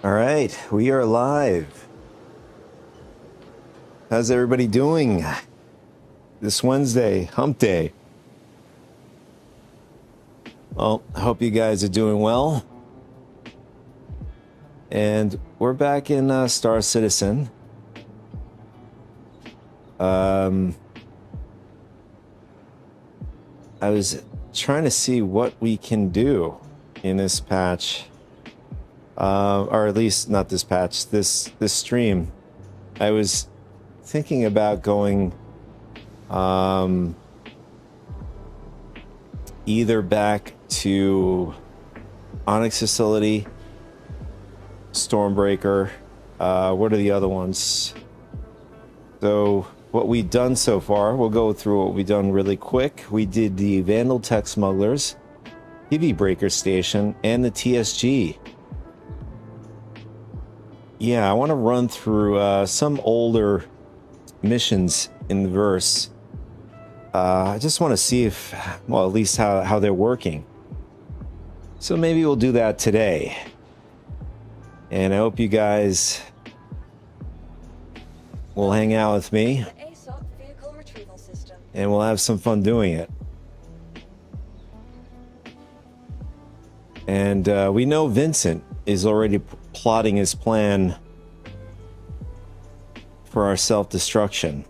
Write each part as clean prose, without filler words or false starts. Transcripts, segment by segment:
All right, we are live. How's everybody doing this Wednesday, hump day? Well, I hope you guys are doing well. And we're back in Star Citizen. I was trying to see what we can do in this patch. Or at least not this patch, this stream. I was thinking about going either back to Onyx Facility, Stormbreaker, what are the other ones? So what we've done so far, we'll go through what we've done really quick. We did the Vandal Tech Smugglers, TV Breaker Station, and the TSG. Yeah, I want to run through some older missions in the verse. I just want to see if, well, at least how they're working. So maybe we'll do that today. And I hope you guys will hang out with me. And we'll have some fun doing it. And we know Vincent is already plotting his plan for our self-destruction.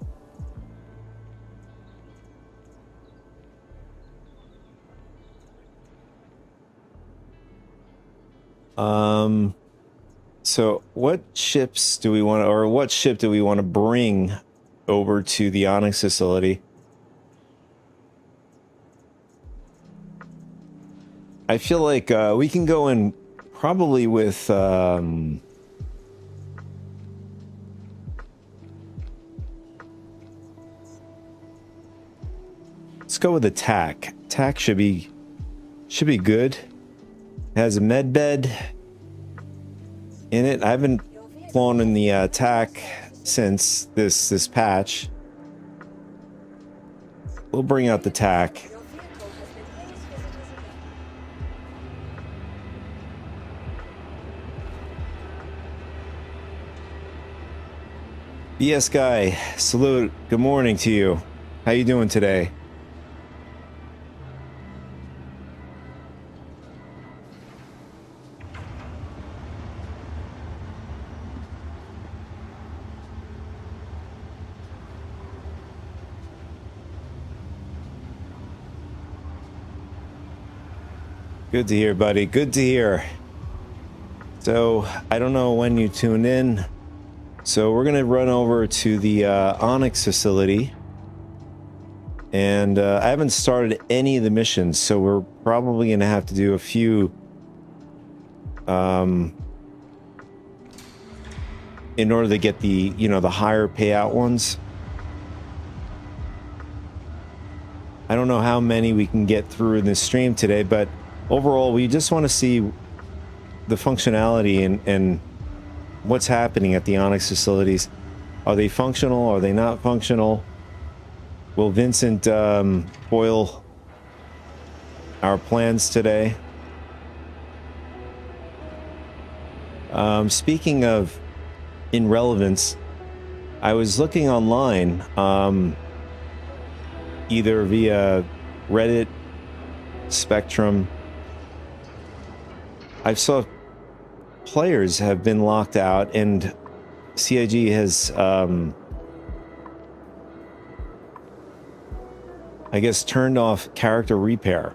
So what ships do we want to, or what ship do we want to bring over to the Onyx facility? I feel like we can go in probably with let's go with attack. Attack should be good. It has a med bed in it. I haven't flown in the attack since this patch. We'll bring out the tack. BS Guy, salute. Good morning to you. How you doing today? Good to hear, buddy. Good to hear. So, I don't know when you tuned in. So, we're going to run over to the Onyx facility. And I haven't started any of the missions, so we're probably going to have to do a few in order to get the, the higher payout ones. I don't know how many we can get through in this stream today, but overall, we just want to see the functionality and what's happening at the Onyx facilities. Are they functional? Are they not functional? Will Vincent foil our plans today? Speaking of irrelevance, I was looking online, either via Reddit, Spectrum. I saw players have been locked out, and CIG has, I guess, turned off character repair.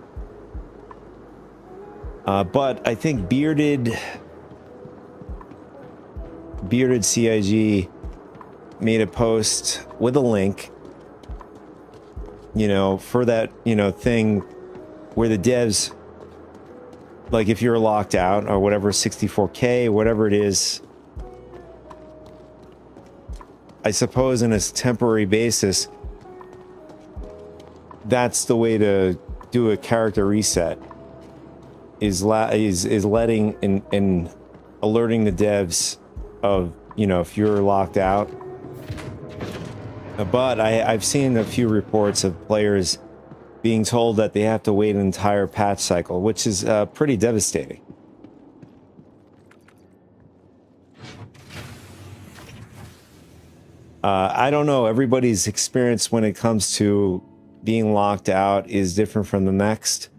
But I think bearded CIG made a post with a link, for that, thing where the devs, like if you're locked out or whatever, 64K, whatever it is, I suppose on a temporary basis, that's the way to do a character reset, is letting and alerting the devs of, if you're locked out. But I've seen a few reports of players being told that they have to wait an entire patch cycle, which is pretty devastating. I don't know. Everybody's experience when it comes to being locked out is different from the next.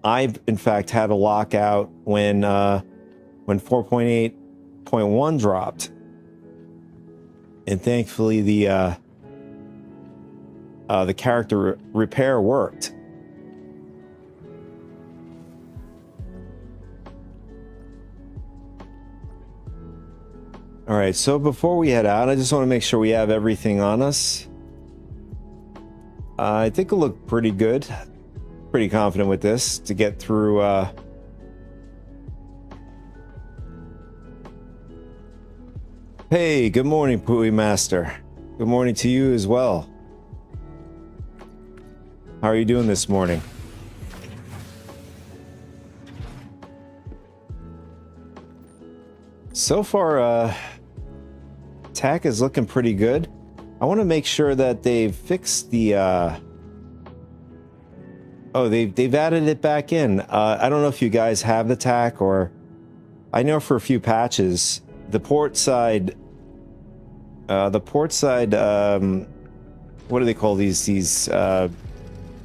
I've, in fact, had a lockout when 4.8.1 dropped. And thankfully, the character repair worked. All right, so before we head out, I just want to make sure we have everything on us. I think it'll look pretty good. Pretty confident with this to get through. Hey, good morning, Pui Master. Good morning to you as well. How are you doing this morning? So far, attack is looking pretty good. I want to make sure that they've fixed the oh, they've added it back in. I don't know if you guys have the tack, or I know for a few patches the port side what do they call these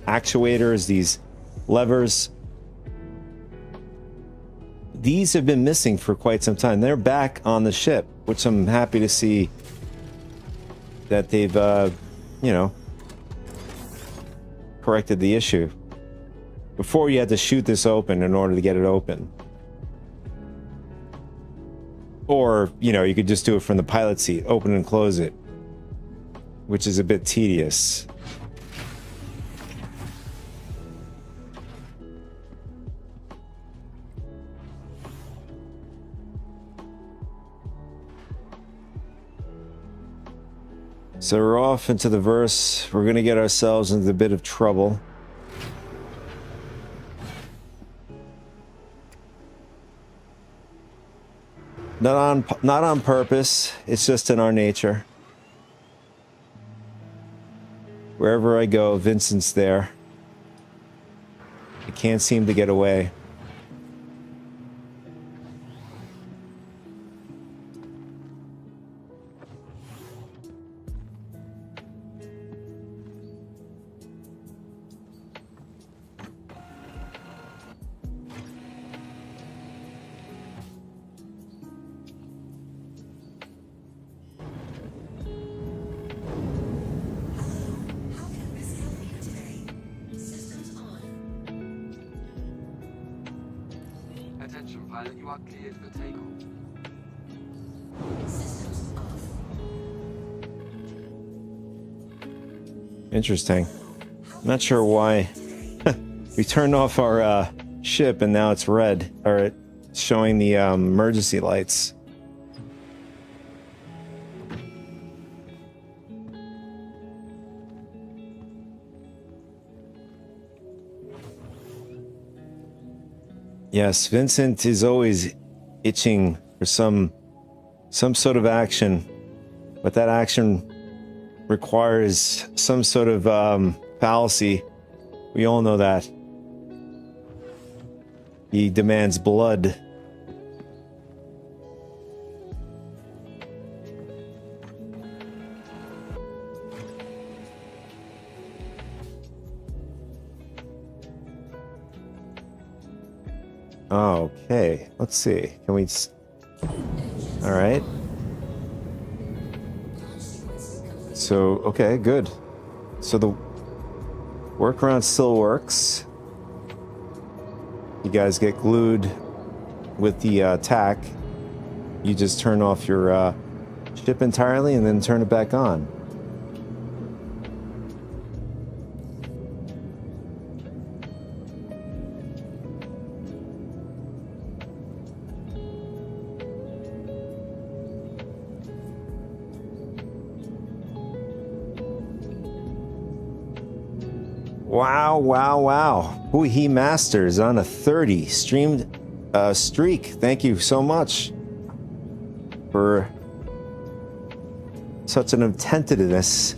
actuators, these levers? These have been missing for quite some time. They're back on the ship, which I'm happy to see that they've, corrected the issue. Before, you had to shoot this open in order to get it open. Or, you could just do it from the pilot seat, open and close it, which is a bit tedious. So we're off into the verse. We're going to get ourselves into a bit of trouble. Not on purpose. It's just in our nature. Wherever I go, Vincent's there. I can't seem to get away. You are cleared for takeoff. Interesting. I'm not sure why. We turned off our ship and now it's red, or it's showing the emergency lights. Yes, Vincent is always itching for some sort of action, but that action requires some sort of fallacy. We all know that. He demands blood. Okay, let's see. Can we... All right. So, okay, good. So the workaround still works. You guys get glued with the tack. You just turn off your ship entirely and then turn it back on. Wow, wow, wow. Pui Masters on a 30 streamed streak. Thank you so much for such an attentiveness.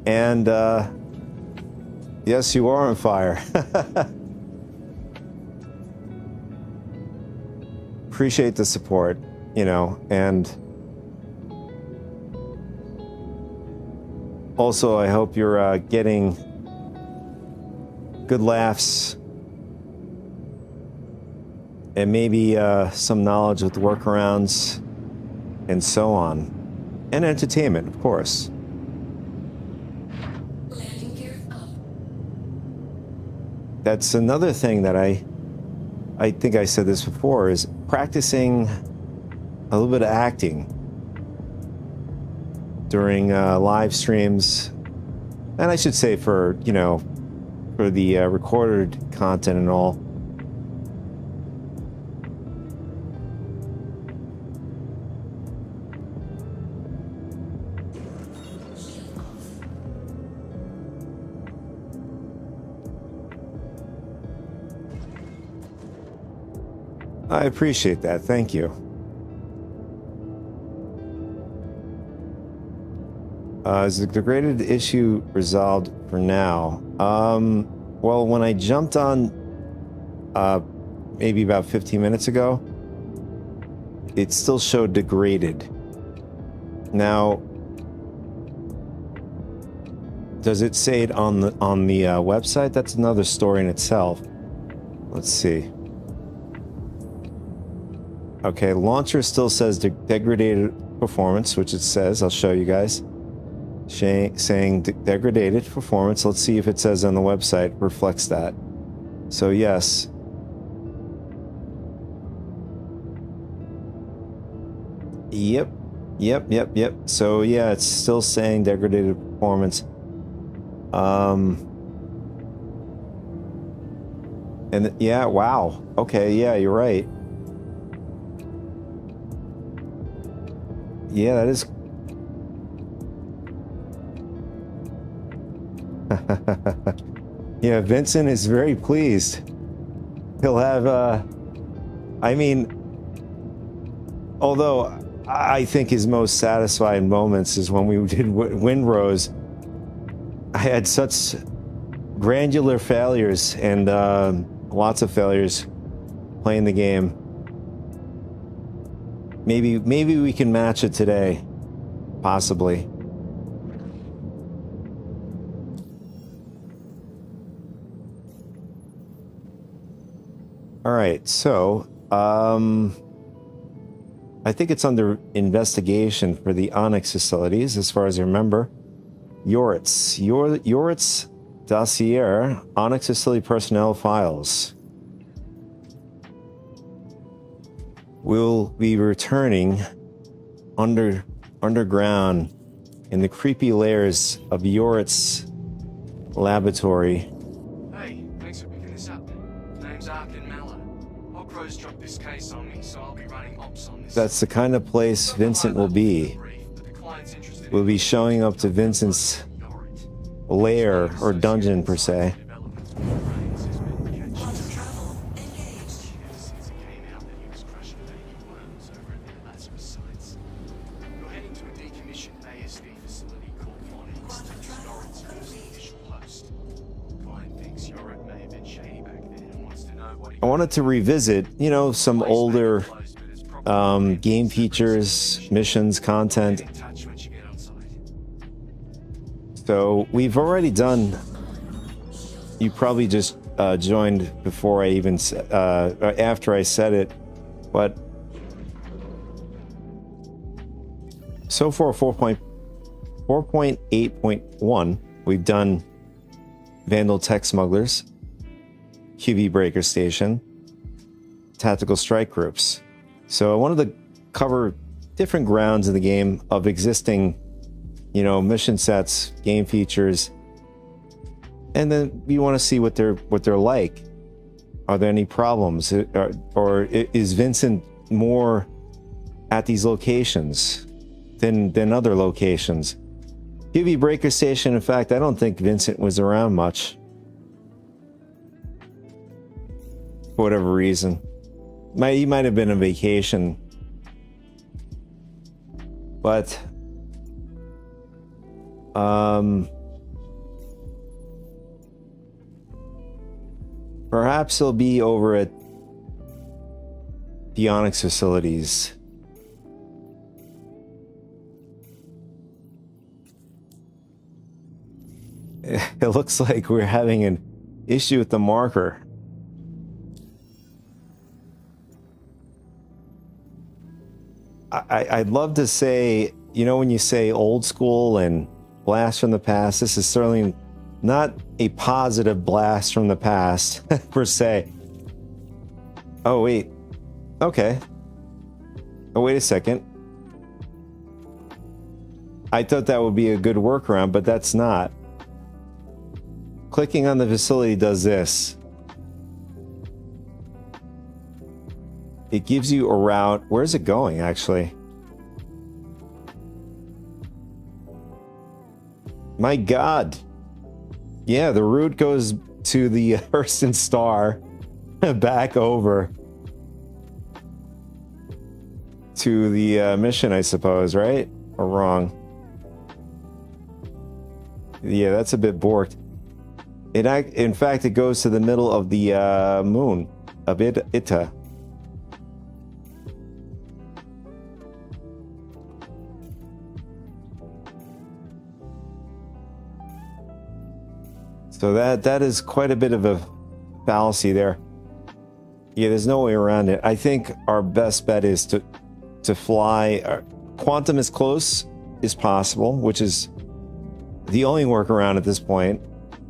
And yes, you are on fire. Appreciate the support, and Also, I hope you're getting good laughs and maybe some knowledge with workarounds and so on. And entertainment, of course. Landing gear up. That's another thing that I think I said this before, is practicing a little bit of acting during live streams. And I should say for, you know, for the recorded content and all. I appreciate that. Thank you. Is the degraded issue resolved for now? Well, when I jumped on maybe about 15 minutes ago, it still showed degraded. Now, does it say it on the website? That's another story in itself. Let's see. Okay, launcher still says degraded performance, which it says. I'll show you guys. Saying degraded performance. Let's see if it says on the website reflects that. So yes. Yep. So yeah, it's still saying degraded performance. And yeah, wow. Okay, yeah, you're right. Yeah, that is. Yeah, Vincent is very pleased. He'll have, I mean, although I think his most satisfying moments is when we did Windrose. I had such granular failures and lots of failures playing the game. Maybe we can match it today, possibly. All right, so I think it's under investigation for the Onyx facilities, as far as I remember. Yoritz dossier, Onyx facility personnel files. We'll be returning underground in the creepy layers of Yoritz laboratory. Hey, thanks for picking this up. Name's Arkin Mallow. Hawkrow's dropped this case on me, so I'll be running ops on this. That's the kind of place Vincent will be. We'll be showing up to Vincent's lair or dungeon per se. I wanted to revisit, you know, some older game features, missions, content. So we've already done. You probably just joined before I even after I said it, but so far 4.8.1 we've done Vandal Tech Smugglers, QB Breaker Station, Tactical Strike Groups. So I wanted to cover different grounds in the game of existing, you know, mission sets, game features, and then we want to see what they're like. Are there any problems, or is Vincent more at these locations than other locations? QB Breaker Station, in fact, I don't think Vincent was around much. For whatever reason. He might have been on vacation. But perhaps he'll be over at the Onyx facilities. It looks like we're having an issue with the marker. I'd love to say, you know, when you say old school and blast from the past, this is certainly not a positive blast from the past, per se. Oh, wait. Okay. Oh, wait a second. I thought that would be a good workaround, but that's not. Clicking on the facility does this. It gives you a route. Where's it going, actually? My God. Yeah, the route goes to the Hurston Star, back over to the mission, I suppose, right? Or wrong? Yeah, that's a bit borked. In fact, it goes to the middle of the moon of Ita. So that is quite a bit of a fallacy there. Yeah, there's no way around it. I think our best bet is to fly quantum as close as possible, which is the only workaround at this point.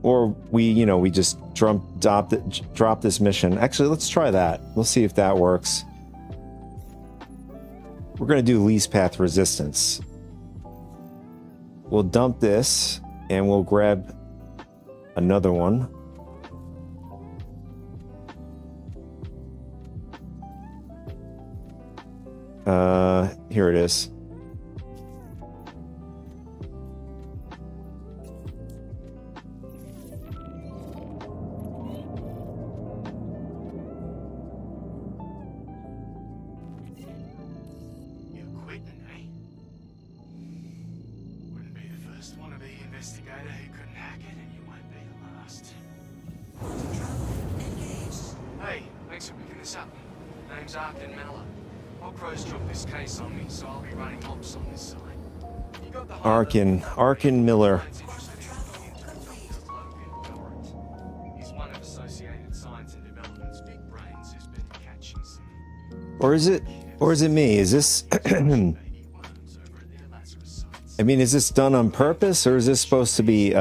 Or we just drop this mission. Actually, let's try that. We'll see if that works. We're going to do least path resistance. We'll dump this and we'll grab another one. Here it is. Arkin Miller. Or is it me? Is this I mean, is this done on purpose, or is this supposed to be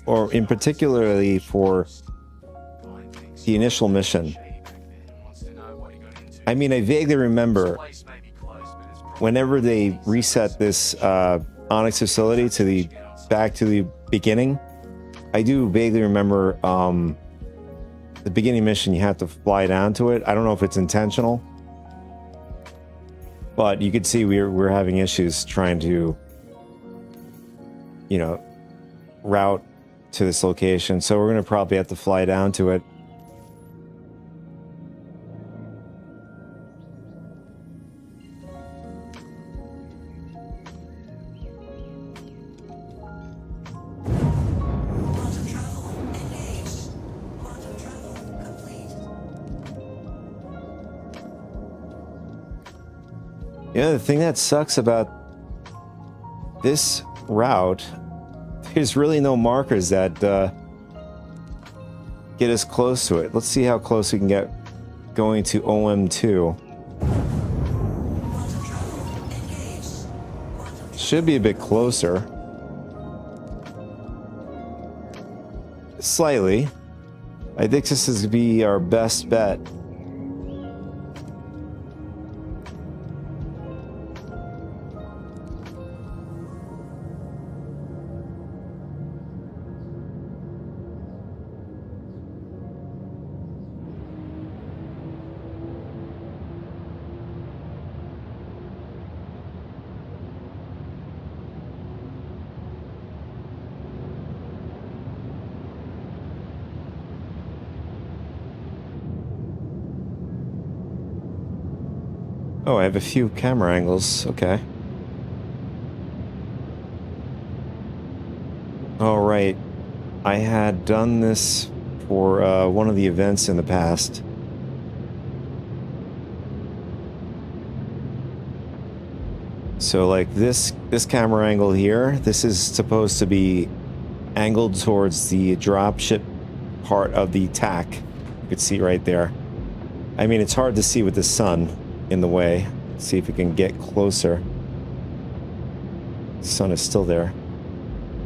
or in particularly for the initial mission? I mean, I vaguely remember whenever they reset this Onyx facility back to the beginning, I do vaguely remember the beginning mission, you have to fly down to it. I don't know if it's intentional, but you could see we're having issues trying to, route to this location. So we're going to probably have to fly down to it. Yeah, the thing that sucks about this route, there's really no markers that get us close to it. Let's see how close we can get going to OM2. Should be a bit closer. Slightly. I think this is going to be our best bet. Oh, I have a few camera angles. Okay. All right. I had done this for one of the events in the past. So like this camera angle here, this is supposed to be angled towards the dropship part of the TAC. You can see right there. I mean, it's hard to see with the sun in the way. Let's see if we can get closer. The sun is still there.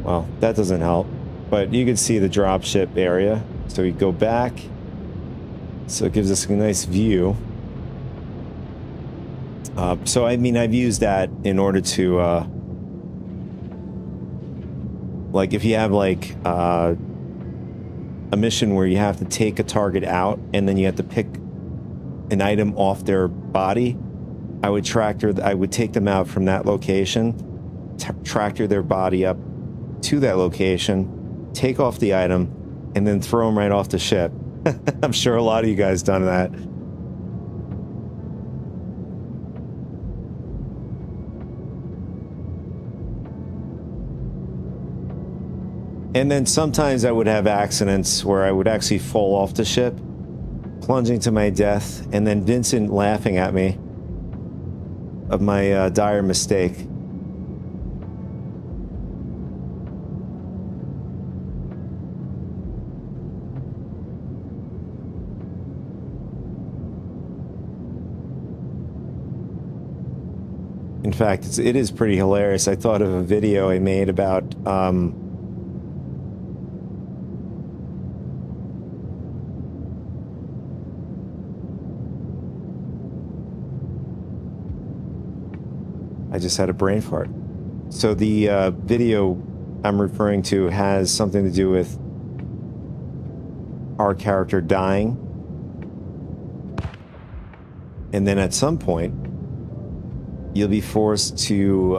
Well, that doesn't help. But you can see the dropship area. So we go back. So it gives us a nice view. So I mean, I've used that in order to, like, if you have like a mission where you have to take a target out and then you have to pick an item off their body, I would take them out from that location, tractor their body up to that location, take off the item, and then throw them right off the ship. I'm sure a lot of you guys done that. And then sometimes I would have accidents where I would actually fall off the ship, plunging to my death, and then Vincent laughing at me of my dire mistake. In fact, it is pretty hilarious. I thought of a video I made about I just had a brain fart. So the video I'm referring to has something to do with our character dying. And then at some point, you'll be forced to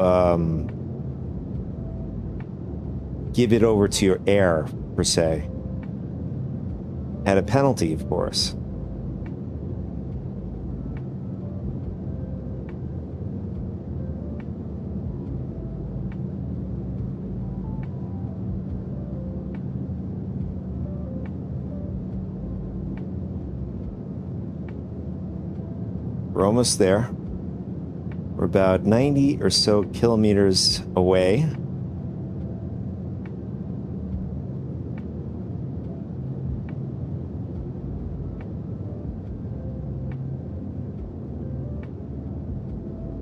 give it over to your heir, per se. At a penalty, of course. We're almost there. We're about 90 or so kilometers away.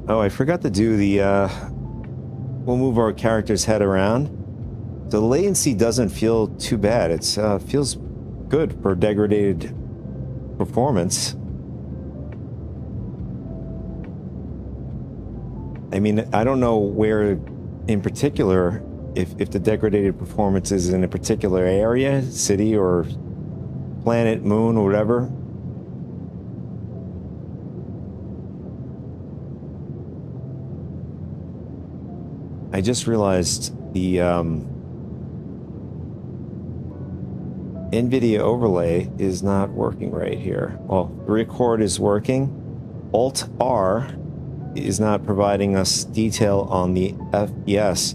Oh, I forgot to do the, we'll move our character's head around. The latency doesn't feel too bad. It feels good for degraded performance. I mean, I don't know where in particular, if the degraded performance is in a particular area, city or planet, moon, or whatever. I just realized the NVIDIA overlay is not working right here. Well, record is working. Alt-R is not providing us detail on the FPS.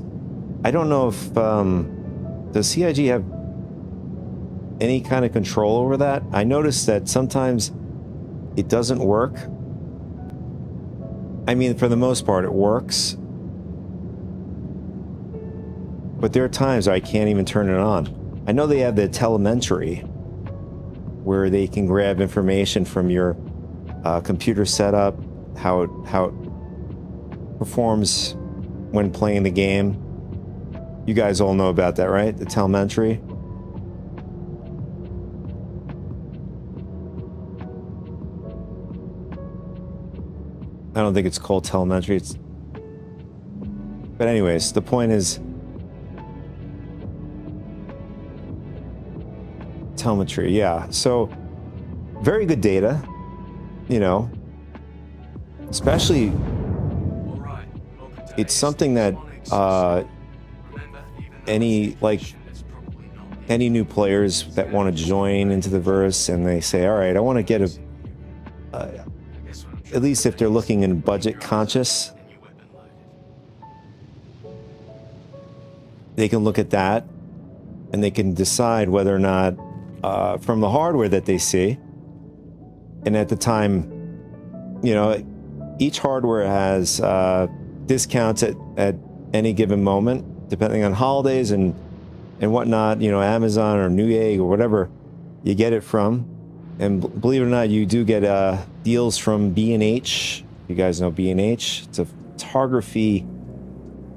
I don't know if does CIG have any kind of control over that? I noticed that sometimes it doesn't work. I mean, for the most part, it works. But there are times I can't even turn it on. I know they have the telemetry where they can grab information from your computer setup, how it performs when playing the game. You guys all know about that, right? The telemetry. I don't think it's called telemetry. But anyways, the point is telemetry, yeah. So very good data, you know, especially it's something that any new players that want to join into the verse and they say, all right, I want to get at least if they're looking in budget conscious, they can look at that and they can decide whether or not from the hardware that they see, and at the time, you know, each hardware has discounts at any given moment, depending on holidays and and whatnot, you know, Amazon or Newegg or whatever you get it from. And believe it or not, you do get deals from B&H. You guys know B&H. It's a photography.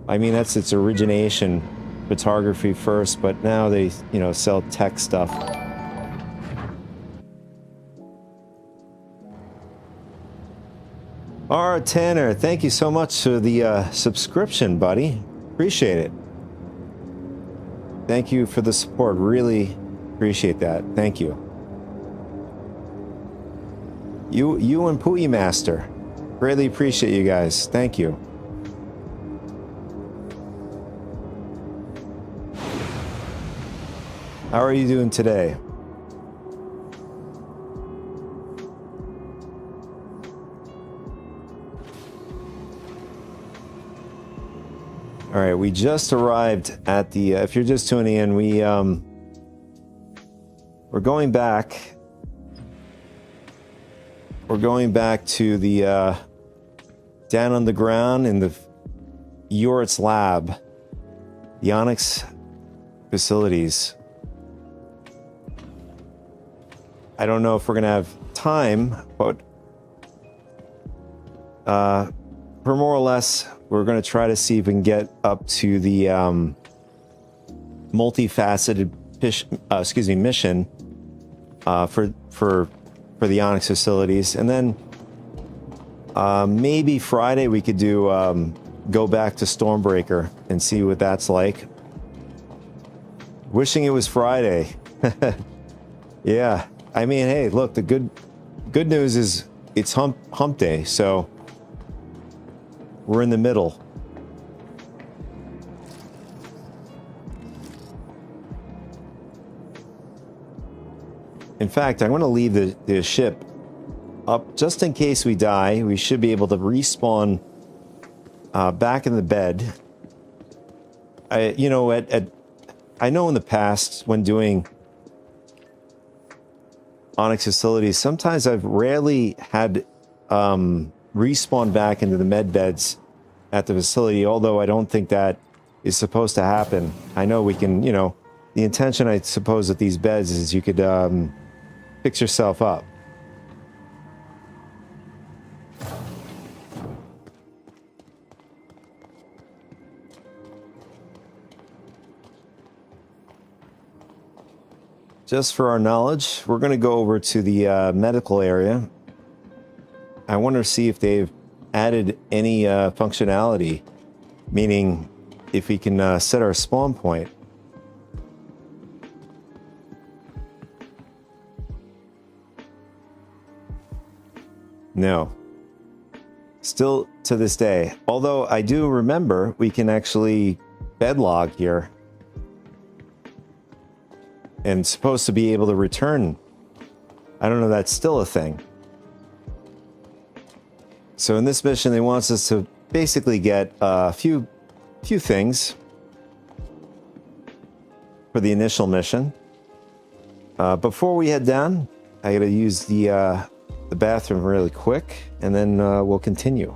I mean, that's its origination, photography first, but now they, you know, sell tech stuff. R. Tanner, thank you so much for the subscription, buddy. Appreciate it. Thank you for the support. Really appreciate that. Thank you. You and Pooey Master. Greatly appreciate you guys. Thank you. How are you doing today? All right, we just arrived at the, if you're just tuning in, we're going back. We're going back to the, down on the ground in the Uritz lab, the Onyx facilities. I don't know if we're going to have time, but for more or less, we're going to try to see if we can get up to the multifaceted mission for the Onyx facilities, and then maybe Friday we could do go back to Stormbreaker and see what that's like. Wishing it was Friday. Yeah, I mean, hey, look, the good news is it's hump day, so we're in the middle. In fact, I'm going to leave the ship up just in case we die. We should be able to respawn back in the bed. I know in the past when doing Onyx facilities, sometimes I've rarely had respawn back into the med beds at the facility, although I don't think that is supposed to happen. I know we can, you know, the intention, I suppose, at these beds is you could fix yourself up. Just for our knowledge, we're going to go over to the medical area. I want to see if they've added any functionality, meaning if we can set our spawn point. No. Still to this day. Although I do remember we can actually bedlog here. And supposed to be able to return. I don't know if that's still a thing. So in this mission, they want us to basically get a few things for the initial mission. Before we head down, I gotta use the bathroom really quick, and then we'll continue.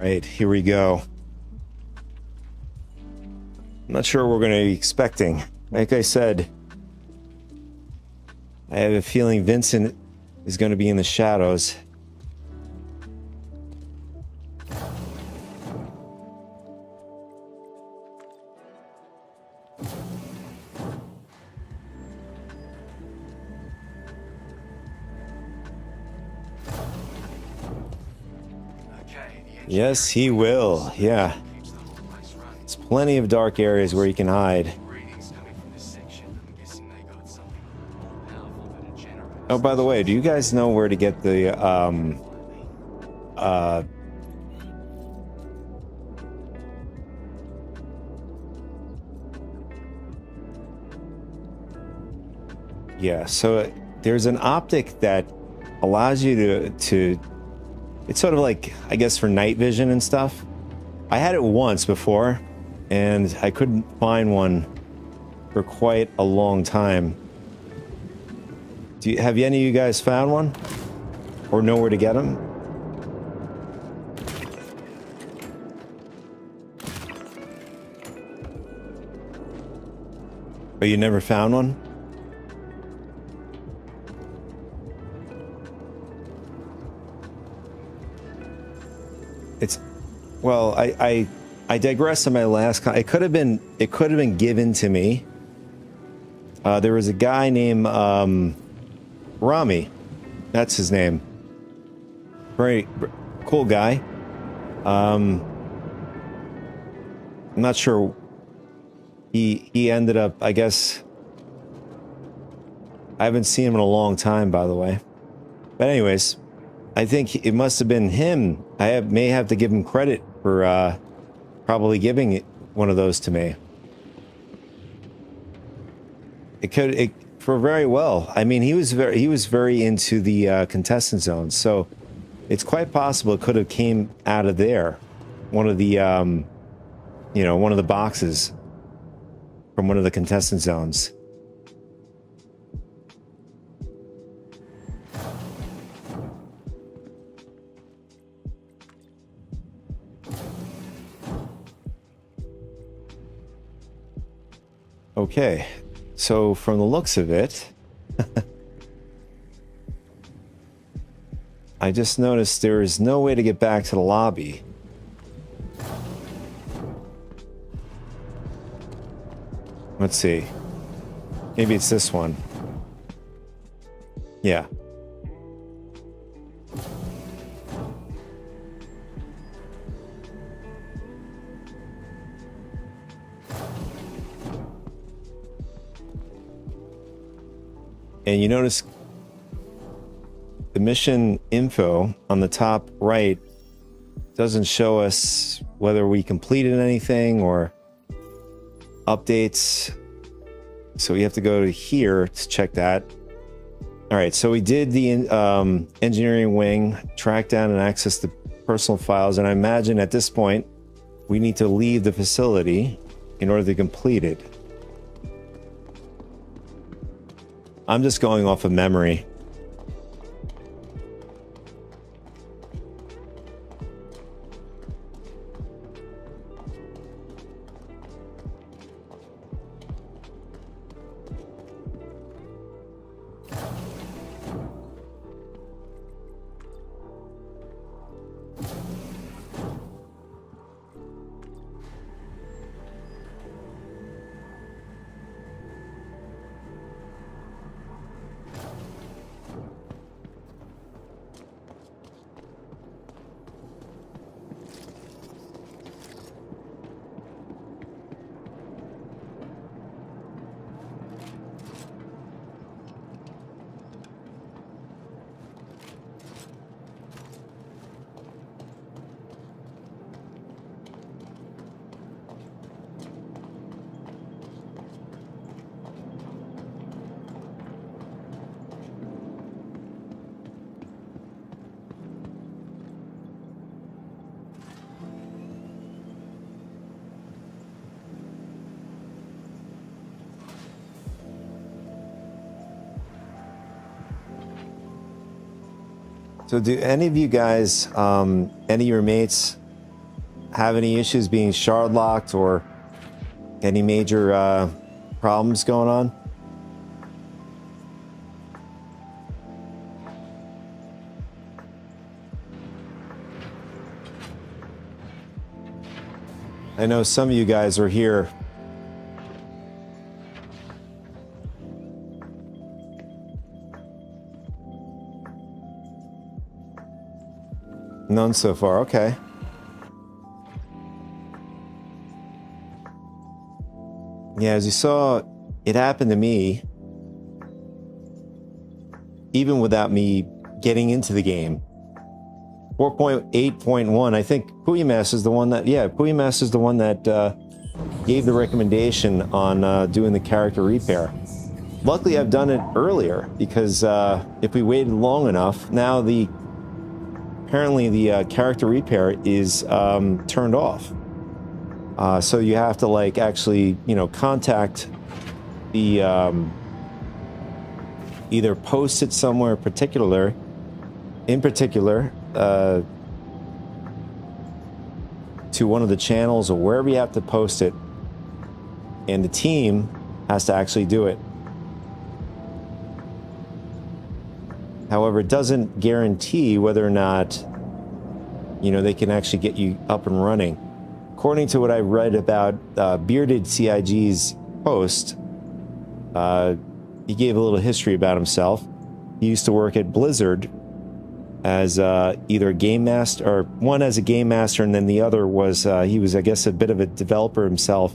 Right, here we go. I'm not sure what we're going to be expecting. Like I said, I have a feeling Vincent is going to be in the shadows. Yes, he will. Yeah. There's plenty of dark areas where he can hide. Oh, by the way, do you guys know where to get the yeah, so there's an optic that allows you to it's sort of like, I guess, for night vision and stuff. I had it once before, and I couldn't find one for quite a long time. Have any of you guys found one? Or know where to get them? But you never found one? It's, well, I digress on my last it could have been given to me. There was a guy named Rami, that's his name. Very cool guy. I'm not sure. He ended up, I guess, I haven't seen him in a long time, by the way. But anyways, I think it must have been him. I may have to give him credit for probably giving one of those to me. It for very well. I mean, he was very into the contestant zones, so it's quite possible it could have came out of there, one of the one of the boxes from one of the contestant zones. Okay, so from the looks of it, I just noticed there is no way to get back to the lobby. Let's see. Maybe it's this one. Yeah. And you notice the mission info on the top right doesn't show us whether we completed anything or updates. So we have to go to here to check that. All right, so we did the engineering wing, track down and access the personal files. And I imagine at this point, we need to leave the facility in order to complete it. I'm just going off of memory. So do any of you guys, any of your mates have any issues being shard locked or any major problems going on? I know some of you guys are here. None so far, okay. Yeah, as you saw, it happened to me even without me getting into the game. 4.8.1, I think Puyamas is the one that, Puyamas is the one that gave the recommendation on doing the character repair. Luckily, I've done it earlier because if we waited long enough, now apparently the character repair is turned off. So you have to like actually, contact the either post it somewhere in particular to one of the channels or wherever you have to post it, and the team has to actually do it. However, it doesn't guarantee whether or not they can actually get you up and running. According to what I read about Bearded CIG's post, he gave a little history about himself. He used to work at Blizzard as either a game master, or one as a game master, and then the other was he was, I guess, a bit of a developer himself.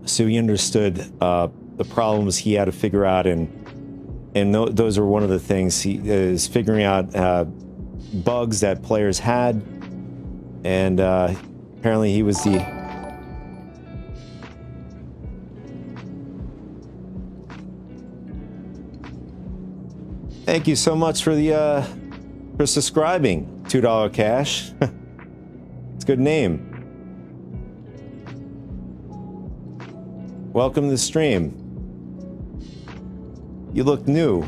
So he understood the problems he had to figure out, and those are one of the things he is figuring out bugs that players had, and apparently he was the. Thank you so much for the for subscribing. $2 cash. It's a good name. Welcome to the stream. You look new.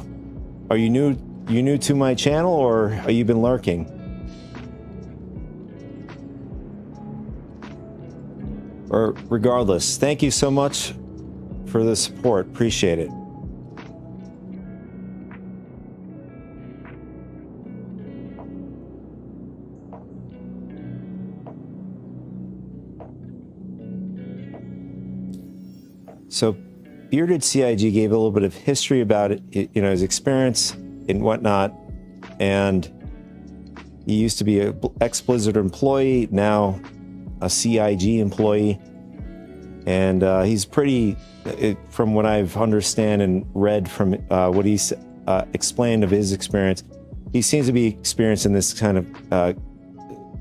Are you new? You new to my channel, or have you been lurking? Or regardless, thank you so much for the support. Appreciate it. So Bearded CIG gave a little bit of history about it, his experience and whatnot. And he used to be an ex-Blizzard employee, now a CIG employee. And he's pretty, from what I've understand and read from what he's explained of his experience, he seems to be experienced in this kind of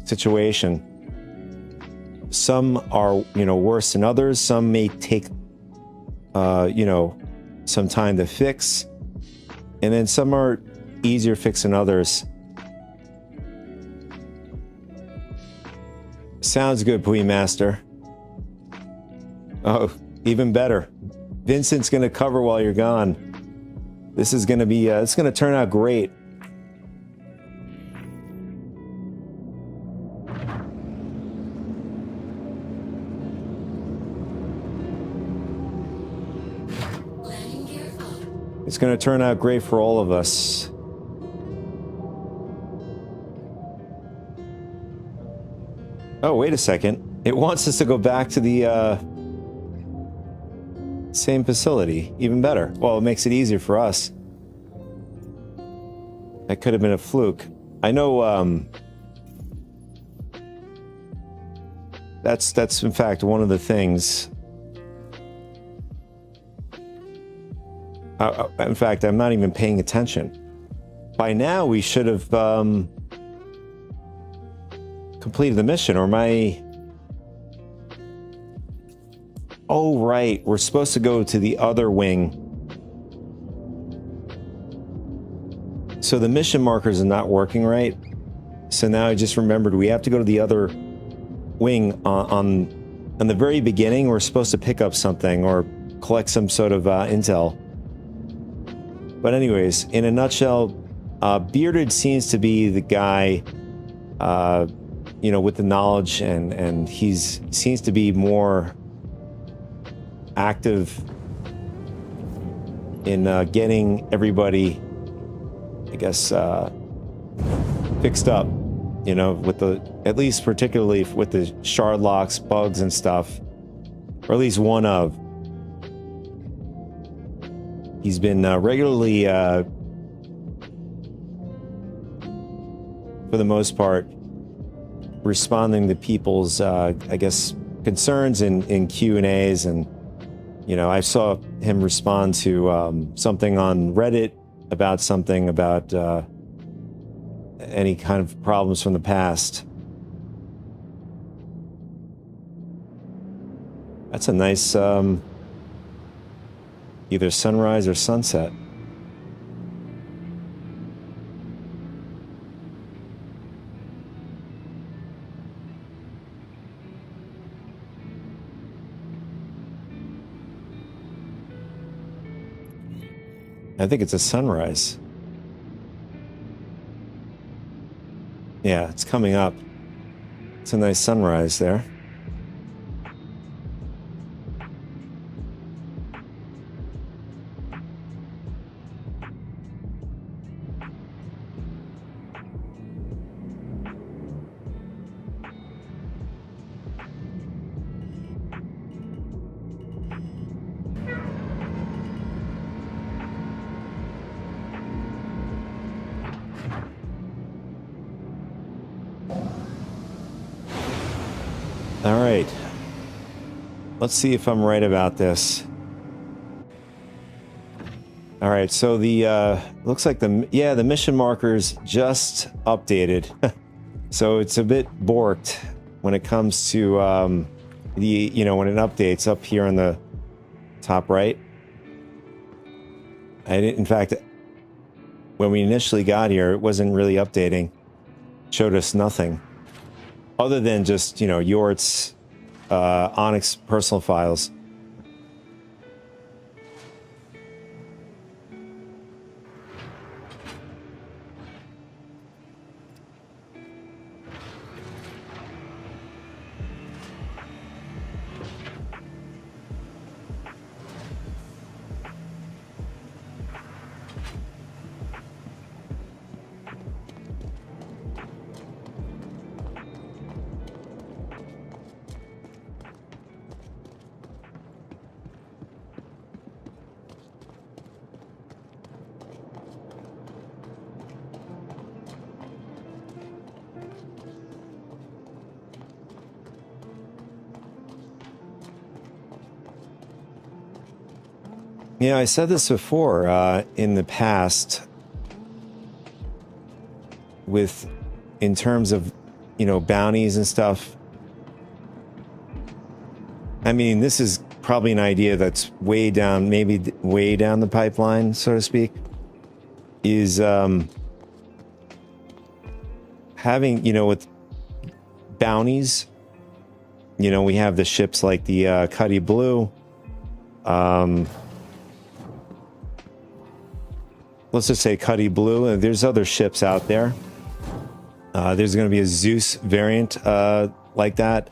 situation. Some are, worse than others. Some may take some time to fix, and then some are easier fix than others. Sounds good, Pui Master. Oh, even better. Vincent's gonna cover while you're gone. This is gonna be, it's gonna turn out great. It's going to turn out great for all of us. Oh, wait a second. It wants us to go back to the same facility. Even better. Well, it makes it easier for us. That could have been a fluke. I know that's in fact one of the things. In fact, I'm not even paying attention. By now, we should have completed the mission, or my... Oh, right. We're supposed to go to the other wing. So the mission markers are not working right. So now I just remembered we have to go to the other wing. On the very beginning, we're supposed to pick up something or collect some sort of intel. But anyways, in a nutshell, Bearded seems to be the guy you know, with the knowledge, and he's seems to be more active in getting everybody, I guess, fixed up, you know, with the, at least particularly with the shard locks, bugs and stuff, or at least one of. He's been regularly, for the most part, responding to people's, I guess, concerns in Q&As. And, you know, I saw him respond to something on Reddit about something about any kind of problems from the past. That's a nice either sunrise or sunset. I think it's a sunrise. Yeah, it's coming up. It's a nice sunrise there. All right. Let's see if I'm right about this. All right, so the looks like the mission markers just updated. So it's a bit borked when it comes to the, you know, when it updates up here on the top right. I didn't, in fact, when we initially got here, it wasn't really updating. It showed us nothing other than just, you know, Yort's Onyx personal files. Yeah, I said this before in the past with, in terms of, you know, bounties and stuff. I mean, this is probably an idea that's way down, maybe way down the pipeline, so to speak, is having, you know, with bounties, you know, we have the ships like the Cuddy Blue, let's just say Cuddy Blue, and there's other ships out there. There's going to be a Zeus variant like that.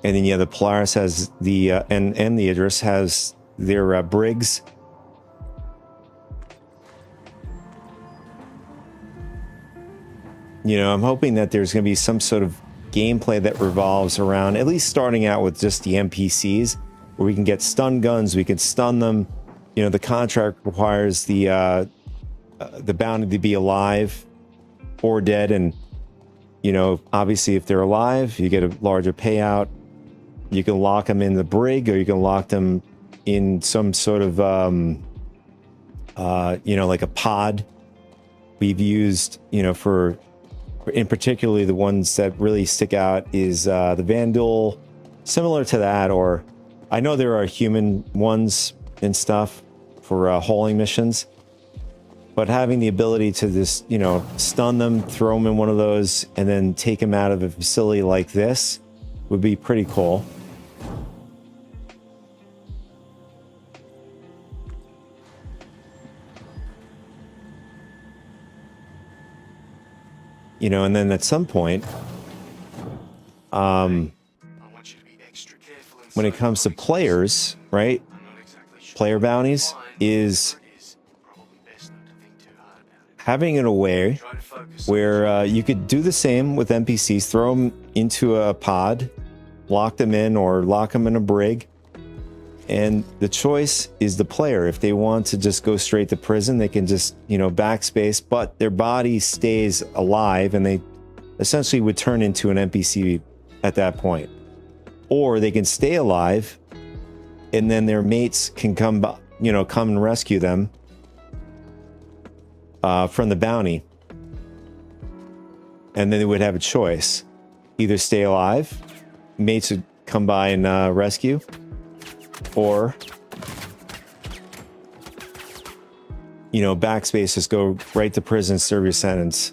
And then, yeah, the Polaris has the, and the Idris has their brigs. You know, I'm hoping that there's going to be some sort of gameplay that revolves around, at least starting out with just the NPCs, where we can get stun guns, we can stun them. You know, the contract requires the bounty to be alive or dead, and, you know, obviously if they're alive, you get a larger payout. You can lock them in the brig, or you can lock them in some sort of, you know, like a pod. We've used, you know, for in particularly the ones that really stick out is the Vandal, similar to that, or I know there are human ones and stuff for hauling missions, but having the ability to just, you know, stun them, throw them in one of those, and then take them out of a facility like this would be pretty cool. You know, and then at some point, I want you to be extra careful in when it certain comes to directions. players, right? I'm not exactly sure Player bounties why, is whatever it is, probably best not to think too hard about it. having it a way Try to focus on where what you could do the same with NPCs, throw them into a pod, lock them in, or lock them in a brig. And the choice is the player. If they want to just go straight to prison, they can just, you know, backspace, but their body stays alive and they essentially would turn into an NPC at that point. Or they can stay alive and then their mates can come and rescue them from the bounty. And then they would have a choice. Either stay alive, mates would come by and rescue, or, you know, backspace, just go right to prison, serve your sentence.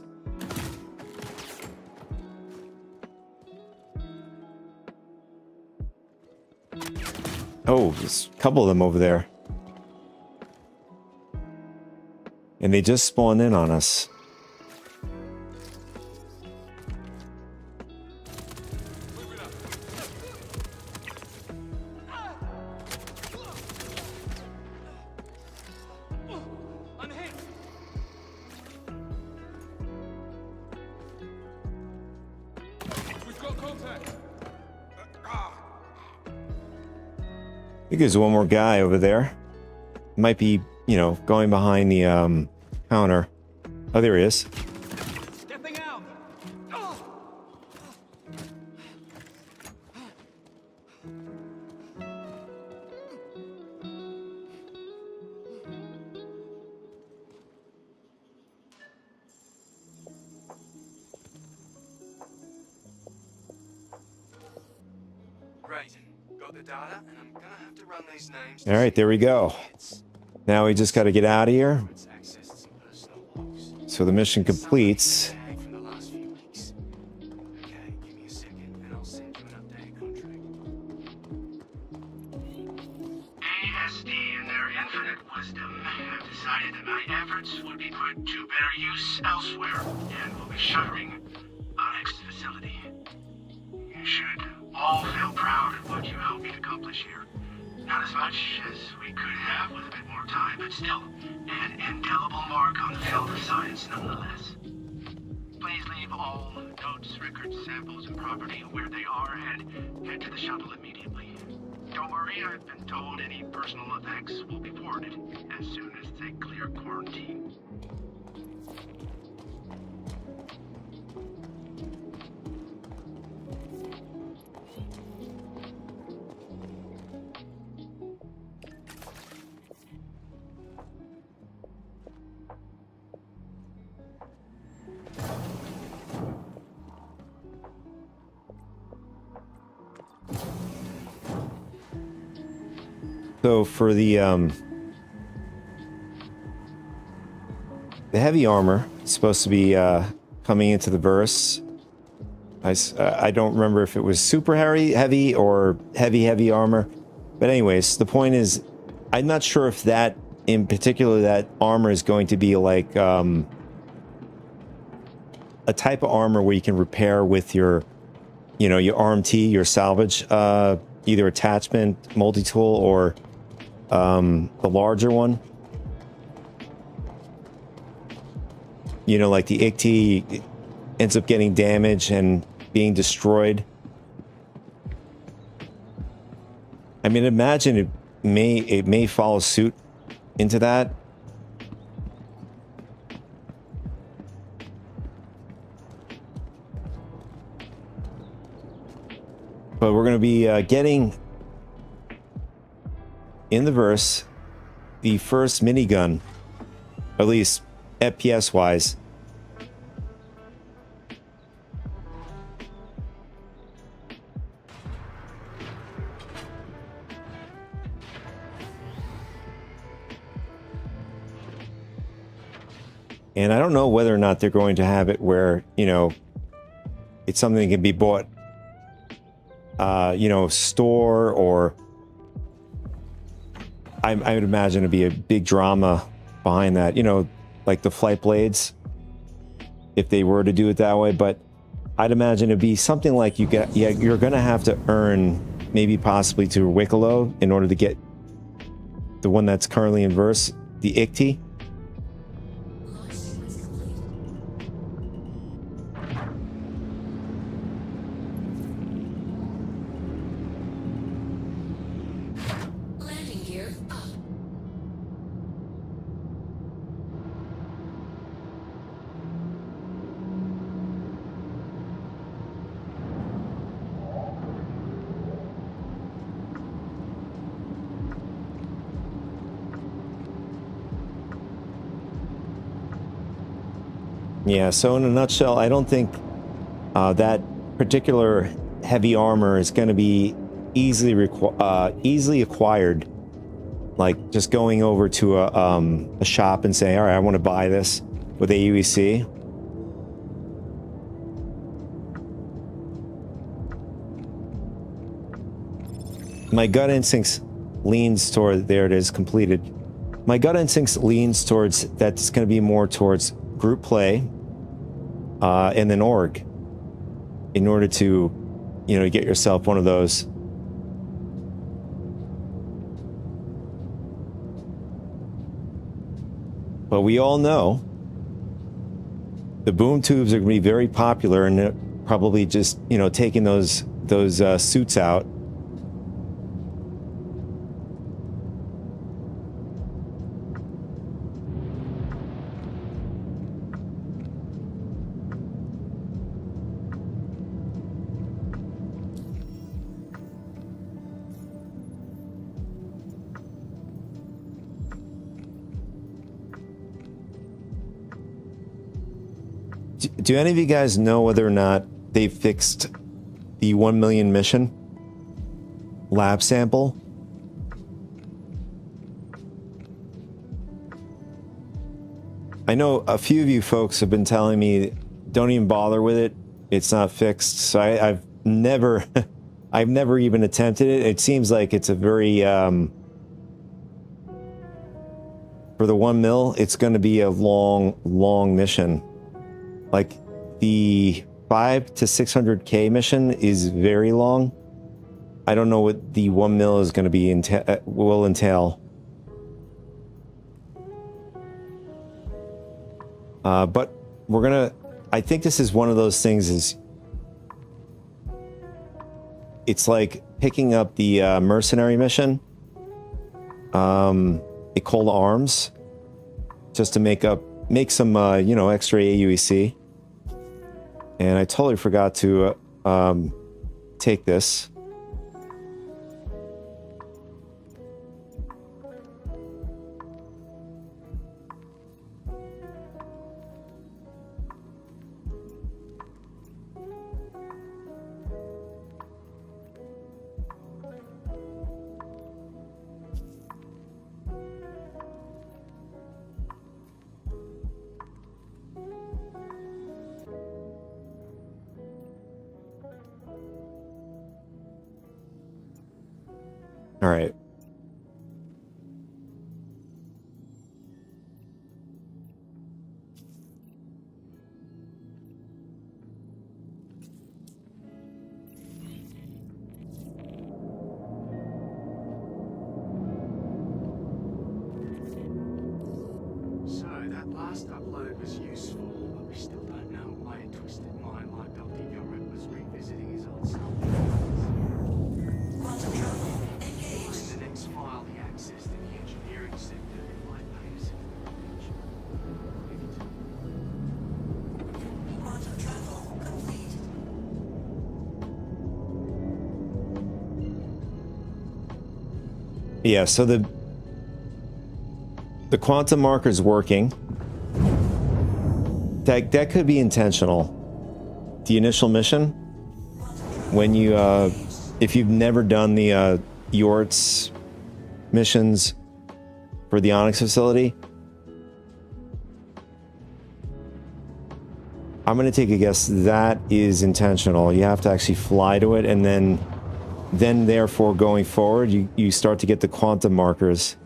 Oh, there's a couple of them over there. And they just spawned in on us. I'm hit. We've got contact. I think there's one more guy over there. Might be, you know, going behind the counter. Oh, there he is. Stepping out. Great. Got the data, and I'm gonna have to run these names. All right, there we go. Now we just got to get out of here. It's accessed some personal logs. So the mission completes. Tag from the last few weeks. Okay, give me a second, and I'll send you an updated contract. ASD, in their infinite wisdom, have decided that my efforts would be put to better use elsewhere, and will be shuttering Onyx facility. You should all feel proud of what you helped me accomplish here. Not as much as we could have with a bit more time, but still, an indelible mark on the field of science nonetheless. Please leave all notes, records, samples, and property where they are, and head to the shuttle immediately. Don't worry, I've been told any personal effects will be forwarded as soon as they clear quarantine. So for the heavy armor, it's supposed to be coming into the verse. I don't remember if it was super heavy or heavy armor. But anyways, the point is, I'm not sure if that, in particular, that armor is going to be like a type of armor where you can repair with your, you know, your RMT, your salvage, either attachment, multi-tool, or the larger one. You know, like the ICT ends up getting damaged and being destroyed. I mean, imagine it may follow suit into that. But we're going to be getting in the verse the first minigun, at least FPS wise. And I don't know whether or not they're going to have it where, you know, it's something that can be bought, you know, store, or I would imagine it'd be a big drama behind that, you know, like the flight blades. if they were to do it that way, but I'd imagine it'd be something like you're gonna have to earn maybe possibly to Wicklow in order to get the one that's currently in verse, the Ikti. Landing gear up. Yeah, so in a nutshell, I don't think that particular heavy armor is going to be easily acquired. Like just going over to a shop and saying, all right, I want to buy this with AUEC. My gut instincts leans toward, there it is, completed. My gut instincts leans towards that's going to be more towards group play and then org in order to, you know, get yourself one of those. But we all know the boom tubes are going to be very popular, and they're probably just, you know, taking those suits out. Do any of you guys know whether or not they fixed the 1 million mission lab sample? I know a few of you folks have been telling me don't even bother with it. It's not fixed. So I've never I've never even attempted it. It seems like it's a very for the 1 mil, it's going to be a long mission. Like the 500 to 600K mission is very long. I don't know what the 1 mil is going to be will entail. But we're gonna. I think this is one of those things. Is it's like picking up the mercenary mission, a Cold Arms, just to make some you know, extra AUEC. And I totally forgot to take this. All right. So, that last upload was useful, but we still don't know why a twisted mind like Dr. Yorick was revisiting his old self. In the next file, the access to the engineering sector in my place. Yeah, so the quantum marker is working. That could be intentional. The initial mission, when you if you've never done the Yort's missions for the Onyx facility, I'm going to take a guess that is intentional. You have to actually fly to it, and then therefore going forward, you start to get the quantum markers.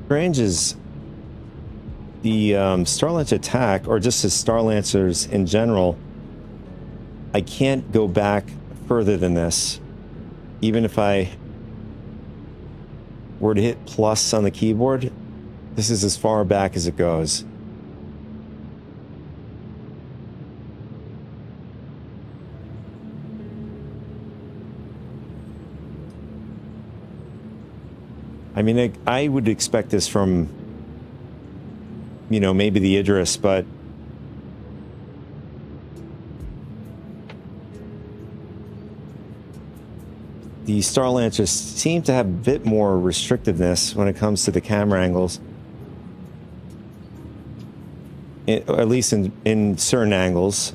strange is the Starlancer attack, or just the Starlancers in general, I can't go back further than this. Even if I were to hit plus on the keyboard, this is as far back as it goes. I mean, I would expect this from, you know, maybe the Idris, but the Starlancers seem to have a bit more restrictiveness when it comes to the camera angles. At least in certain angles.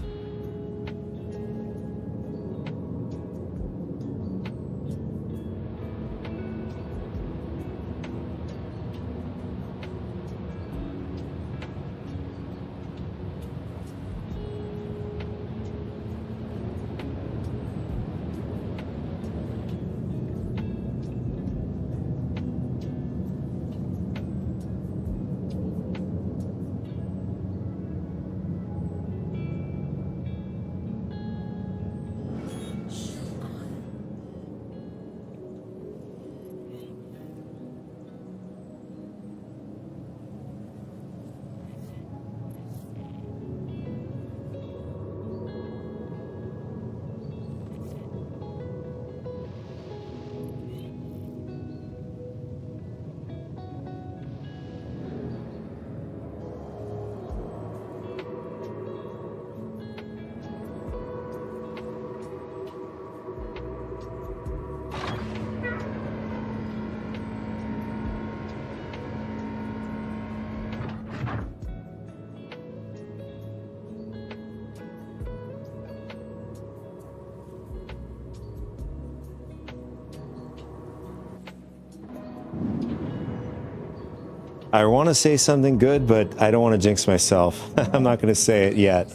I want to say something good, but I don't want to jinx myself. I'm not going to say it yet.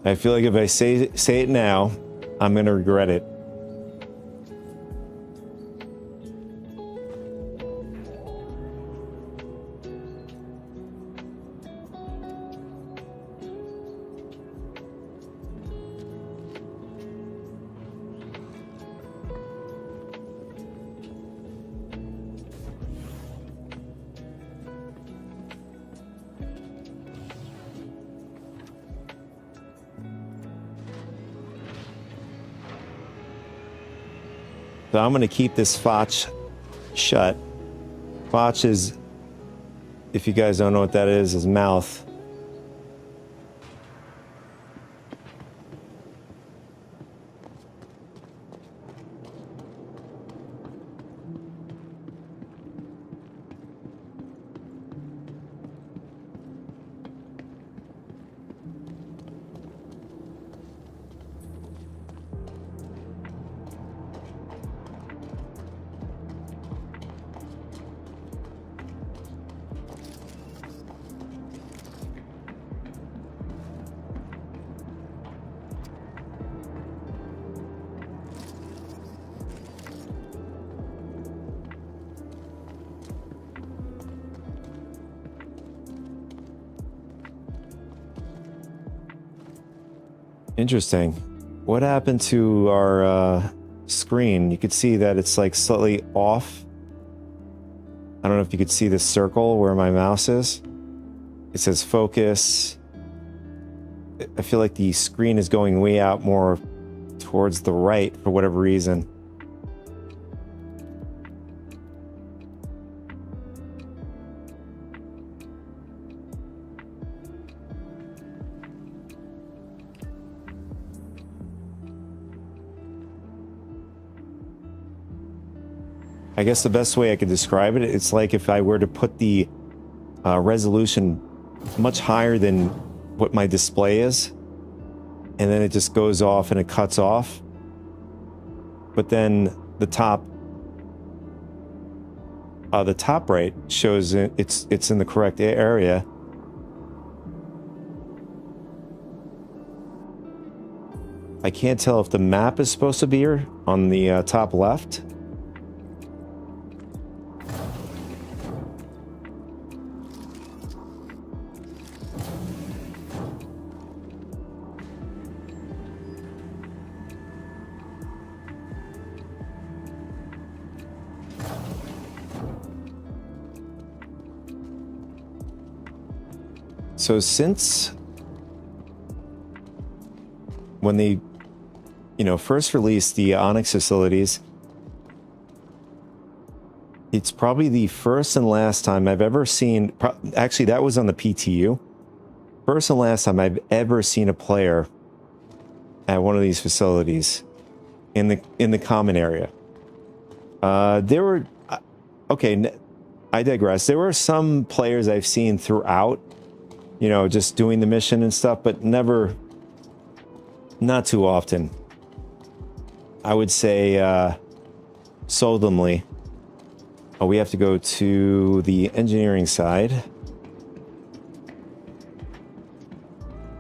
I feel like if I say it now, I'm going to regret it. So I'm going to keep this Foch shut. Foch is, if you guys don't know what that is mouth. Interesting. What happened to our screen? You could see that it's like slightly off. I don't know if you could see this circle where my mouse is. It says focus. I feel like the screen is going way out more towards the right for whatever reason. I guess the best way I could describe it, it's like if I were to put the resolution much higher than what my display is, and then it just goes off and it cuts off. But then the top right shows it's in the correct area. I can't tell if the map is supposed to be here on the top left. So since when they, first released the Onyx facilities, it's probably the first and last time I've ever seen, actually that was on the PTU, first and last time I've ever seen a player at one of these facilities in the common area. There were, okay, I digress. There were some players I've seen throughout, just doing the mission and stuff, but not too often. I would say seldomly. Oh, we have to go to the engineering side.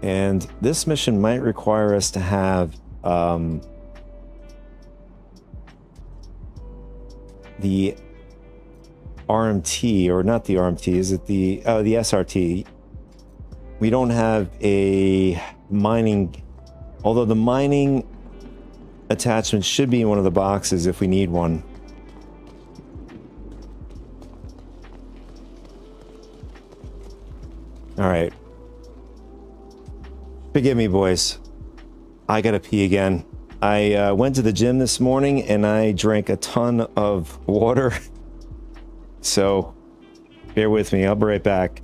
And this mission might require us to have the RMT, or not the RMT, is it the SRT? We don't have a mining, although the mining attachment should be in one of the boxes if we need one. All right. Forgive me, boys. I gotta pee again. I went to the gym this morning and I drank a ton of water. So bear with me. I'll be right back.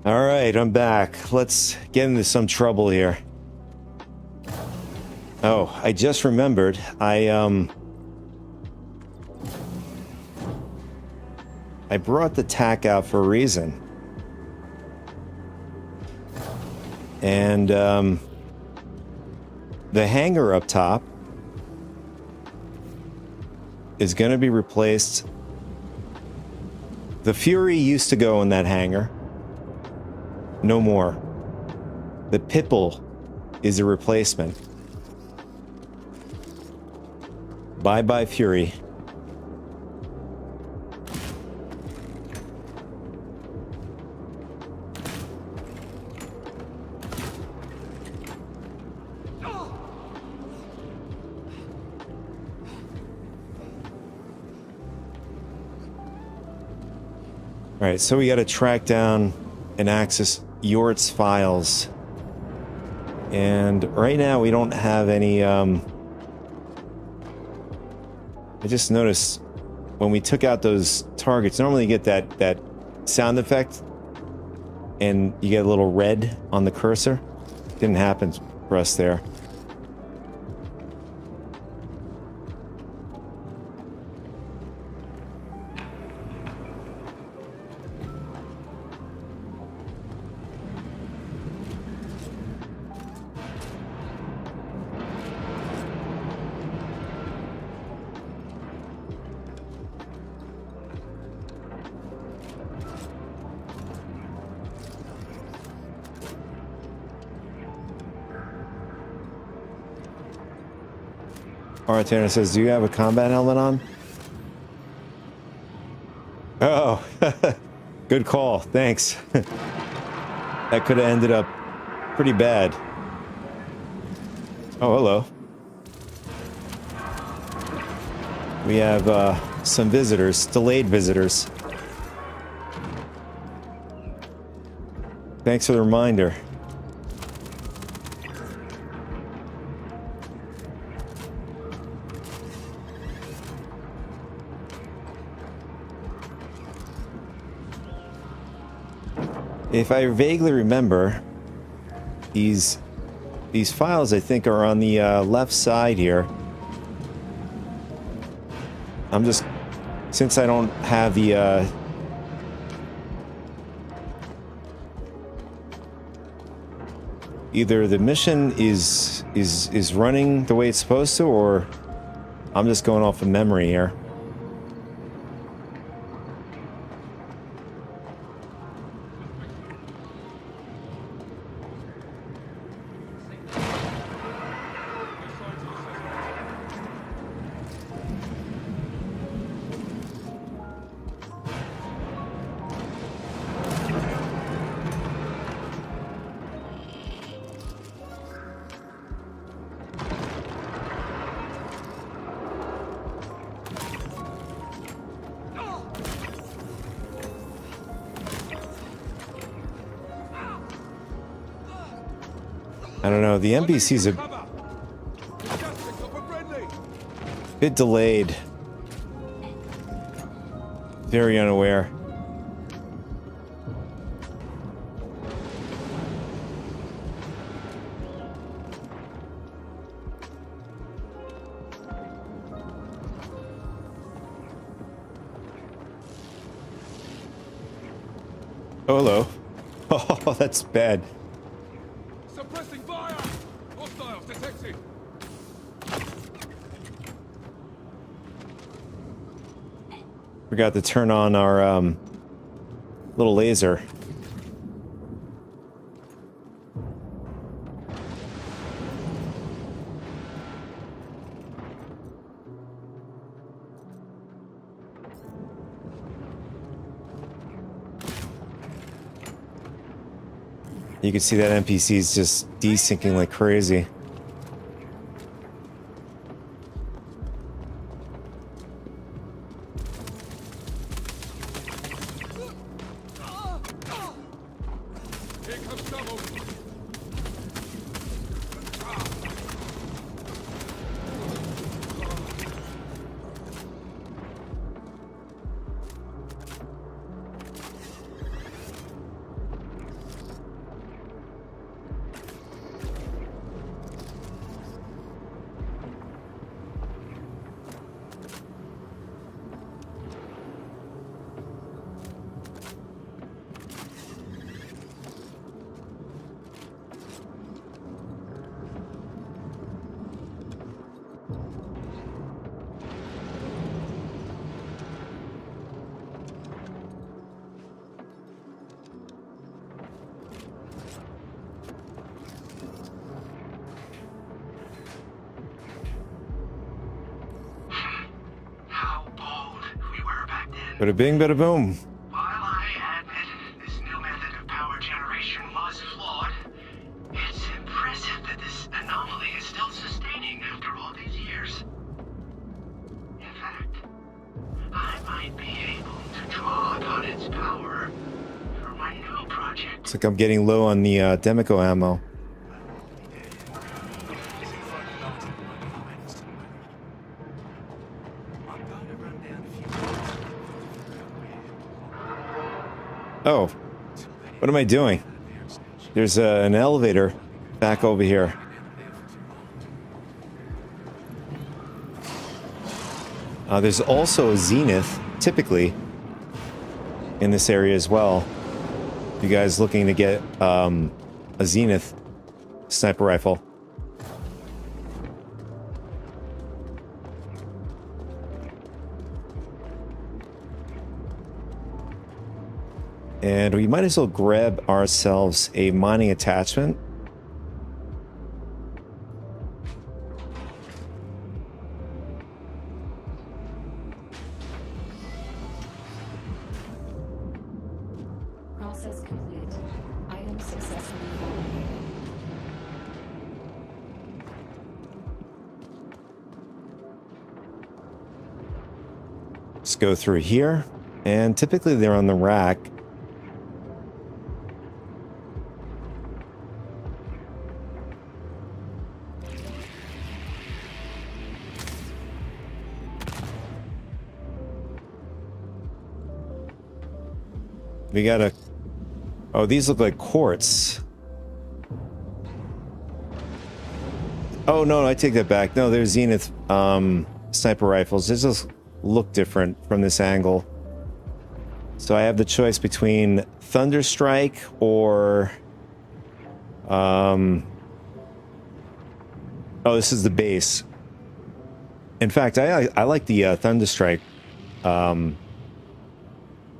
All right, I'm back. Let's get into some trouble here. Oh, I just remembered. I brought the tack out for a reason. And the hanger up top is going to be replaced. The Fury used to go in that hangar. No more. The Pitbull is a replacement. Bye-bye, Fury. All right, so we got to track down and access Yort's files. And right now we don't have any, I just noticed when we took out those targets, normally you get that sound effect and you get a little red on the cursor. Didn't happen for us there. Artana says, do you have a combat helmet on? Oh, good call. Thanks. That could have ended up pretty bad. Oh, hello. We have some visitors, delayed visitors. Thanks for the reminder. If I vaguely remember, these files I think are on the left side here. I'm just, since I don't have the either the mission is running the way it's supposed to, or I'm just going off of memory here. I don't know, the NPC's a bit delayed. Very unaware. Oh, hello. Oh, that's bad. Suppressing fire! Hostiles detected! Forgot to turn on our little laser. You can see that NPC is just desyncing like crazy. Here comes trouble! How bold we were back then. Bada bing, bada boom. While I admit this new method of power generation was flawed, it's impressive that this anomaly is still sustaining after all these years. In fact, I might be able to draw upon its power for my new project. Looks like I'm getting low on the Demico ammo. Oh, what am I doing? There's an elevator back over here. There's also a Zenith, typically, in this area as well. You guys looking to get a Zenith sniper rifle. And we might as well grab ourselves a mining attachment. Let's go through here. And typically they're on the rack. We got a... Oh, these look like quartz. Oh, no, I take that back. No, they're Zenith sniper rifles. They just look different from this angle. So I have the choice between Thunderstrike or... Oh, this is the base. In fact, I like the Thunderstrike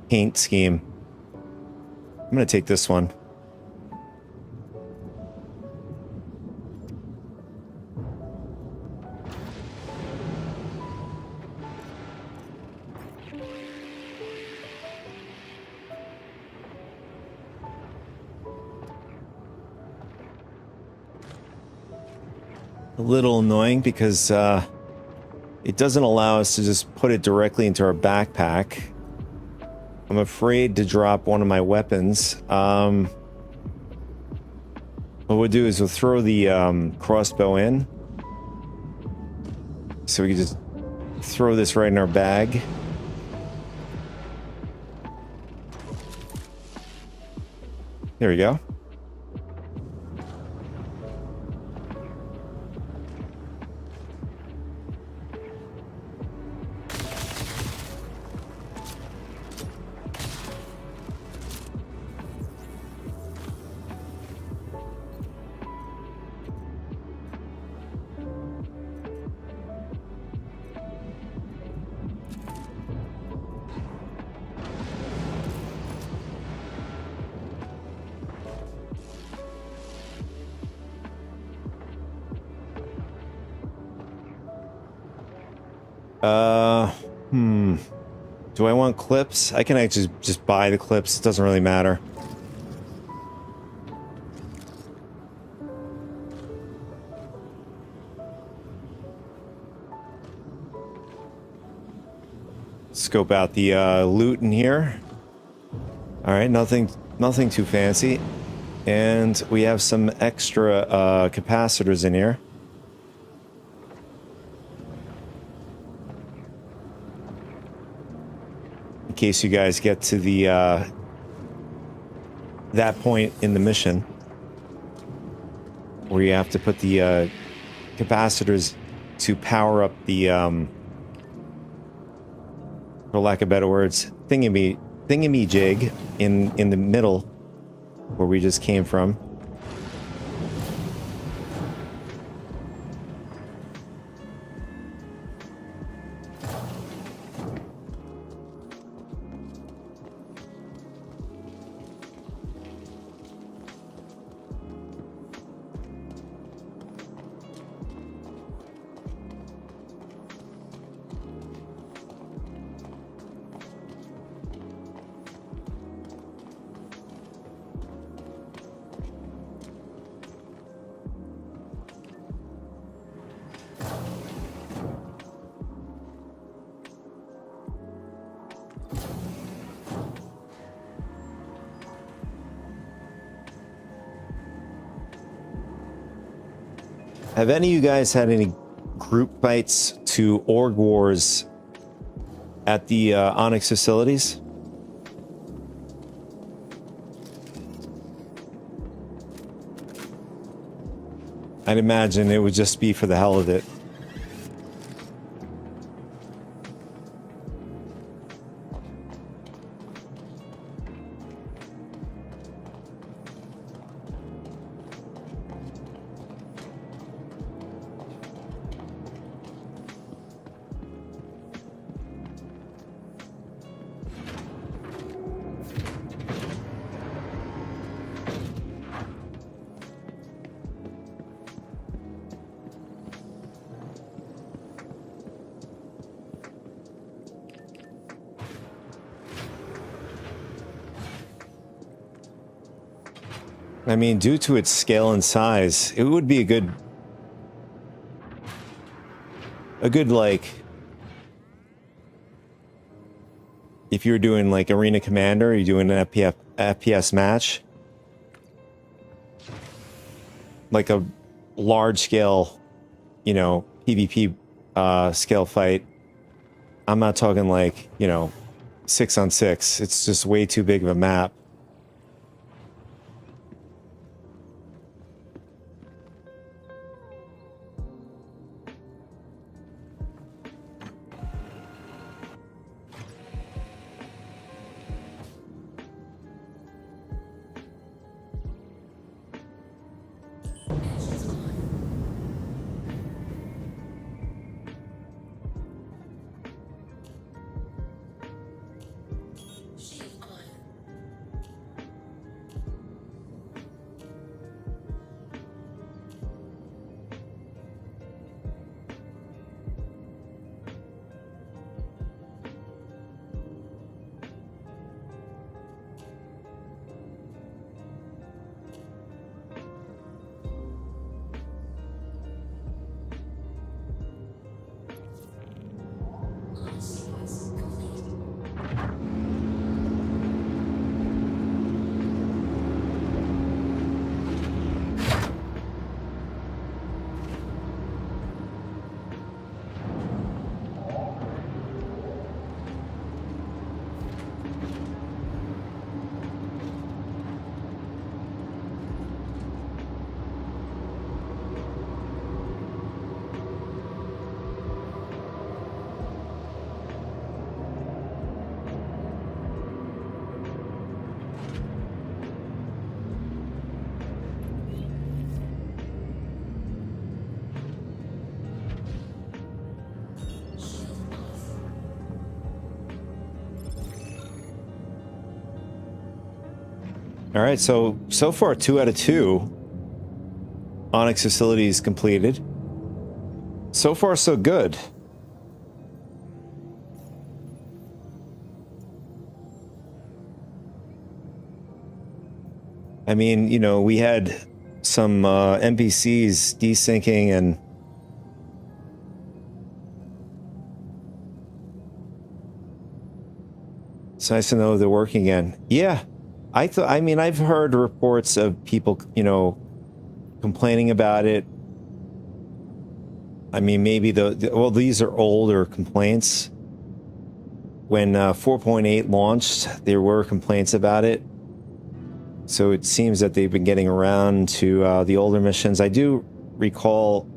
paint scheme. I'm going to take this one. A little annoying because it doesn't allow us to just put it directly into our backpack. I'm afraid to drop one of my weapons. What we'll do is we'll throw the crossbow in. So we can just throw this right in our bag. There we go. Do I want clips? I can actually just buy the clips. It doesn't really matter. Scope out the loot in here. All right, nothing too fancy. And we have some extra capacitors in here. In case you guys get to the that point in the mission where you have to put the capacitors to power up the for lack of better words, thingy jig in the middle where we just came from. Have any of you guys had any group fights to Org Wars at the Onyx facilities? I'd imagine it would just be for the hell of it. I mean, due to its scale and size, it would be a good like if you're doing like Arena Commander, you're doing an FPS match, like a large scale, you know, PvP scale fight. I'm not talking like, you know, 6-on-6. It's just way too big of a map. All right, so far 2 out of 2 Onyx facilities completed. So far so good. I mean, you know, we had some NPCs desyncing, and it's nice to know they're working again. Yeah. I mean, I've heard reports of people, you know, complaining about it. I mean, maybe well, these are older complaints. When 4.8 launched, there were complaints about it. So it seems that they've been getting around to the older missions. I do recall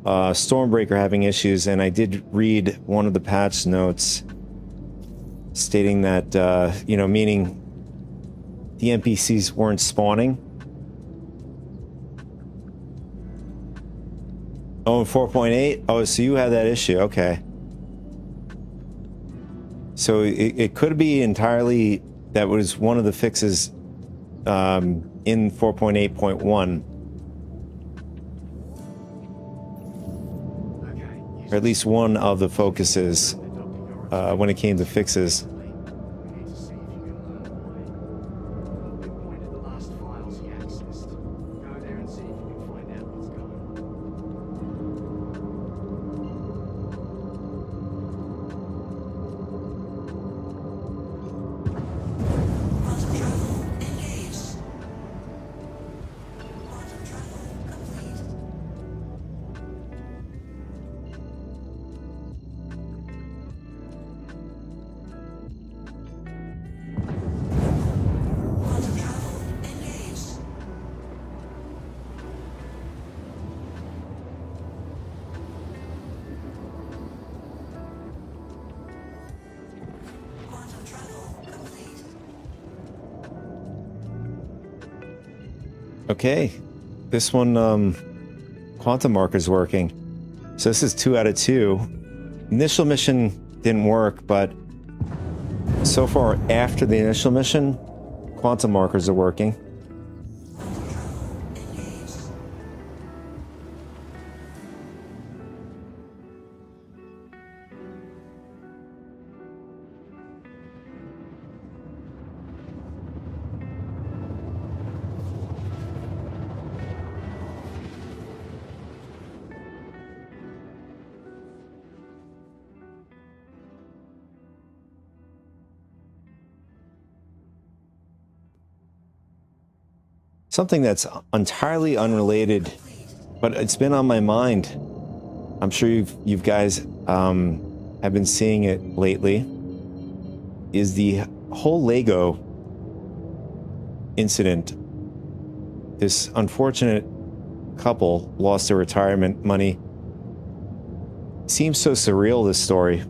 Stormbreaker having issues, and I did read one of the patch notes stating that, you know, meaning the NPCs weren't spawning. Oh, in 4.8? Oh, so you had that issue. Okay. So it could be entirely that was one of the fixes in 4.8.1. Or at least one of the focuses when it came to fixes. Okay, this one, quantum marker's working. So this is 2 out of 2. Initial mission didn't work, but so far after the initial mission, quantum markers are working. something that's entirely unrelated, but it's been on my mind. I'm sure you guys have been seeing it lately. Is the whole Lego incident. This unfortunate couple lost their retirement money. Seems so surreal, this story.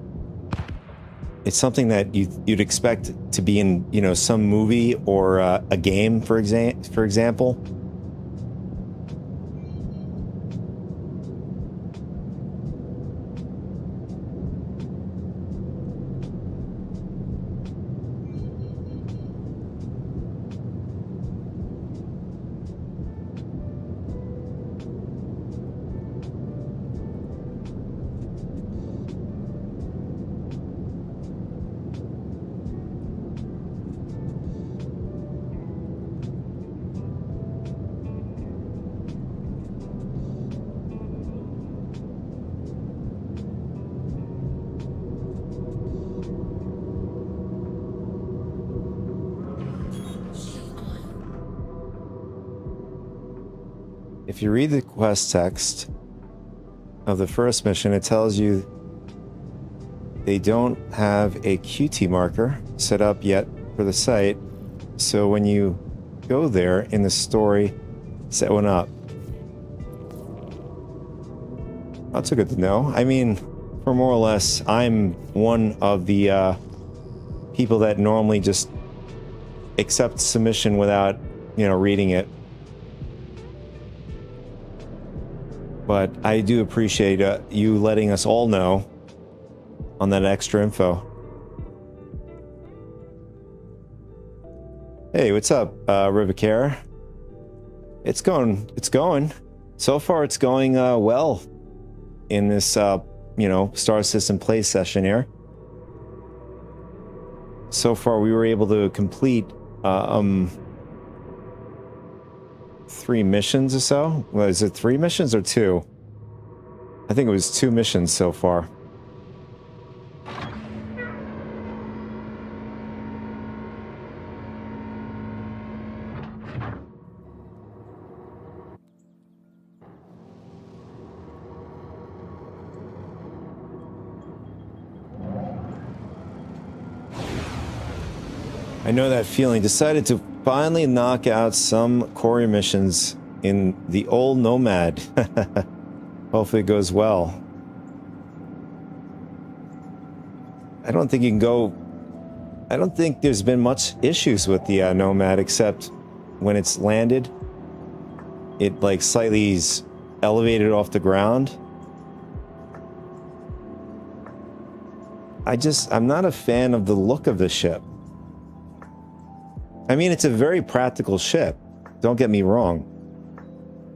It's something that you'd expect to be in, you know, some movie or a game, for example. If you read the quest text of the first mission, it tells you they don't have a QT marker set up yet for the site. So when you go there in the story, set one up. That's good to know. I mean, for more or less, I'm one of the people that normally just accept submission without, you know, reading it. But I do appreciate you letting us all know on that extra info. Hey, what's up, Rivicare? It's going. So far, it's going well in this, you know, Star System play session here. So far, we were able to complete 3 missions or so. Well, is it 3 missions or 2? I think it was 2 missions so far. I know that feeling. Decided to finally knock out some Quarry missions in the old Nomad. Hopefully it goes well. I don't think you can go... I don't think there's been much issues with the Nomad, except when it's landed, it like slightly is elevated off the ground. I'm not a fan of the look of the ship. I mean, it's a very practical ship. Don't get me wrong.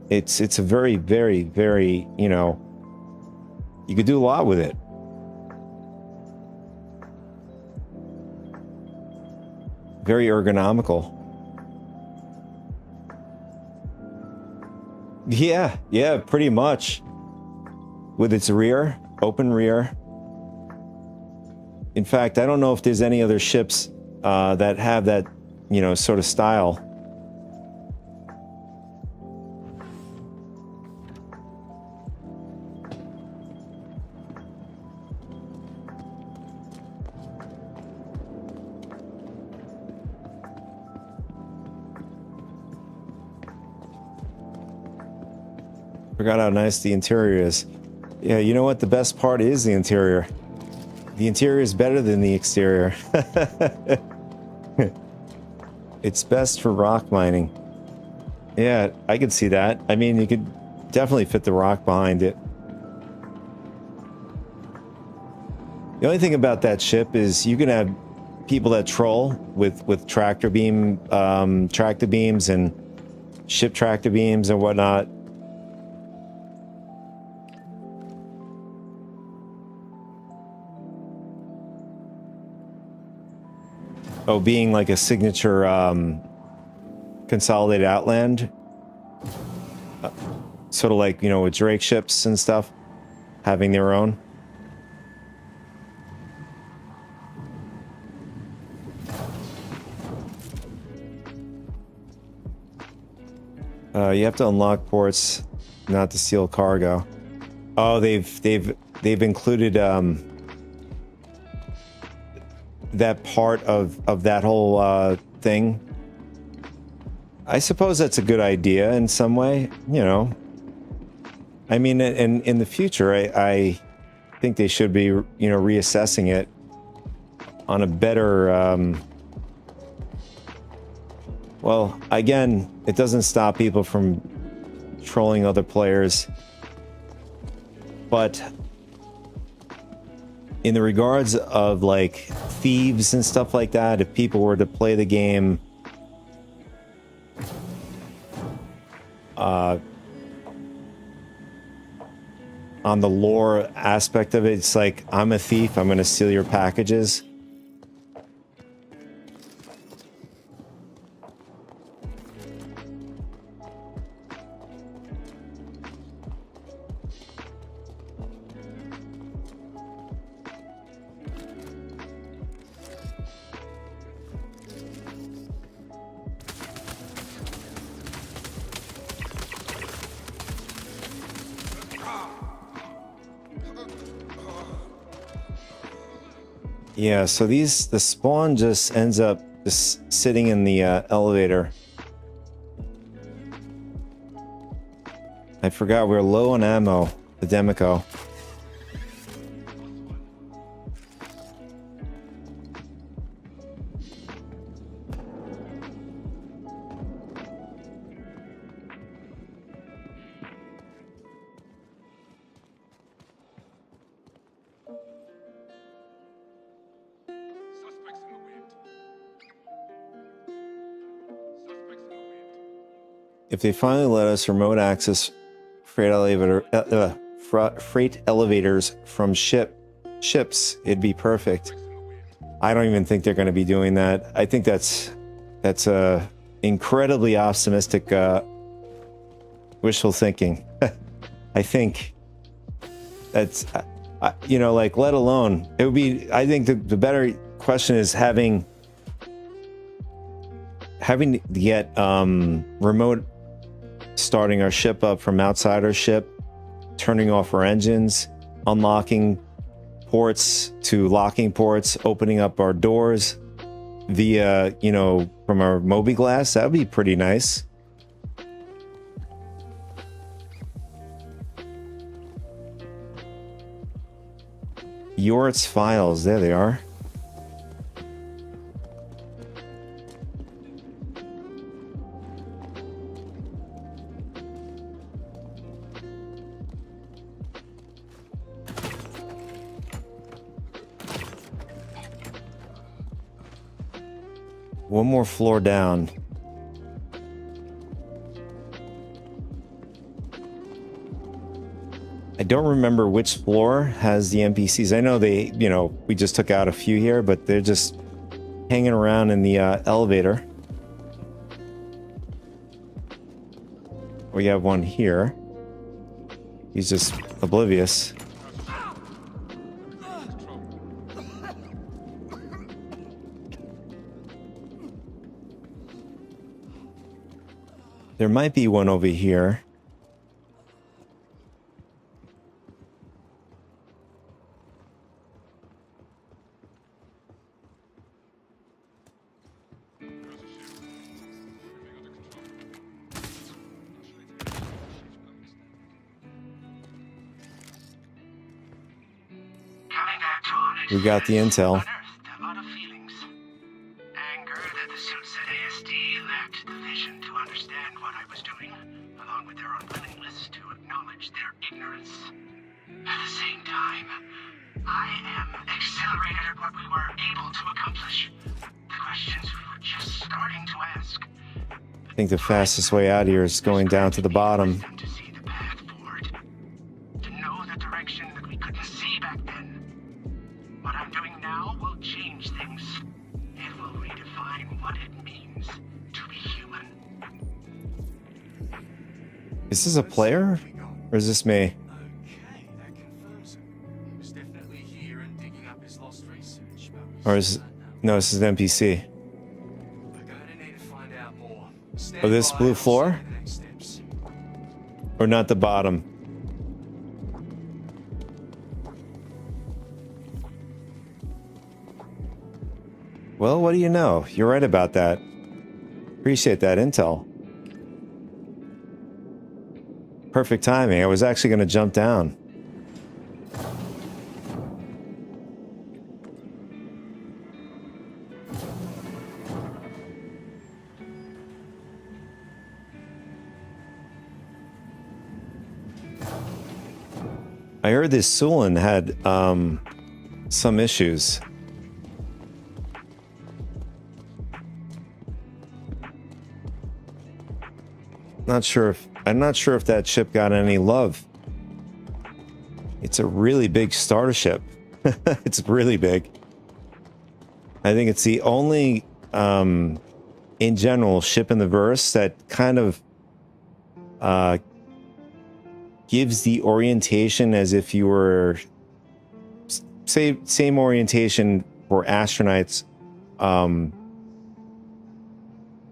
It's a very, very, very, you know, you could do a lot with it. Very ergonomical. Yeah, pretty much. With its rear, open rear. In fact, I don't know if there's any other ships that have that, you know, sort of style. Forgot how nice the interior is. Yeah, you know what? The best part is the interior. The interior is better than the exterior. It's best for rock mining. Yeah, I could see that. I mean, you could definitely fit the rock behind it. The only thing about that ship is you can have people that troll with tractor beams and ship tractor beams and whatnot. Oh, being like a signature consolidated Outland. Sort of like, you know, with Drake ships and stuff. Having their own. You have to unlock ports, not to steal cargo. Oh, they've included that part of that whole thing. I suppose that's a good idea in some way, you know. I mean, in the future, I think they should be, you know, reassessing it on a better. Well, again, it doesn't stop people from trolling other players, but in the regards of like thieves and stuff like that, if people were to play the game on the lore aspect of it, it's like, I'm a thief, I'm going to steal your packages. Yeah, so the spawn just ends up just sitting in the elevator. I forgot we're low on ammo, the Demico. Suspects in the wind. Suspects in the wind. If they finally let us remote access freight elevators from ships, it'd be perfect. I don't even think they're going to be doing that. I think that's a incredibly optimistic wishful thinking. I think that's you know, like, let alone it would be. I think the better question is having to get remote starting our ship up from outside our ship, turning off our engines, unlocking ports to locking ports, opening up our doors via, you know, from our Moby glass. That would be pretty nice. Yort's files, there they are. One more floor down. I don't remember which floor has the NPCs. I know they, you know, we just took out a few here, but they're just hanging around in the elevator. We have one here. He's just oblivious. There might be one over here. We got the intel. Unearthed a lot of feelings. Anger that the suits at ASD lacked the vision to understand what I was doing, along with their unwillingness to acknowledge their ignorance. At the same time, I am exhilarated at what we were able to accomplish. The questions we were just starting to ask. I think the fastest way out here is going down to the bottom. To see the path forward. To know the direction that we couldn't see back then. What I'm doing now will change things. It will redefine what it means to be human. Is this a player? Or is this me? Okay, that confirms it. He was definitely here and digging up his lost research. But we Or is... still don't know. No, this is an NPC. We're going to need to find out more. Oh, this Stand by, blue I'll floor? see the next steps. Or not the bottom. Well, what do you know? You're right about that. Appreciate that intel. Perfect timing. I was actually going to jump down. I heard this Sulin had some issues. I'm not sure if that ship got any love. It's a really big starter ship. It's really big. I think it's the only in general ship in the verse that kind of gives the orientation as if you were same orientation for astronauts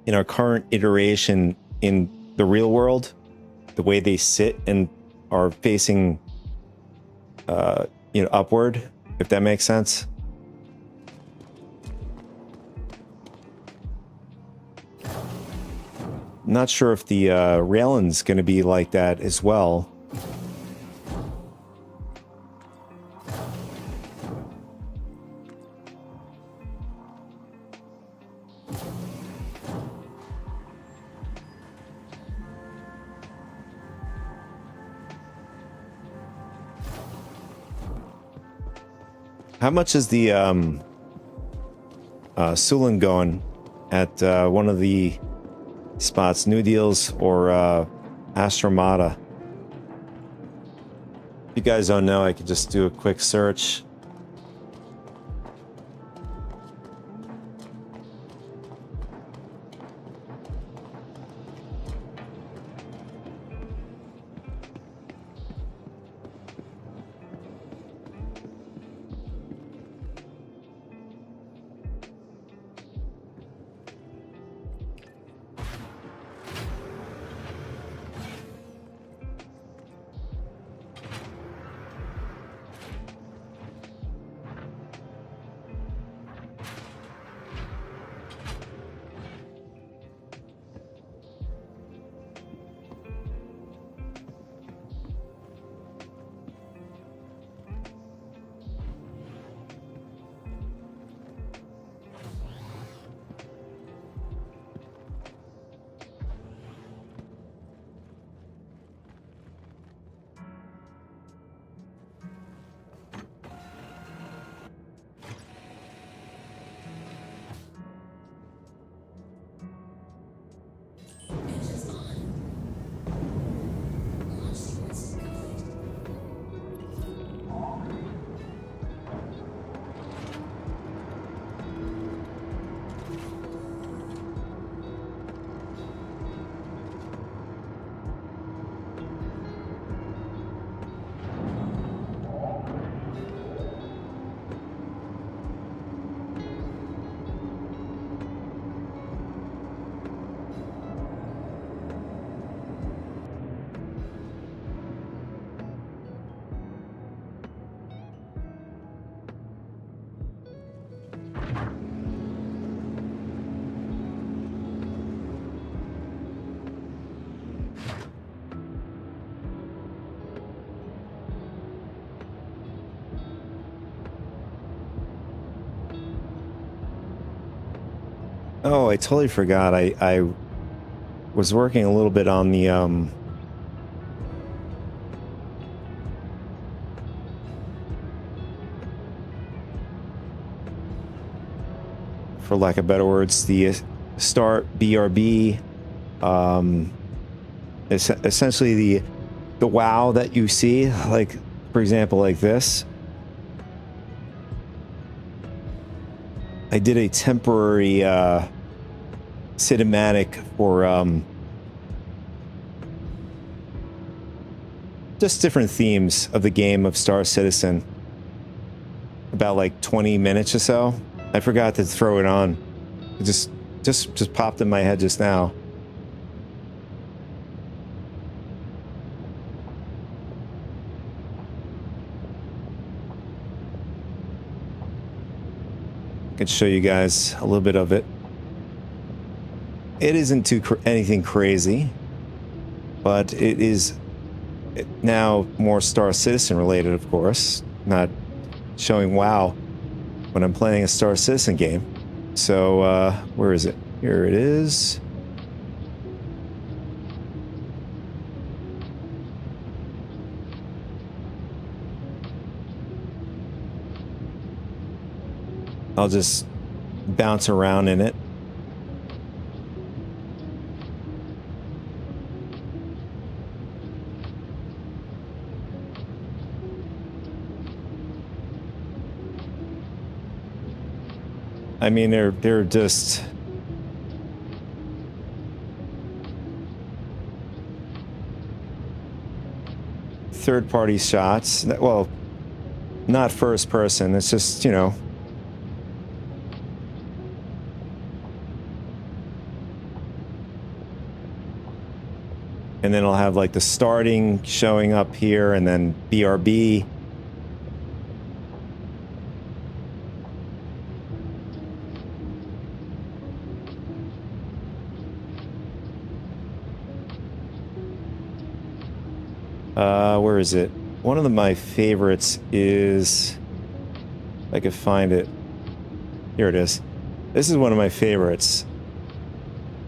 in our current iteration in the real world, the way they sit and are facing upward, if that makes sense. Not sure if the Raylan's going to be like that as well. How much is the Sulin going at one of the spots, New Deals or Astromata? If you guys don't know, I could just do a quick search. Oh, I totally forgot. I was working a little bit on the for lack of better words, the start BRB, essentially the WoW that you see, like for example, like this. I did a temporary cinematic for just different themes of the game of Star Citizen. About like 20 minutes or so. I forgot to throw it on. It just popped in my head just now. Could show you guys a little bit of it. It isn't anything crazy, but it is now more Star Citizen related, of course. Not showing WoW when I'm playing a Star Citizen game. So, where is it? Here it is. I'll just bounce around in it. I mean, they're just third-party shots. Well, not first person. It's just, you know, and then I'll have like the starting showing up here, and then BRB. Where is it? One of my favorites is, if I could find it. Here it is. This is one of my favorites.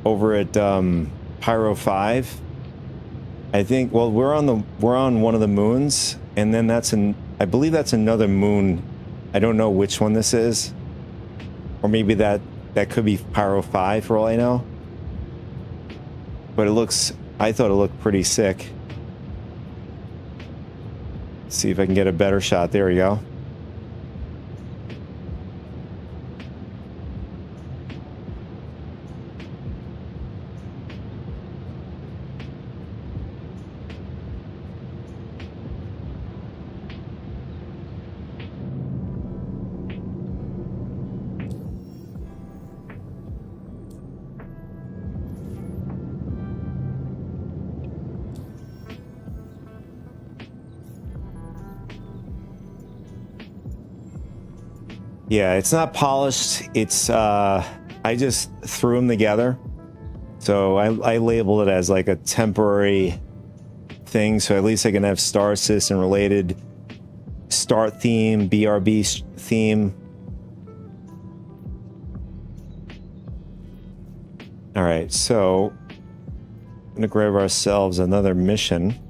Over at Pyro 5. I think, well, we're on one of the moons, and then I believe that's another moon. I don't know which one this is. Or maybe that could be Pyro 5 for all I know. But I thought it looked pretty sick. See if I can get a better shot. There we go. Yeah, it's not polished. It's I just threw them together. So I labeled it as like a temporary thing, so at least I can have Star Citizen related start theme, BRB theme. All right, so I'm gonna grab ourselves another mission.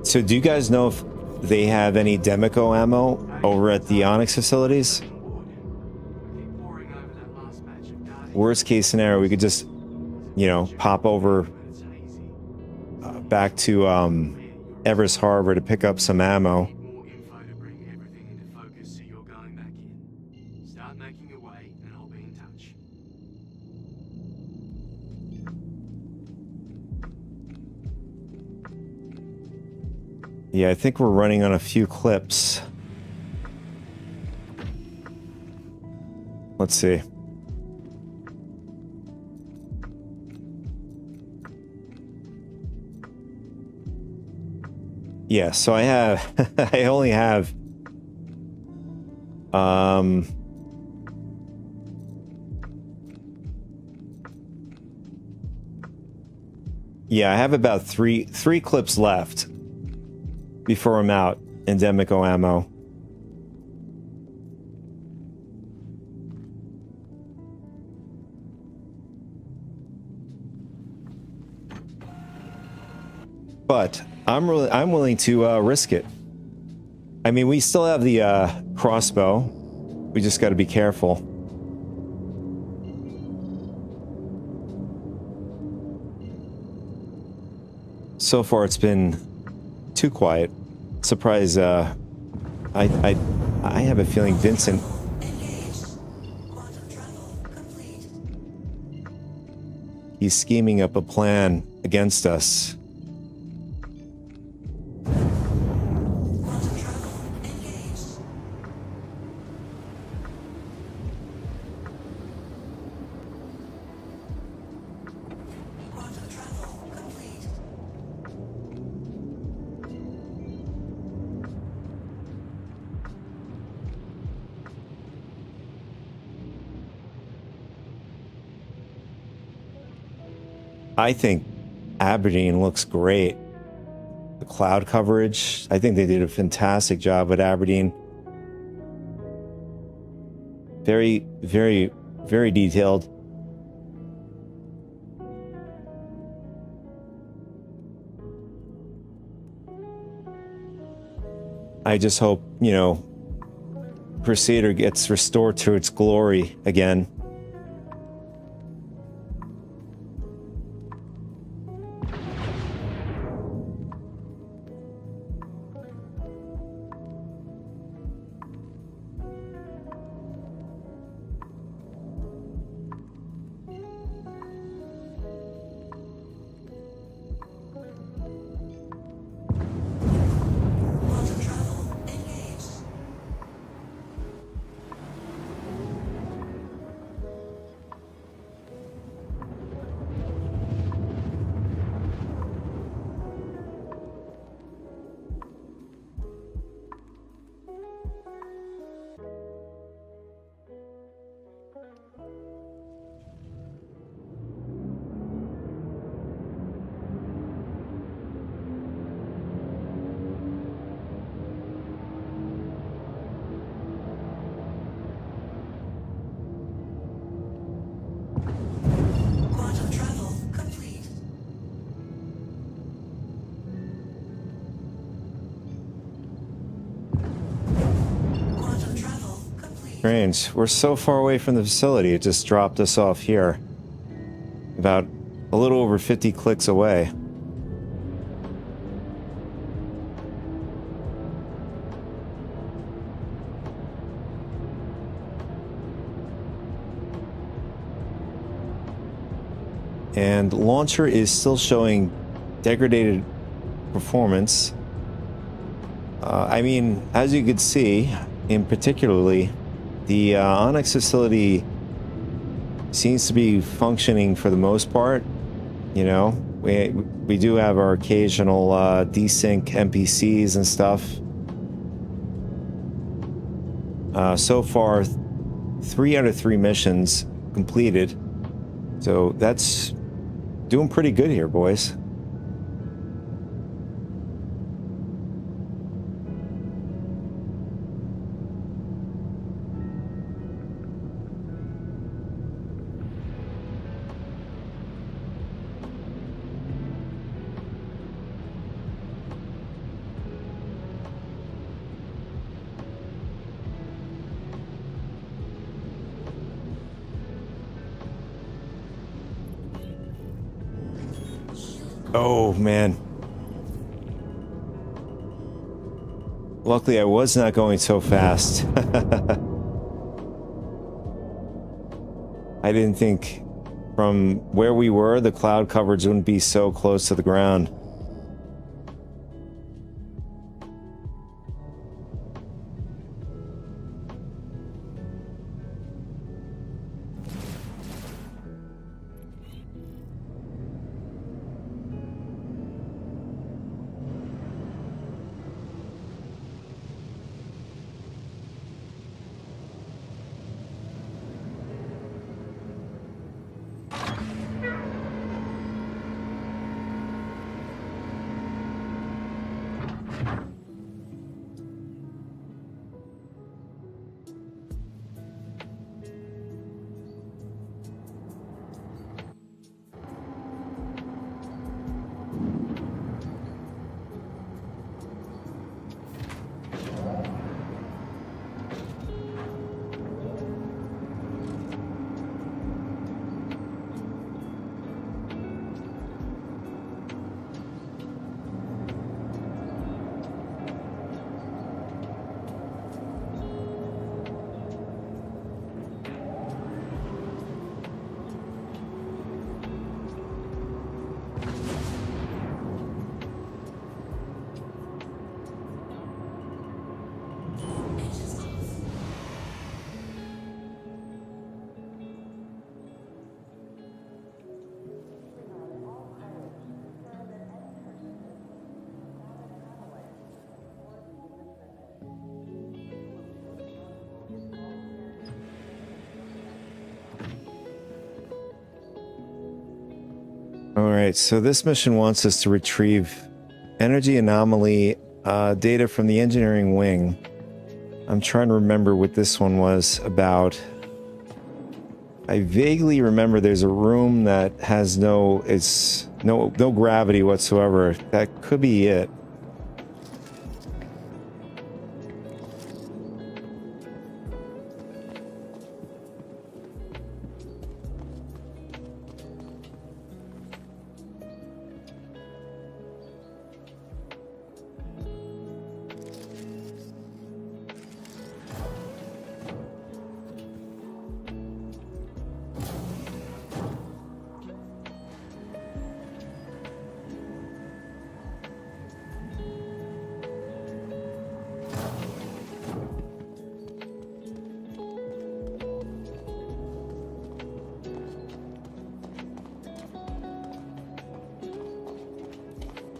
So do you guys know if they have any Demico ammo over at the Onyx facilities? Worst case scenario, we could just, you know, pop over back to Everest Harbor to pick up some ammo. Yeah, I think we're running on a few clips. Let's see. Yeah, so I have I only have yeah, I have about three clips left before I'm out in Demico ammo. But I'm willing to risk it. I mean, we still have the crossbow. We just got to be careful. So far, it's been too quiet. Surprise! I have a feeling Vincent. He's scheming up a plan against us. I think Aberdeen looks great. The cloud coverage, I think they did a fantastic job with Aberdeen. Very, very, very detailed. I just hope, you know, Crusader gets restored to its glory again. Quantum travel complete. Quantum travel complete. Strange. We're so far away from the facility, it just dropped us off here. About a little over 50 clicks away. And launcher is still showing degraded performance. I mean, as you could see, in particularly, the Onyx facility seems to be functioning for the most part. You know, we do have our occasional desync NPCs and stuff. So far, 3 out of 3 missions completed. So that's doing pretty good here, boys. Oh, man. Luckily, I was not going so fast. I didn't think from where we were, the cloud coverage wouldn't be so close to the ground. All right, so this mission wants us to retrieve energy anomaly data from the engineering wing. I'm trying to remember what this one was about. I vaguely remember there's a room that has no gravity whatsoever. That could be it.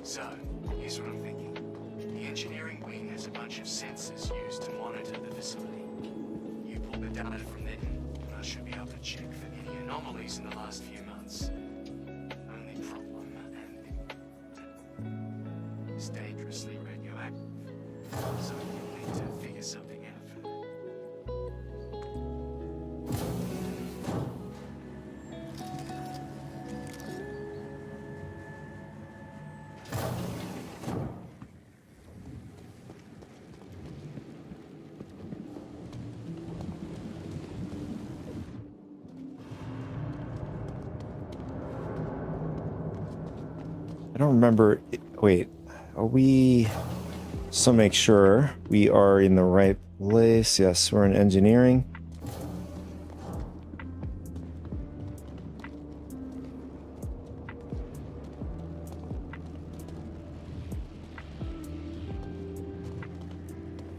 So, here's what I'm thinking. The engineering wing has a bunch of sensors used to monitor the facility. You pull the data from them, and I should be able to check for any anomalies in the last few months. Only problem, and it's dangerously radioactive. So you'll need to figure something out for that. I don't remember. Wait, are we? So make sure we are in the right place. Yes, we're in engineering.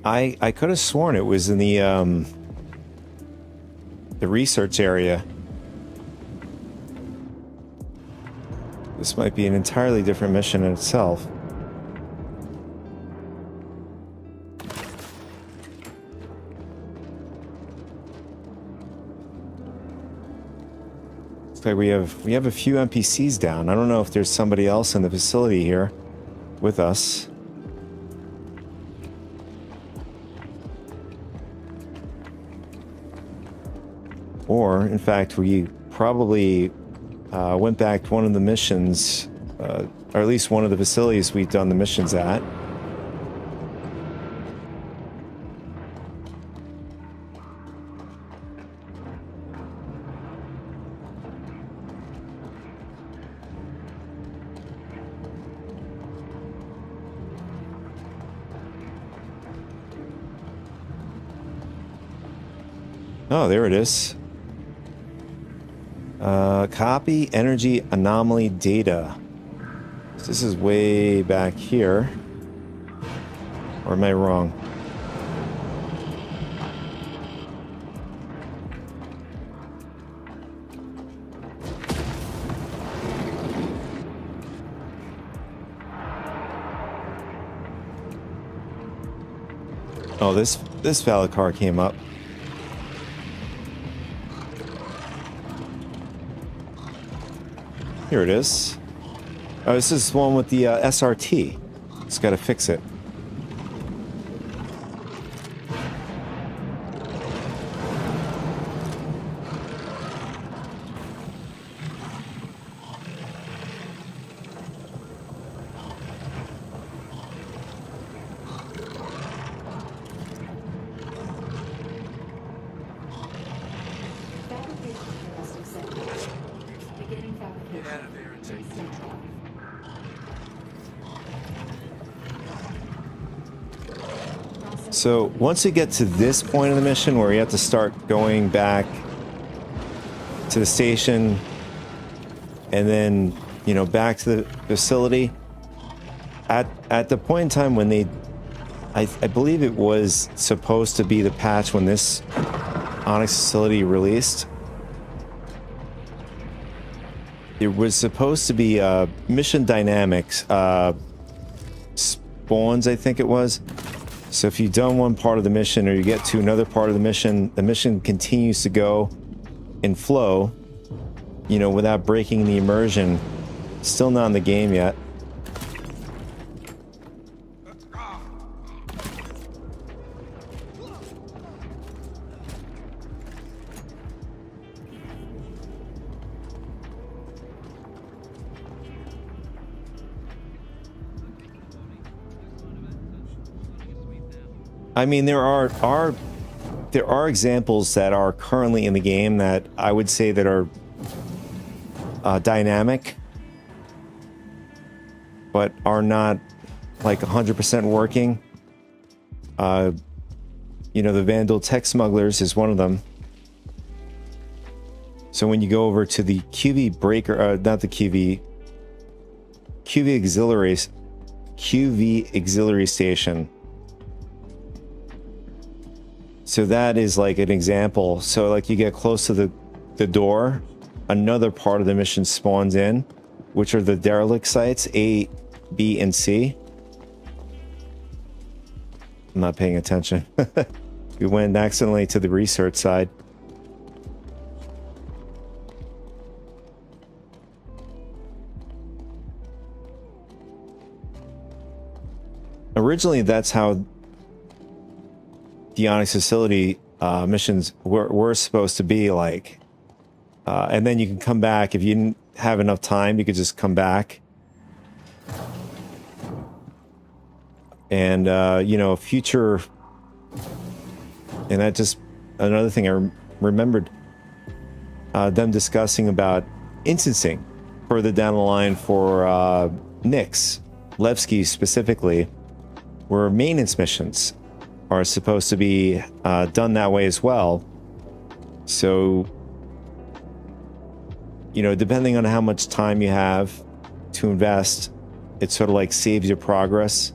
I could have sworn it was in the research area. This might be an entirely different mission in itself. Looks like we have a few NPCs down. I don't know if there's somebody else in the facility here with us. Or, in fact, we probably went back to one of the missions, or at least one of the facilities we've done the missions at. Oh, there it is. Copy energy anomaly data. So this is way back here. Or am I wrong? Oh, this valid car came up. Here it is. Oh, this is one with the SRT. Just gotta fix it. Get out of there and take control. So once we get to this point of the mission where we have to start going back to the station and then, you know, back to the facility, at the point in time when I believe it was supposed to be the patch when this Onyx facility released. There was supposed to be mission dynamics spawns, I think it was. So if you've done one part of the mission or you get to another part of the mission continues to go in flow, you know, without breaking the immersion. Still not in the game yet. I mean, there are examples that are currently in the game that I would say that are dynamic, but are not like 100% working. You know, the Vandal Tech Smugglers is one of them. So when you go over to the QV breaker, not the QV auxiliary station. So that is like an example. So like you get close to the door, another part of the mission spawns in, which are the derelict sites, A, B, and C. I'm not paying attention. We went accidentally to the research side. Originally, that's how the Onyx facility missions were supposed to be like. And then you can come back. If you didn't have enough time, you could just come back. And, you know, future... And that just... Another thing I remembered them discussing about instancing further down the line for Nyx, Levski specifically, where maintenance missions are supposed to be done that way as well. So, you know, depending on how much time you have to invest, it sort of like saves your progress.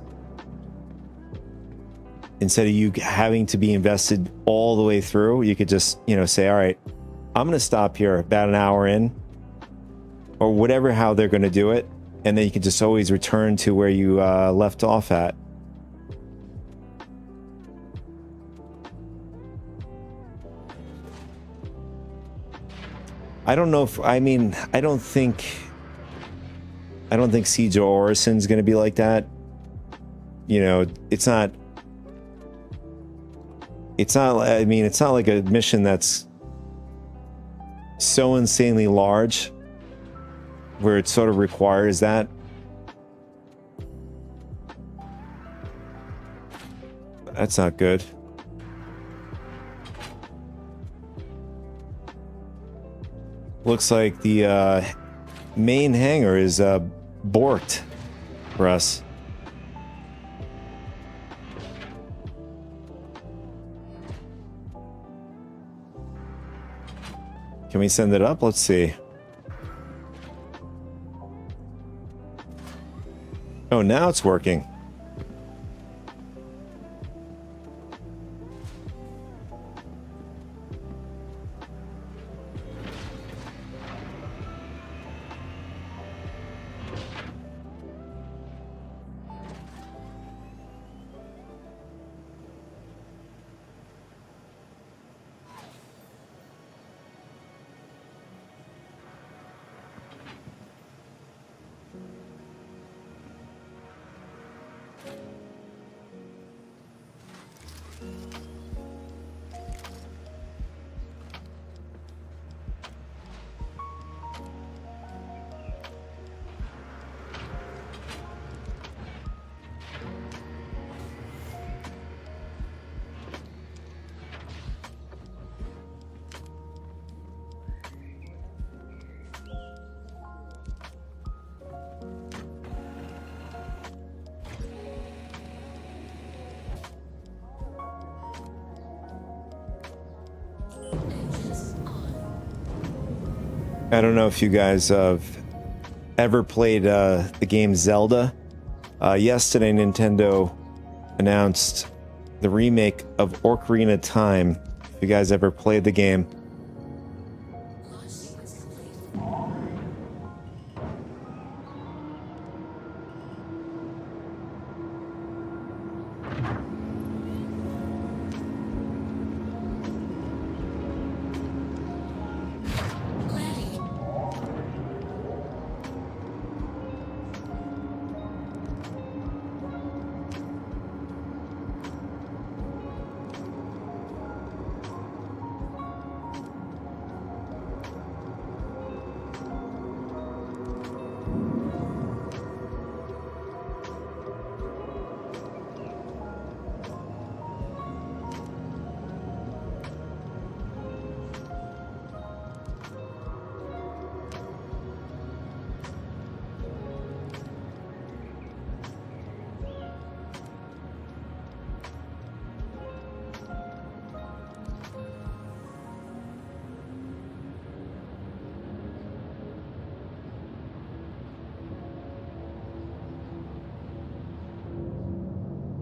Instead of you having to be invested all the way through, you could just, you know, say, all right, I'm going to stop here about an hour in, or whatever, how they're going to do it. And then you can just always return to where you left off at. I don't know if, I mean, I don't think Siege of Orison's going to be like that. You know, it's not, I mean, it's not like a mission that's so insanely large where it sort of requires that. That's not good. Looks like the main hangar is borked for us. Can we send it up? Let's see. Oh, now it's working. I don't know if you guys have ever played the game Zelda. Yesterday, Nintendo announced the remake of Ocarina of Time. If you guys ever played the game.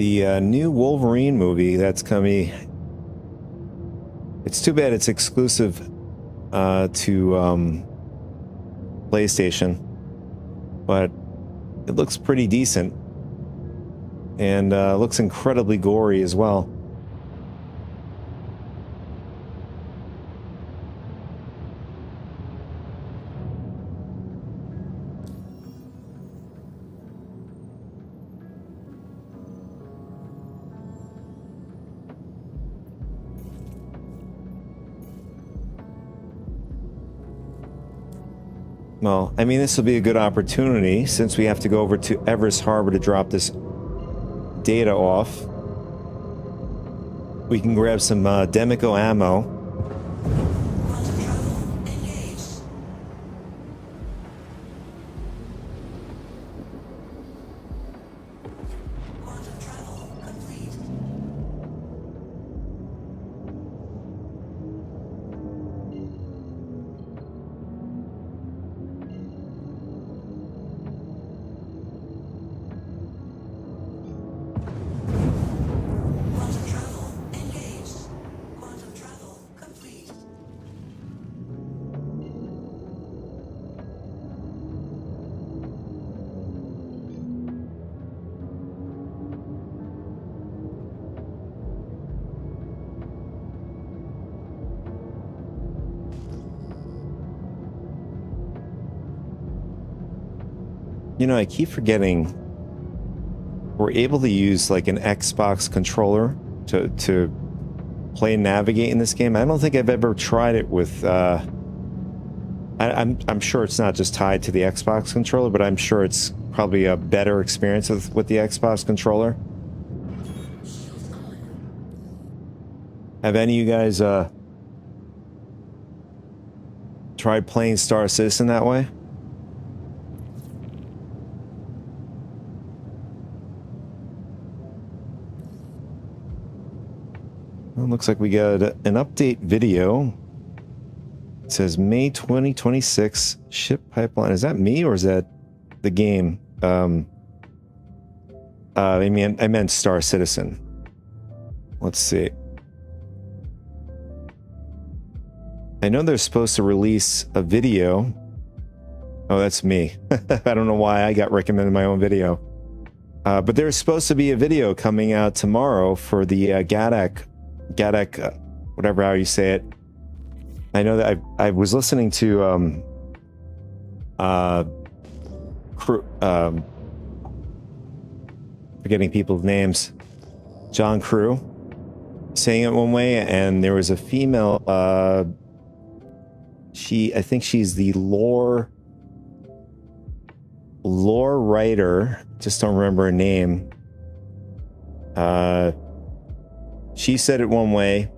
The new Wolverine movie that's coming. It's too bad it's exclusive to PlayStation, but it looks pretty decent and looks incredibly gory as well. Well, I mean, this will be a good opportunity since we have to go over to Everest Harbor to drop this data off. We can grab some Demico ammo. Quantum travel engaged. Quantum travel complete. Quantum travel engaged. Quantum travel complete. You know, I keep forgetting we're able to use like an Xbox controller to play and navigate in this game. I don't think I've ever tried it with I'm sure it's not just tied to the Xbox controller, but I'm sure it's probably a better experience with the Xbox controller. Have any of you guys tried playing Star Citizen that way? Well, looks like we got an update video. It says May 2026 ship pipeline. Is that me or is that the game? I meant Star Citizen. Let's see. I know they're supposed to release a video. Oh, that's me. I don't know why I got recommended my own video. But there's supposed to be a video coming out tomorrow for the Gadak, whatever how you say it. I know that I was listening to forgetting people's names, John Crew, saying it one way, and there was a female. I think she's the lore writer. Just don't remember her name. She said it one way.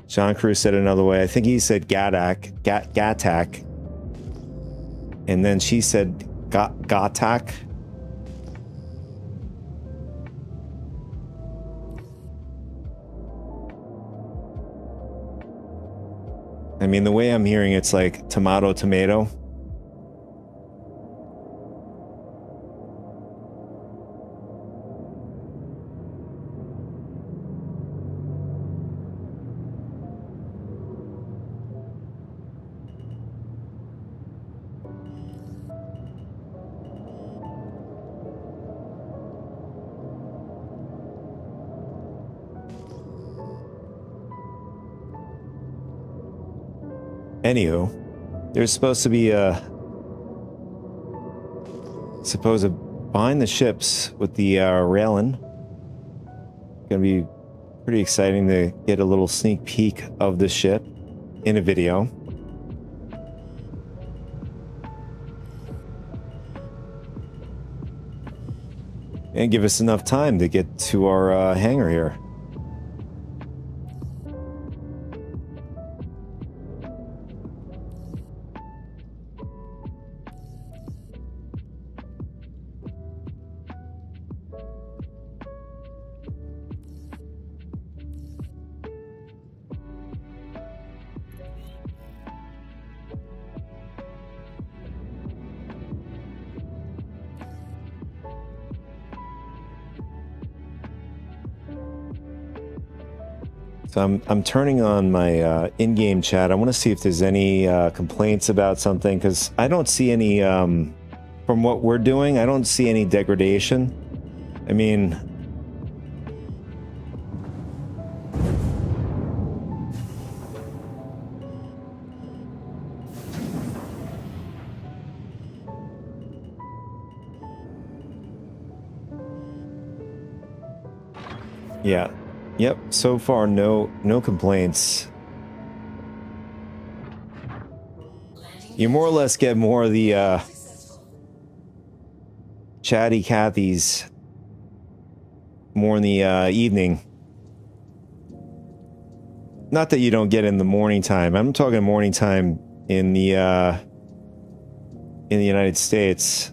John Crew said it another way. I think he said Gatak. And then she said Gatak. I mean, the way I'm hearing it's like tomato. Anywho, there's supposed to be behind the ships with the railing. Gonna be pretty exciting to get a little sneak peek of the ship in a video. And give us enough time to get to our hangar here. So I'm turning on my in-game chat. I want to see if there's any complaints about something, because I don't see any from what we're doing. I don't see any degradation. I mean, yeah. Yep, so far no complaints. You more or less get more of the chatty Cathy's more in the evening. Not that you don't get in the morning time. I'm talking morning time in the United States.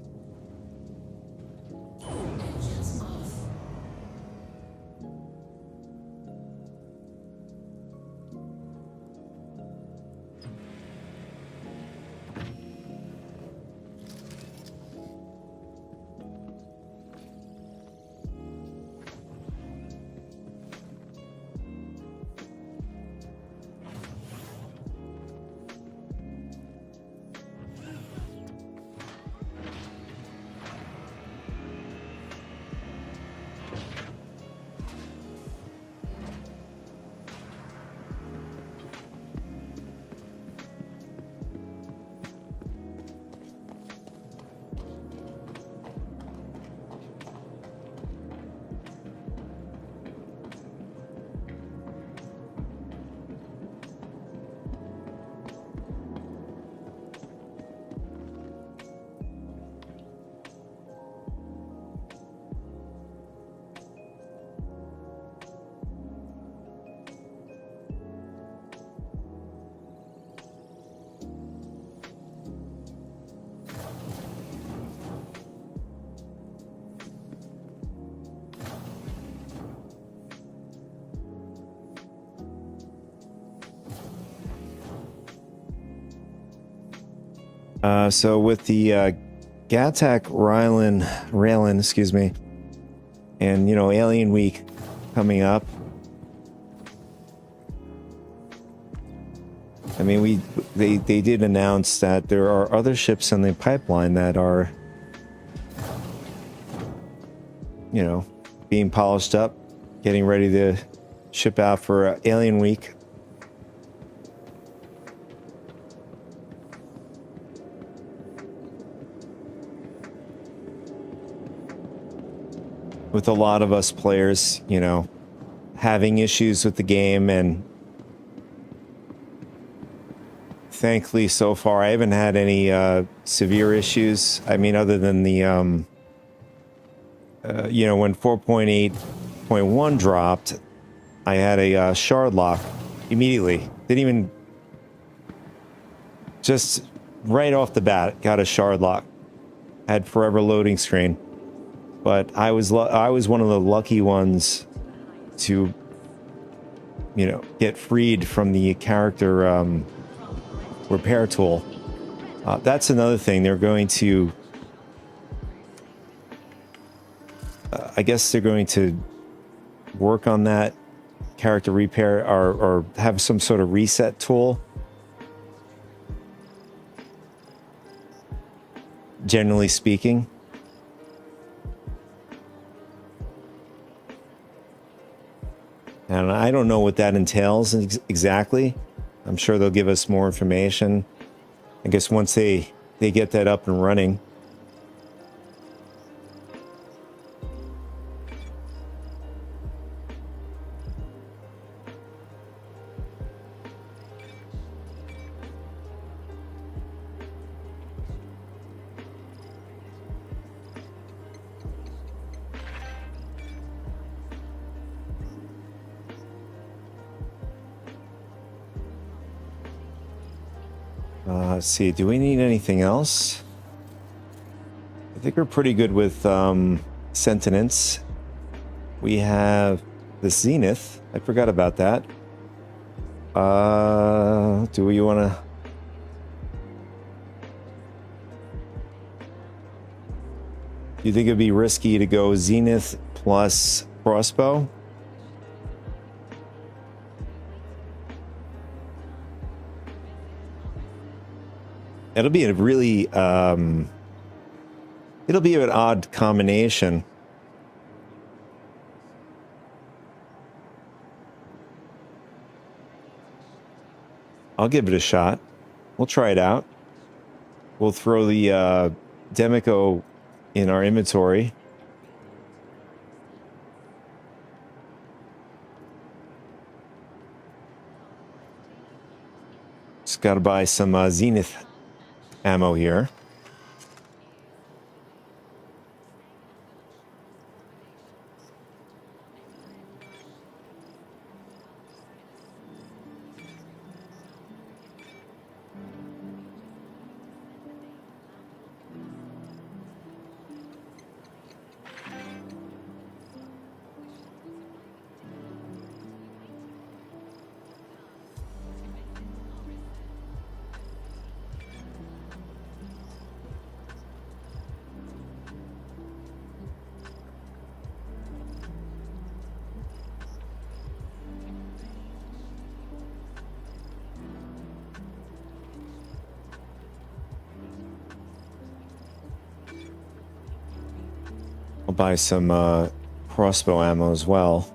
So with the Gattac Raylan, excuse me, and you know, Alien Week coming up, I mean, they did announce that there are other ships in the pipeline that are, you know, being polished up, getting ready to ship out for Alien Week. With a lot of us players, you know, having issues with the game, and thankfully so far I haven't had any severe issues. I mean, other than the, you know, when 4.8.1 dropped, I had a shard lock immediately. Didn't even, just right off the bat, got a shard lock. Had forever loading screen. But I was one of the lucky ones to, you know, get freed from the character repair tool. That's another thing. They're going to, I guess they're going to work on that character repair, or have some sort of reset tool. Generally speaking. And I don't know what that entails exactly. I'm sure they'll give us more information, I guess, once they get that up and running. Let's see, do we need anything else? I think we're pretty good with Sentinence. We have the Zenith. I forgot about that. Do we want to... Do you think it'd be risky to go Zenith plus crossbow? It'll be a really, it'll be an odd combination. I'll give it a shot. We'll try it out. We'll throw the Demico in our inventory. Just got to buy some Zenith ammo here. I'll buy some crossbow ammo as well.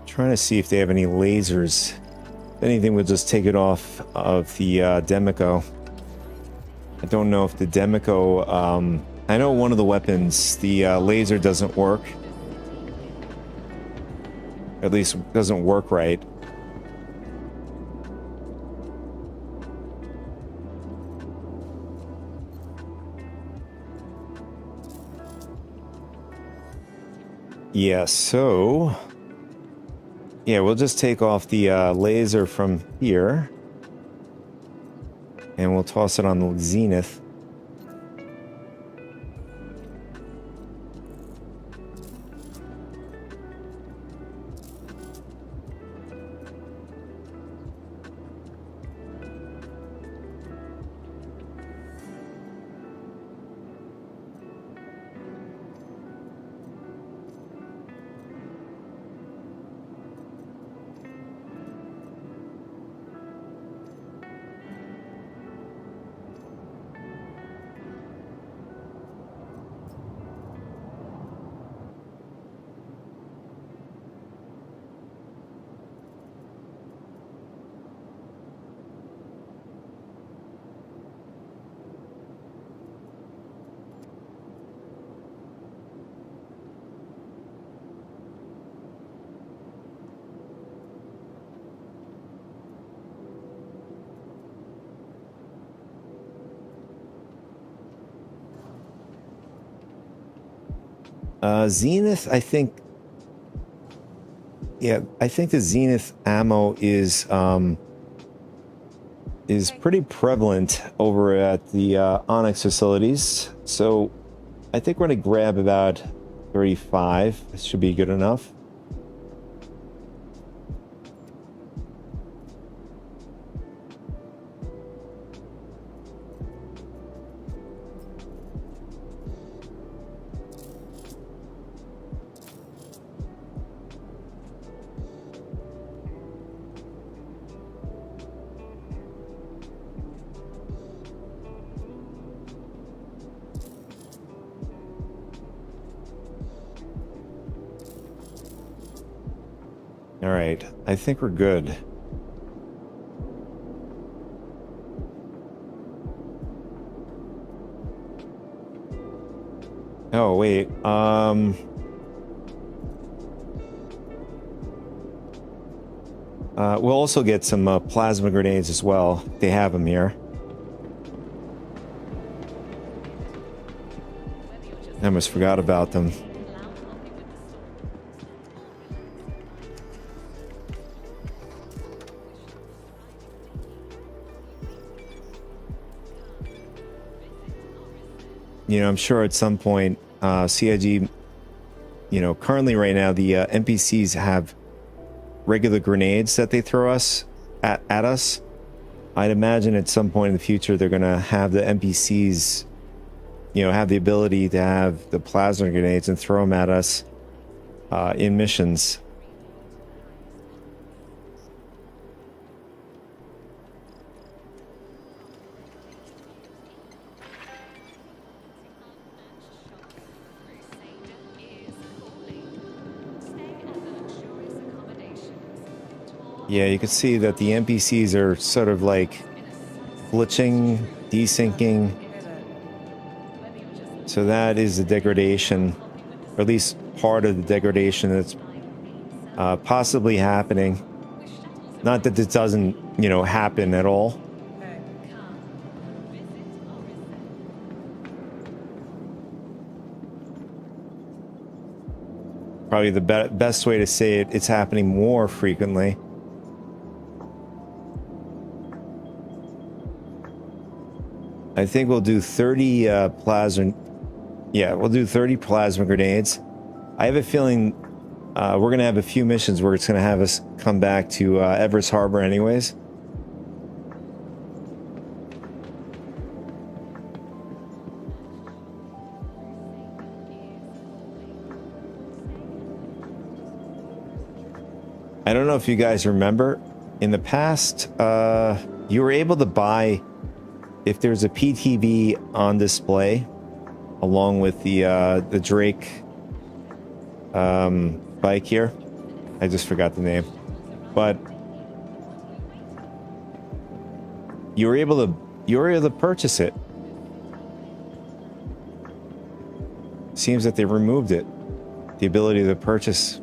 Trying to see if they have any lasers. If anything, we'll just take it off of the Demico. I don't know if the Demico... I know one of the weapons, the laser doesn't work. At least doesn't work right. Yeah, so... yeah, we'll just take off the laser from here. And we'll toss it on the Zenith. Zenith, I think... yeah, I think the Zenith ammo is pretty prevalent over at the Onyx facilities. So I think we're going to grab about 35. This should be good enough. All right, I think we're good. Oh, wait. We'll also get some plasma grenades as well. They have them here. I almost forgot about them. You know, I'm sure at some point, CIG, you know, currently right now, the NPCs have regular grenades that they throw us at us. I'd imagine at some point in the future they're gonna have the NPCs, you know, have the ability to have the plasma grenades and throw them at us in missions. Yeah, you can see that the NPCs are sort of like glitching, desyncing. So that is the degradation, or at least part of the degradation that's possibly happening. Not that this doesn't, you know, happen at all. Probably the best way to say it, it's happening more frequently. I think we'll do 30 plasma. Yeah, we'll do 30 plasma grenades. I have a feeling we're going to have a few missions where it's going to have us come back to Everest Harbor anyways. I don't know if you guys remember, in the past, you were able to buy, if there's a PTV on display, along with the Drake bike here. I just forgot the name, but you were able to purchase it. Seems that they removed it, the ability to purchase.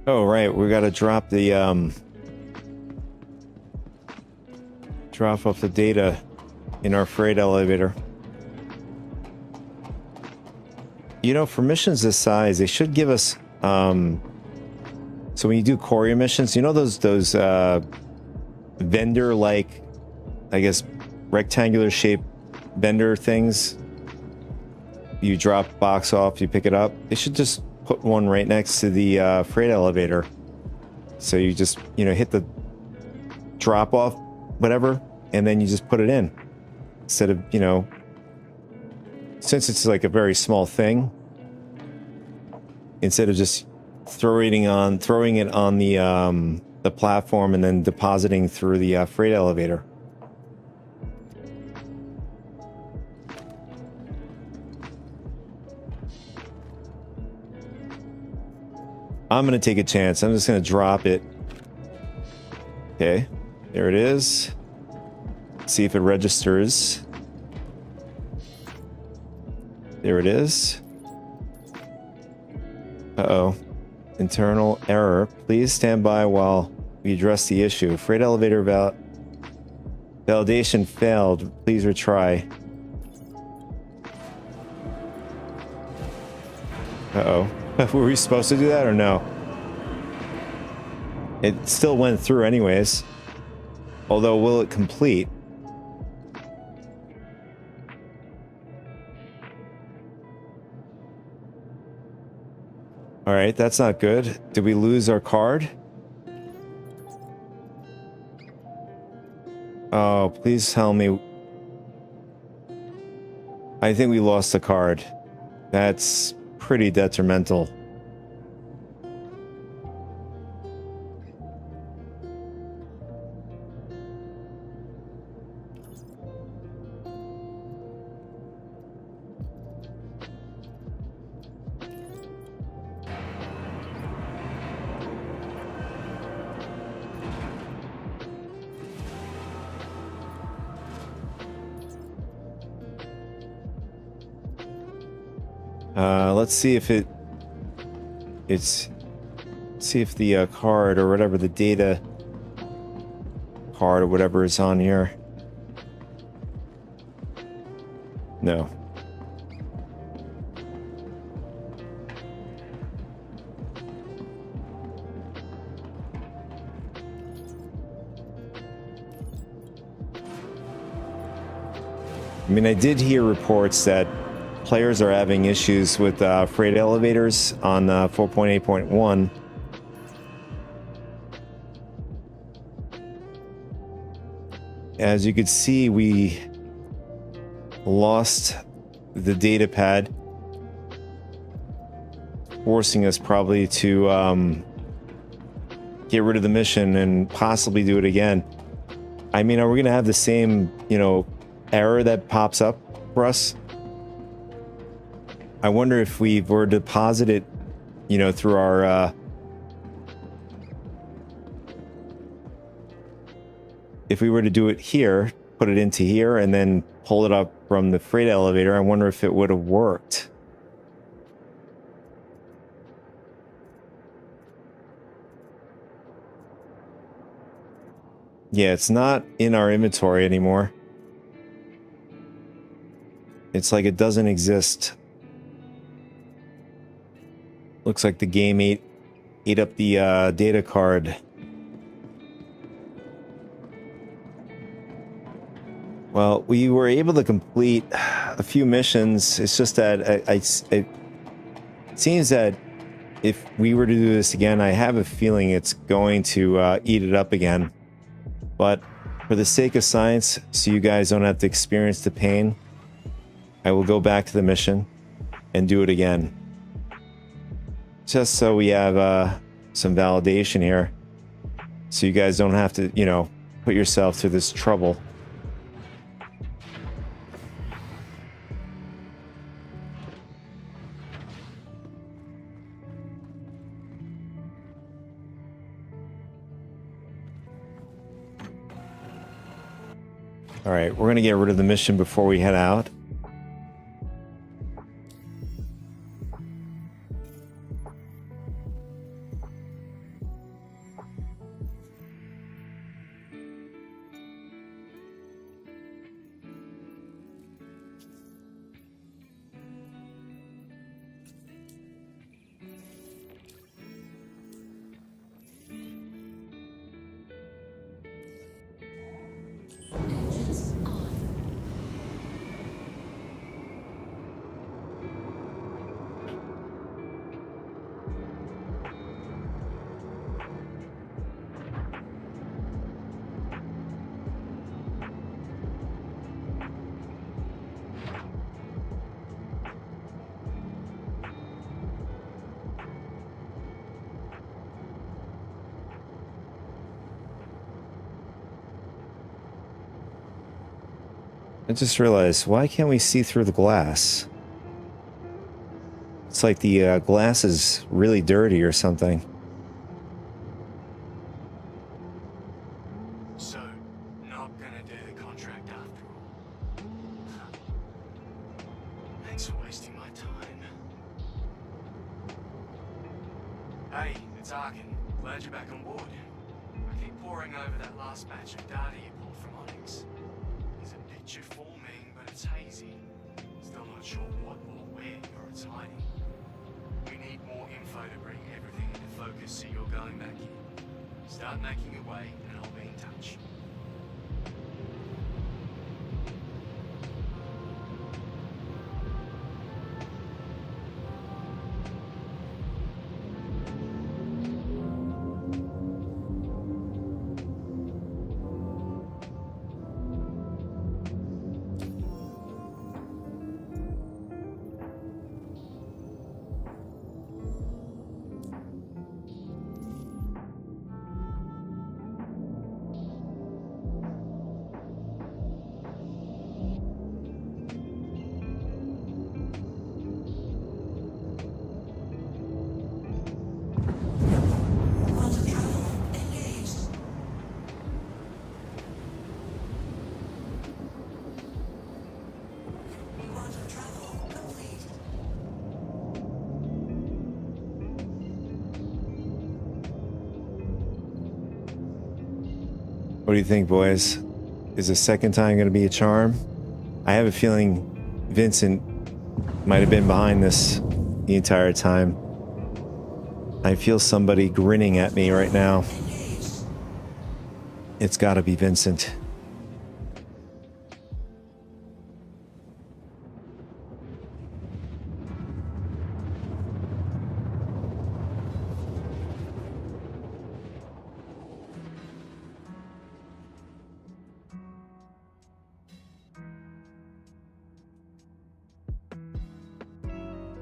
Oh, right. We got to drop the, drop off the data in our freight elevator. You know, for missions this size, they should give us, so when you do courier missions, you know, those vendor-like, I guess, rectangular shaped vendor things? You drop a box off, you pick it up. They should just put one right next to the freight elevator. So you just, you know, hit the drop off, whatever, and then you just put it in. Instead of, you know, since it's like a very small thing, instead of just throwing it on the platform and then depositing through the freight elevator. I'm going to take a chance. I'm just going to drop it. Okay. There it is. See if it registers. There it is. Uh-oh. Internal error. Please stand by while we address the issue. Freight elevator validation failed. Please retry. Uh-oh. Were we supposed to do that or no? It still went through anyways. Although, will it complete? Alright, that's not good. Did we lose our card? Oh, please tell me. I think we lost the card. That's pretty detrimental. Let's see if see if the card or whatever, the data card or whatever is on here. No. I mean, I did hear reports that players are having issues with freight elevators on 4.8.1. As you could see, we lost the data pad, forcing us probably to get rid of the mission and possibly do it again. I mean, are we going to have the same, error that pops up for us? I wonder if we were to deposit it, through our if we were to do it here, put it into here, and then pull it up from the freight elevator, I wonder if it would have worked. Yeah, it's not in our inventory anymore. It's like it doesn't exist. Looks like the game ate up the data card. Well, we were able to complete a few missions. It's just that it seems that if we were to do this again, I have a feeling it's going to eat it up again. But for the sake of science, so you guys don't have to experience the pain, I will go back to the mission and do it again. Just so we have some validation here. So you guys don't have to, put yourself through this trouble. All right, we're gonna get rid of the mission before we head out. Engines on. I just realized, why can't we see through the glass? It's like the glass is really dirty or something. So, not gonna do the contract after all. Thanks for wasting my time. Hey, it's Arkin. Glad you're back on board. I keep poring over that last batch of data you pulled from Onyx. There's a picture forming, but it's hazy. Still not sure what or where you're it's hiding. We need more info to bring everything into focus so you're going back in. Start making your way and I'll be in touch. What do you think, boys? Is the second time going to be a charm? I have a feeling Vincent might have been behind this the entire time. I feel somebody grinning at me right now. It's got to be Vincent.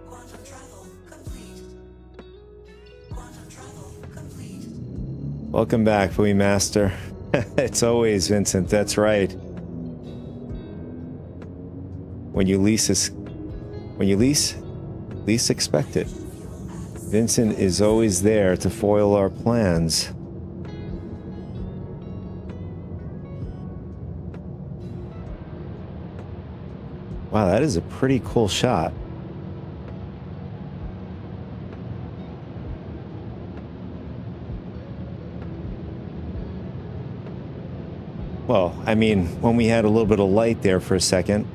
Quantum travel complete. Quantum travel complete. Welcome back, Fui Master. It's always Vincent, that's right. When you least expect it. Vincent is always there to foil our plans. Wow, that is a pretty cool shot. Well, I mean, when we had a little bit of light there for a second.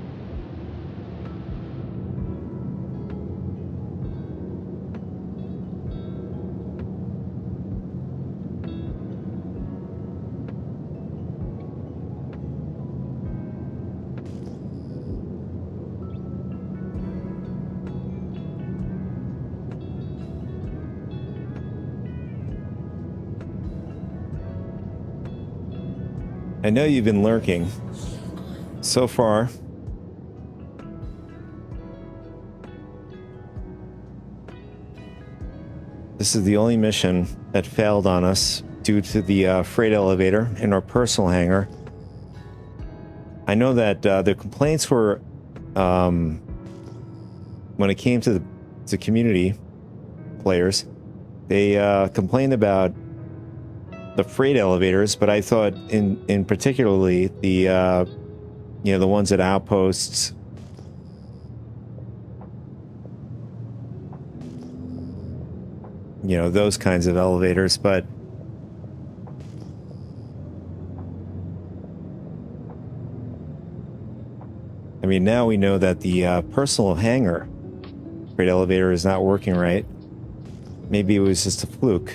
I know you've been lurking. So far, this is the only mission that failed on us due to the freight elevator in our personal hangar. I know that the complaints were, when it came to the community players, they complained about the freight elevators, but I thought in particularly the the ones at outposts, those kinds of elevators. But I mean, now we know that the personal hangar freight elevator is not working right. Maybe it was just a fluke.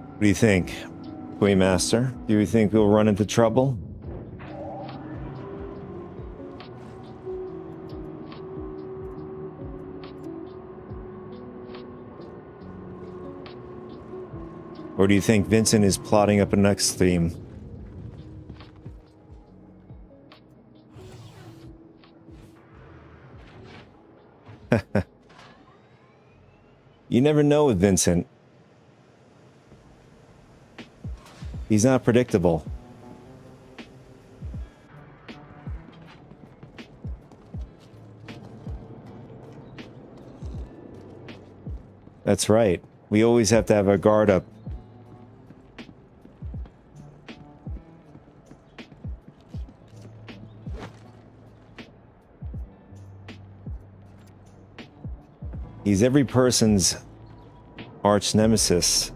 What do you think, Queen Master? Do you think we'll run into trouble? Or do you think Vincent is plotting up a next theme? You never know with Vincent. He's not predictable. That's right. We always have to have our guard up. He's every person's arch nemesis.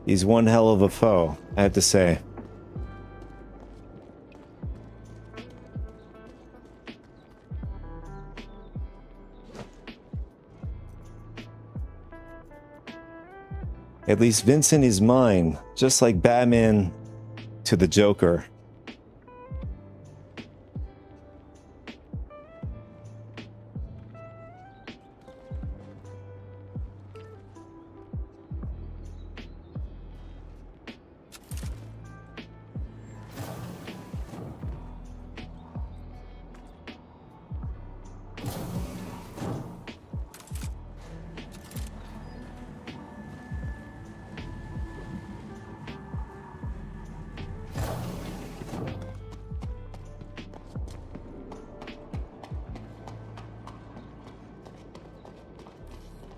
He's one hell of a foe, I have to say. At least Vincent is mine, just like Batman to the Joker.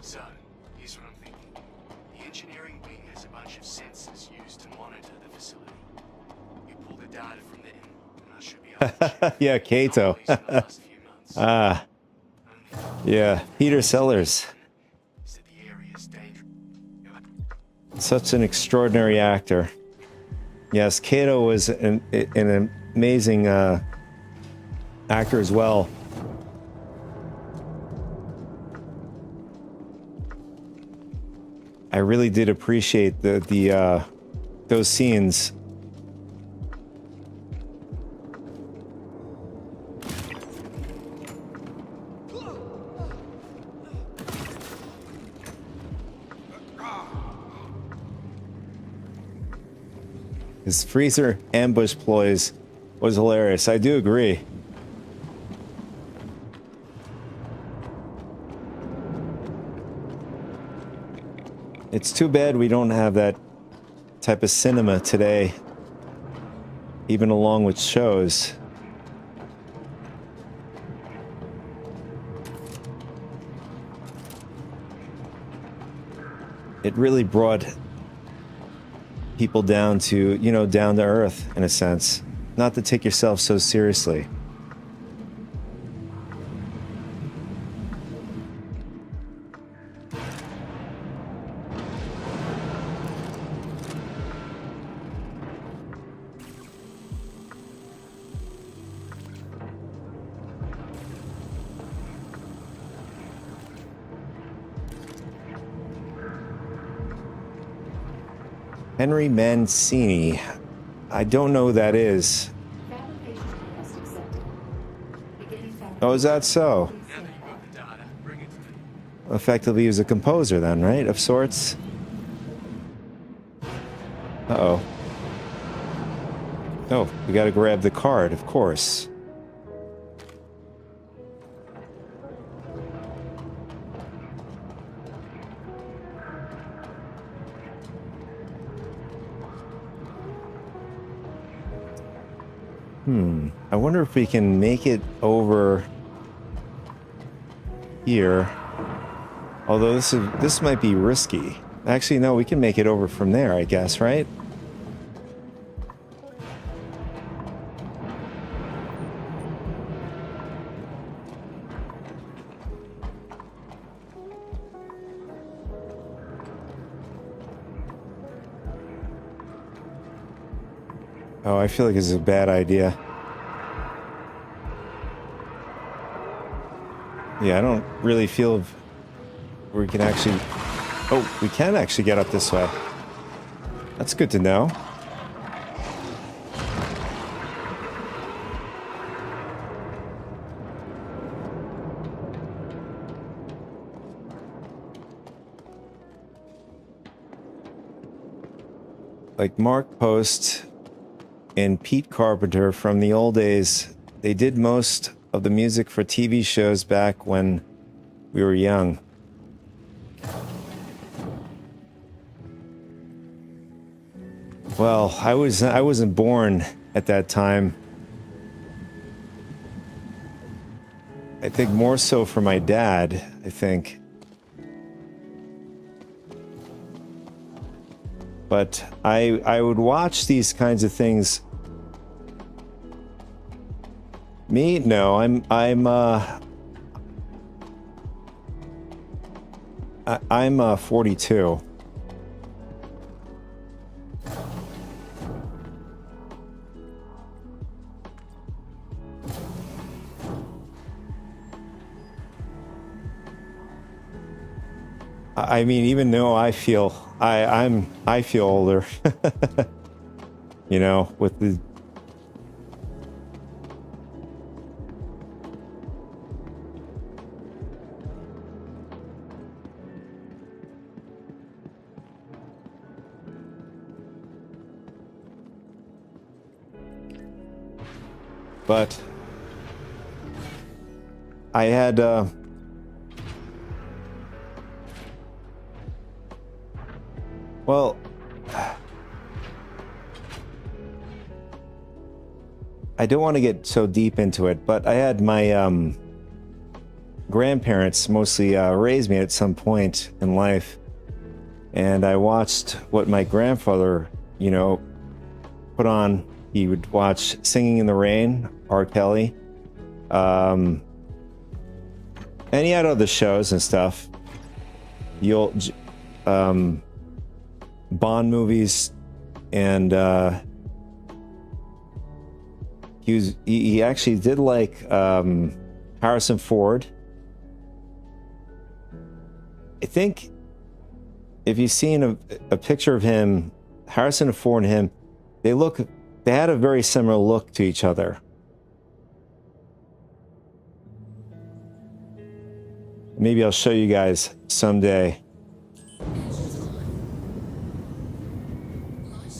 So, here's what I'm thinking. The engineering wing has a bunch of sensors used to monitor the facility. You pull the data from them, and I should be able to check Yeah, Kato. anomalies in the last few months. Ah, yeah, Peter Sellers. Is that the area's dangerous? Such an extraordinary actor. Yes, Kato was an amazing actor as well. I really did appreciate the those scenes. His freezer ambush ploys was hilarious. I do agree. It's too bad we don't have that type of cinema today, even along with shows. It really brought people down to, you know, down to earth in a sense. Not to take yourself so seriously. Henry Mancini. I don't know who that is. Fabrication test accepted. Beginning fabrication. Oh, is that so? Now that you've got the data, bring it to me. Effectively, he was a composer then, right? Of sorts. Uh-oh. Oh, we gotta grab the card, of course. I wonder if we can make it over here. Although this might be risky. Actually, no, we can make it over from there, I guess, right? Oh, I feel like this is a bad idea. Yeah, I don't really feel we can actually... Oh, we can actually get up this way. That's good to know. Like Mark Post and Pete Carpenter from the old days, they did most of the music for TV shows back when we were young. Well, I wasn't born at that time. I think more so for my dad, I think. But I would watch these kinds of things. Me? No, I'm 42. I mean, even though I feel I feel older, you know, with the but I had well, I don't want to get so deep into it, but I had my grandparents mostly raised me at some point in life, and I watched what my grandfather, you know, put on. He would watch Singing in the Rain, R. Kelly, and he had other shows and stuff. Bond movies, and he actually did like Harrison Ford. I think if you've seen a picture of him, Harrison Ford and him, they had a very similar look to each other. Maybe I'll show you guys someday.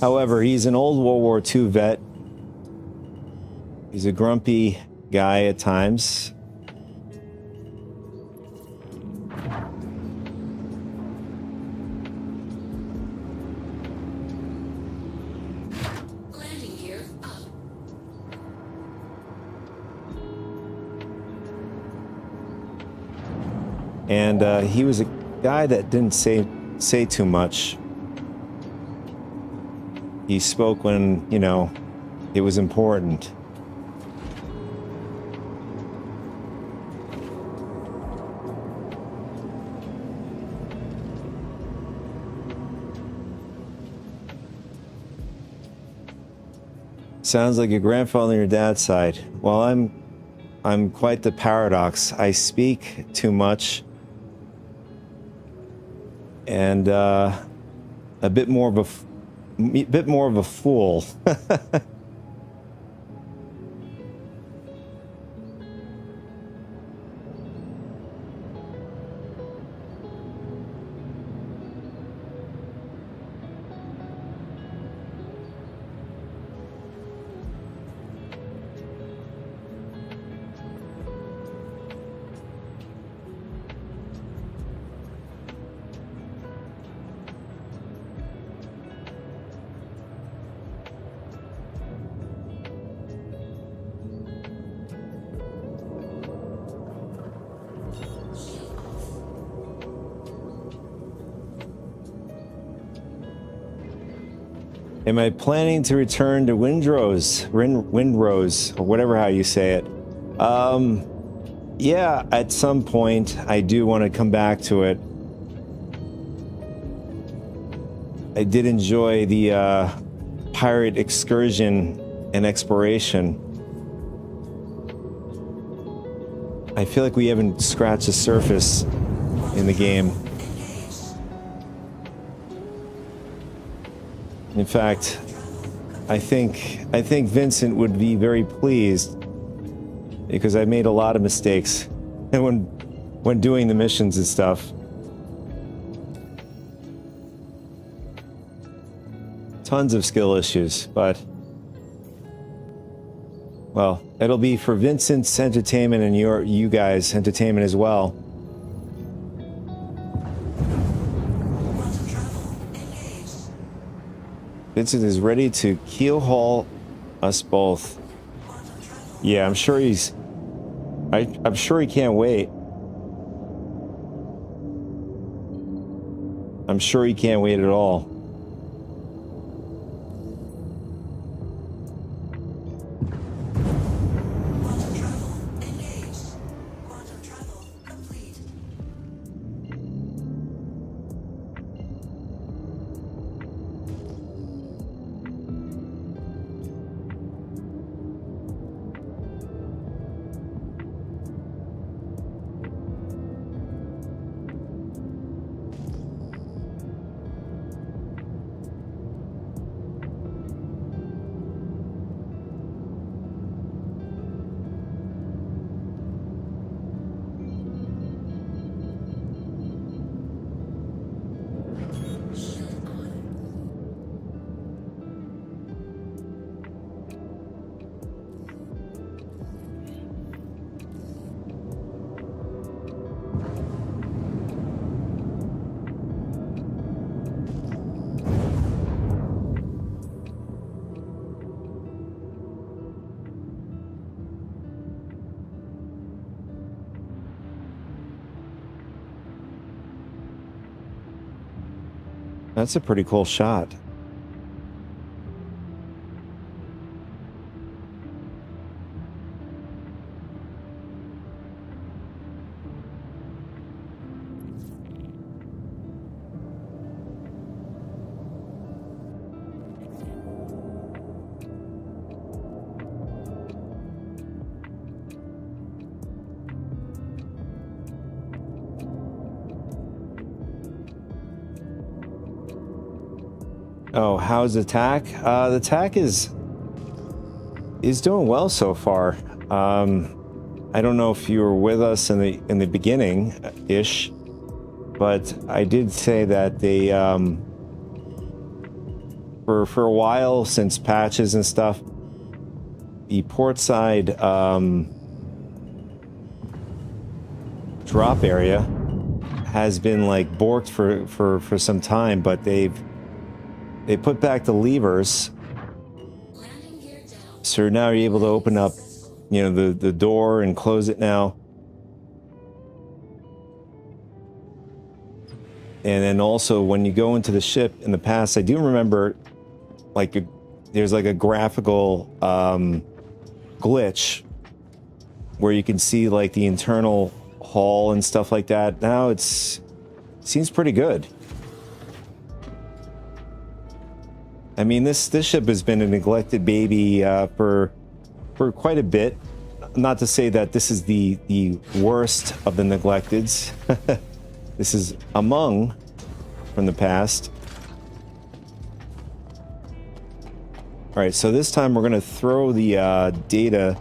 However, he's an old World War II vet. He's a grumpy guy at times. Landing gear up. And he was a guy that didn't say too much. He spoke when, you know, it was important. Sounds like your grandfather on your dad's side. Well, I'm quite the paradox. I speak too much, and a bit more of a fool. Am I planning to return to Windrose, or whatever how you say it? Yeah, at some point I do want to come back to it. I did enjoy the pirate excursion and exploration. I feel like we haven't scratched the surface in the game. In fact, I think Vincent would be very pleased because I made a lot of mistakes and when doing the missions and stuff. Tons of skill issues, but well, it'll be for Vincent's entertainment and you guys' entertainment as well. Vincent is ready to keel haul us both. Yeah, I'm sure I'm sure he can't wait. I'm sure he can't wait at all. That's a pretty cool shot. Oh, how's the TAC? The TAC is doing well so far. I don't know if you were with us in the beginning ish, but I did say that they for a while, since patches and stuff, the port side drop area has been like borked for some time, but they put back the levers, so now you're able to open up, you know, the door and close it now. And then also when you go into the ship in the past, I do remember like there's like a graphical glitch where you can see like the internal hull and stuff like that. Now seems pretty good. I mean, this ship has been a neglected baby for quite a bit. Not to say that this is the worst of the neglecteds. This is among from the past. All right, so this time we're going to throw the data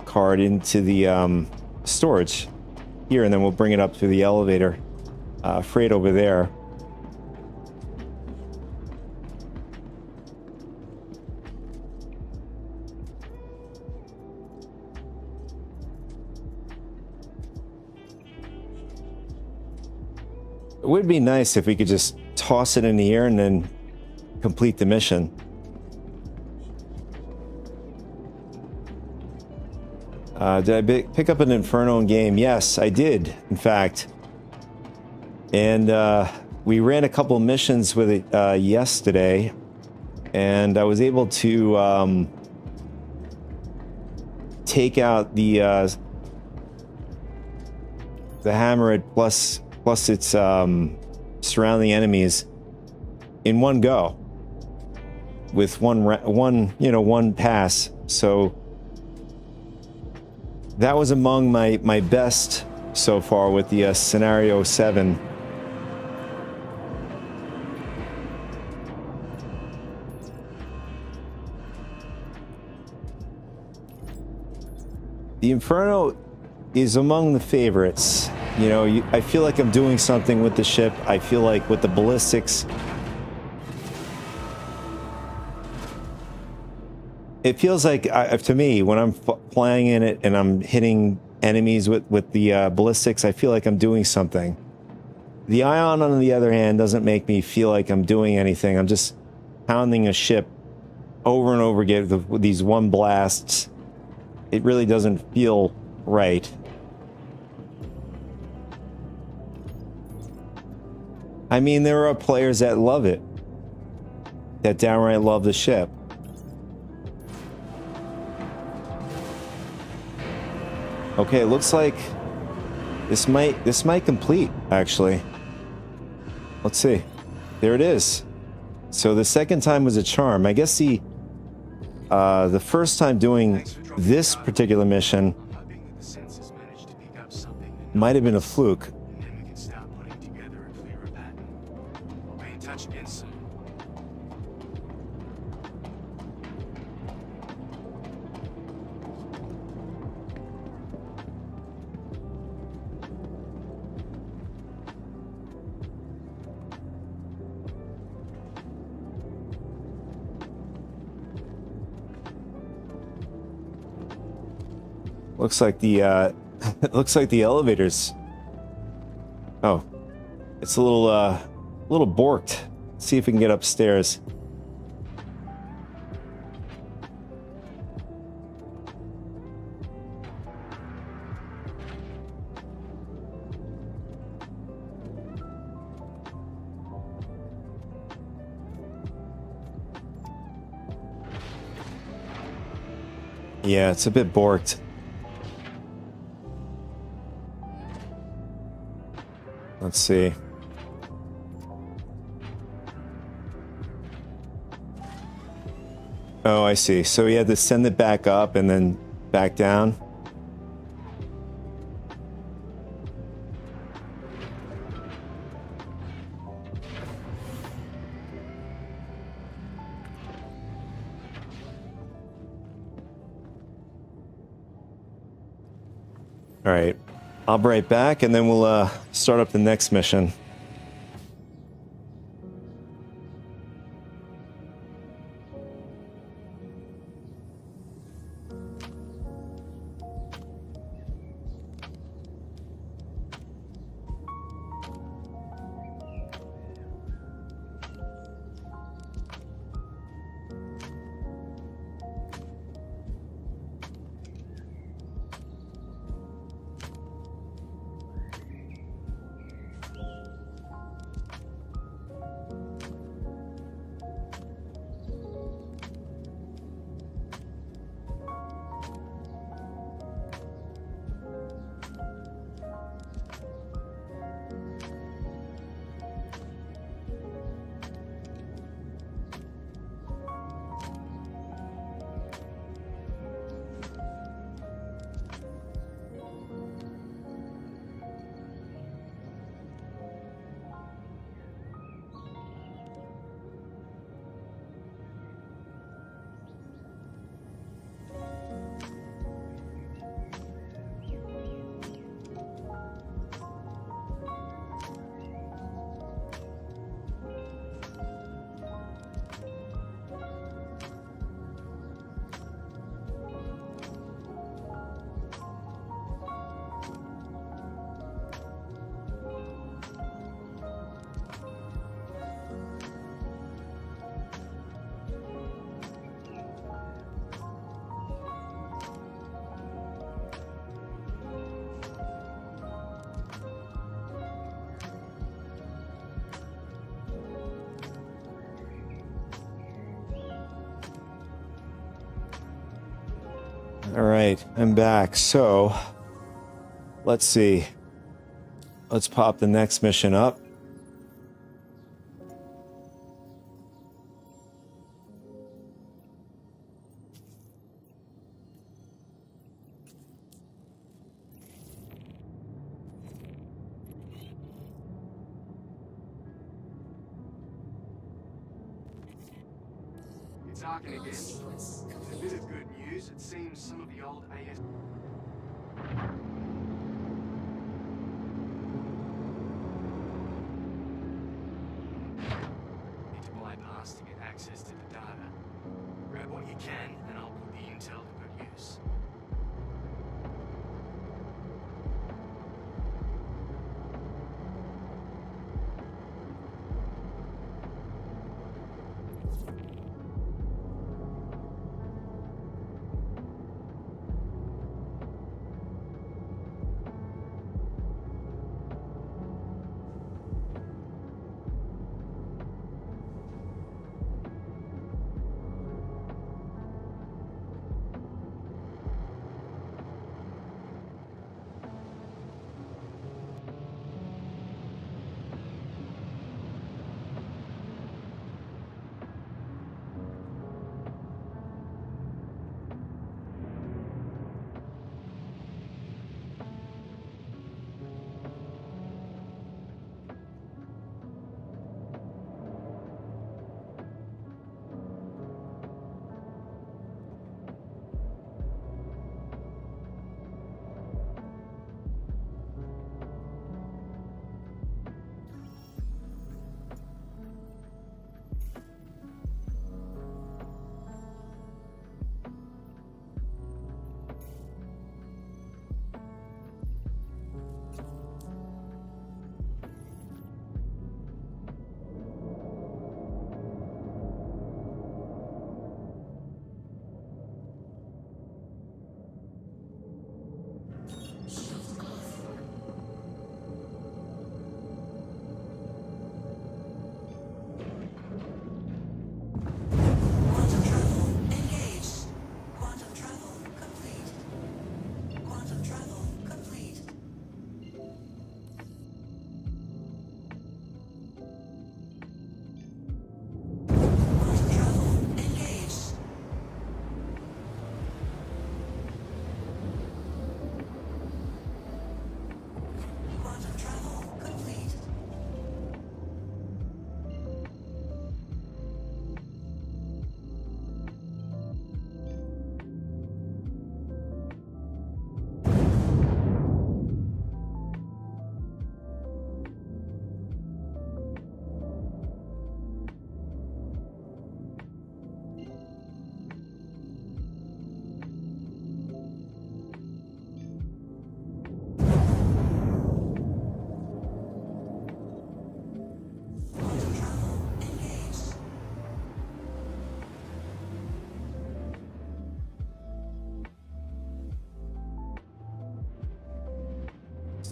card into the storage here, and then we'll bring it up through the elevator freight over there. It would be nice if we could just toss it in the air and then complete the mission. Did I pick up an Inferno in game? Yes, I did, in fact. And we ran a couple missions with it yesterday, and I was able to take out the Hammerhead plus its surrounding enemies in one go with one pass. So that was among my best so far with the Scenario 7. The Inferno is among the favorites. You know, I feel like I'm doing something with the ship. I feel like with the ballistics, it feels like, to me, when I'm flying in it and I'm hitting enemies with the ballistics, I feel like I'm doing something. The Ion, on the other hand, doesn't make me feel like I'm doing anything. I'm just pounding a ship over and over again with these one blasts. It really doesn't feel right. I mean, there are players that love it, that downright love the ship. Okay, it looks like this might complete, actually. Let's see. There it is. So the second time was a charm. I guess the first time doing this particular mission I'm hoping that the sensors managed to pick up something that might have been a fluke. and then we can start putting together a clearer pattern. I'll be in touch again soon. Looks like the it looks like the elevators. Oh, it's a little borked. Let's see if we can get upstairs. Yeah, it's a bit borked. Let's see. Oh, I see. So he had to send it back up and then back down. All right. I'll be right back and then we'll start up the next mission. All right, I'm back. So, let's see. Let's pop the next mission up. It's Arkin again. A bit of good news. It seems some of the old AS... Need to bypass to get access to the data. Grab what you can, and I'll put the intel to good use.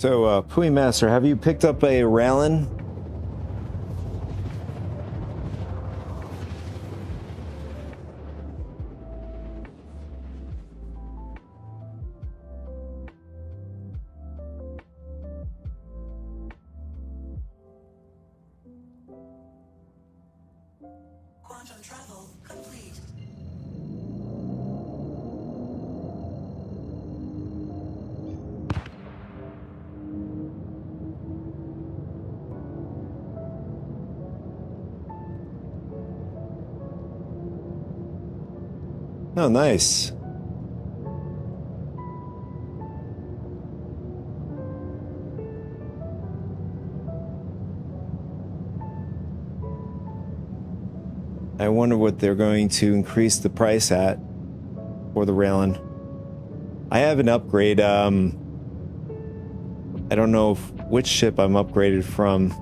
So, Pui Master, have you picked up a Rallyn? Quantum travel complete. Oh, nice. I wonder what they're going to increase the price at for the Rallyn. I have an upgrade. I don't know which ship I'm upgraded from.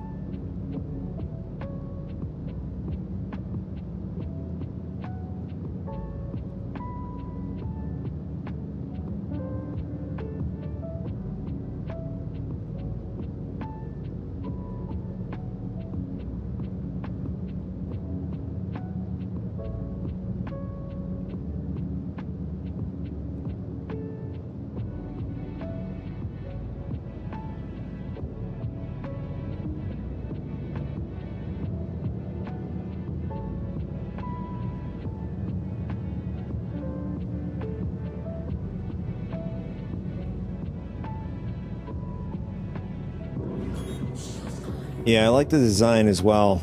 Yeah, I like the design as well.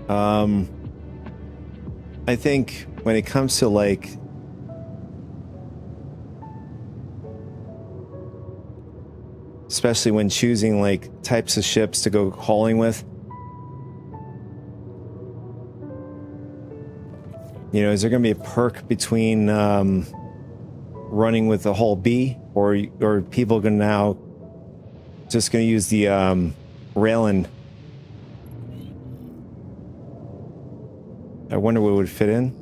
I think when it comes to like especially when choosing like types of ships to go hauling with, you know, is there going to be a perk between running with the hull B, or are people going to now just going to use the Rallyn? I wonder what would fit in.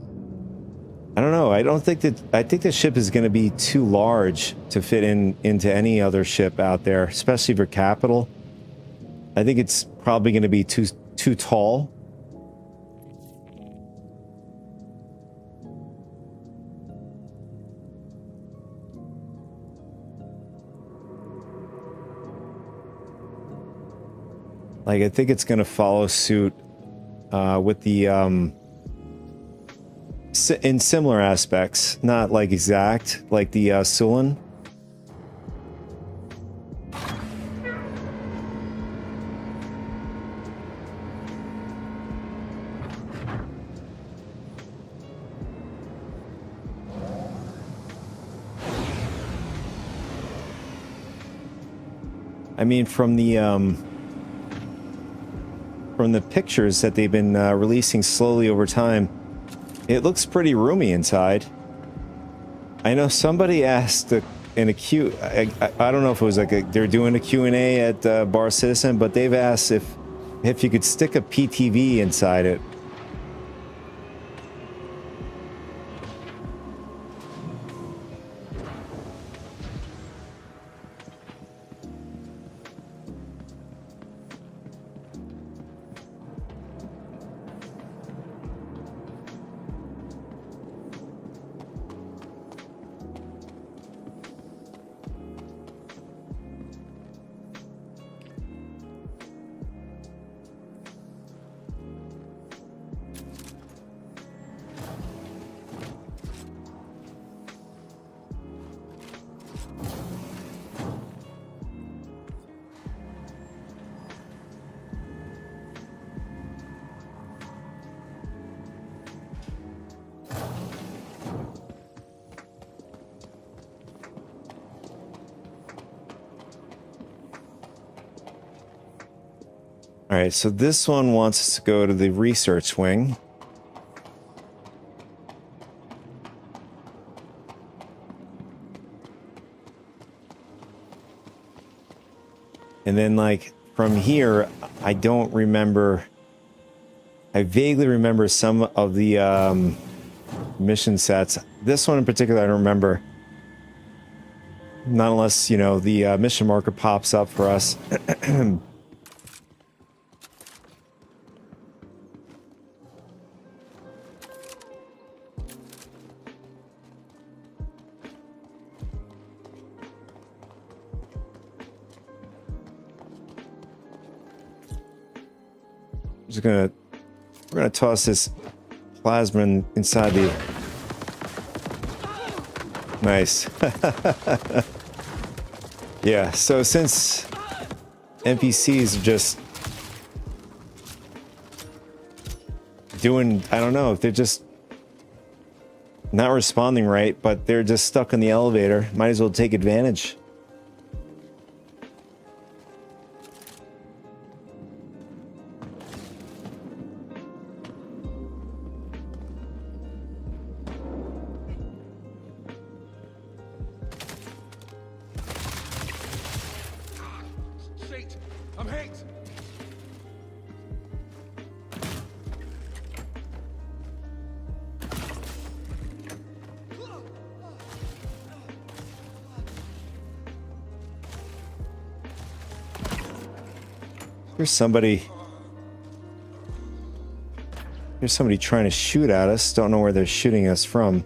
I don't know. I think the ship is going to be too large to fit into any other ship out there, especially for capital. I think it's probably going to be too tall. Like, I think it's going to follow suit with the in similar aspects, not like exact, like the Sulan. I mean, from the pictures that they've been releasing slowly over time, it looks pretty roomy inside. I know somebody asked in a Q. I don't know if it was like they're doing a Q&A at Bar Citizen, but they've asked if you could stick a PTV inside it. All right, so this one wants us to go to the research wing. And then, like, from here, I don't remember. I vaguely remember some of the mission sets. This one in particular, I don't remember. Not unless, you know, the mission marker pops up for us. We're gonna toss this plasma inside the... Nice. Yeah, so since NPCs are just doing, I don't know, if they're just not responding right, but they're just stuck in the elevator, might as well take advantage. Shit! I'm hit! Here's somebody trying to shoot at us. Don't know where they're shooting us from.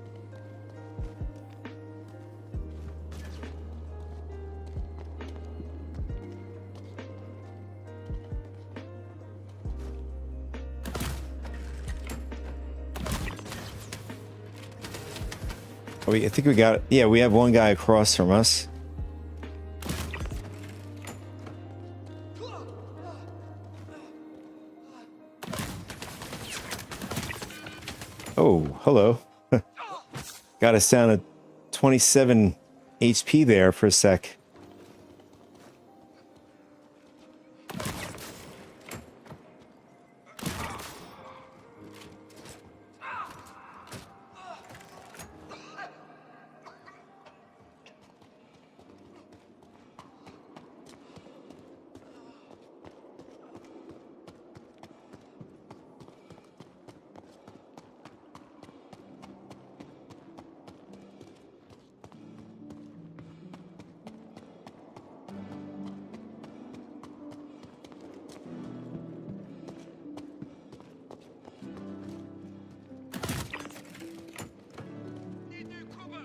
I think we got... Yeah, we have one guy across from us. Oh, hello. Got us down at 27 HP there for a sec.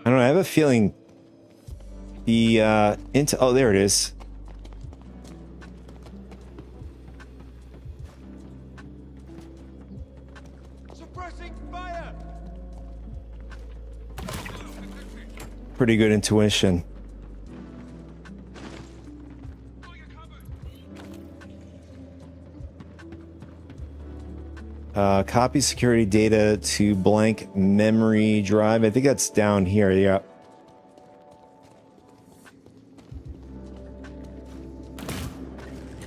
I don't know, I have a feeling the oh, there it is. Suppressing fire! Pretty good intuition. Copy security data to blank memory drive. I think that's down here. Yeah.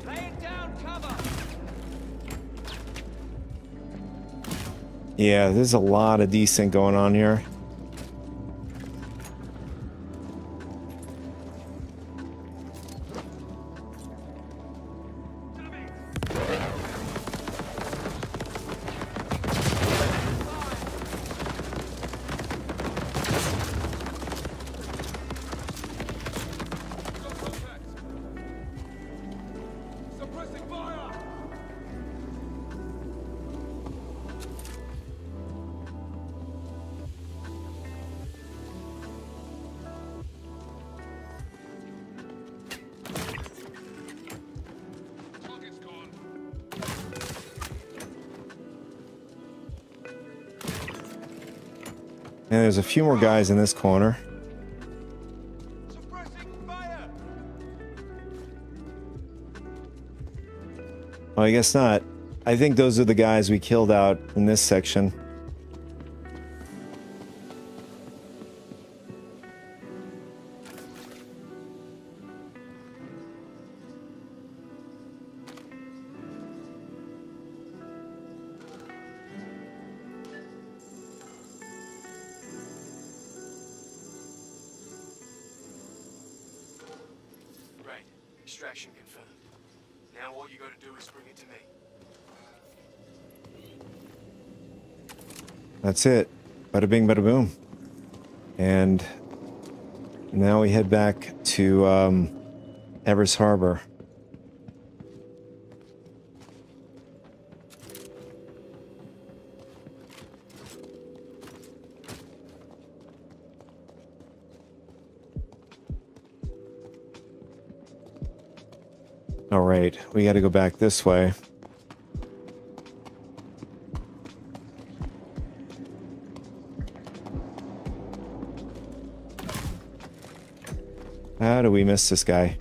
Laying down cover! Yeah, there's a lot of decent going on here. Suppressing fire! Target's gone. And there's a few more guys in this corner. Suppressing fire! Well, I guess not. I think those are the guys we killed out in this section. Right. Extraction confirmed. Now all you gotta do is bring it to me. That's it. Bada bing, bada boom. And Now we head back to Evers Harbor. All right, we got to go back this way. How do we miss this guy?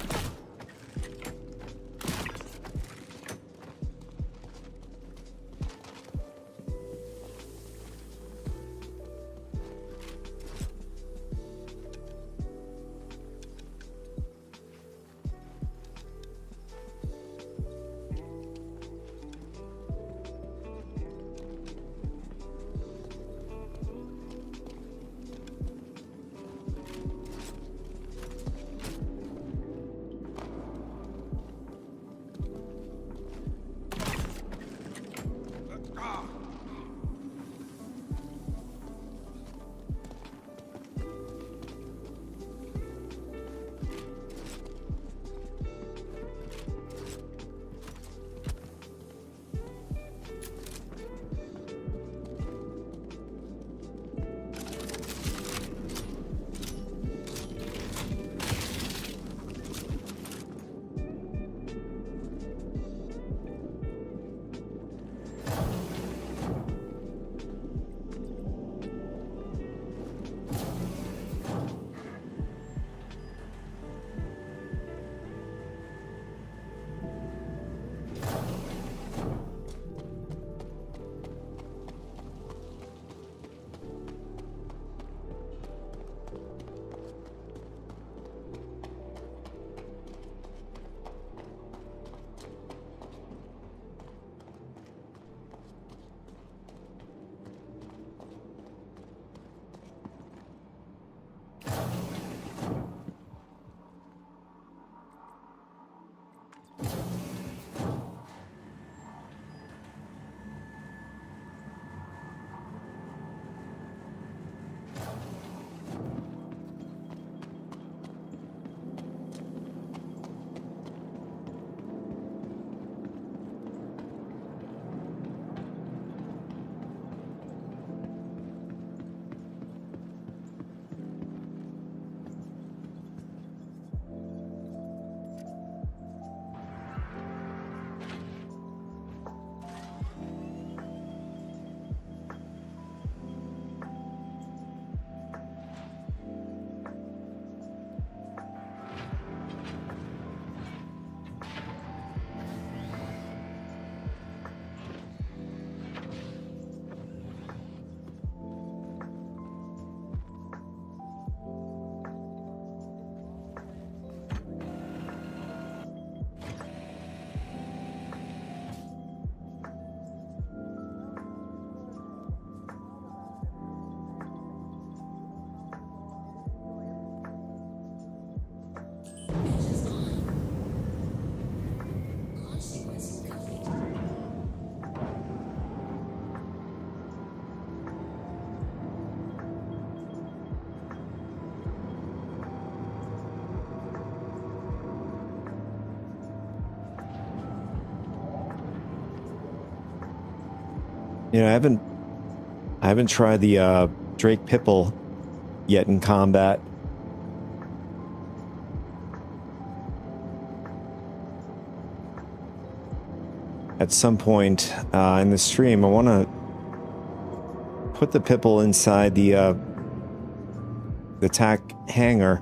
You know, I haven't tried the Drake Pipple yet in combat. At some point in the stream, I want to put the Pipple inside the TAC hangar,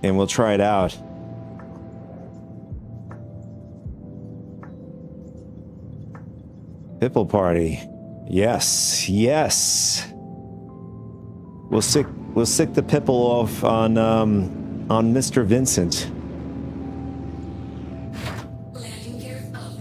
and we'll try it out. Pipple party. Yes, yes. We'll stick the Pipple off on Mr. Vincent. Landing gear up.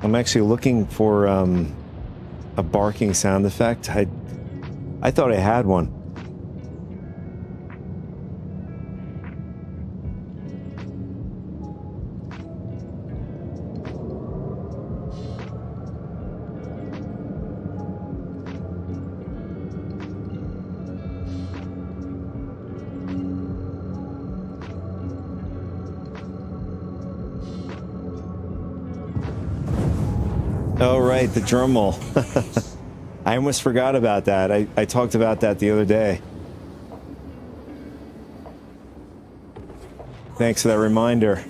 I'm actually looking for a barking sound effect. I thought I had one. Oh, right, the Dremel. I almost forgot about that. I talked about that the other day. Thanks for that reminder.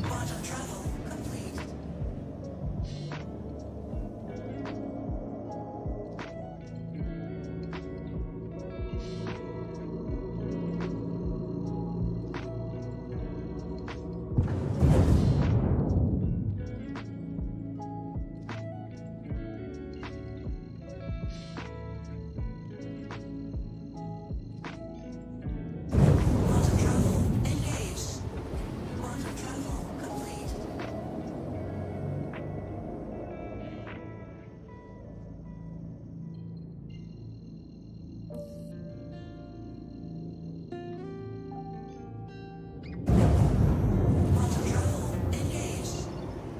Quantum travel complete. Quantum travel engaged. Quantum travel complete. Quantum travel engaged.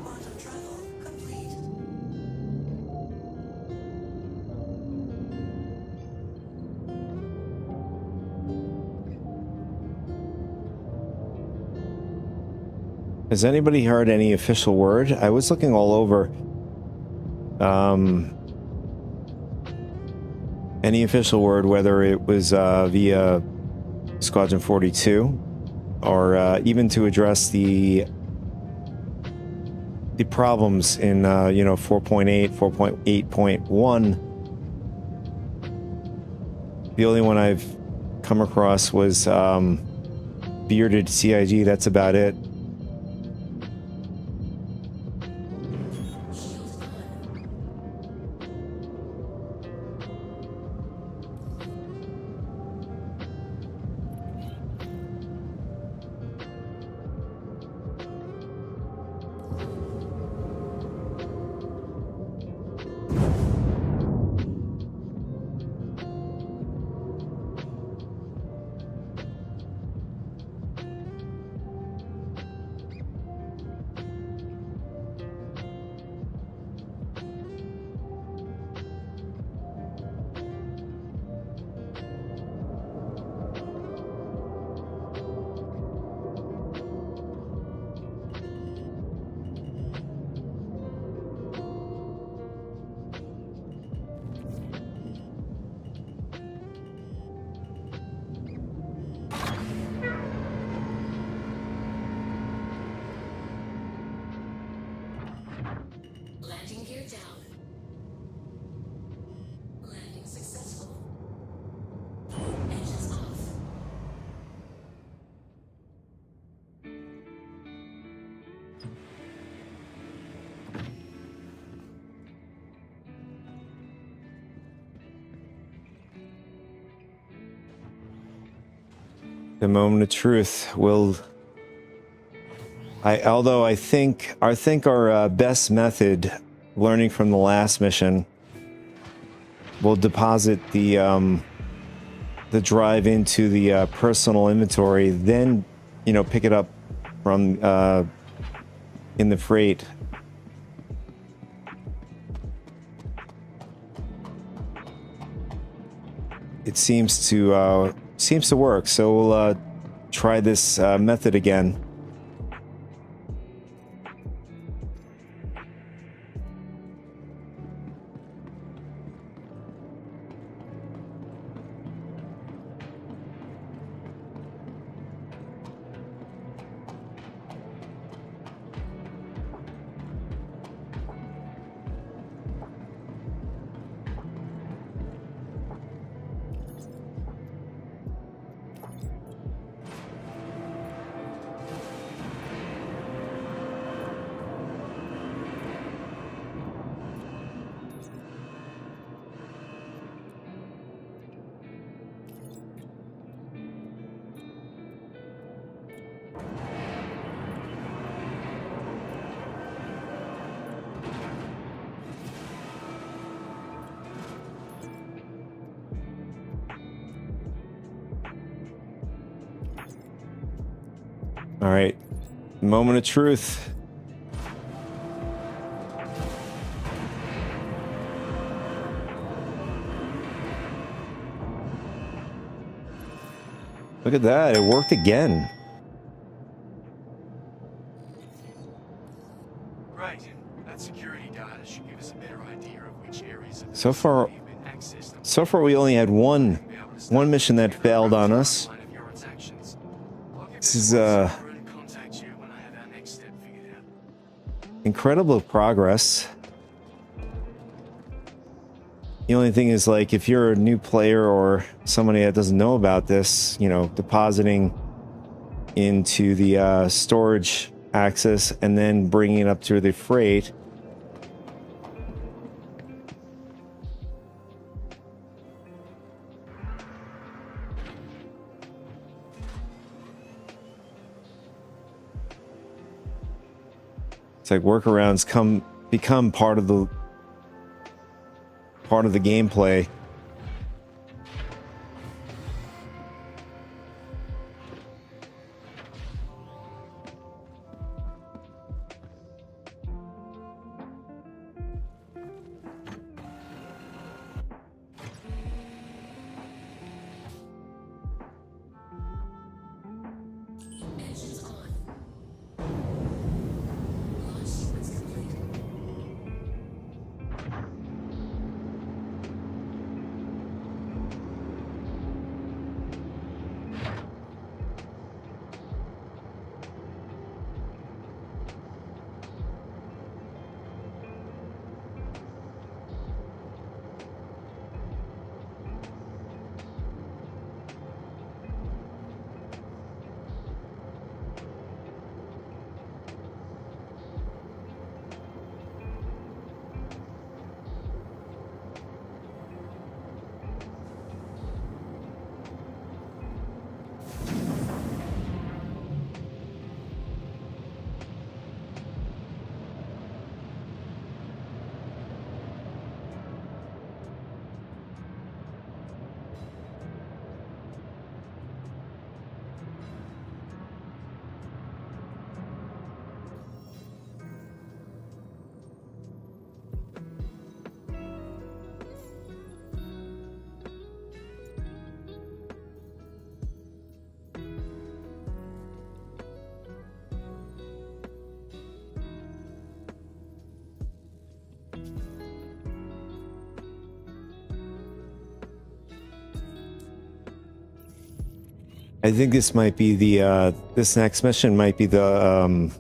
Quantum travel complete. Has anybody heard any official word? I was looking all over. Any official word, whether it was via Squadron 42 or even to address the problems in 4.8, 4.8.1. The only one I've come across was bearded CIG. That's about it. Landing gear down. Landing successful. Engines off. The moment of truth will. Although I think our best method, learning from the last mission, will deposit the drive into the personal inventory, then pick it up from in the freight. It seems to work, so we'll try this method again. All right. Moment of truth. Look at that. It worked again. Great. That security data should give us a better idea of which areas of the So far, facility have been accessed. so far we only had one mission that failed on us. Line of your transactions. I'll give This it is a once over and contact you when I have our next step figured out. incredible progress. The only thing is, like, if you're a new player or somebody that doesn't know about this, you know, depositing into the storage access and then bringing it up to the freight. It's like workarounds become part of the gameplay. Engines on. Launch sequence complete. I think this might be this next mission might be the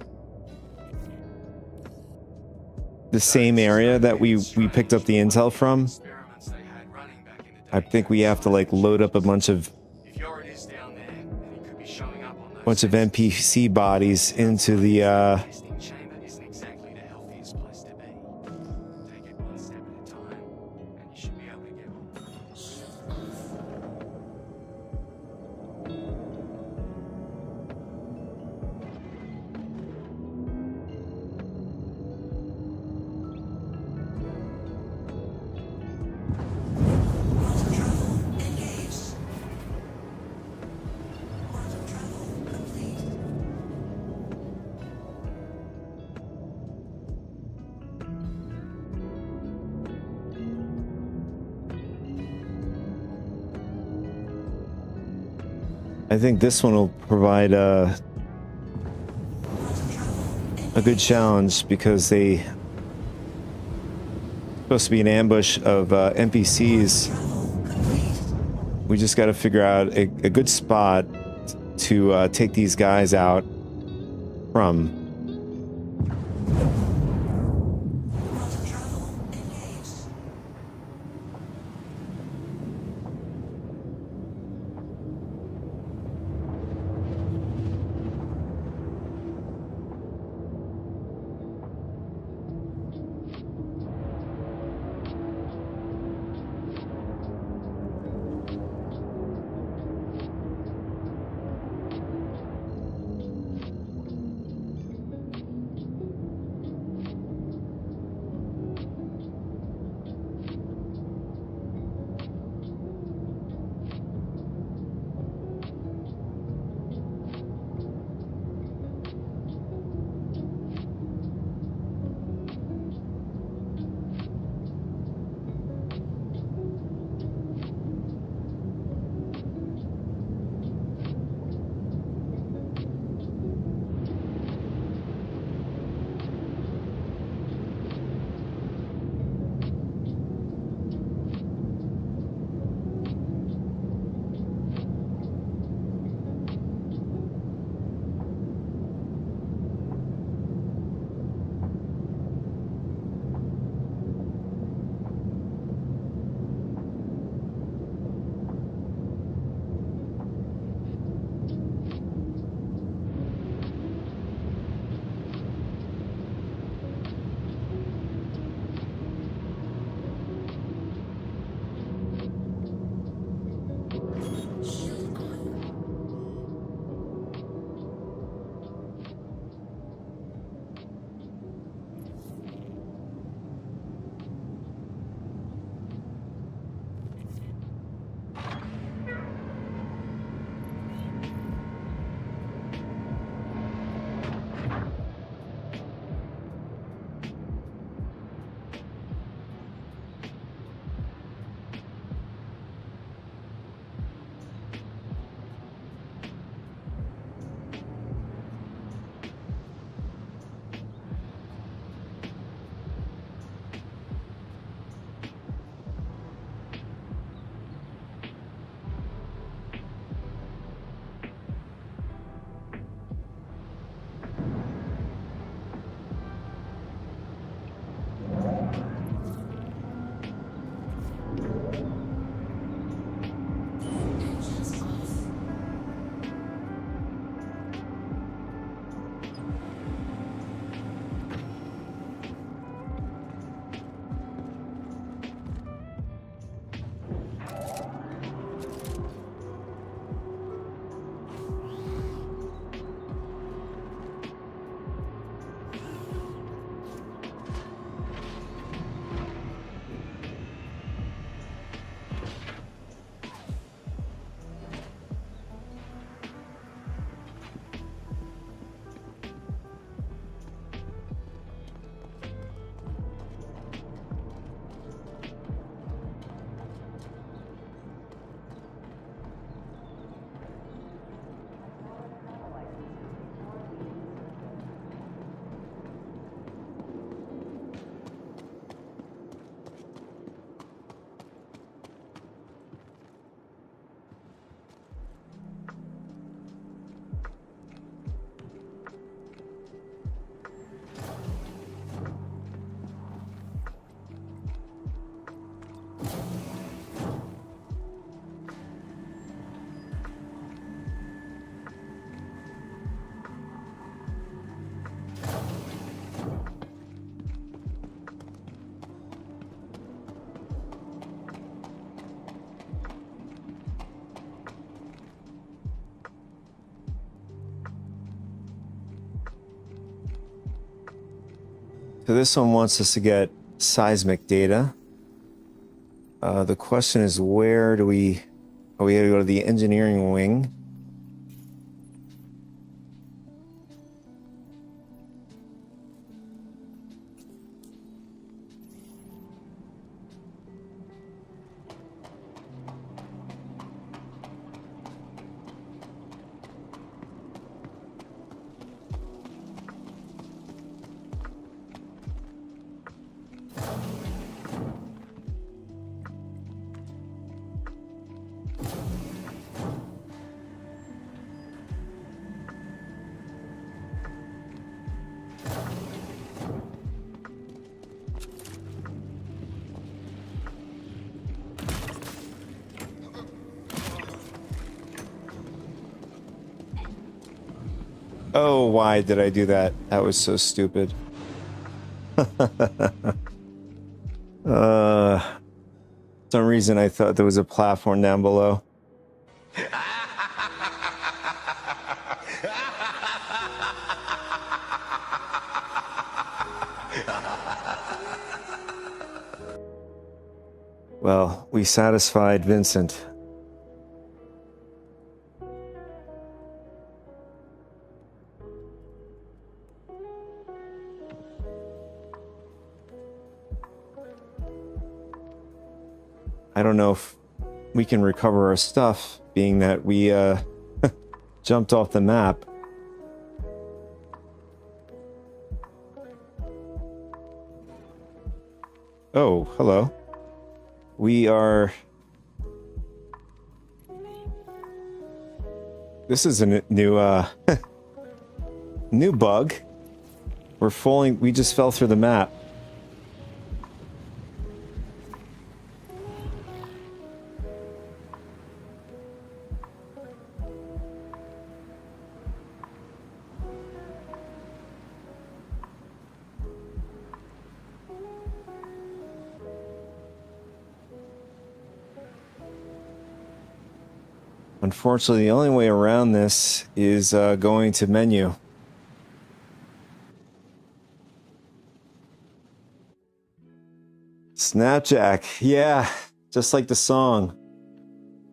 same area that we picked up the intel from. Experiments they had running back in the day. I think we have to, like, load up a bunch of If Yorin is down there, then he could be showing up on those NPC bodies into the testing chamber isn't exactly the healthiest place to be. Take it one step at a time, and you should be able to get on. Quantum travel engaged. Quantum travel complete. I think this one will provide a good challenge, because they supposed to be an ambush of NPCs. We just got to figure out a good spot to take these guys out from. Quantum travel engaged. So this one wants us to get seismic data. The question is, where do we... Oh, we gotta go to the engineering wing. Oh, why did I do that? That was so stupid. Some reason I thought there was a platform down below. Well, we satisfied Vincent. I don't know if we can recover our stuff, being that we jumped off the map. Oh, hello. We are... This is a new, new bug. We're falling... We just fell through the map. Unfortunately, the only way around this is going to menu. Snapjack, yeah, just like the song.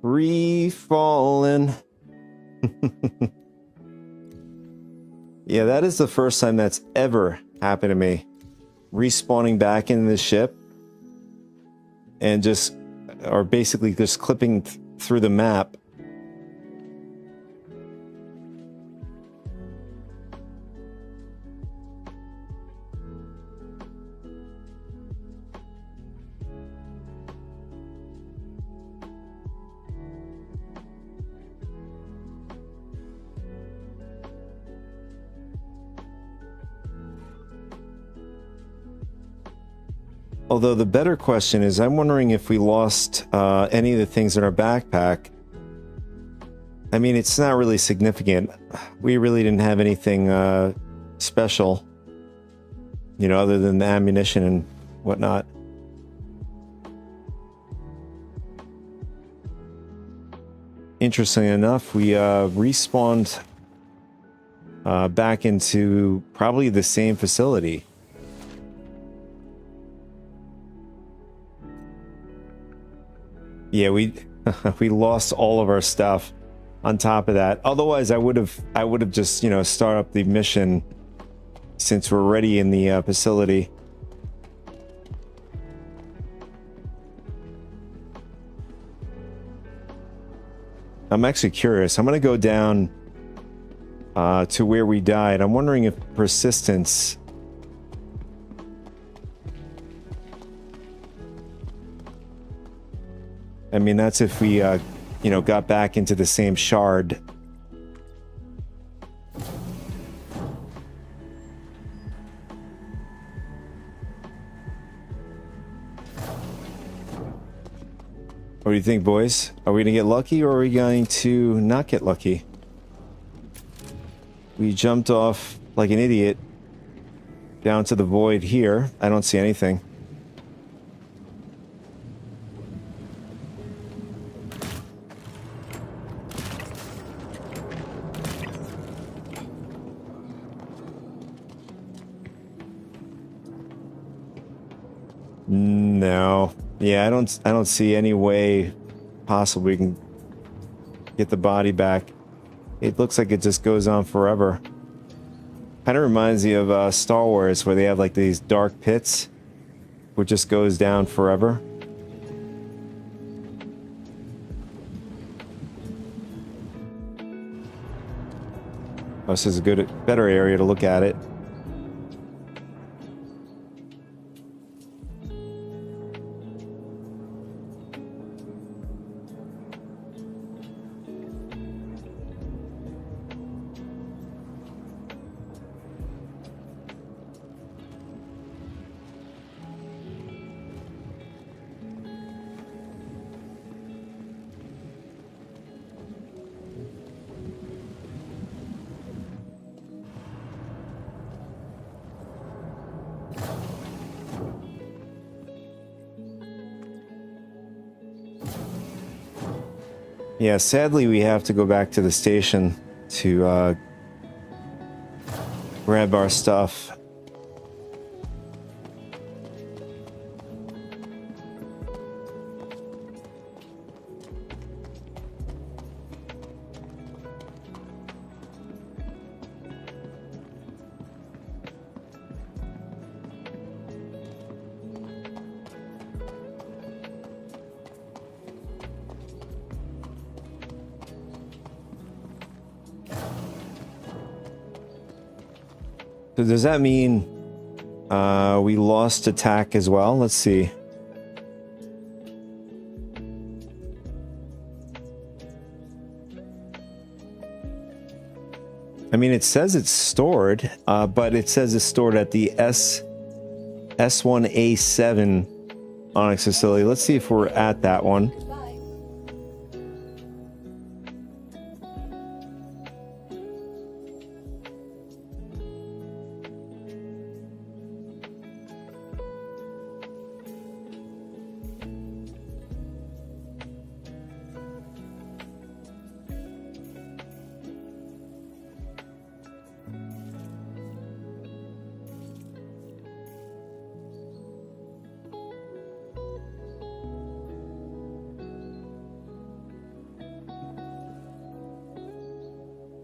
Free falling. Yeah, that is the first time that's ever happened to me. Respawning back into the ship and just, or basically just clipping through the map. Although the better question is, I'm wondering if we lost any of the things in our backpack. I mean, it's not really significant. We really didn't have anything special, you know, other than the ammunition and whatnot. Interestingly enough, we respawned back into probably the same facility. Yeah, we lost all of our stuff on top of that. Otherwise, I would have just, you know, start up the mission since we're already in the facility. I'm actually curious. I'm going to go down to where we died. I'm wondering if persistence... I mean, that's if we, you know, got back into the same shard. What do you think, boys? Are we going to get lucky, or are we going to not get lucky? We jumped off like an idiot down to the void here. I don't see anything. No. Yeah, I don't see any way possible we can get the body back. It looks like it just goes on forever. Kind of reminds me of Star Wars, where they have like these dark pits, which just goes down forever. Oh, this is a better area to look at it. Yeah, sadly we have to go back to the station to grab our stuff. So does that mean we lost attack as well? Let's see. I mean, it says it's stored, but it says it's stored at the S1A7 Onyx facility. Let's see if we're at that one. Goodbye.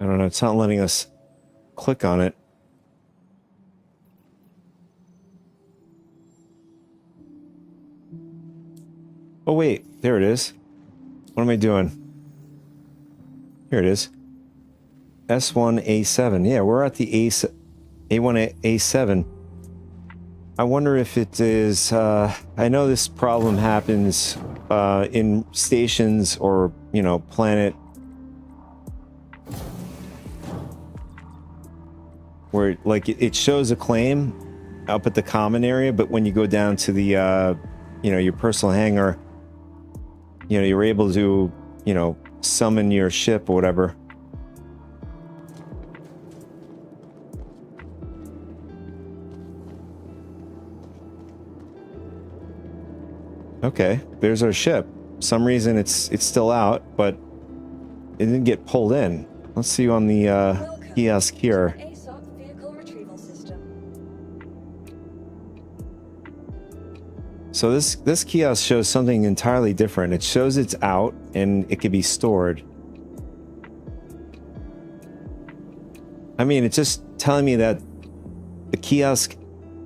I don't know, it's not letting us click on it. Oh wait, there it is. What am I doing? Here it is. S1A7. Yeah, we're at the A1A7. I wonder if it is... I know this problem happens in stations or, you know, planet... where, like, it shows a claim up at the common area, but when you go down to the, you know, your personal hangar, you know, you're able to, you know, summon your ship or whatever. Okay, there's our ship. For some reason it's still out, but it didn't get pulled in. Let's see on the Welcome kiosk here. to ASOP vehicle retrieval system. So this kiosk shows something entirely different. It shows it's out and it can be stored. I mean, it's just telling me that the kiosk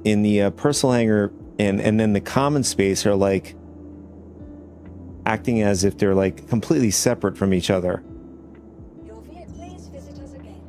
in the personal hangar and then the common space are like acting as if they're like completely separate from each other. Your vehicle, please visit us again.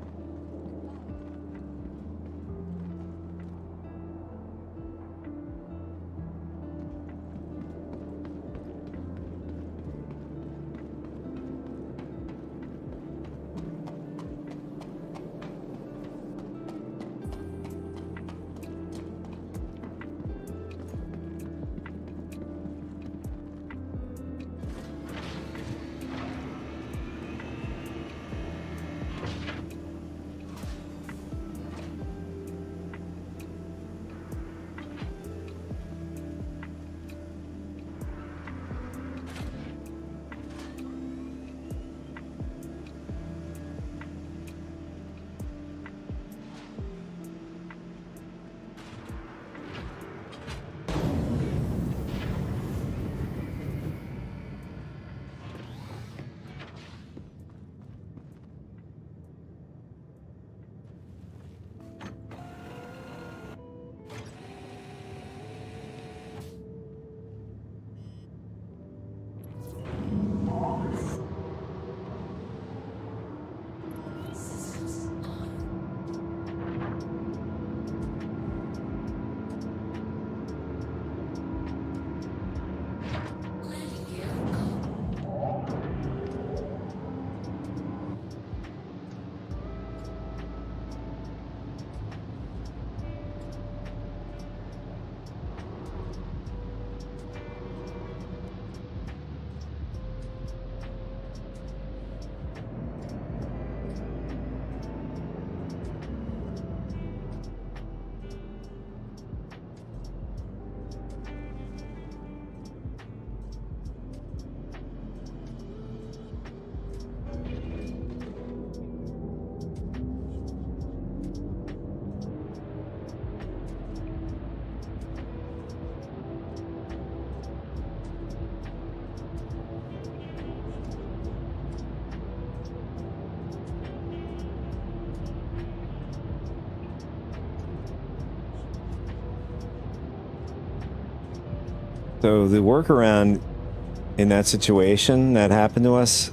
So the workaround in that situation that happened to us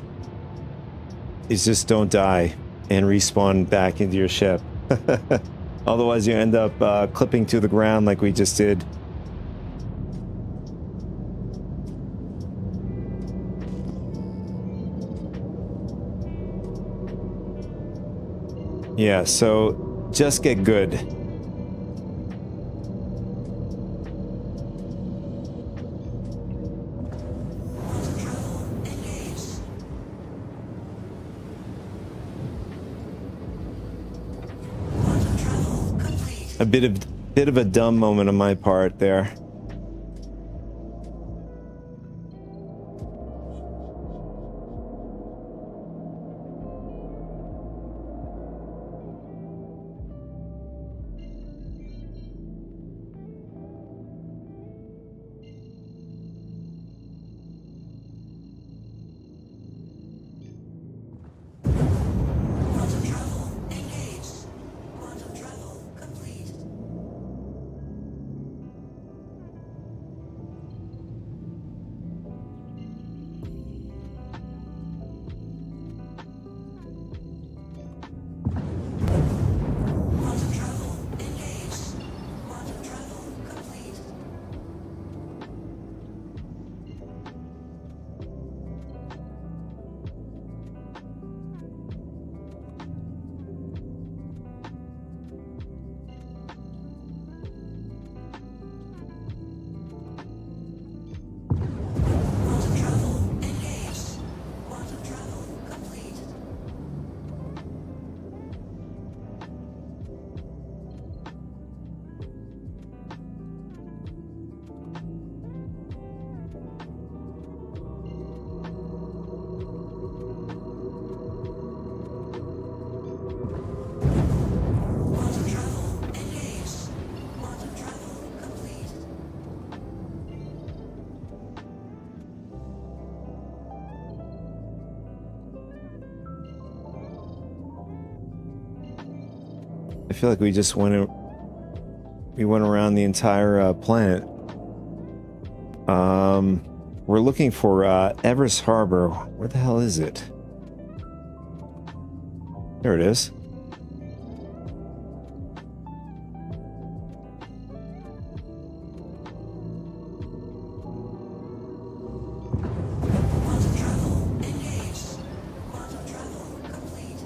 is just don't die and respawn back into your ship. Otherwise you end up clipping to the ground like we just did. Yeah, so just get good. A bit of a dumb moment on my part there. Quantum travel engaged. Quantum travel complete. Quantum travel engaged. Quantum travel complete. Quantum travel engaged. Quantum travel complete. Quantum travel engaged. Quantum travel complete. I feel like we just we went around the entire planet. We're looking for Everest Harbor. Where the hell is it? There it is. Quantum travel engaged. Quantum travel complete.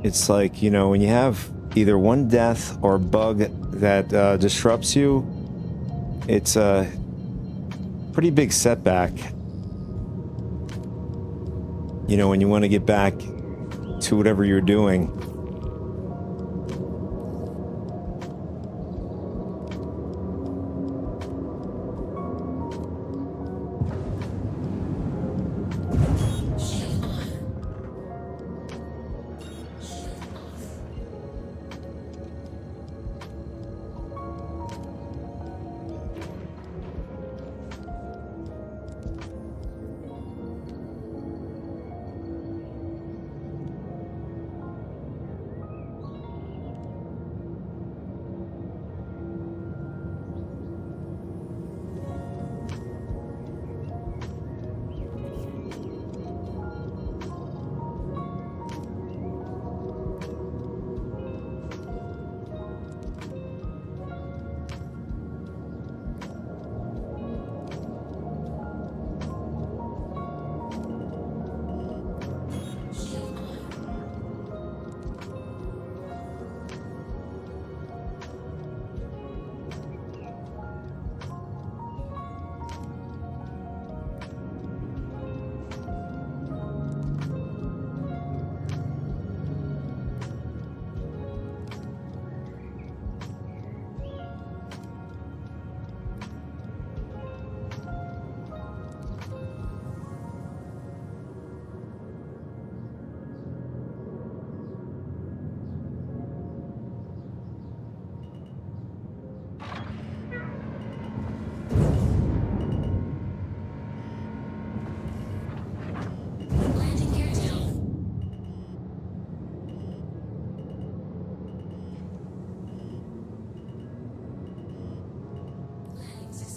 It's like, you know, when you have either one death or bug that disrupts you, it's a pretty big setback. You know, when you want to get back to whatever you're doing.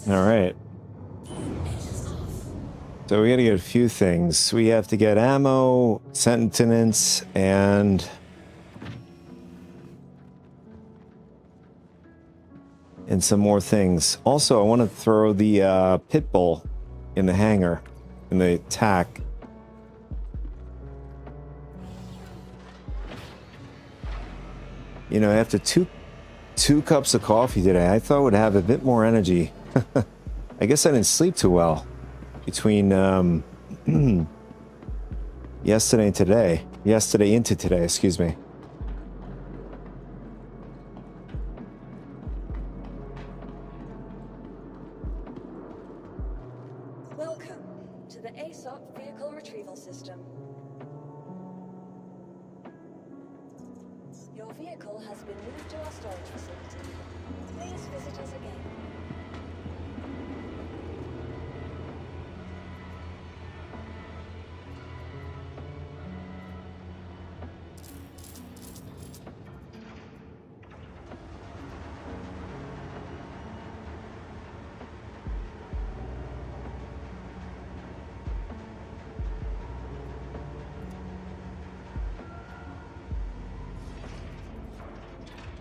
All right. So we got to get a few things. We have to get ammo, sentence, and some more things. Also, I want to throw the pit bull in the hangar, in the tack. You know, after two cups of coffee today, I thought I would have a bit more energy. I guess I didn't sleep too well between yesterday and today. Yesterday into today, excuse me. Welcome to the ASOP Vehicle Retrieval System. Your vehicle has been moved to our storage facility. Please visit us again.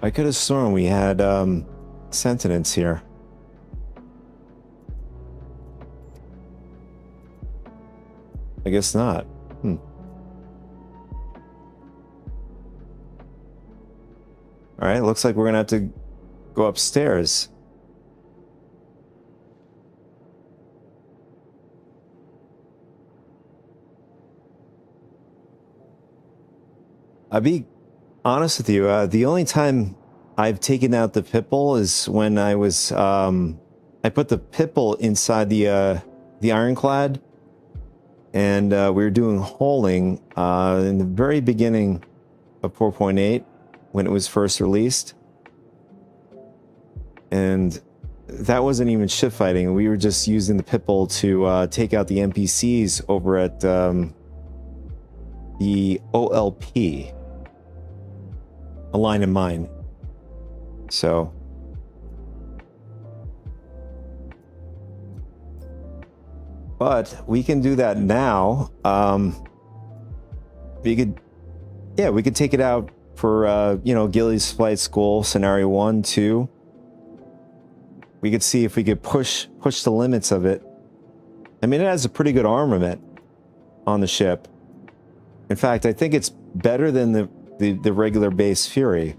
I could have sworn we had sentience here. I guess not. All right, looks like we're gonna have to go upstairs. I'll be honest with you, the only time I've taken out the pit bull is when I was I put the pit bull inside the ironclad, and we were doing holing in the very beginning of 4.8 when it was first released, and that wasn't even ship fighting. We were just using the pit bull to take out the NPCs over at the OLP. A line in mine. So but we can do that now. We could take it out for Gilly's Flight School scenario 1, 2. We could see if we could push the limits of it. I mean, it has a pretty good armament on the ship. In fact, I think it's better than the regular base Fury.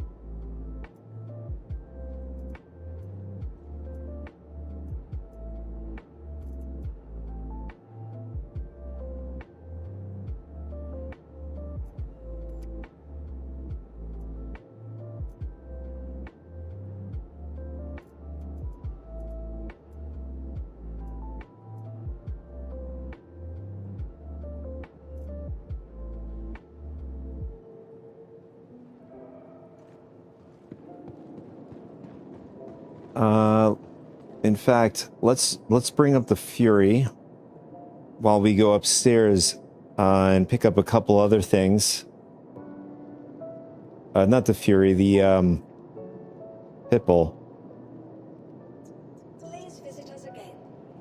In fact, let's bring up the Fury while we go upstairs and pick up a couple other things. Not the Fury, the pit bull. Please visit us again.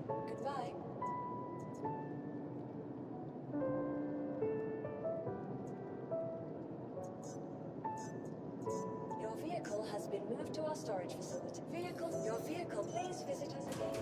Goodbye. Your vehicle has been moved to our storage facility. Your vehicle, please visit us again.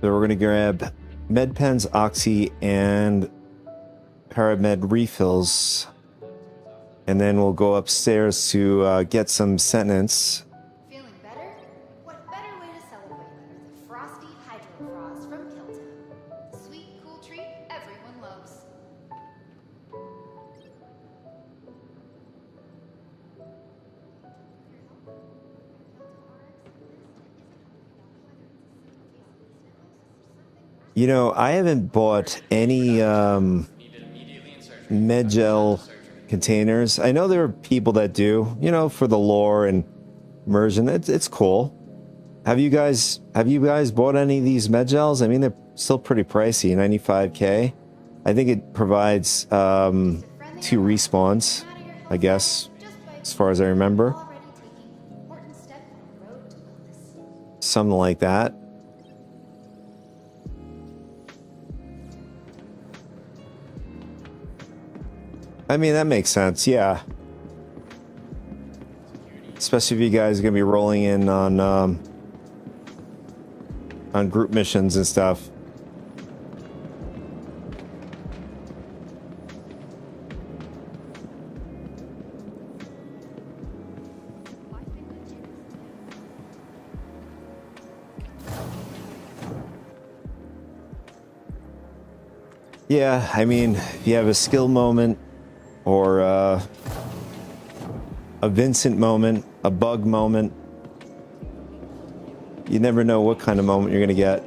So we're going to grab MedPens, Oxy, and Paramed refills. And then we'll go upstairs to get some sentence. Feeling better? What better way to celebrate than with a frosty Hydro Frost from Kilton? Sweet, cool treat everyone loves. You know, I haven't bought any Medgel containers. I know there are people that do, you know, for the lore and immersion. It's cool. Have you guys bought any of these Medgels? I mean, they're still pretty pricey, 95k. I think it provides 2 respawns, I guess, as far as I remember. Already taking an important step on the road to wellness. Something like that. I mean, that makes sense, yeah. Especially if you guys are gonna be rolling in on group missions and stuff. Yeah, I mean, if you have a skill moment, or a Vincent moment, a bug moment. You never know what kind of moment you're going to get.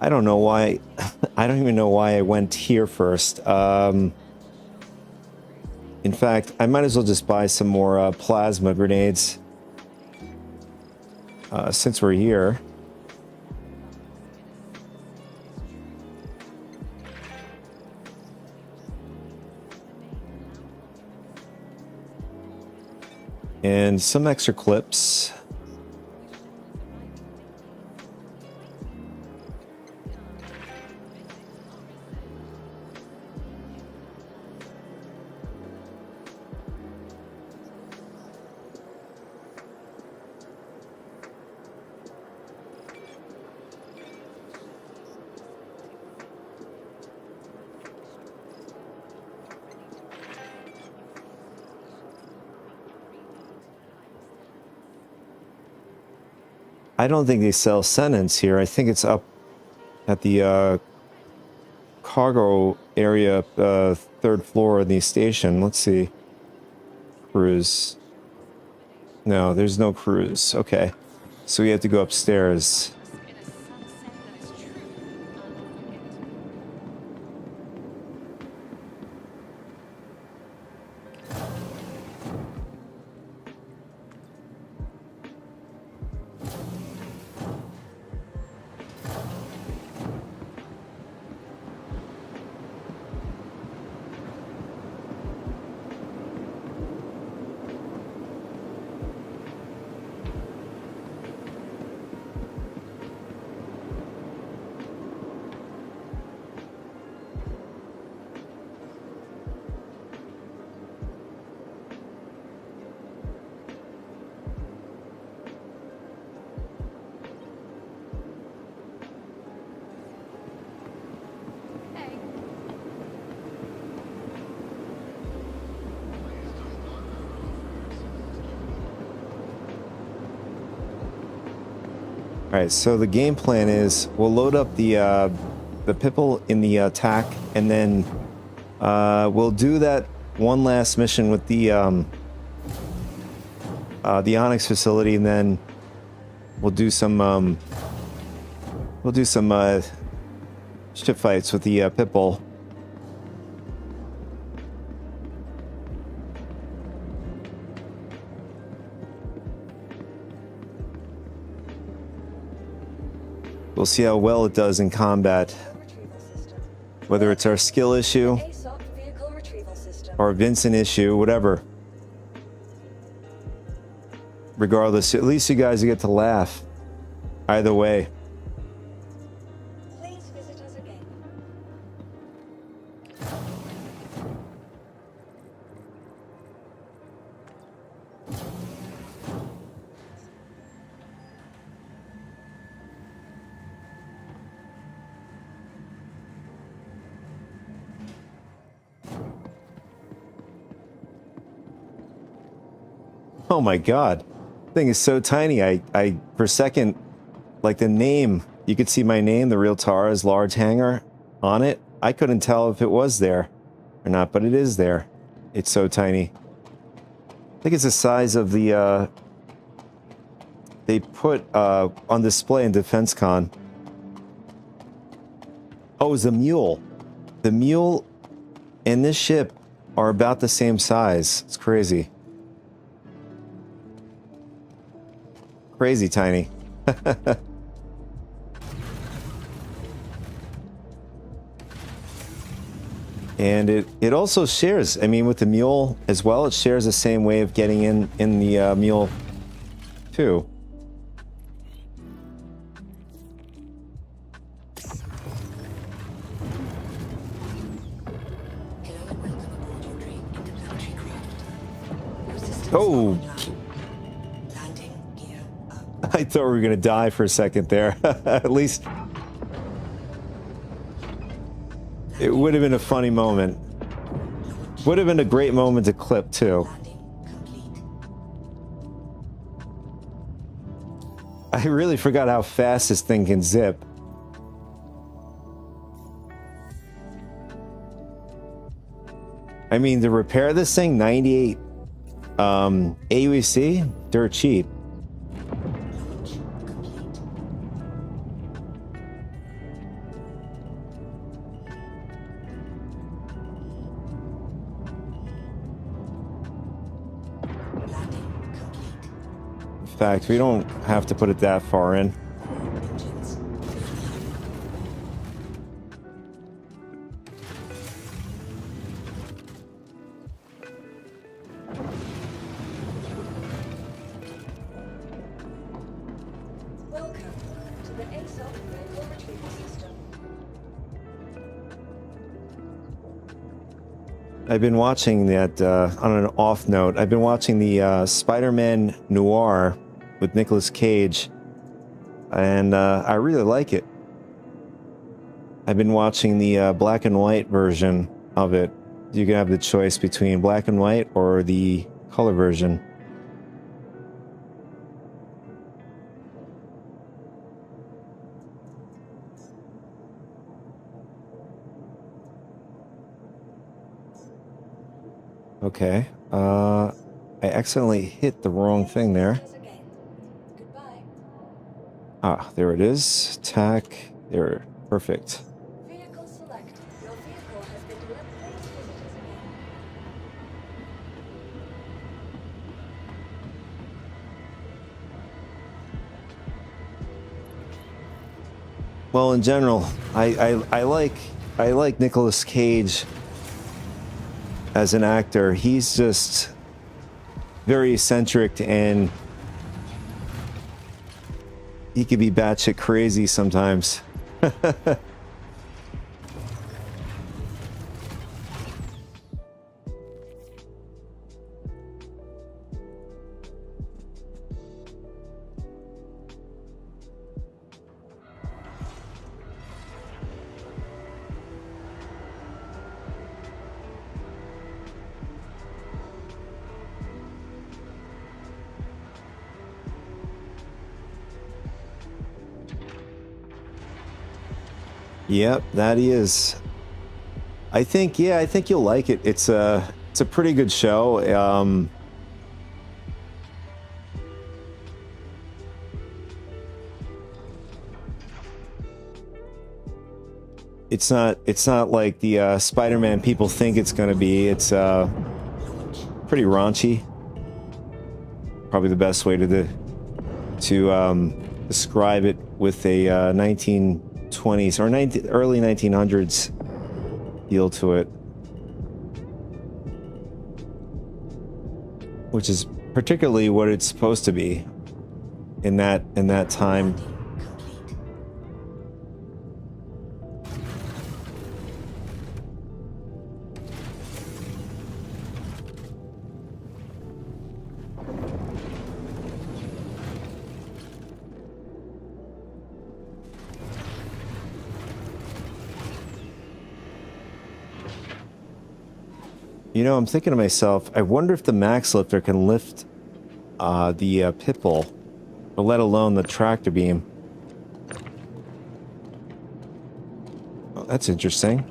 I don't know why. I don't even know why I went here first. In fact, I might as well just buy some more plasma grenades. Since we're here. And some extra clips. I don't think they sell sentence here. I think it's up at the cargo area, 3rd floor of the station. Let's see. Cruise. No, there's no cruise. Okay. So we have to go upstairs. Alright, so the game plan is we'll load up the Pipple in the attack, and then we'll do that one last mission with the Onyx facility, and then we'll do some ship fights with the Pipple. We'll see how well it does in combat, whether it's our skill issue ASOP vehicle retrieval system. or a Vincent issue, whatever. Regardless, at least you guys get to laugh. Either way. Please visit us again. Oh my god. Thing is so tiny. I for a second, like the name, you could see my name, the Real Tara's large hangar on it. I couldn't tell if it was there or not, but it is there. It's so tiny. I think it's the size of the they put on display in DefenseCon. Oh, it was the mule. The mule and this ship are about the same size. It's crazy. Crazy tiny. And it also shares, I mean, with the mule as well, it shares the same way of getting in the mule too. Hello and welcome aboard your dream interplanetary craft. Your systems Oh. are online. Landing gear up. I thought we were going to die for a second there. At least it would have been a funny moment. Would have been a great moment to clip too. Landing complete. I really forgot how fast this thing can zip. I mean, to repair this thing, 98 AUC, dirt cheap. Launch complete. Landing complete. In fact, we don't have to put it that far in. Engines. Welcome to the ASOP Vehicle Retrieval System. I've been watching that, on an off note, I've been watching the Spider-Man Noir with Nicolas Cage, and I really like it. I've been watching the black and white version of it. You can have the choice between black and white or the color version. Okay, I accidentally hit the wrong thing there. Us again. Goodbye. Ah, there it is. Tack. There. Perfect. Vehicle selected. Your vehicle has been delivered. Please visit us again. Well, in general, I like Nicolas Cage as an actor. He's just very eccentric and he could be batshit crazy sometimes. Yep, that he is. I think you'll like it. It's a pretty good show. It's not like the Spider-Man people think it's going to be. It's pretty raunchy. Probably the best way to describe it, with a 1920s or early 1900s feel to it, which is particularly what it's supposed to be in that time. You know, I'm thinking to myself, I wonder if the Max Lifter can lift the pit bull, or let alone the tractor beam. Oh, that's interesting.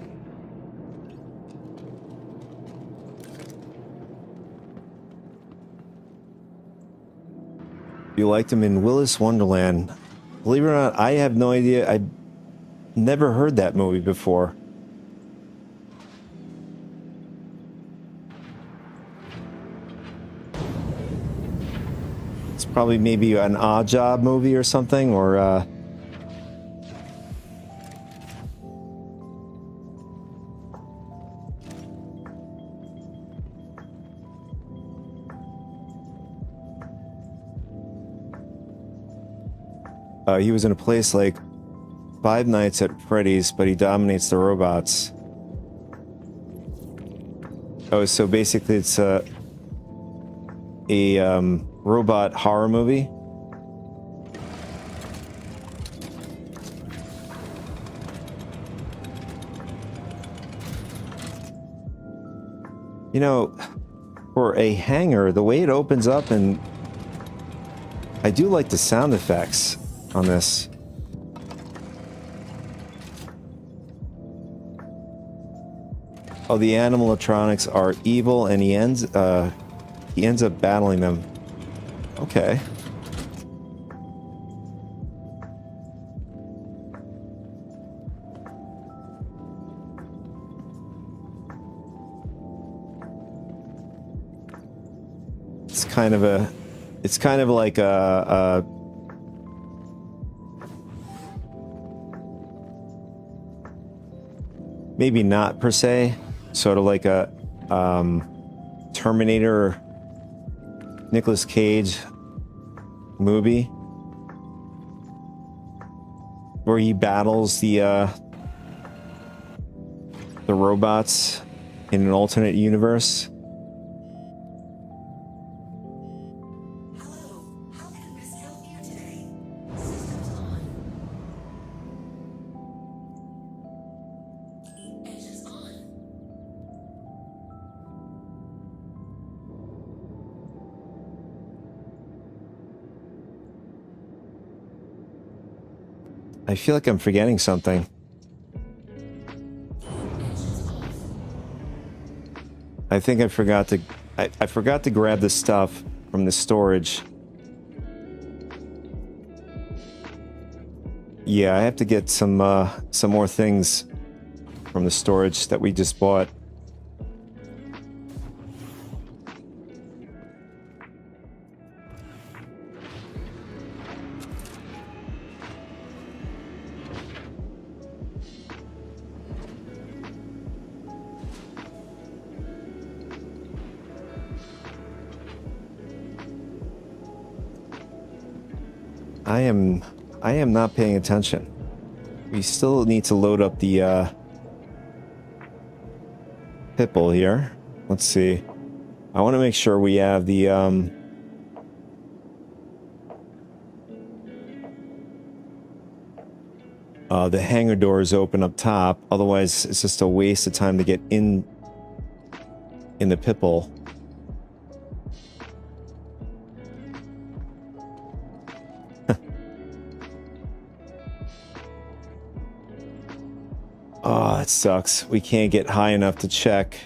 You liked him in Willis Wonderland. Believe it or not, I have no idea. I never heard that movie before. It's probably maybe an Odd Job movie or something, or he was in a place like Five Nights at Freddy's, but he dominates the robots. Oh, so basically it's a robot horror movie. You know, for a hangar, the way it opens up, and I do like the sound effects on this. Oh, the animatronics are evil, and he ends up battling them. Okay. It's kind of like a maybe not per se, sort of like a Terminator, Nicolas Cage movie where he battles the robots in an alternate universe. I feel like I'm forgetting something. I think I forgot to I forgot to grab the stuff from the storage. Yeah, I have to get some more things from the storage that we just bought. I am not paying attention. We still need to load up the pit bull here. Let's see. I want to make sure we have the hangar doors open up top. Otherwise, it's just a waste of time to get in the pit bull. Oh, it sucks. We can't get high enough to check.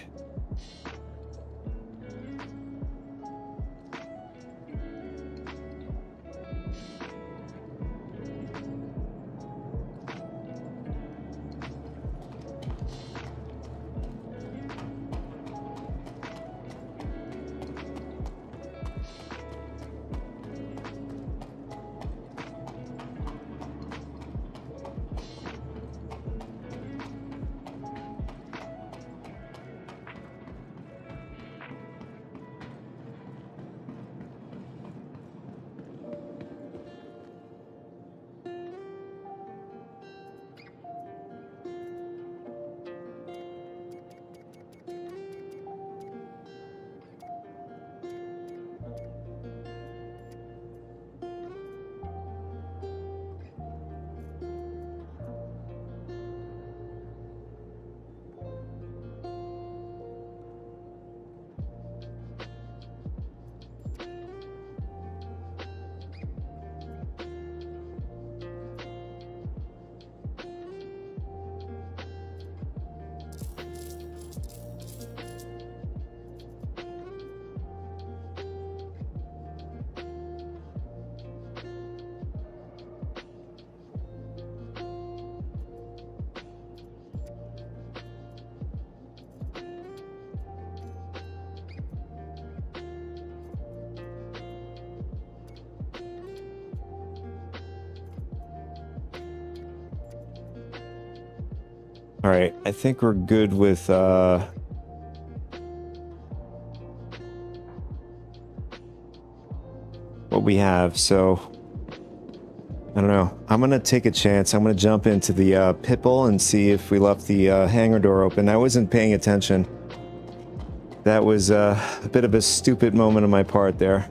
All right, I think we're good with what we have. So I don't know. I'm gonna take a chance. I'm gonna jump into the Pitbull and see if we left the hangar door open. I wasn't paying attention. That was a bit of a stupid moment on my part there.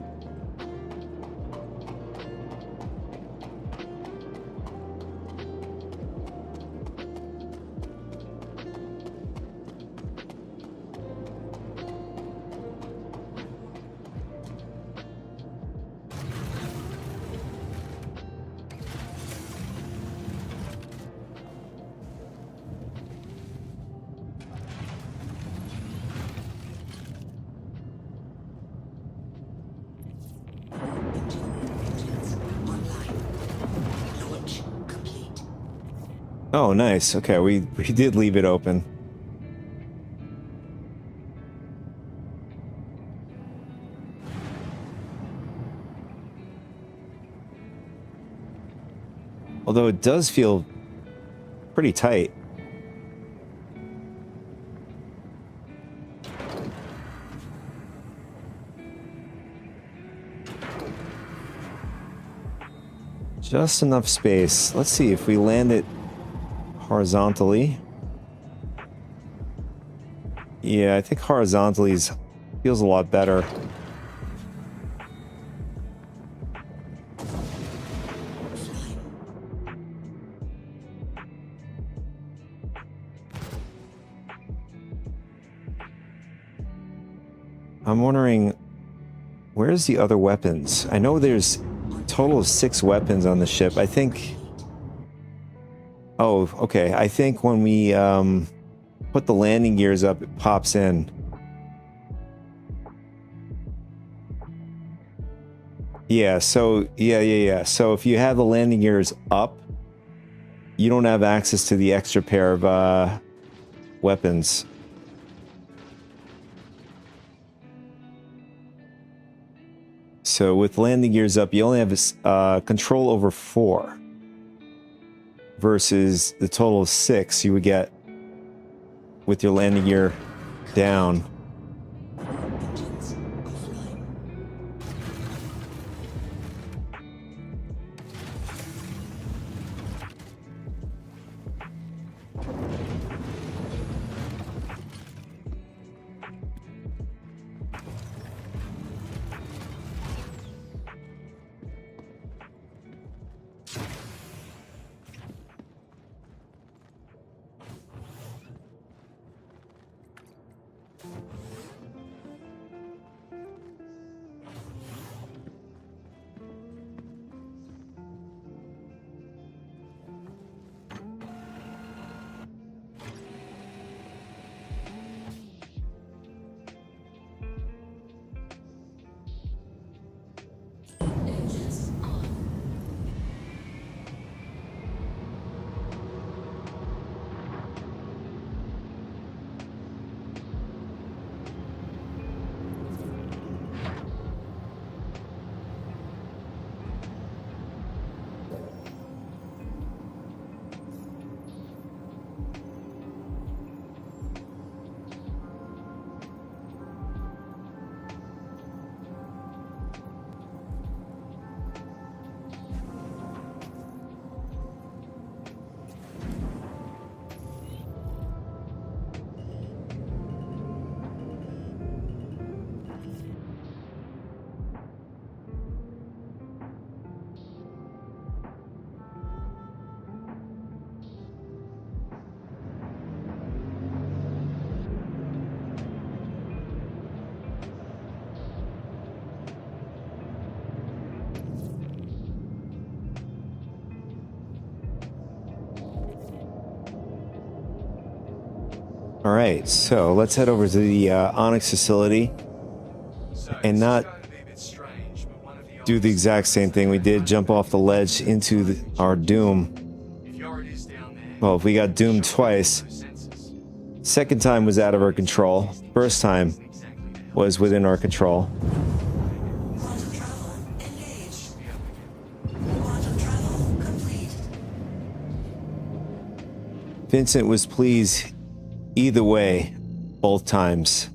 Oh, nice. Okay, we did leave it open. Although it does feel pretty tight. Just enough space. Let's see if we land it horizontally. Yeah, I think horizontally feels a lot better. I'm wondering, where's the other weapons? I know there's a total of 6 weapons on the ship. I think... Oh, okay. I think when we put the landing gears up, it pops in. Yeah, so... Yeah. So if you have the landing gears up, you don't have access to the extra pair of weapons. So with landing gears up, you only have control over 4 versus the total of 6 you would get with your landing gear down. All right, so let's head over to the Onyx facility and not do the exact same thing we did, jump off the ledge into our doom. Well, if we got doomed twice, second time was out of our control. First time was within our control. Vincent was pleased either way, both times.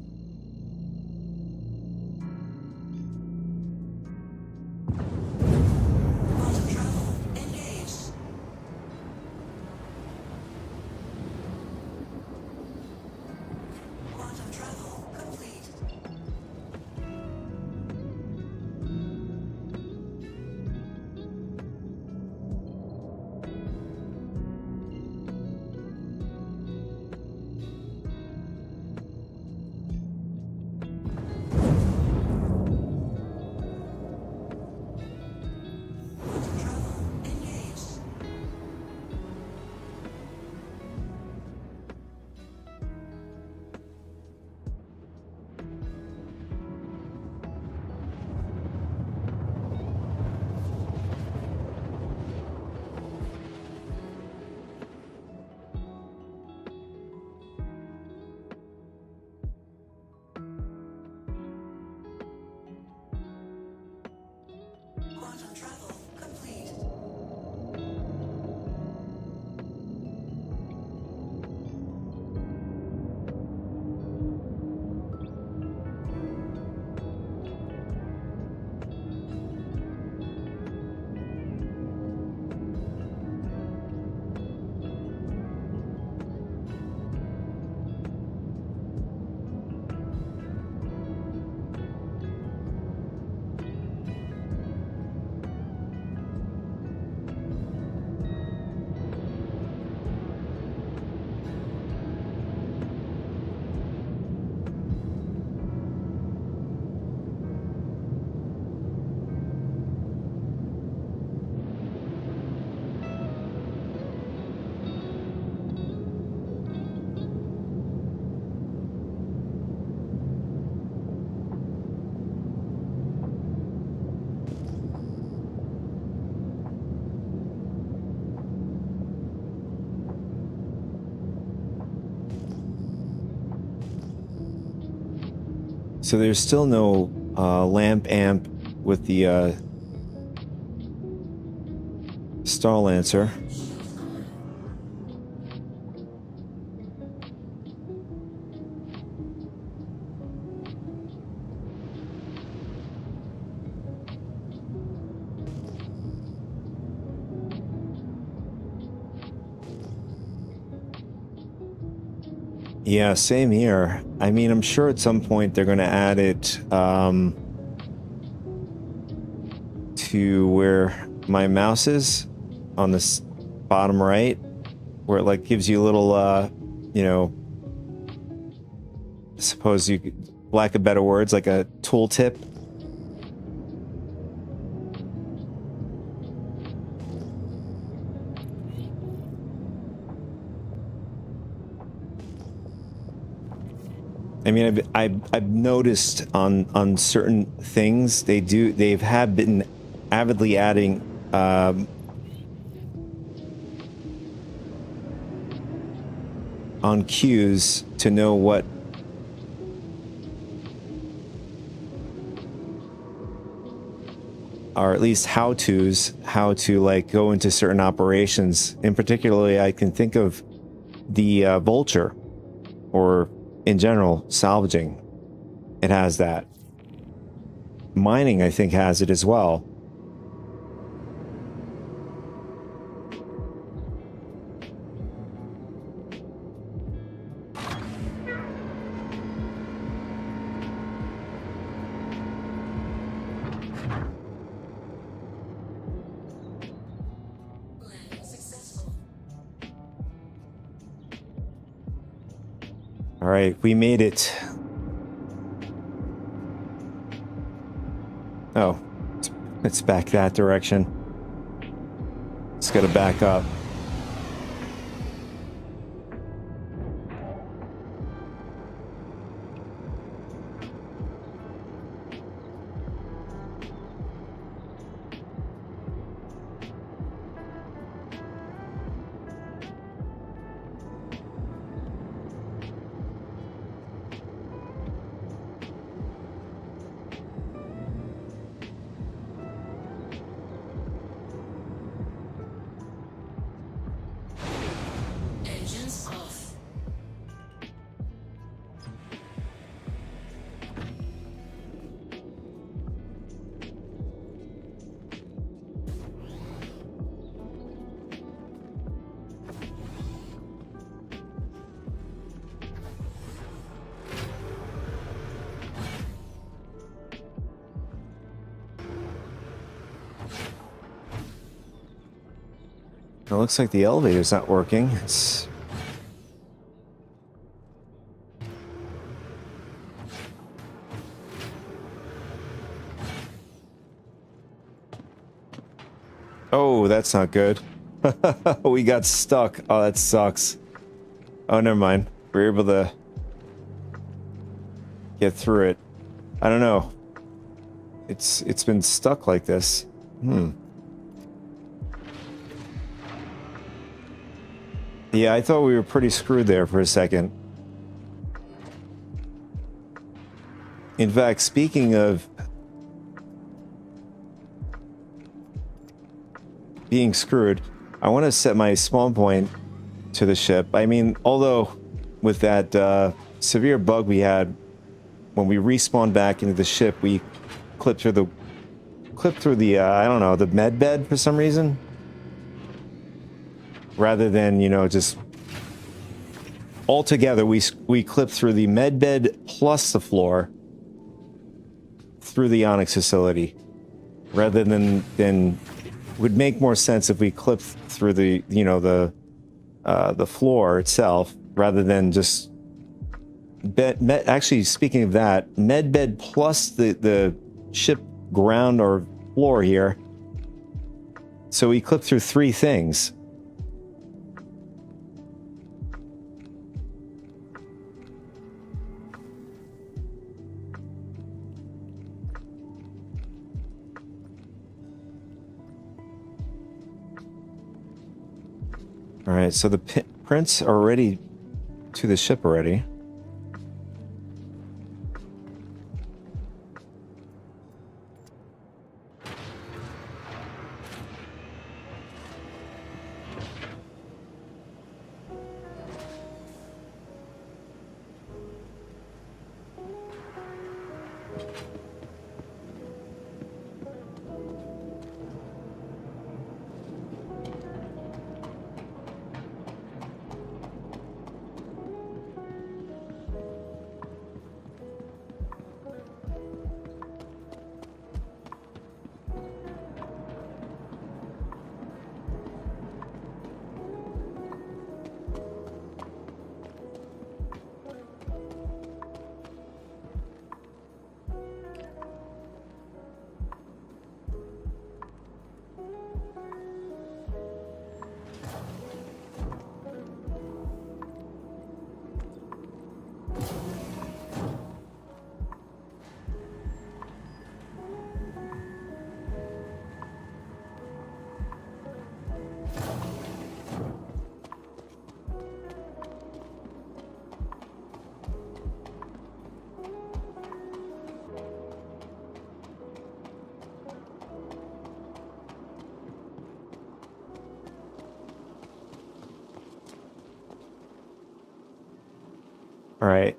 So there's still no lamp amp with the Star Lancer. Yeah, same here. I mean, I'm sure at some point they're going to add it to where my mouse is on this bottom right, where it like gives you a little, you know, I suppose you could, lack of better words, like a tooltip. I mean, I've noticed on certain things they've been avidly adding on cues to know what or at least how to like go into certain operations. In particularly, I can think of the Vulture, or in general, salvaging. It has that. Mining, I think, has it as well. All right, we made it. Oh, it's back that direction. It's got to back up. It looks like the elevator's not working. It's... Oh, that's not good. We got stuck. Oh, that sucks. Oh, never mind. We're able to get through it. I don't know. It's been stuck like this. Yeah, I thought we were pretty screwed there for a second. In fact, speaking of being screwed, I want to set my spawn point to the ship. I mean, although with that severe bug we had when we respawned back into the ship, we clipped through the I don't know, the med bed for some reason, rather than, you know, just altogether. We clipped through the med bed plus the floor through the Onyx facility, rather than would make more sense if we clipped through the, you know, the floor itself, rather than just actually, speaking of that, med bed plus the ship ground or floor here. So we clipped through 3 things. All right, so the prints are ready to the ship already. All right.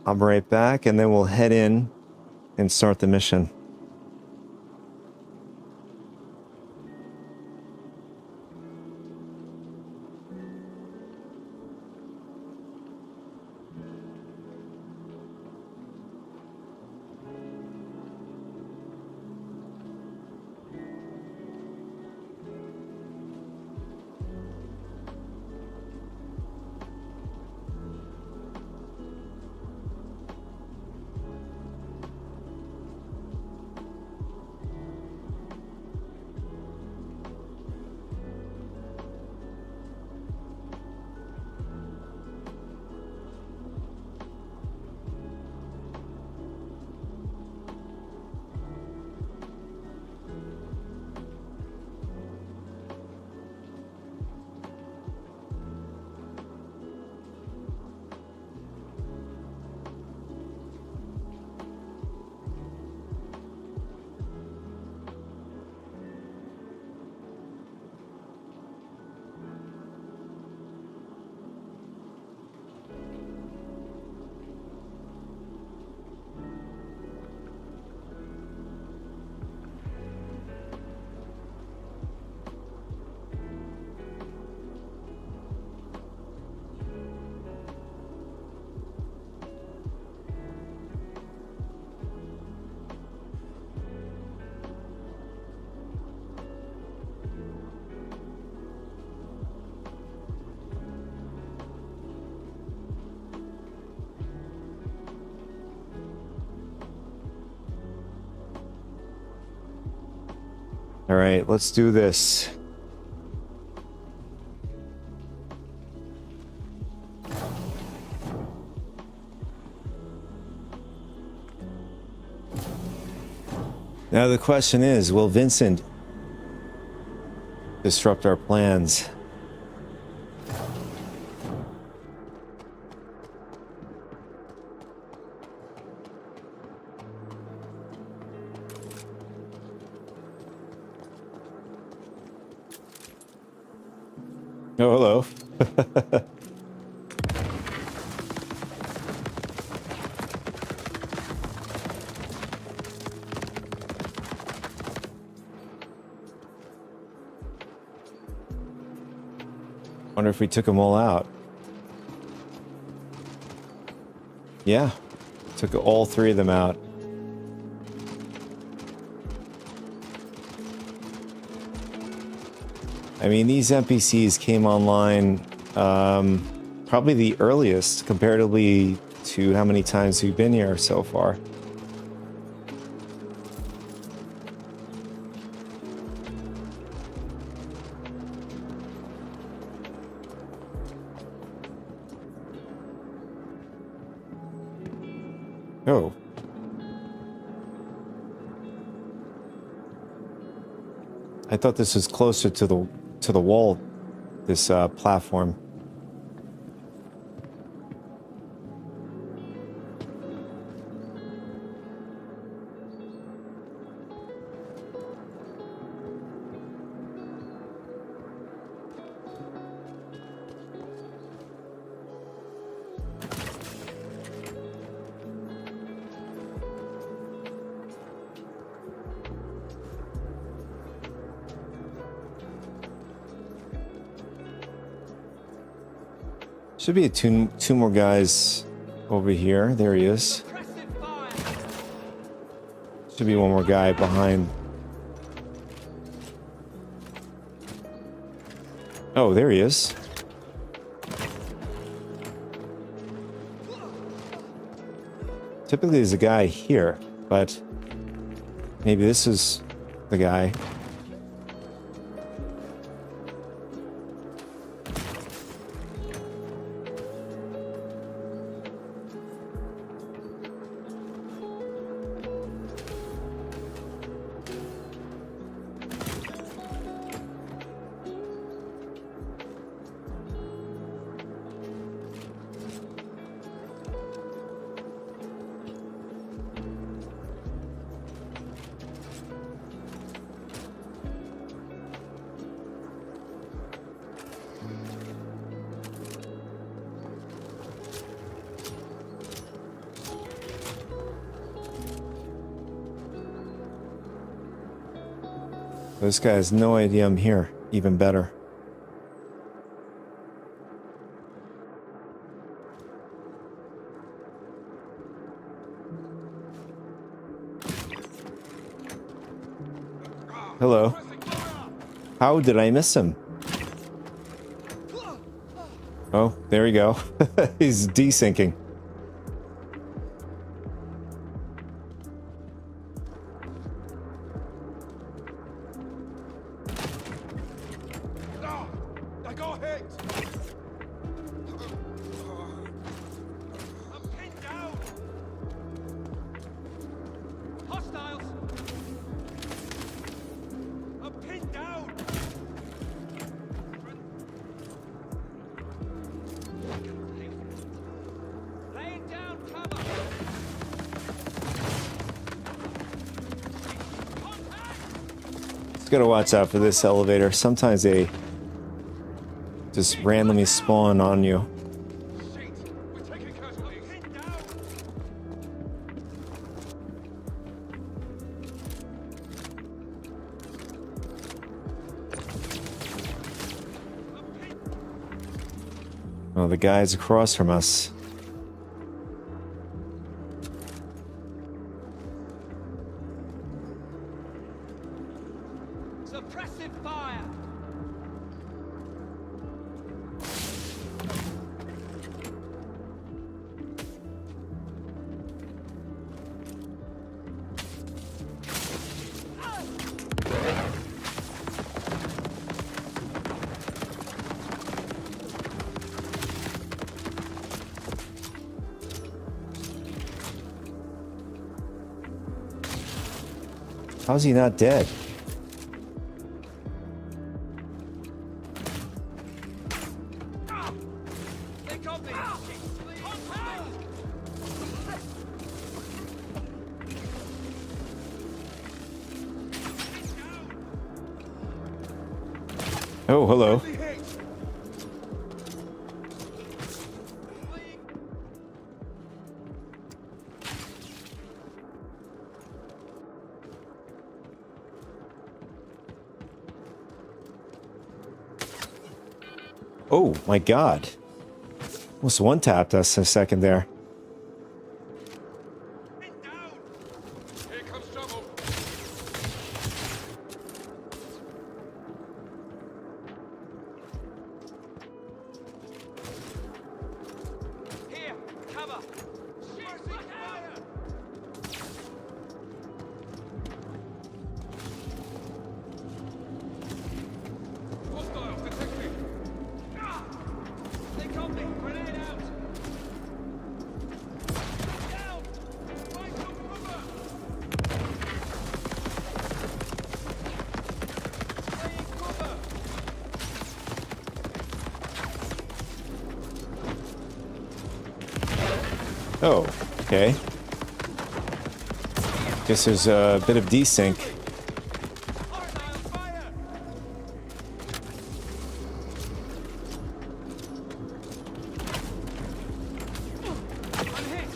I'll be right back, and then we'll head in and start the mission. All right, let's do this. Now the question is, will Vincent disrupt our plans? Oh, hello. Wonder if we took them all out. Yeah, took all 3 of them out. I mean, these NPCs came online probably the earliest comparatively to how many times we've been here so far. Oh. I thought this was closer to the wall, this platform. Should be two more guys over here. There he is. Suppressive fire! Should be one more guy behind. Oh, there he is. Typically there's a guy here, but maybe this is the guy. This guy has no idea I'm here. Even better. Hello. How did I miss him? Oh, there we go. He's desyncing. I got hit! I'm pinned down! Hostiles! I'm pinned down! Laying down cover! Contact! Just gotta watch out for this elevator. Sometimes they just randomly spawn on you. Shit! We're taking casualties! I'm pinned down! Oh, the guy's across from us. Suppressive fire! How's he not dead? They got me! Oh, hello. Heavy hit! Oh my god. Almost one tapped us a second there. Get down! Here comes trouble! Here! Cover! Shit! Look out! Hostiles detected! Ah! They got me! Grenade out! Down! Find some cover! Laying cover! Oh, okay. Guess there's a bit of desync. Hostile fire! I'm hit!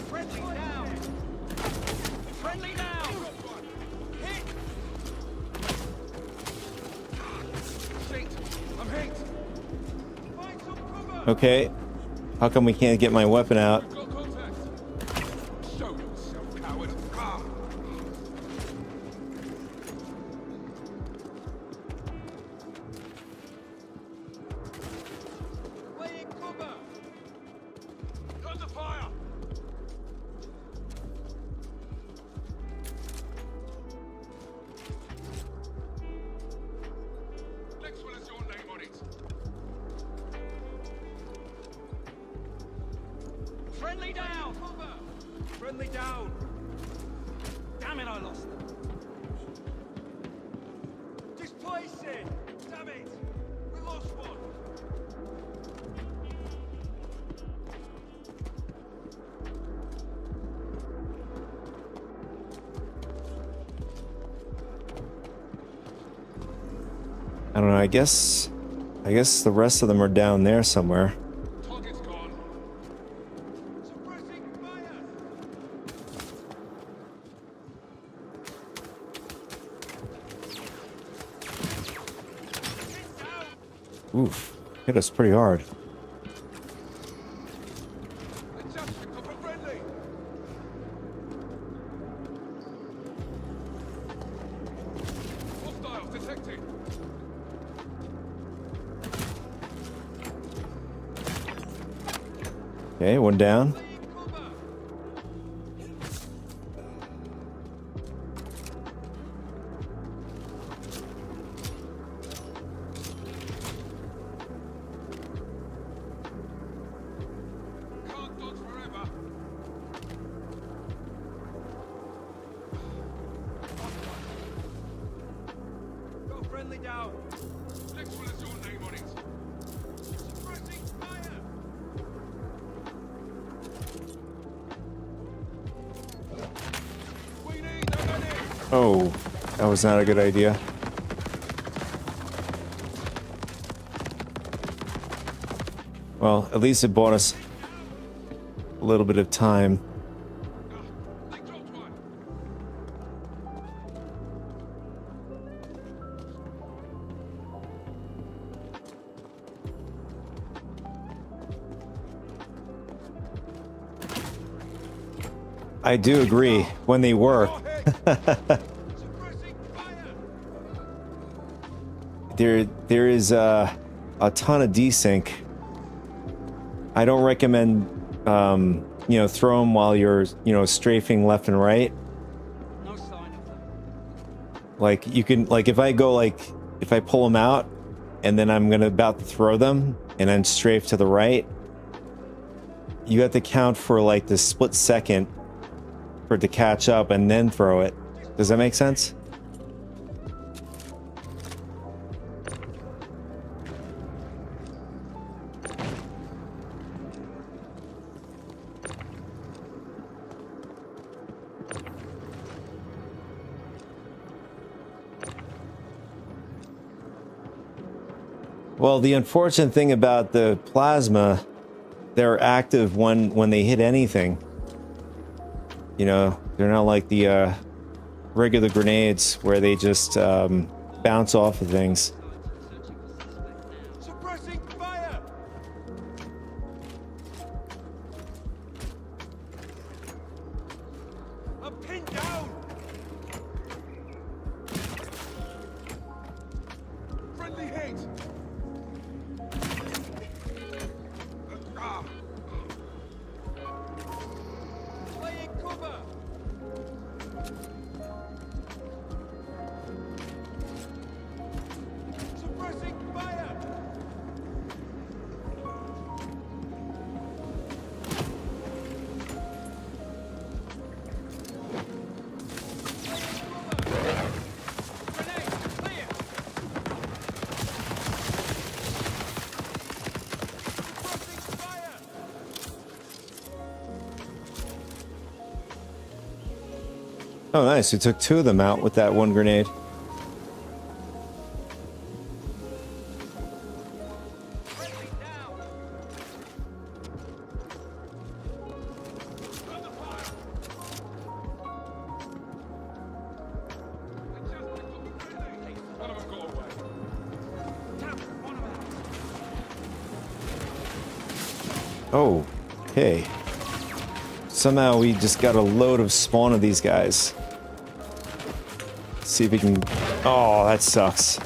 Friendly down! Friendly down! Hit! Shit! I'm hit! Find some cover! Okay. How come we can't get my weapon out? Got contact! Show yourself, coward! Ah! Laying cover! Under fire! Next one is your name on it. Friendly down! Cover! Friendly down! Damn it, I lost them. Displacing! Damn it! We lost one! I don't know, I guess the rest of them are down there somewhere. Target's gone. Suppressing fire! Get down! Oof. Hit us pretty hard. Adjust cover friendly! Hostiles detected! Okay, one down. Laying cover! Can't dodge forever! Got friendly down! Next one is your name on it! Suppressing fire! We need the medic! Oh, that was not a good idea. Well, at least it bought us a little bit of time. They dropped one! I do agree. When they work, Suppressing fire! there is a ton of desync. I don't recommend throw them while you're strafing left and right. No sign of them. Like you can if I pull them out and then I'm about to throw them and then strafe to the right, you have to count for like the split second for it to catch up and then throw it. Does that make sense? Well, the unfortunate thing about the plasma, they're active when they hit anything. You know, they're not like the regular grenades where they just bounce off of things. Suppressing fire! I'm pinned down! Friendly hit! Laying cover! Suppressing fire! Grenade, clear! Suppressing fire! Oh, nice. We took 2 of them out with that one grenade. Friendly down! Under fire! One of them got away. One of them. Oh, okay. Somehow we just got a load of spawn of these guys. See if we can... Oh, that sucks.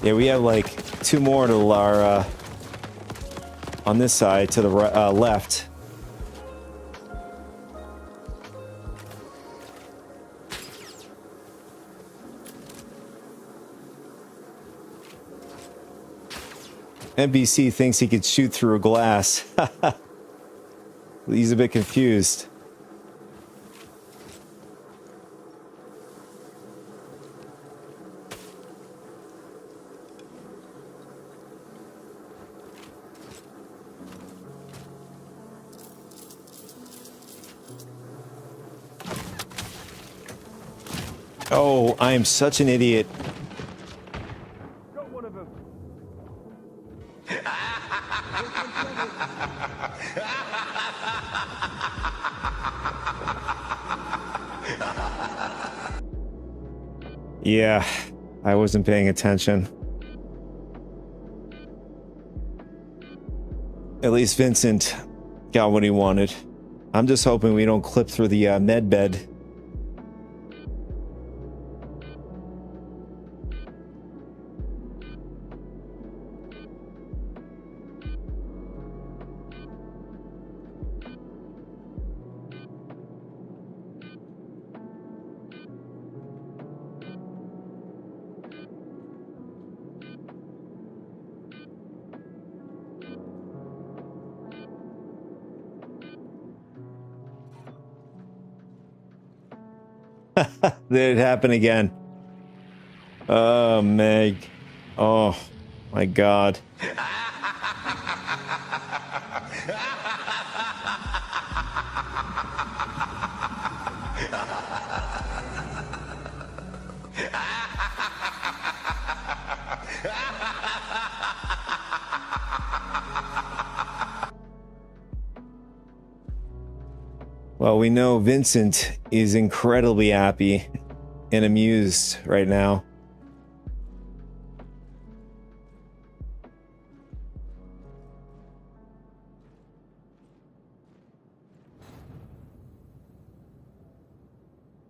Yeah, we have like 2 more to our... on this side, to the left. NBC thinks he could shoot through a glass. He's a bit confused. Oh, I am such an idiot. Got one of them. Yeah, I wasn't paying attention. At least Vincent got what he wanted. I'm just hoping we don't clip through the med bed. Did it happen again? Oh, Meg. Oh, my God. Well, we know Vincent is incredibly happy and amused right now.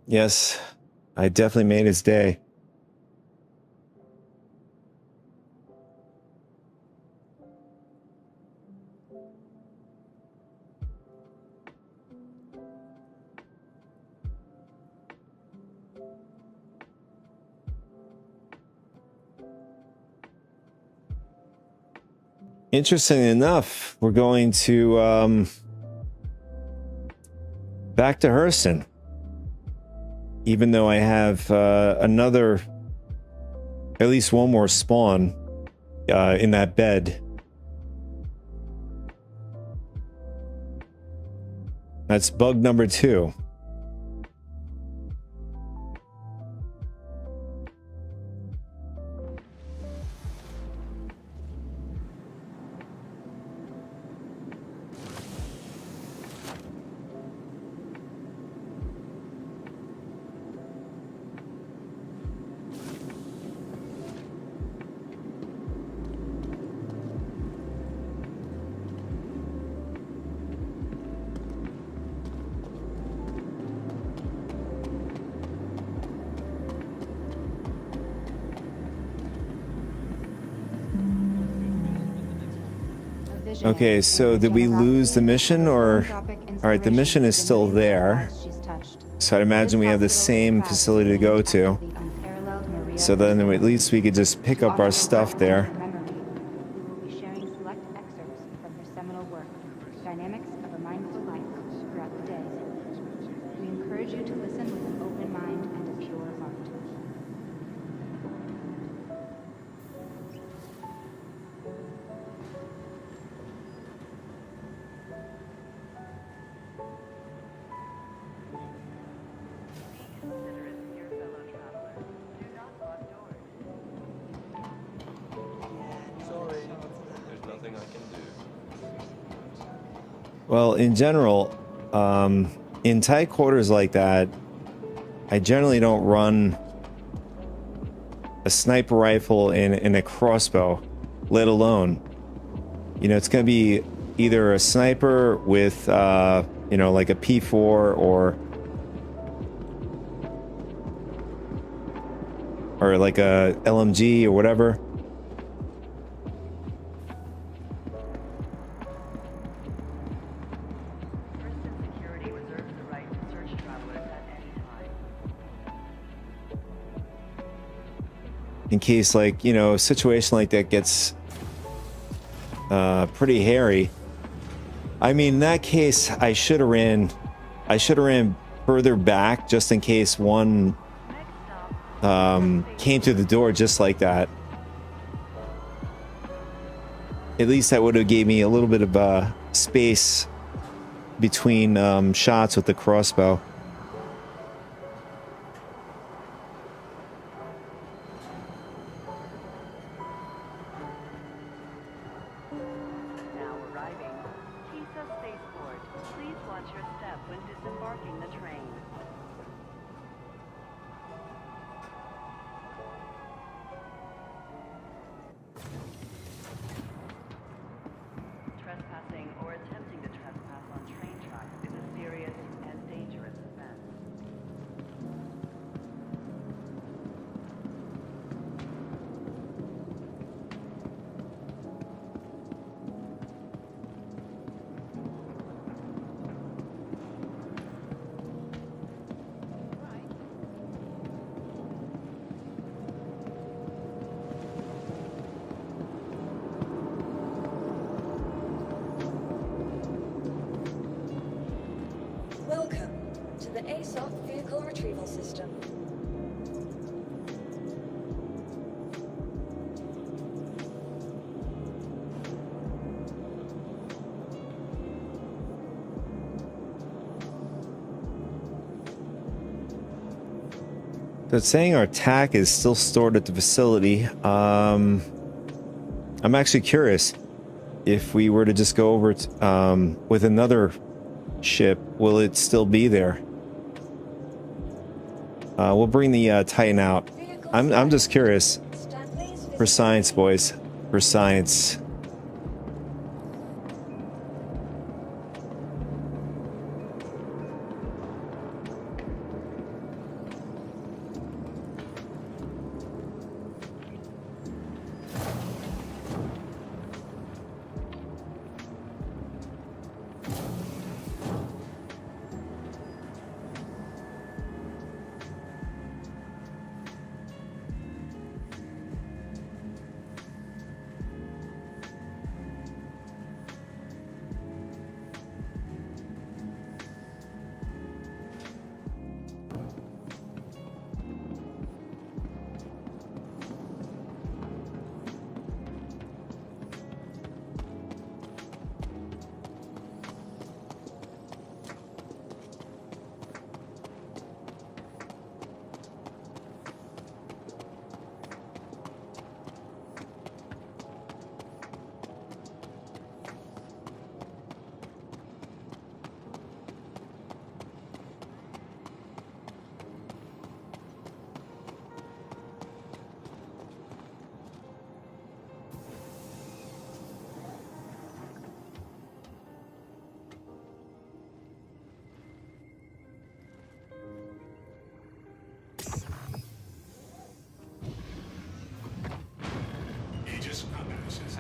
Yes, I definitely made his day. Interesting enough, we're going to back to Hurston. even though I have another, at least one more spawn in that bed. That's bug number 2. Okay, so did we lose the mission, or... Alright, the mission is still there. So I'd imagine we have the same facility to go to. So then at least we could just pick up our stuff there. We will be sharing select excerpts from her seminal work, Dynamics of a Mindful Life, throughout the day. We encourage you to listen with an open mind and a pure heart. Well, in general, in tight quarters like that, I generally don't run a sniper rifle and a crossbow, let alone, you know, it's going to be either a sniper with, you know, like a P4 or like a LMG or whatever. In case, like, you know, a situation like that gets pretty hairy. I mean, in that case, I should have ran further back just in case one came through the door just like that. At least that would have gave me a little bit of space between shots with the crossbow. Welcome to the ASOC Vehicle Retrieval System. So it's saying our TAC is still stored at the facility. I'm actually curious if we were to just go over with another ship, will it still be there? We'll bring the Titan out. I'm just curious. For science, boys. For science.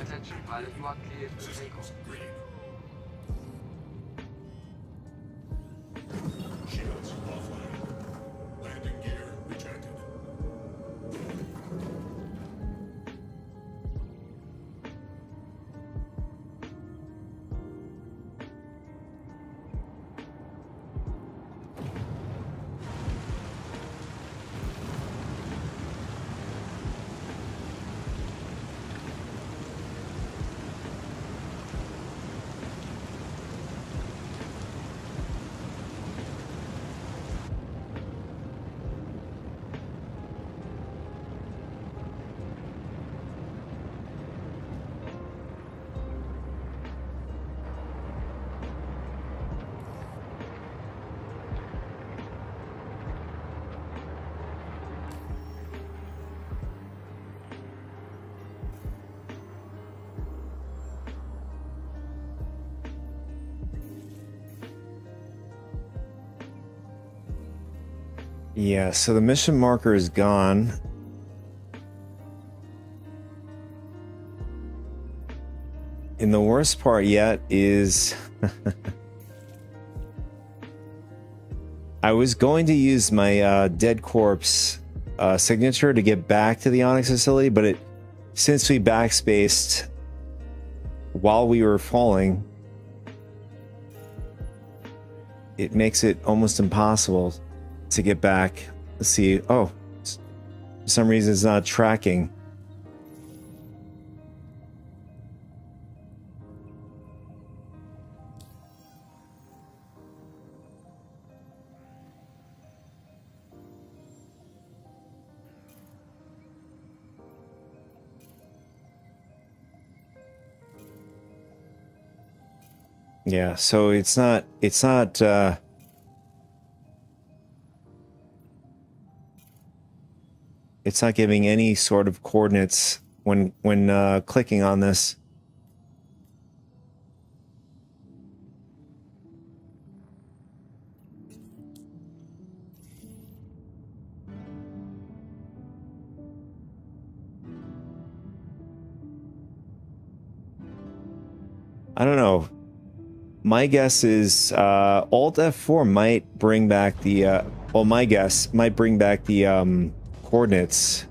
Attention, pilot, you are cleared for takeoff. Shields offline. Landing gear rejected. Yeah, so the mission marker is gone. And the worst part yet is I was going to use my dead corpse signature to get back to the Onyx facility, but since we backspaced while we were falling, it makes it almost impossible to get back. Let's see. Oh, for some reason it's not tracking. Yeah, so it's not it's not giving any sort of coordinates when clicking on this. I don't know. My guess is Alt F4 might bring back the well, my guess might bring back the coordinates.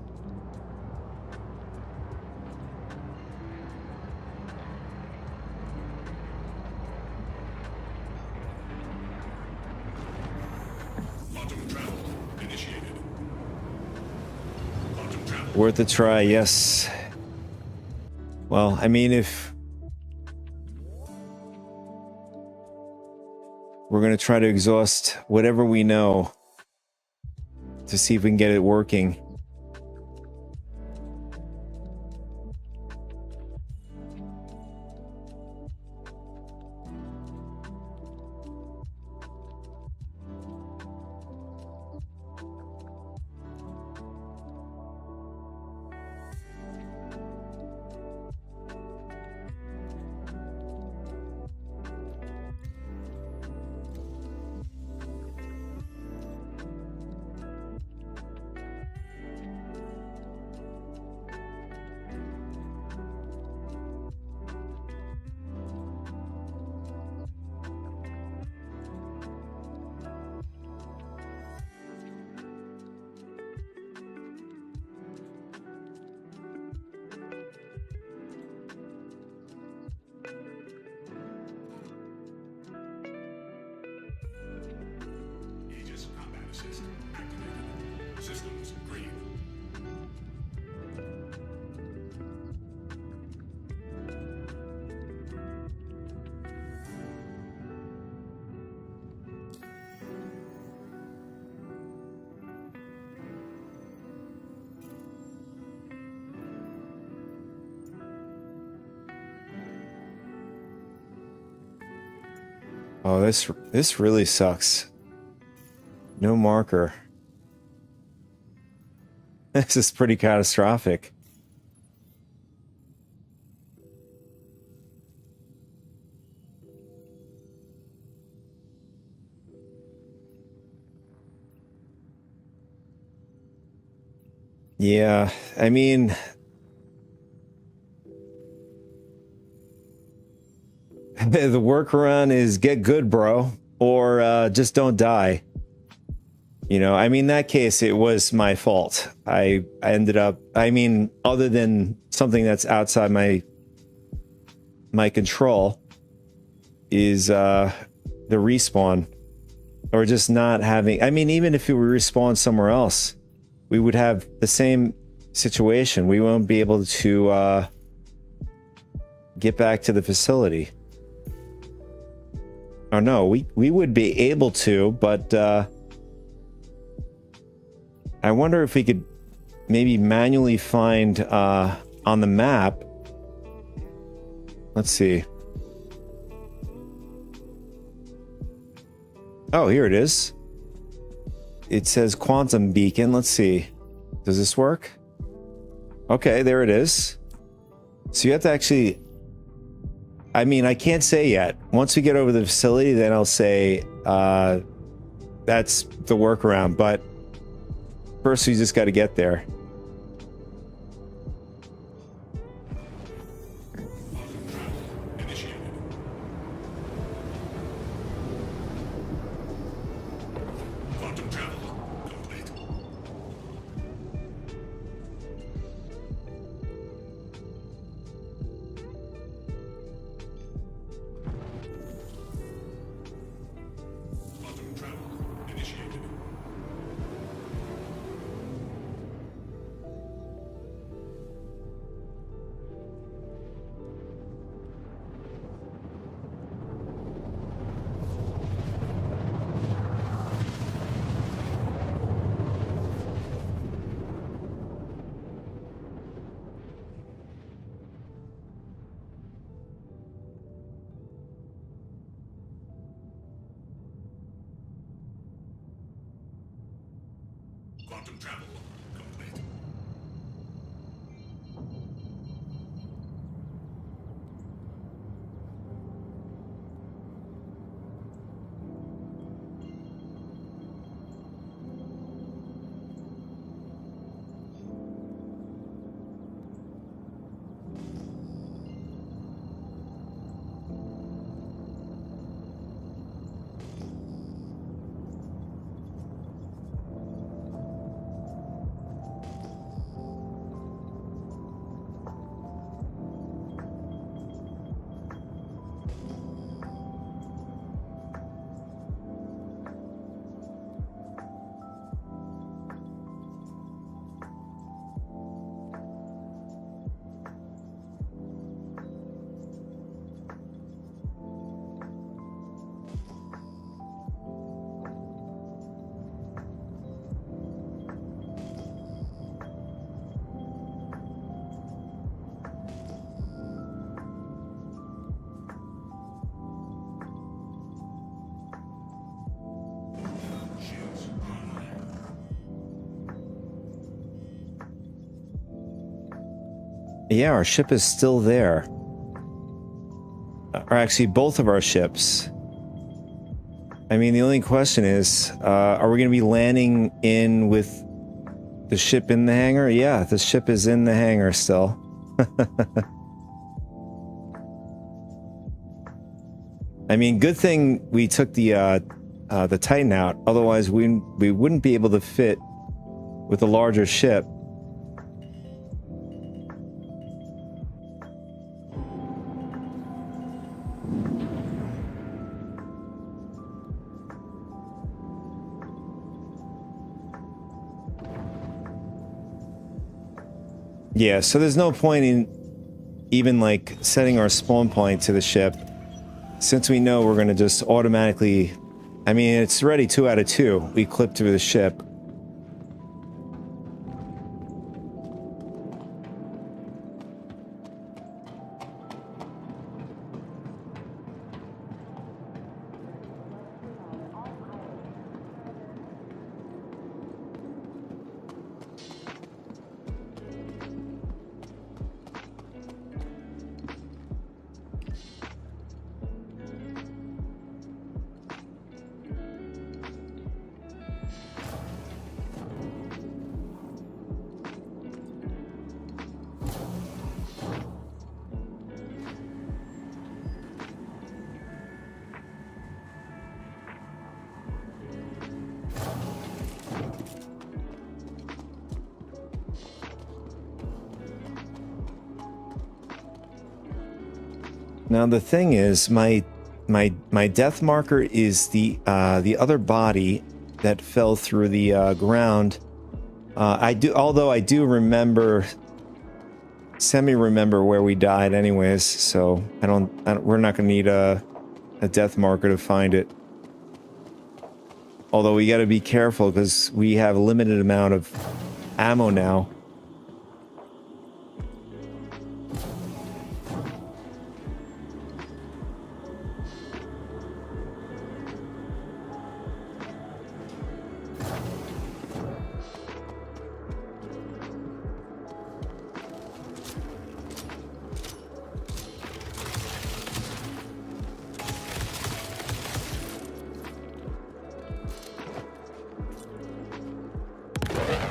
Quantum travel initiated. Quantum travel. Worth a try, yes. Well, I mean, if we're going to try to exhaust whatever we know to see if we can get it working. Aegis combat assist activated. Systems green. Oh, this really sucks. No marker. This is pretty catastrophic. Yeah, I mean, the workaround is get good, bro, or just don't die. You know, I mean, in that case, it was my fault. I ended up, I mean, other than something that's outside my control is the respawn, or just not having, I mean, even if we respawn somewhere else, we would have the same situation. We won't be able to get back to the facility. Or no, we would be able to, but I wonder if we could maybe manually find on the map. Let's see. Oh, here it is. It says quantum beacon. Let's see. Does this work? Okay, there it is. So you have to actually, I mean, I can't say yet. Once we get over the facility, then I'll say that's the workaround. But first, we just got to get there. Initiated. Quantum travel complete. Quantum travel initiated. Quantum travel complete. Shields online. Yeah, our ship is still there. Or actually, both of our ships. I mean, the only question is, are we going to be landing in with the ship in the hangar? Yeah, the ship is in the hangar still. I mean, good thing we took the Titan out. Otherwise, we wouldn't be able to fit with a larger ship. Yeah, so there's no point in even like setting our spawn point to the ship, since we know we're gonna just automatically, I mean, it's already 2 out of 2. We clipped through the ship. Now the thing is, my death marker is the other body that fell through the ground. Although I do remember, semi-remember where we died, anyways. So we're not gonna need a death marker to find it. Although we got to be careful because we have a limited amount of ammo now.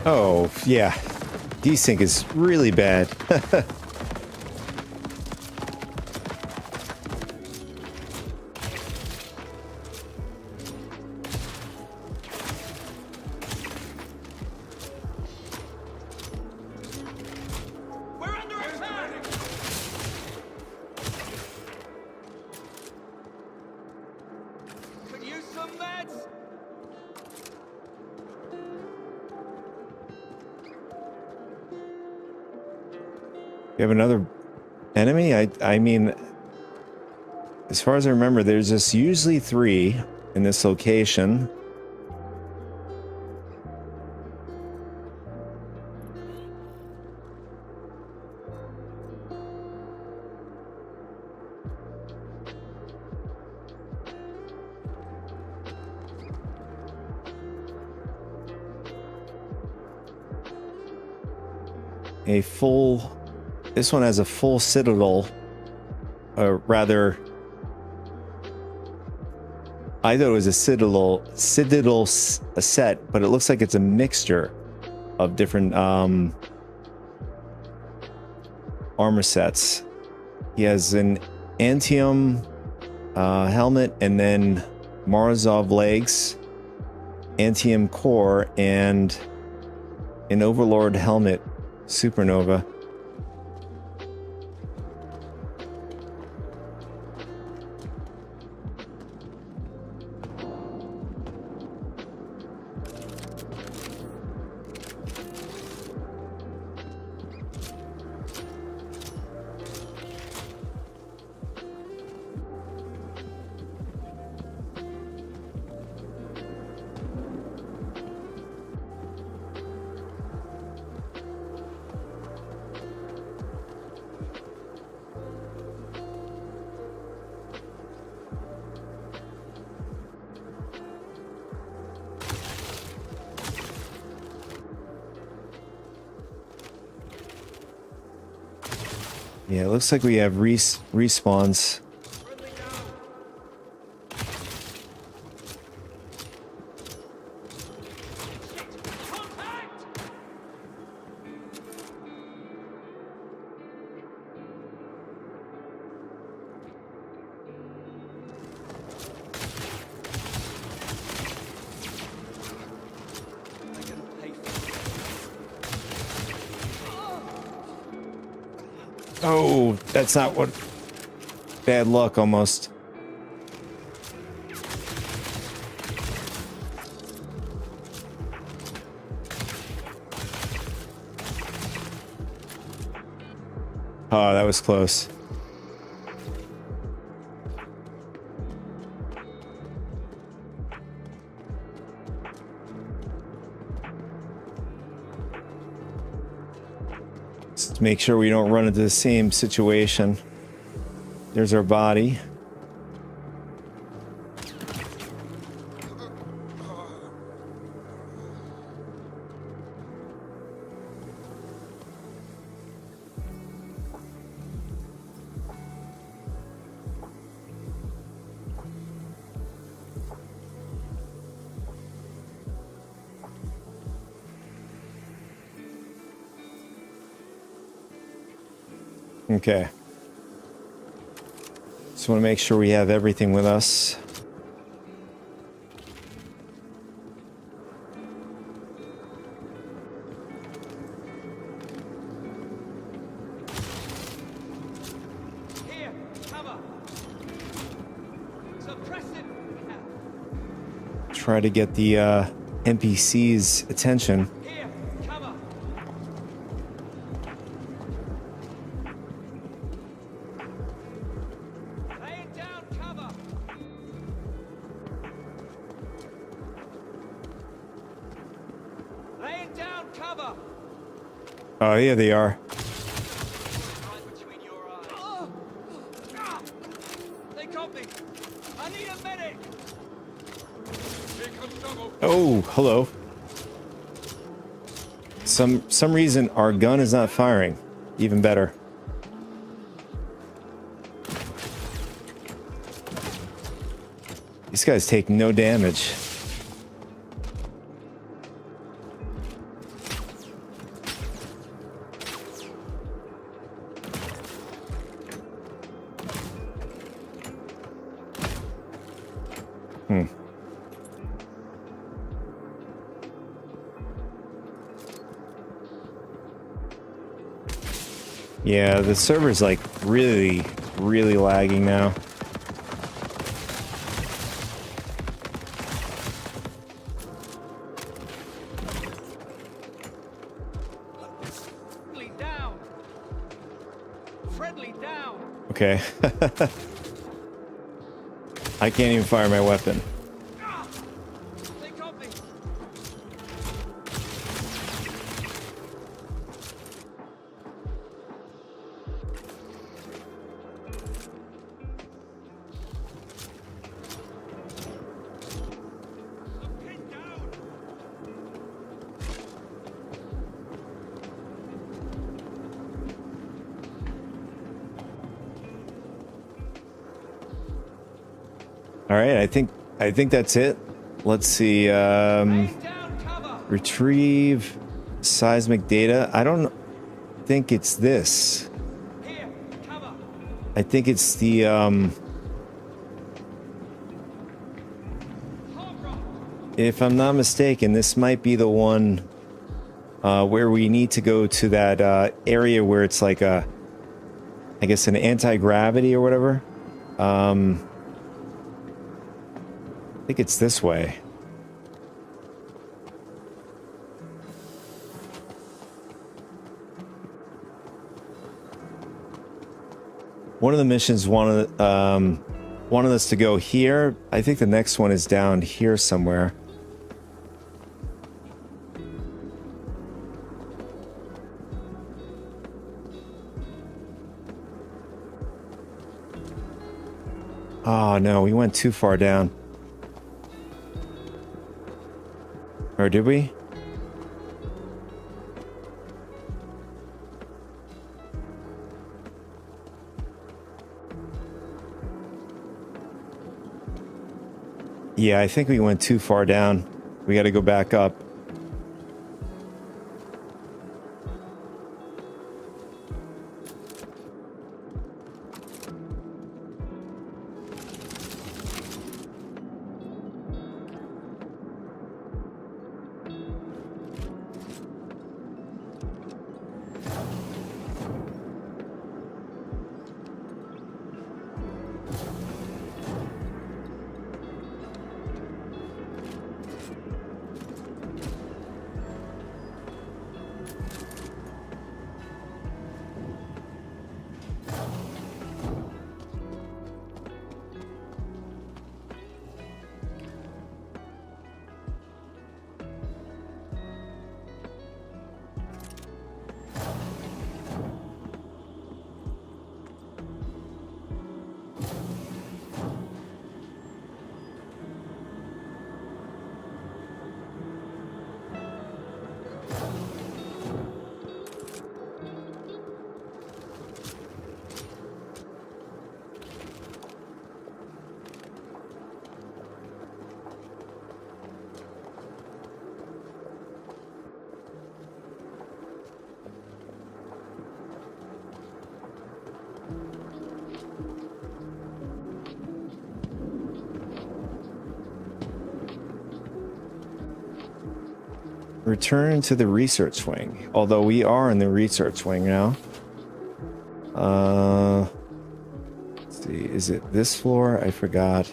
Oh, yeah. Desync is really bad. We're under attack! Could use some meds! We have another enemy? I mean, as far as I remember, there's just usually 3 in this location. This one has a full citadel, rather, I thought it was a citadel set, but it looks like it's a mixture of different armor sets. He has an Antium helmet, and then Morozov legs, Antium core, and an Overlord helmet, Supernova. Yeah, it looks like we have respawns. Oh, that's not what... Bad luck, almost. Oh, that was close. Let's make sure we don't run into the same situation. There's our body. Okay. Just want to make sure we have everything with us. Here, cover! try to get the NPC's attention. Here, cover. Laying down cover. Laying down cover. Oh, yeah, they are. Right between your eyes. They got me. I need a medic. Here comes trouble. Oh, hello. Some reason our gun is not firing. Even better. These guys take no damage. Yeah, the server's like really, really lagging now. Friendly down. Friendly down. Okay. I can't even fire my weapon. They got me. I'm pinned down. All right, I think that's it. Let's see. Laying down cover. Retrieve seismic data. I don't think it's this. Here, cover. I think it's the Hog rock. if I'm not mistaken, this might be the one where we need to go to that area where it's like a, I guess, an anti-gravity or whatever. I think it's this way. One of the missions wanted us to go here. I think the next one is down here somewhere. Oh no, we went too far down. Or did we? Yeah, I think we went too far down. We got to go back up. Return to the research wing. Although we are in the research wing now. Let's see. Is it this floor? I forgot.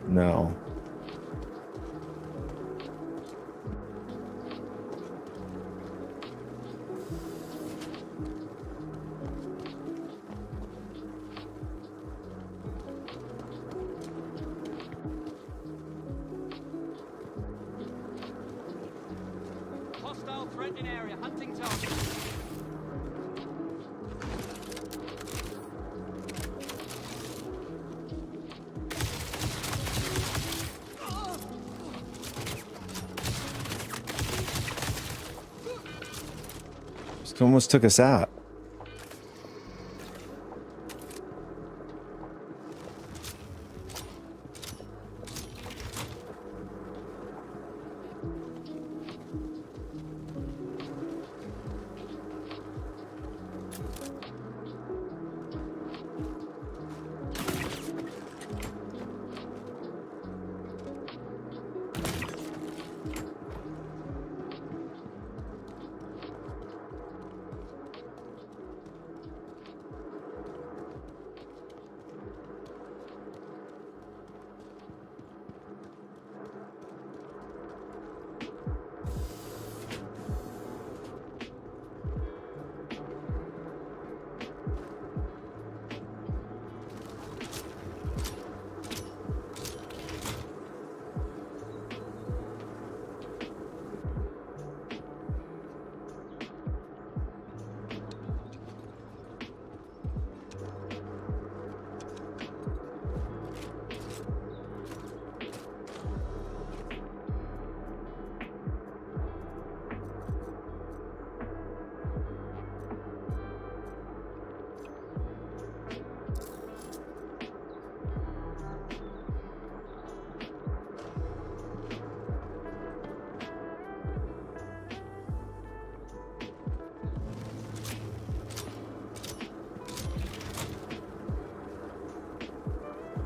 No. in area, hunting target. Just almost took us out.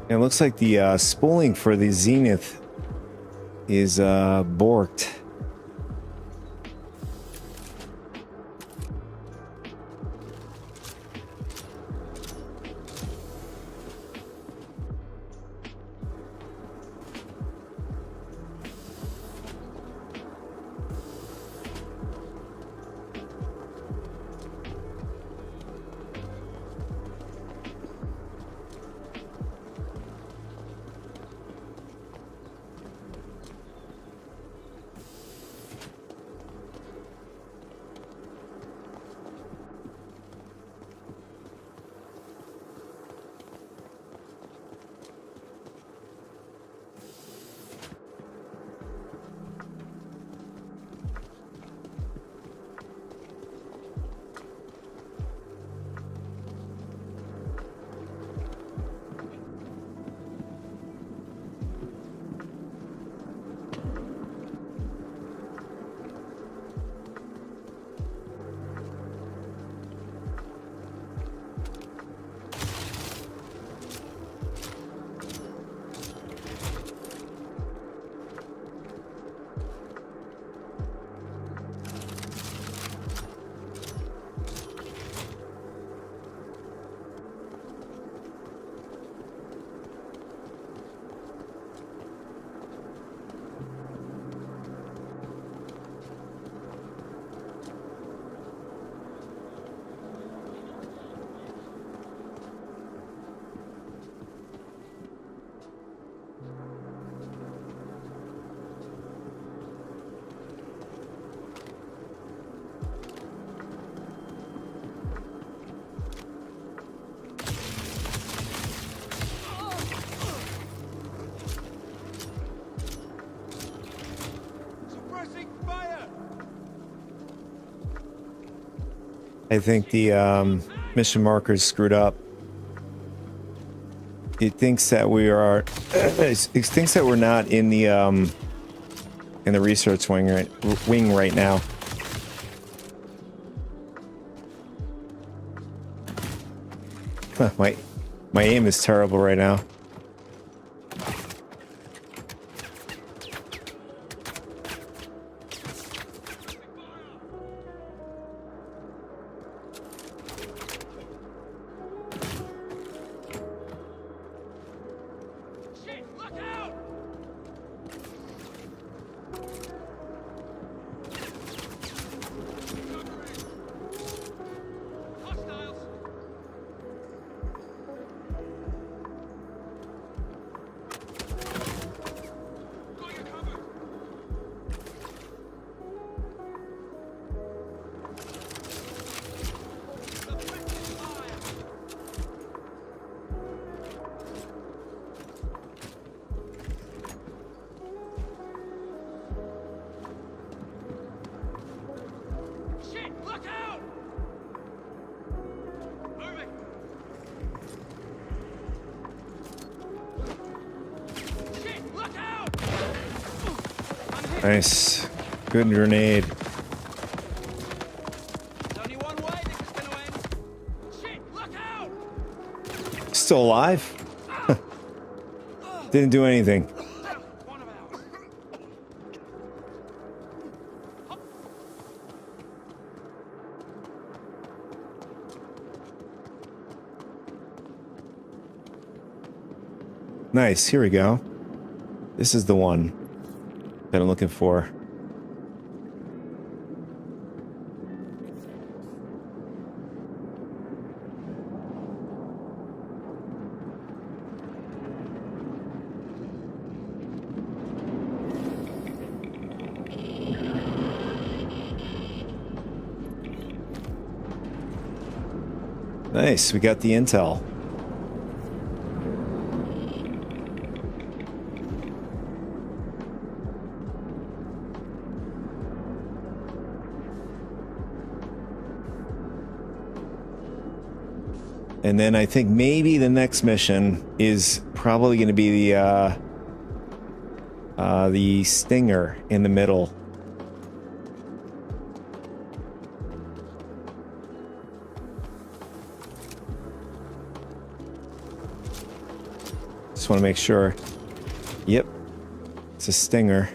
It looks like the spooling for the Zenith is borked. I think the mission marker's screwed up. It thinks that we are. It thinks that we're not in the research wing right now. My aim is terrible right now. Nice. Good grenade. There's only one way this is gonna end. Shit, look out! Still alive? Didn't do anything. One of ours. Nice. Here we go. This is the one that I'm looking for. Nice, we got the intel. And then I think maybe the next mission is probably going to be the Stinger in the middle. Just want to make sure. Yep, it's a Stinger.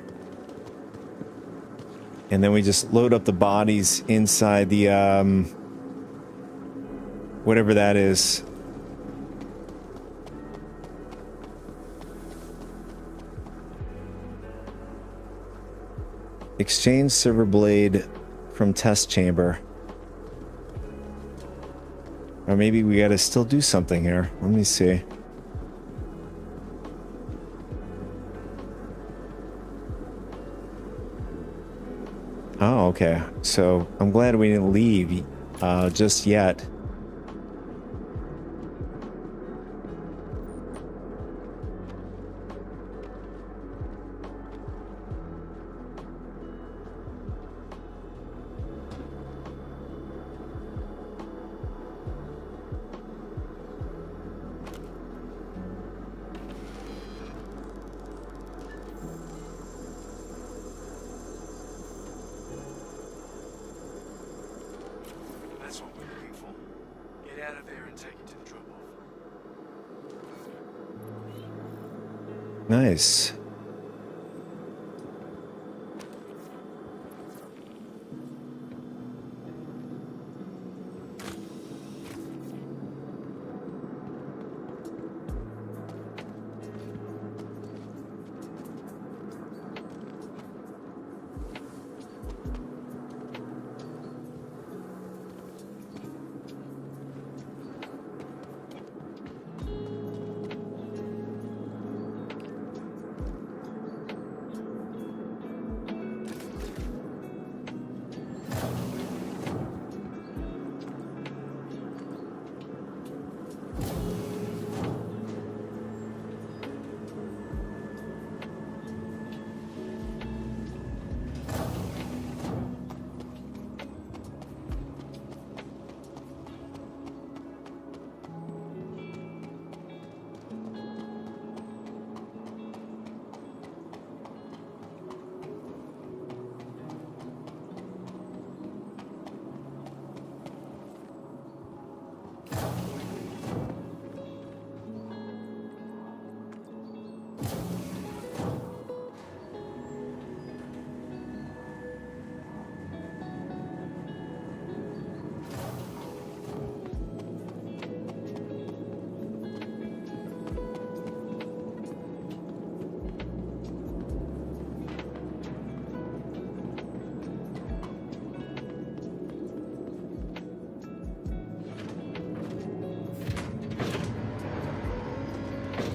And then we just load up the bodies inside the whatever that is. Exchange silver blade from test chamber. Or maybe we gotta still do something here. Let me see. Oh, okay. So I'm glad we didn't leave just yet. That's what we're looking for. Get out of there and take it to the drop-off. Nice.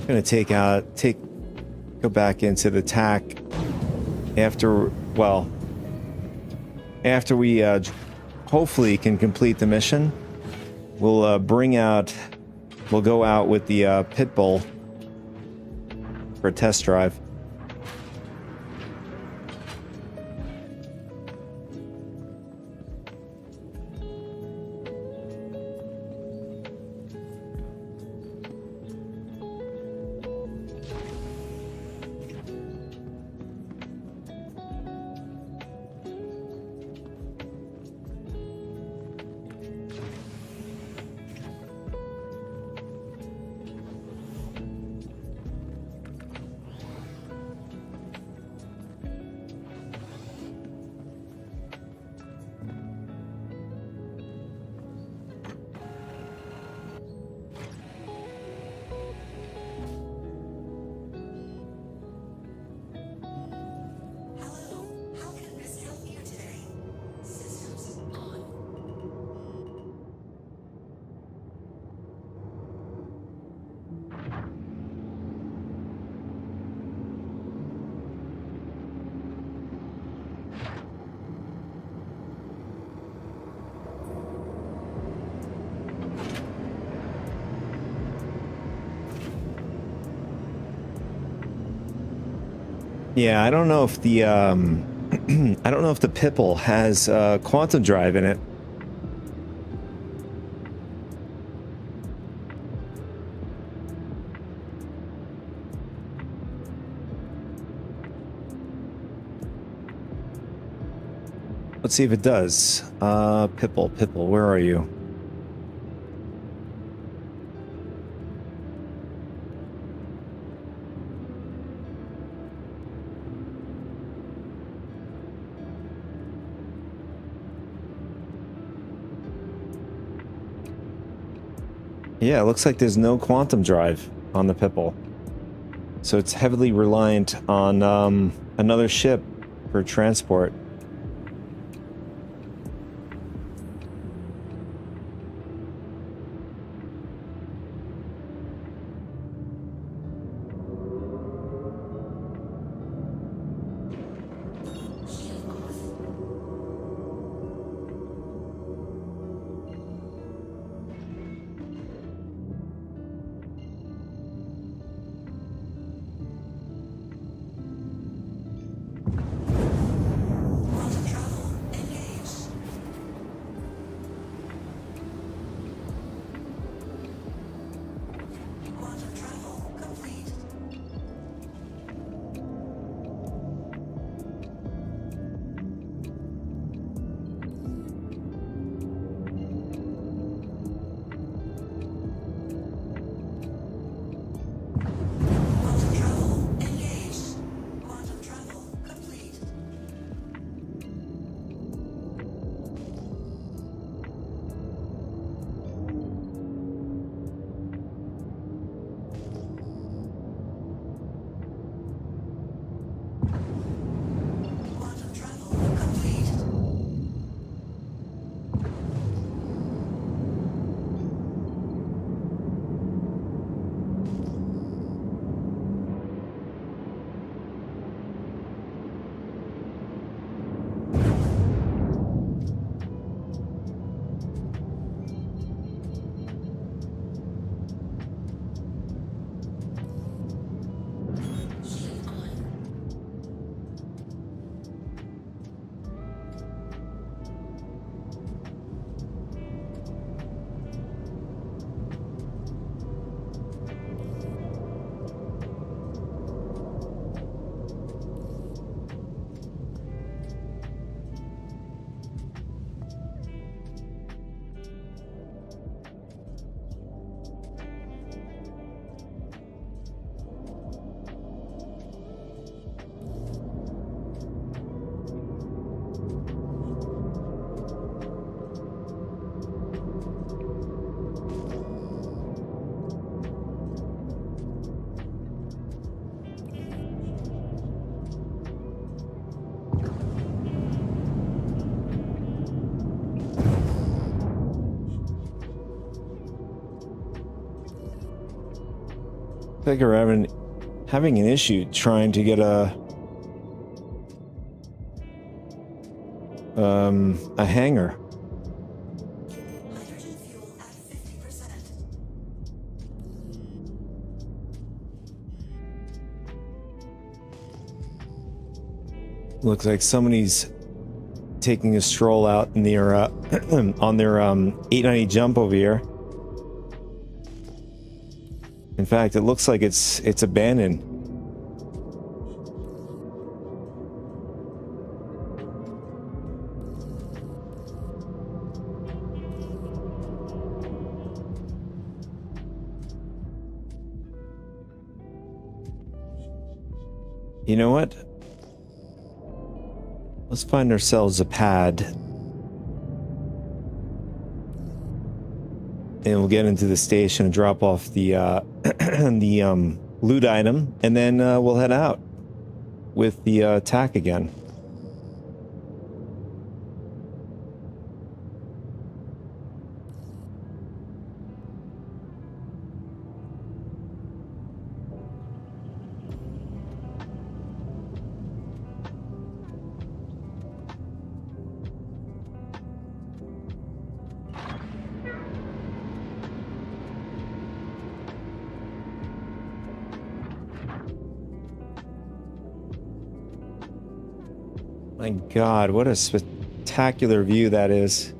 Gonna go back into the TAC after we hopefully can complete the mission. We'll go out with the Pitbull for a test drive. Yeah, I don't know if the I don't know if the Pipple has quantum drive in it. Let's see if it does. Pipple, where are you? Yeah, it looks like there's no quantum drive on the Pipple. So it's heavily reliant on another ship for transport. I think we're having an issue trying to get a hangar. Hydrogen fuel at 50%. Looks like somebody's taking a stroll out in their on their 890 jump over here. In fact, it looks like it's abandoned. You know what? Let's find ourselves a pad. And we'll get into the station and drop off the the loot item, and then we'll head out with the attack again. My God, what a spectacular view that is.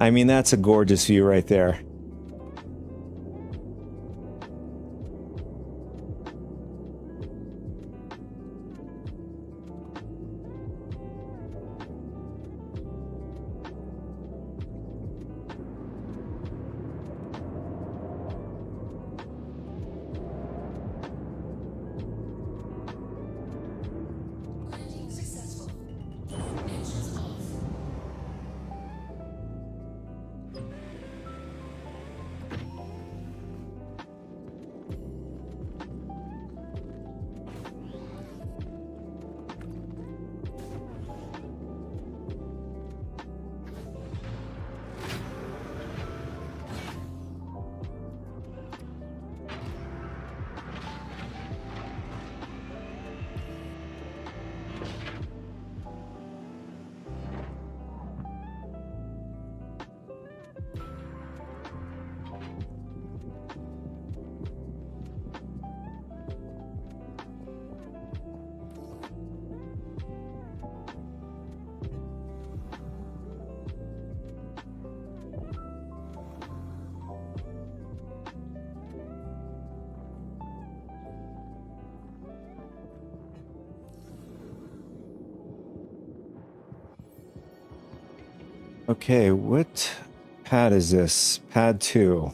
I mean, that's a gorgeous view right there. Okay, what pad is this? Pad 2.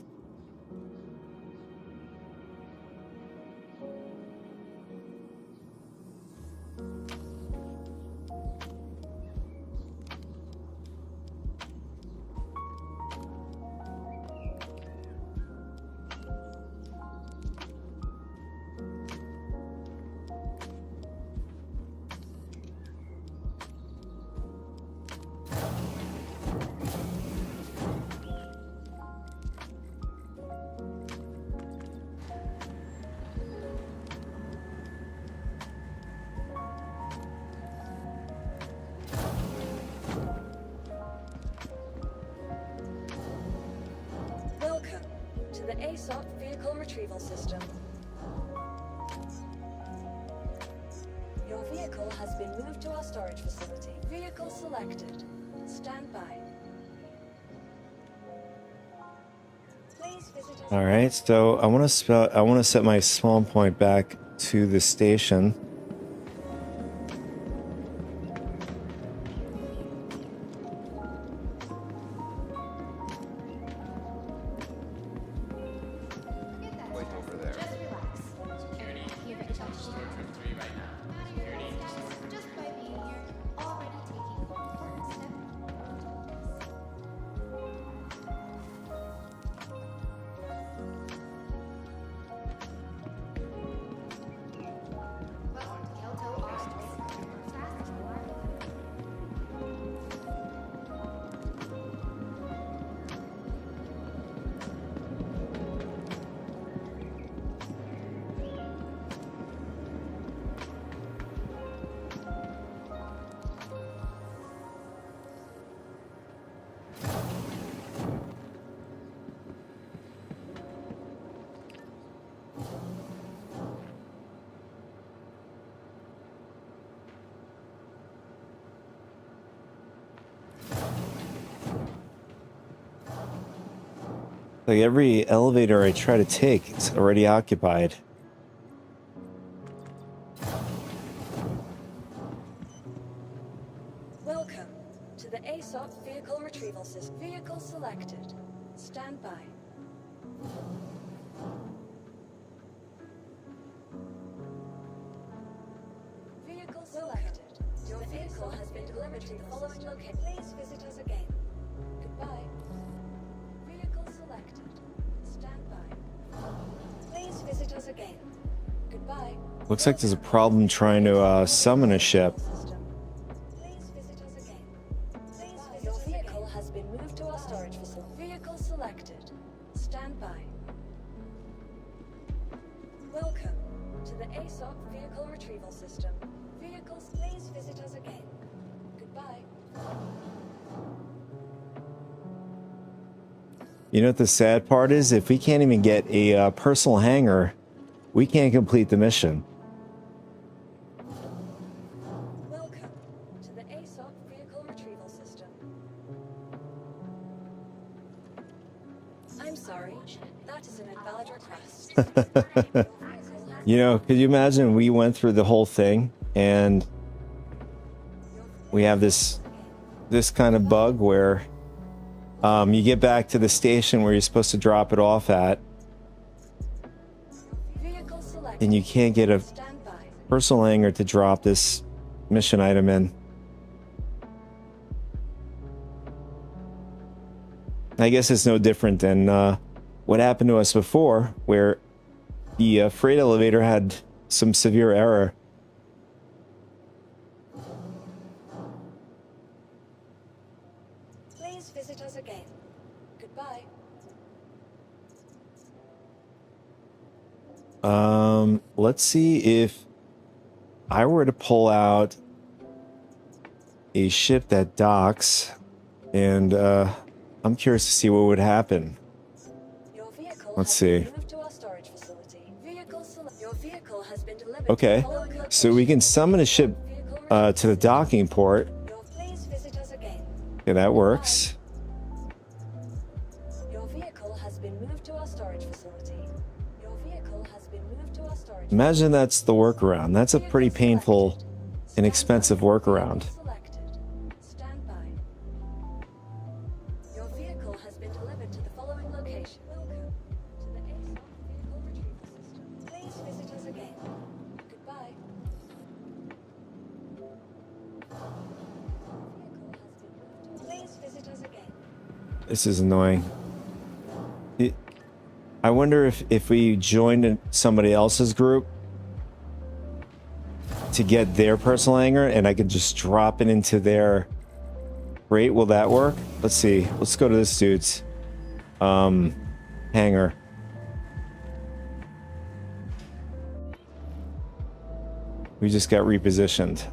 Welcome to the ASOP Vehicle Retrieval System. Your vehicle has been moved to our storage facility. Vehicle selected. Stand by. Please visit us. All right, so I want to set my spawn point back to the station. Wait over there. Just relax. Here to touch you. Just by being here, already taking an important step. Welcome to Kyoto Office. Fast you are. Like every elevator I try to take, it's already occupied. Welcome to the ASOP Vehicle Retrieval System. Vehicle selected. Stand by. Vehicle selected. Your vehicle has been delivered to the following location. Please visit us again. Goodbye. Vehicle selected. Stand by. Please visit us again. Goodbye. Looks like there's a problem trying to summon a ship. Please visit us again. Please visit Your vehicle has been moved to our storage facility. Vehicle selected. Stand by. Welcome to the ASOP Vehicle Retrieval System. Vehicles, please visit us again. Goodbye. You know what the sad part is? If we can't even get a personal hangar, we can't complete the mission. Welcome to the ASOP Vehicle Retrieval System. I'm sorry, that is an invalid request. You know, could you imagine we went through the whole thing and we have this kind of bug where you get back to the station where you're supposed to drop it off at, Vehicle selected. and you can't get a Stand by. personal hangar to drop this mission item in. I guess it's no different than what happened to us before, where the freight elevator had some severe error. Please visit us again. Goodbye. Let's see if I were to pull out a ship that docks, and I'm curious to see what would happen. Your vehicle Let's has see. been moved to our storage facility. Your vehicle has been delivered Okay, to the following so we can summon a ship to the docking port. Please visit us again. Okay, that works. Your vehicle has been moved to our storage facility. Your vehicle has been moved to our storage Imagine that's the workaround. That's a pretty painful and expensive workaround. selected. Stand by. Your vehicle has been delivered to the following location. Welcome to the ASOP Vehicle Retrieval System. Please visit us again. Goodbye. Please visit us again. This is annoying. I wonder if we joined somebody else's group to get their personal hangar and I could just drop it into their rate. Will that work? Let's see. Let's go to this dude's hangar. We just got repositioned.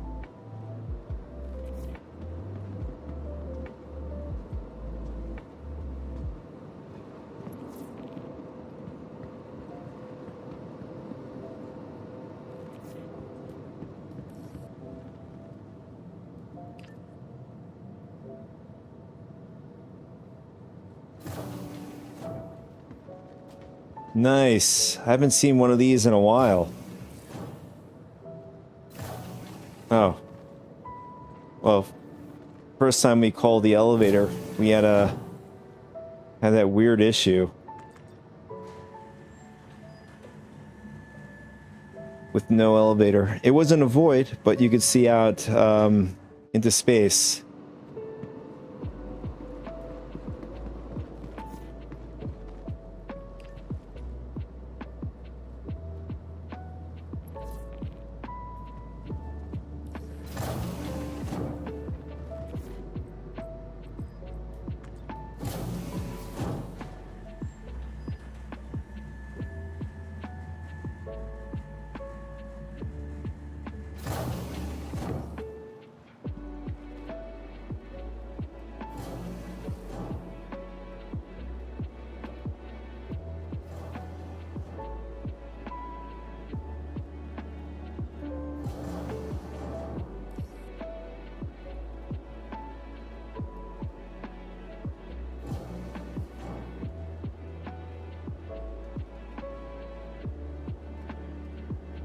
Nice. I haven't seen one of these in a while. Oh. Well, first time we called the elevator, we had that weird issue with no elevator. It wasn't a void, but you could see out into space.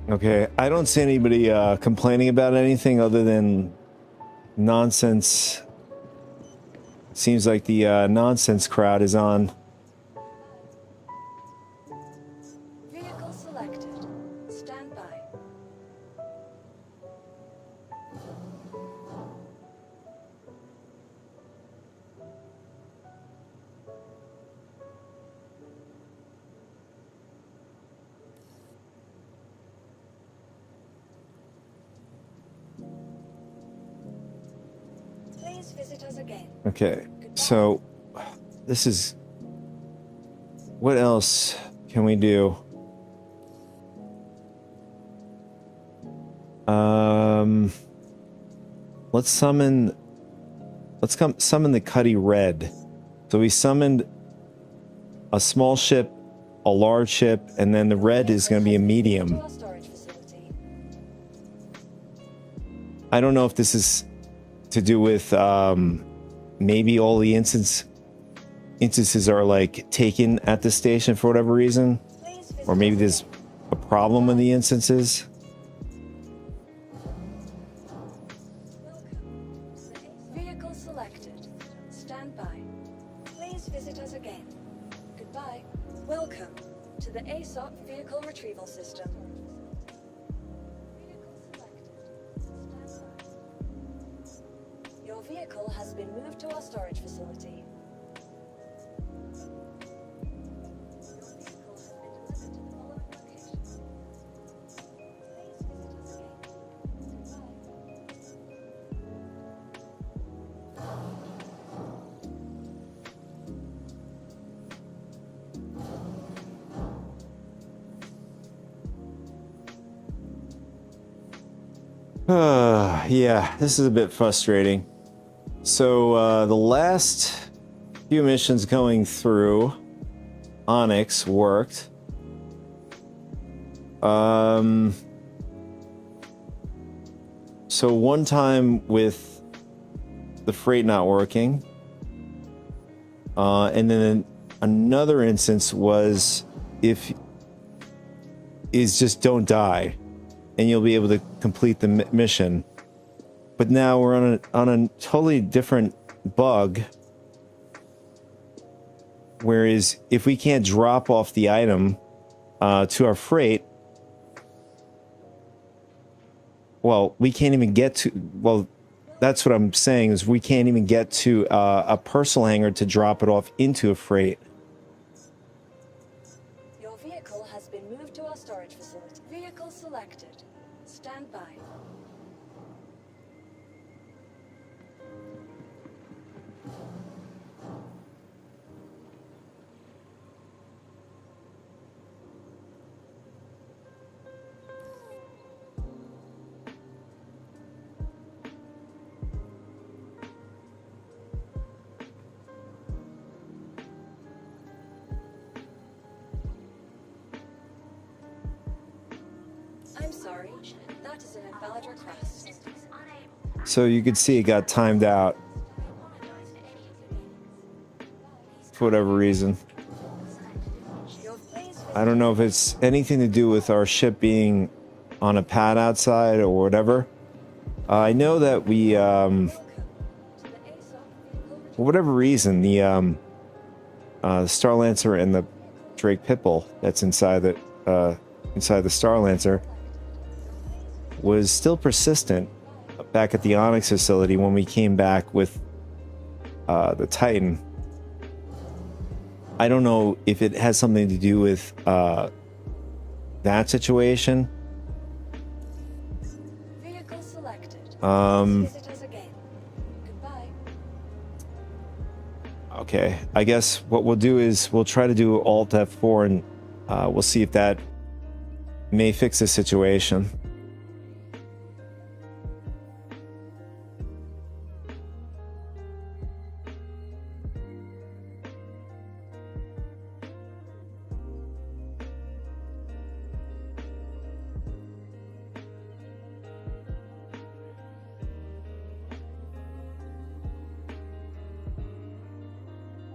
Okay, I don't see anybody complaining about anything other than nonsense. Seems like the nonsense crowd is on. Vehicle selected. Stand by. Please visit us again. Okay, so this is... What else can we do? Let's summon... Let's summon the Cuddy Red. So we summoned a small ship, a large ship, and then the red is going to be a medium. To our storage facility. I don't know if this is to do with maybe all the instances are like taken at the station for whatever reason, Please visit or maybe us there's again. a problem with the instances. Vehicle selected. Stand by. Please visit us again. Goodbye. Welcome to the ASOP Vehicle Retrieval System. Vehicle selected. Stand by. Your vehicle has been moved to our storage facility. Your vehicle has been delivered to the following location. Please visit us again. Goodbye. Yeah, this is a bit frustrating. So the last few missions going through Onyx worked. So one time with the freight not working, and then another instance was just don't die, and you'll be able to complete the mission. But now we're on a totally different bug. Whereas if we can't drop off the item to our freight, well, we can't even get to. Well, that's what I'm saying is we can't even get to a personal hangar to drop it off into a freight. Your vehicle has been moved to our storage facility. Vehicle selected. Stand by. I'm sorry. That is an invalid request. So you could see it got timed out for whatever reason. I don't know if it's anything to do with our ship being on a pad outside or whatever. I know that we, for whatever reason, the Star Lancer and the Drake Pitbull that's inside the Star Lancer was still persistent back at the Onyx facility when we came back with the Titan. I don't know if it has something to do with that situation. Vehicle selected. Visit us again. Goodbye. Okay, I guess what we'll do is we'll try to do Alt F4 and we'll see if that may fix the situation.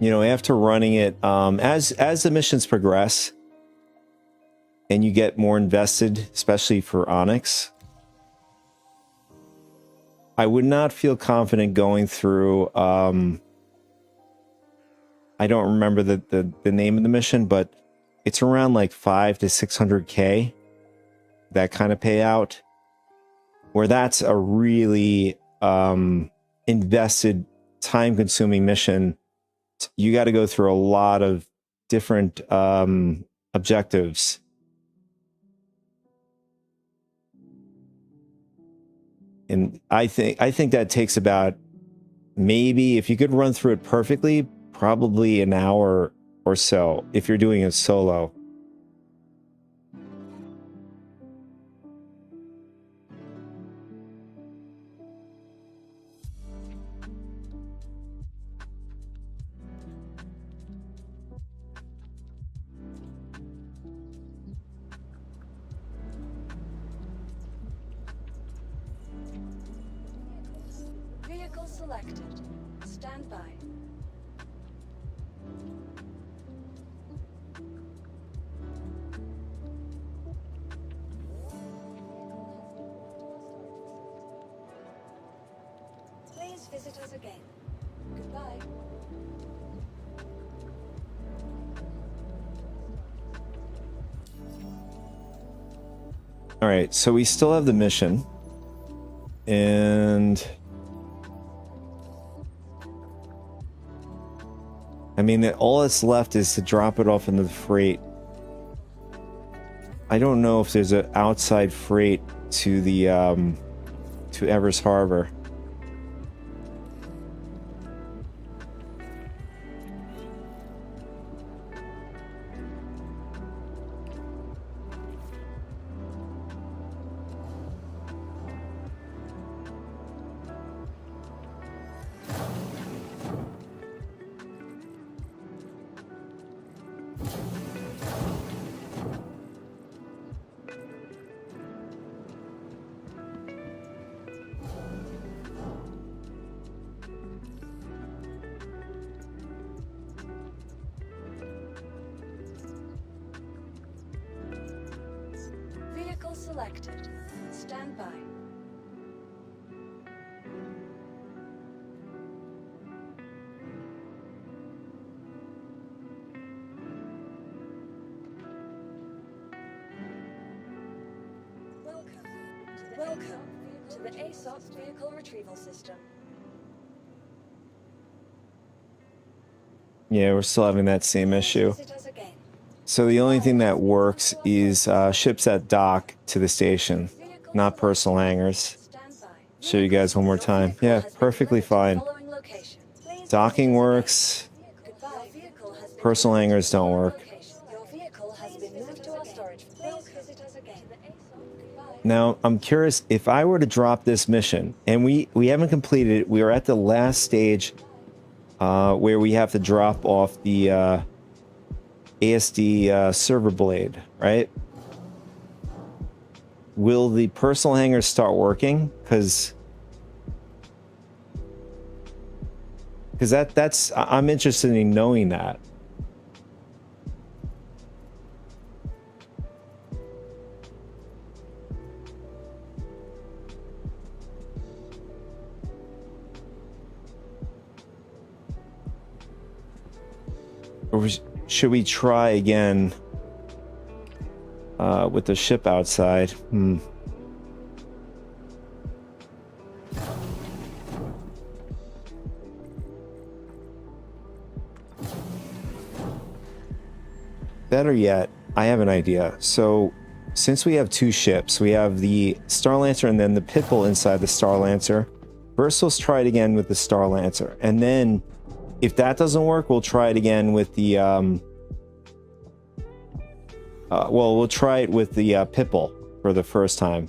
You know, after running it, as the missions progress and you get more invested, especially for Onyx, I would not feel confident going through, I don't remember the name of the mission, but it's around like 500 to 600K, that kind of payout, where that's a really invested, time-consuming mission. You got to go through a lot of different objectives. And I think that takes about, maybe if you could run through it perfectly, probably an hour or so if you're doing it solo. selected. Stand by. Please visit us again. Goodbye. All right, so we still have the mission, and I mean, all that's left is to drop it off into the freight. I don't know if there's an outside freight to the to Evers Harbor. Vehicle selected. Stand by. Welcome to the ASOP Vehicle Retrieval System. Yeah, we're still having that same issue. Visit us again. So the only thing that works is ships that dock to the station, not personal hangars. Stand by. Show you guys one more time. Yeah, perfectly fine. Following location. Please Docking works. goodbye. Vehicle has been Personal hangars don't work. Your vehicle has been moved to our storage. Please visit us again. Goodbye. Now, I'm curious, if I were to drop this mission, and we haven't completed it, we are at the last stage where we have to drop off the ASD server blade, right? Will the personal hangars start working? Because that's I'm interested in knowing that. Or should we try again with the ship outside? Better yet, I have an idea. So, since we have two ships, we have the Star Lancer and then the Pitbull inside the Star Lancer. First, let's try it again with the Star Lancer, and then if that doesn't work, we'll try it again with the well, we'll try it with the Pitbull for the first time.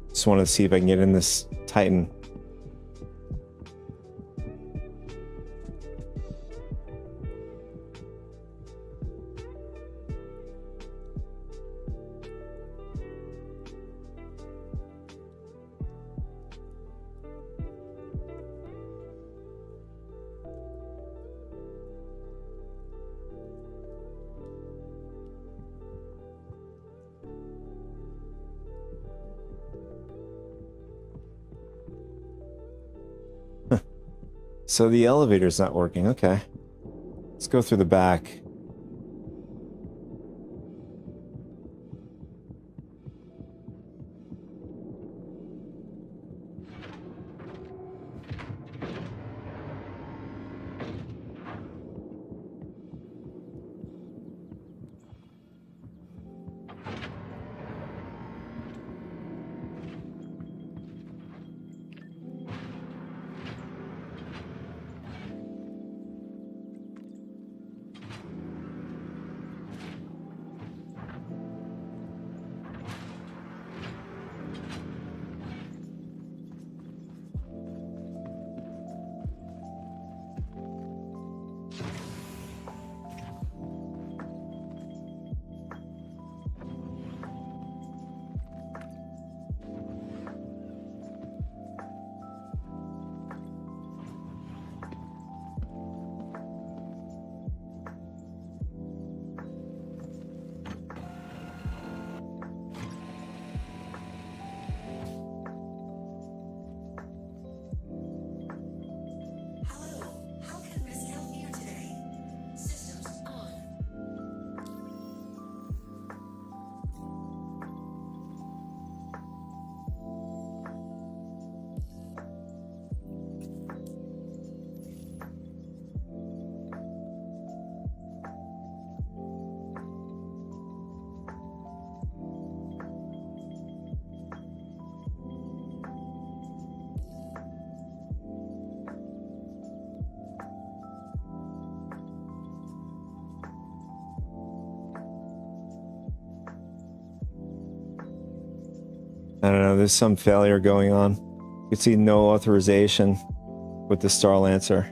Just wanted to see if I can get in this Titan. So the elevator's not working. Okay. Let's go through the back. I don't know, there's some failure going on. You can see no authorization with the Star Lancer.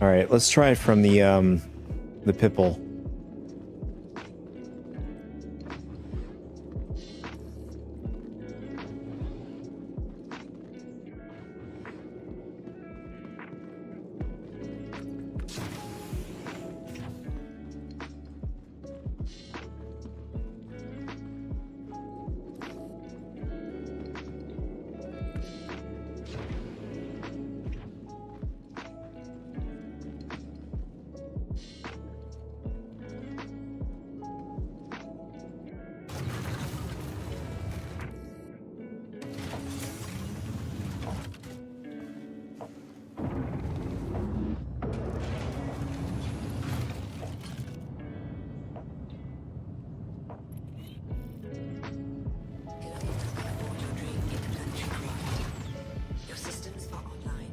All right, let's try it from the Pipple. Your systems are online.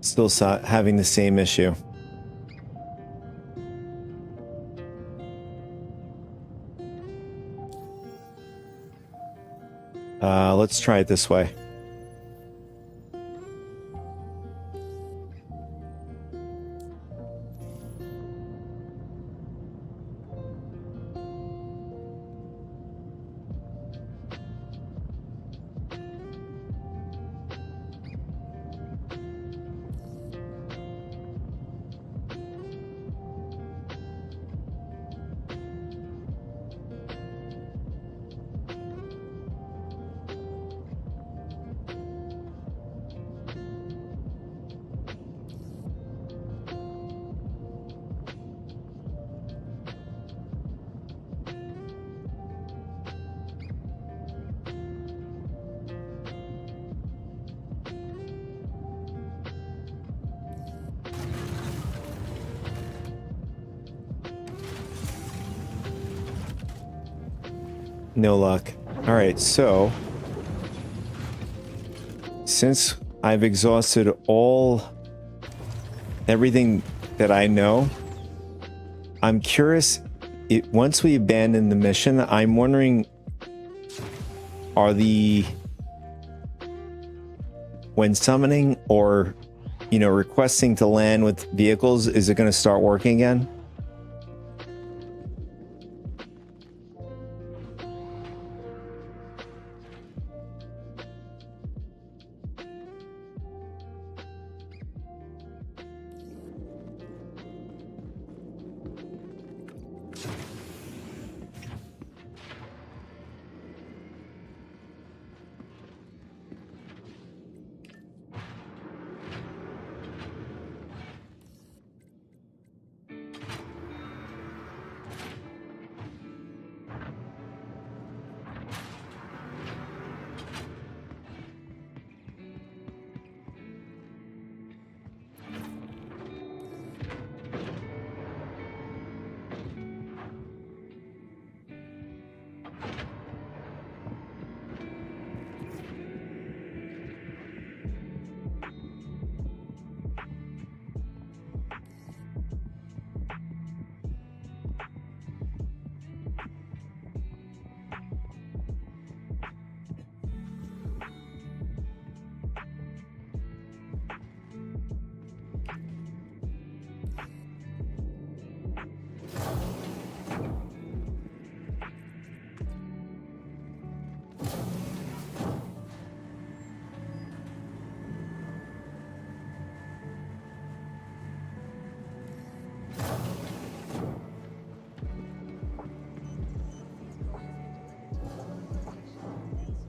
Still having the same issue. Let's try it this way. No luck. All right, so since I've exhausted everything that I know, I'm curious, once we abandon the mission, I'm wondering, when summoning or, requesting to land with vehicles, is it going to start working again?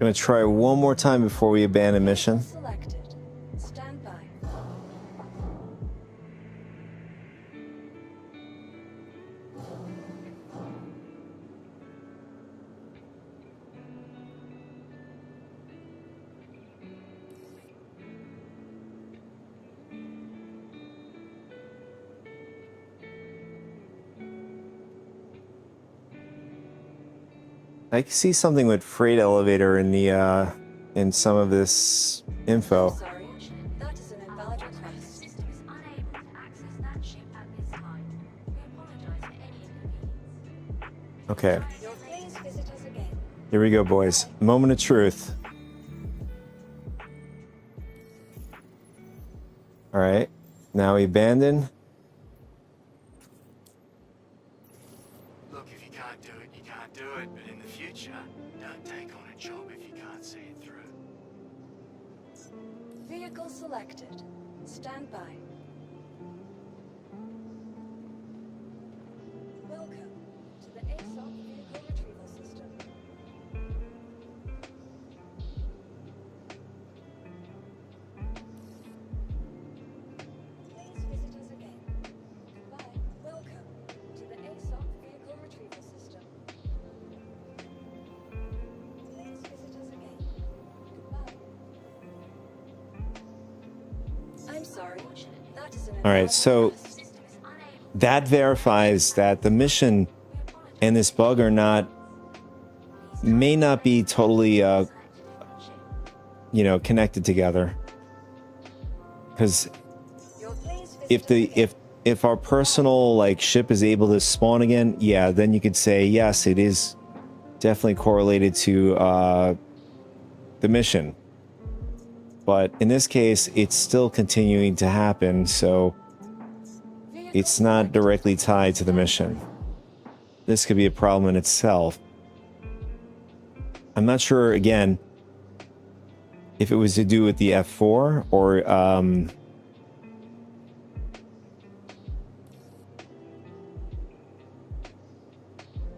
Gonna try one more time before we abandon mission. Selected. Stand by. I see something with freight elevator in the in some of this info. Sorry, that is an invalid request. System is unable to access that ship at this time. We apologize for any inconvenience. Okay, Please visit us again. here we go, boys. Moment of truth. All right, now we abandon. Look, if you can't do it, you can't do it. But in the future, don't take on a job if you can't see it through. Vehicle selected. Stand by. Welcome to the ASOP Vehicle Retrieval System. Please visit us again. Goodbye. Welcome to the ASOP Vehicle Retrieval System. Please visit us again. Goodbye. I'm sorry. That is an All right, so that verifies that the mission and this bug are may not be totally, connected together. Because if our personal ship is able to spawn again, yeah, then you could say yes, it is definitely correlated to the mission. But in this case, it's still continuing to happen, so it's not directly tied to the mission. This could be a problem in itself. I'm not sure, again, if it was to do with the F4 or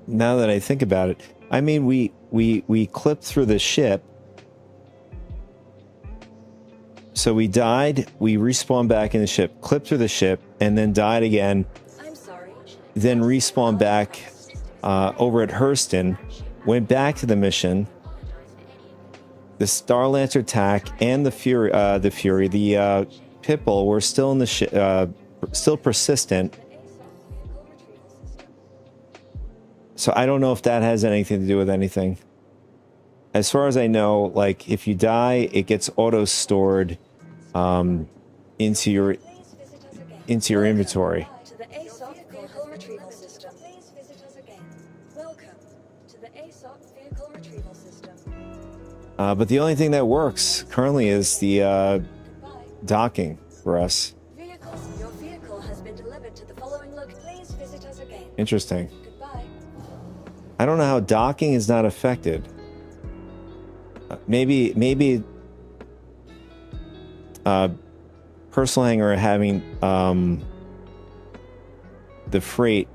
now that I think about it, I mean, we clipped through the ship. So we died, we respawned back in the ship, clipped through the ship, and then died again. I'm sorry. Then respawned back over at Hurston, went back to the mission. The Star Lancer attack and the Pitbull were still in the ship, still persistent. So I don't know if that has anything to do with anything. As far as I know, if you die, it gets auto-stored into your inventory. To the ASOP Vehicle Retrieval System. Please visit us again. Welcome to the ASOP Vehicle Retrieval System. But the only thing that works currently is the docking for us. Your vehicle has been delivered to the following location. Please visit us again. Interesting. Goodbye. I don't know how docking is not affected. Maybe Personal Hangar having the freight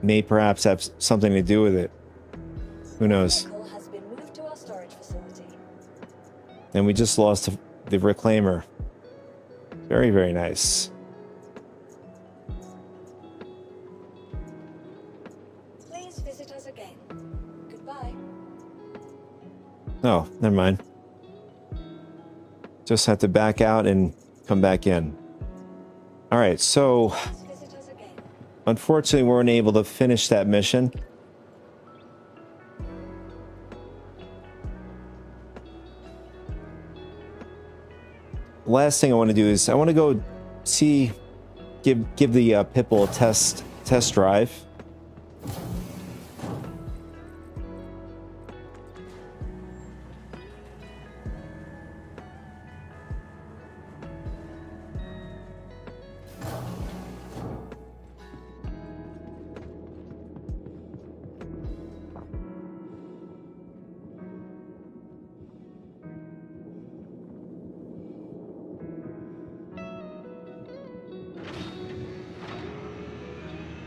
may perhaps have something to do with it. Who knows? The vehicle has been moved to our storage facility. And we just lost the Reclaimer. Very, very nice. Please visit us again. Goodbye. Oh, never mind. Just have to back out and come back in. All right, so Visit us again. unfortunately, we weren't able to finish that mission. Last thing I want to do is I want to go see, give the Pitbull a test drive.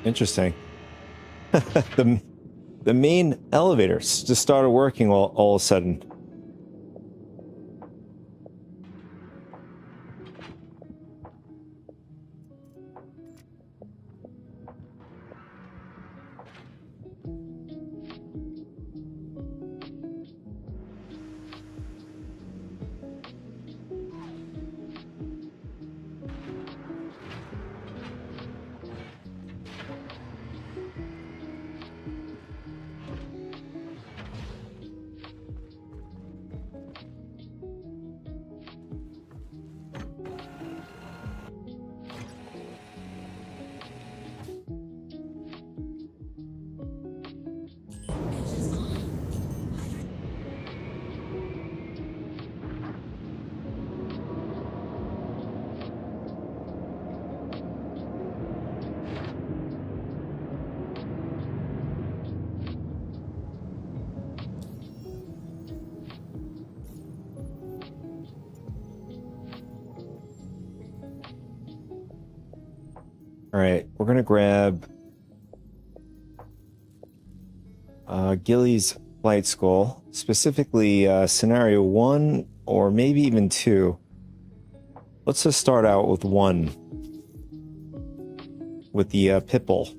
Interesting. the main elevators just started working all of a sudden. All right, we're gonna grab Gilly's flight school, specifically scenario 1 or maybe even 2. Let's just start out with 1 with the Pipple.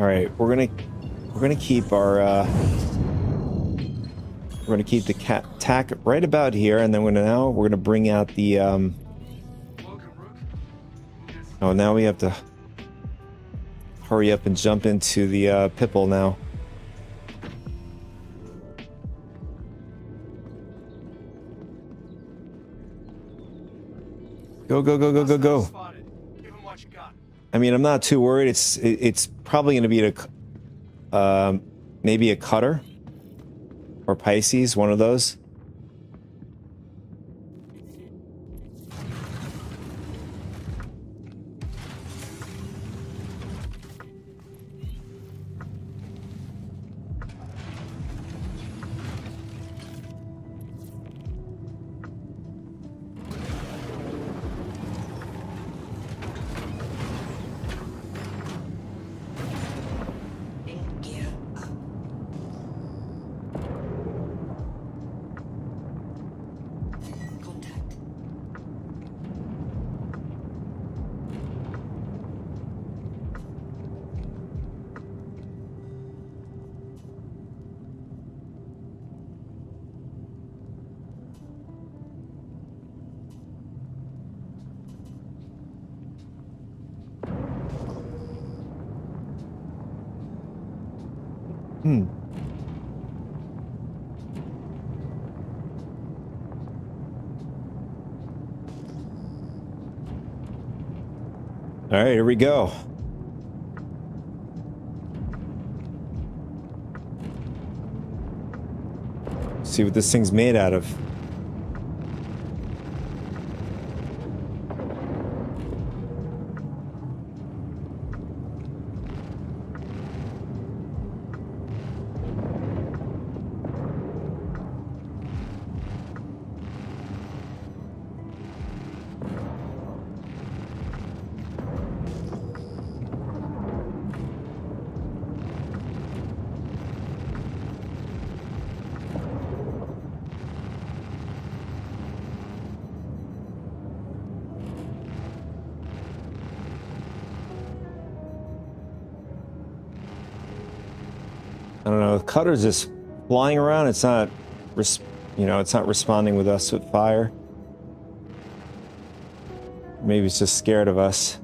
All right, we're gonna keep our we're gonna keep the tack right about here, and then we're gonna bring out the oh, now we have to hurry up and jump into the Pipple now. Go, go, go, go, go, go. I mean, I'm not too worried. It's probably going to be maybe a Cutter or Pisces, one of those. All right, here we go. See what this thing's made out of. I don't know. The cutter's just flying around. It's not, it's not responding with us with fire. Maybe it's just scared of us.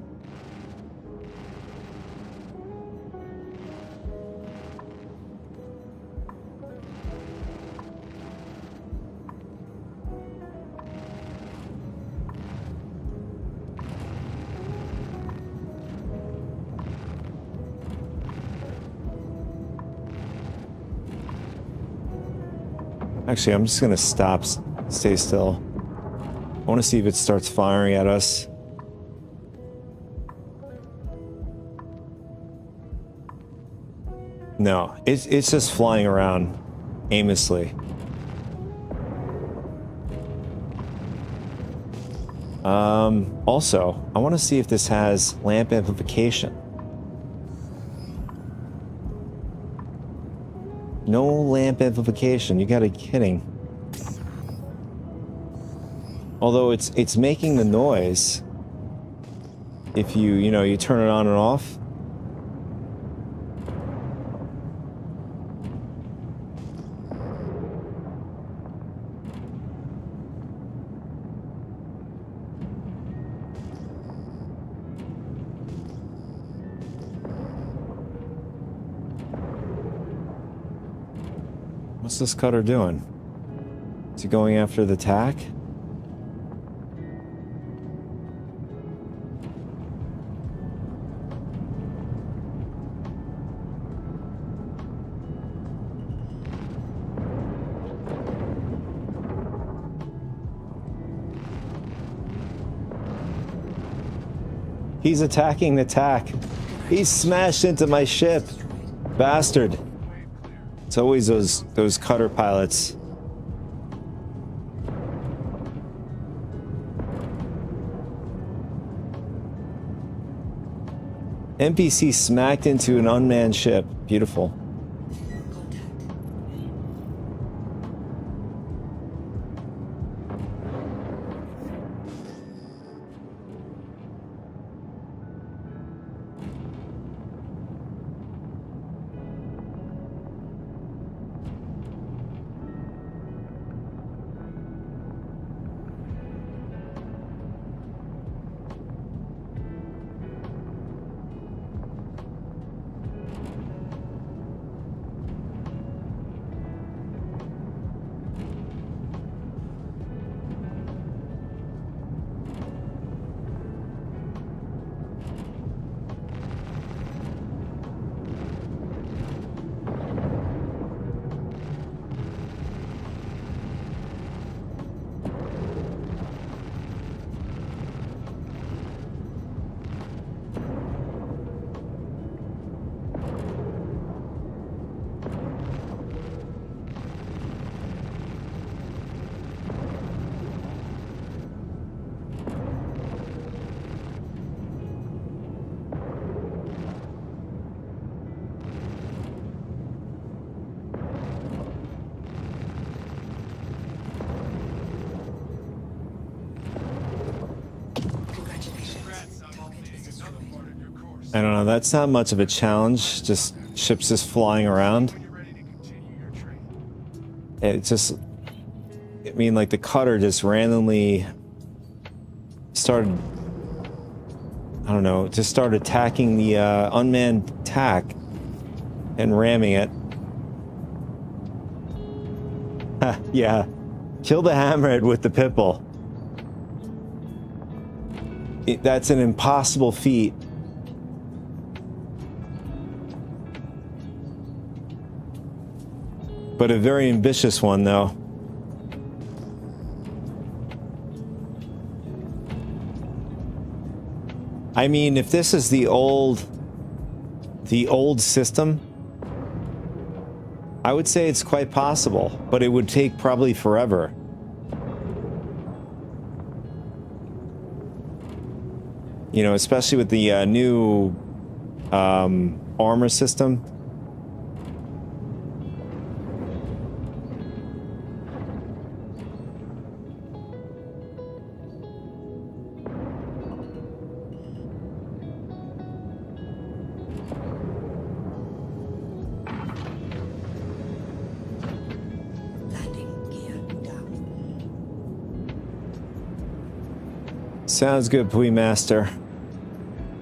Actually, I'm just gonna stop, stay still. I want to see if it starts firing at us. No, it's just flying around aimlessly. Also, I want to see if this has lamp amplification. No lamp amplification. You gotta be kidding. Although it's making the noise if you turn it on and off. What's this cutter doing? Is he going after the tack? He's attacking the tack. He's smashed into my ship. Bastard. It's always those cutter pilots. NPC smacked into an unmanned ship. Beautiful. I don't know, that's not much of a challenge, just ships just flying around. It just, I mean, like the cutter just randomly started, I don't know, just started attacking the unmanned tack and ramming it. Yeah, kill the hammerhead with the Pipple. That's an impossible feat. But a very ambitious one, though. I mean, if this is the old system, I would say it's quite possible, but it would take probably forever. You know, especially with the new armor system. Sounds good, Pui Master.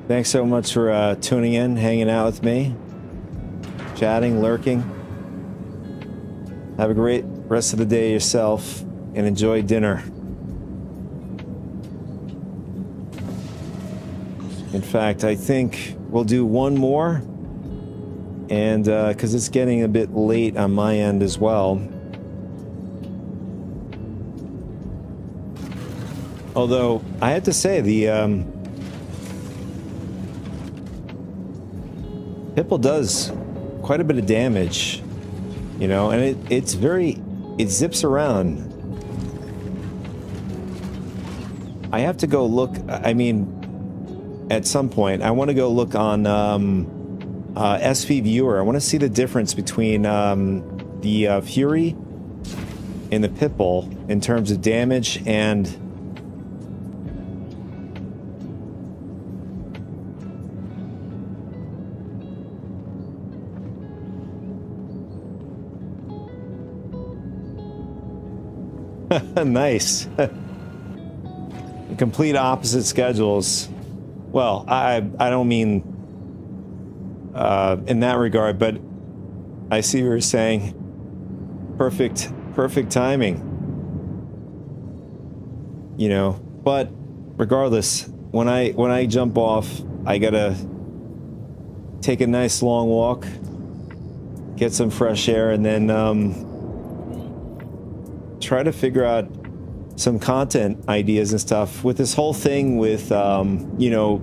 Thanks so much for tuning in, hanging out with me, chatting, lurking. Have a great rest of the day yourself, and enjoy dinner. In fact, I think we'll do one more, and because it's getting a bit late on my end as well. Although, I have to say, the Pipple does quite a bit of damage, you know, and it zips around. I have to go look, I mean, at some point, I want to go look on SV Viewer. I want to see the difference between the Fury and the Pipple in terms of damage and nice. Complete opposite schedules. Well, I don't mean in that regard, but I see what you're saying. Perfect timing. You know, but regardless, when I jump off, I gotta take a nice long walk, get some fresh air, and then try to figure out some content ideas and stuff with this whole thing with you know,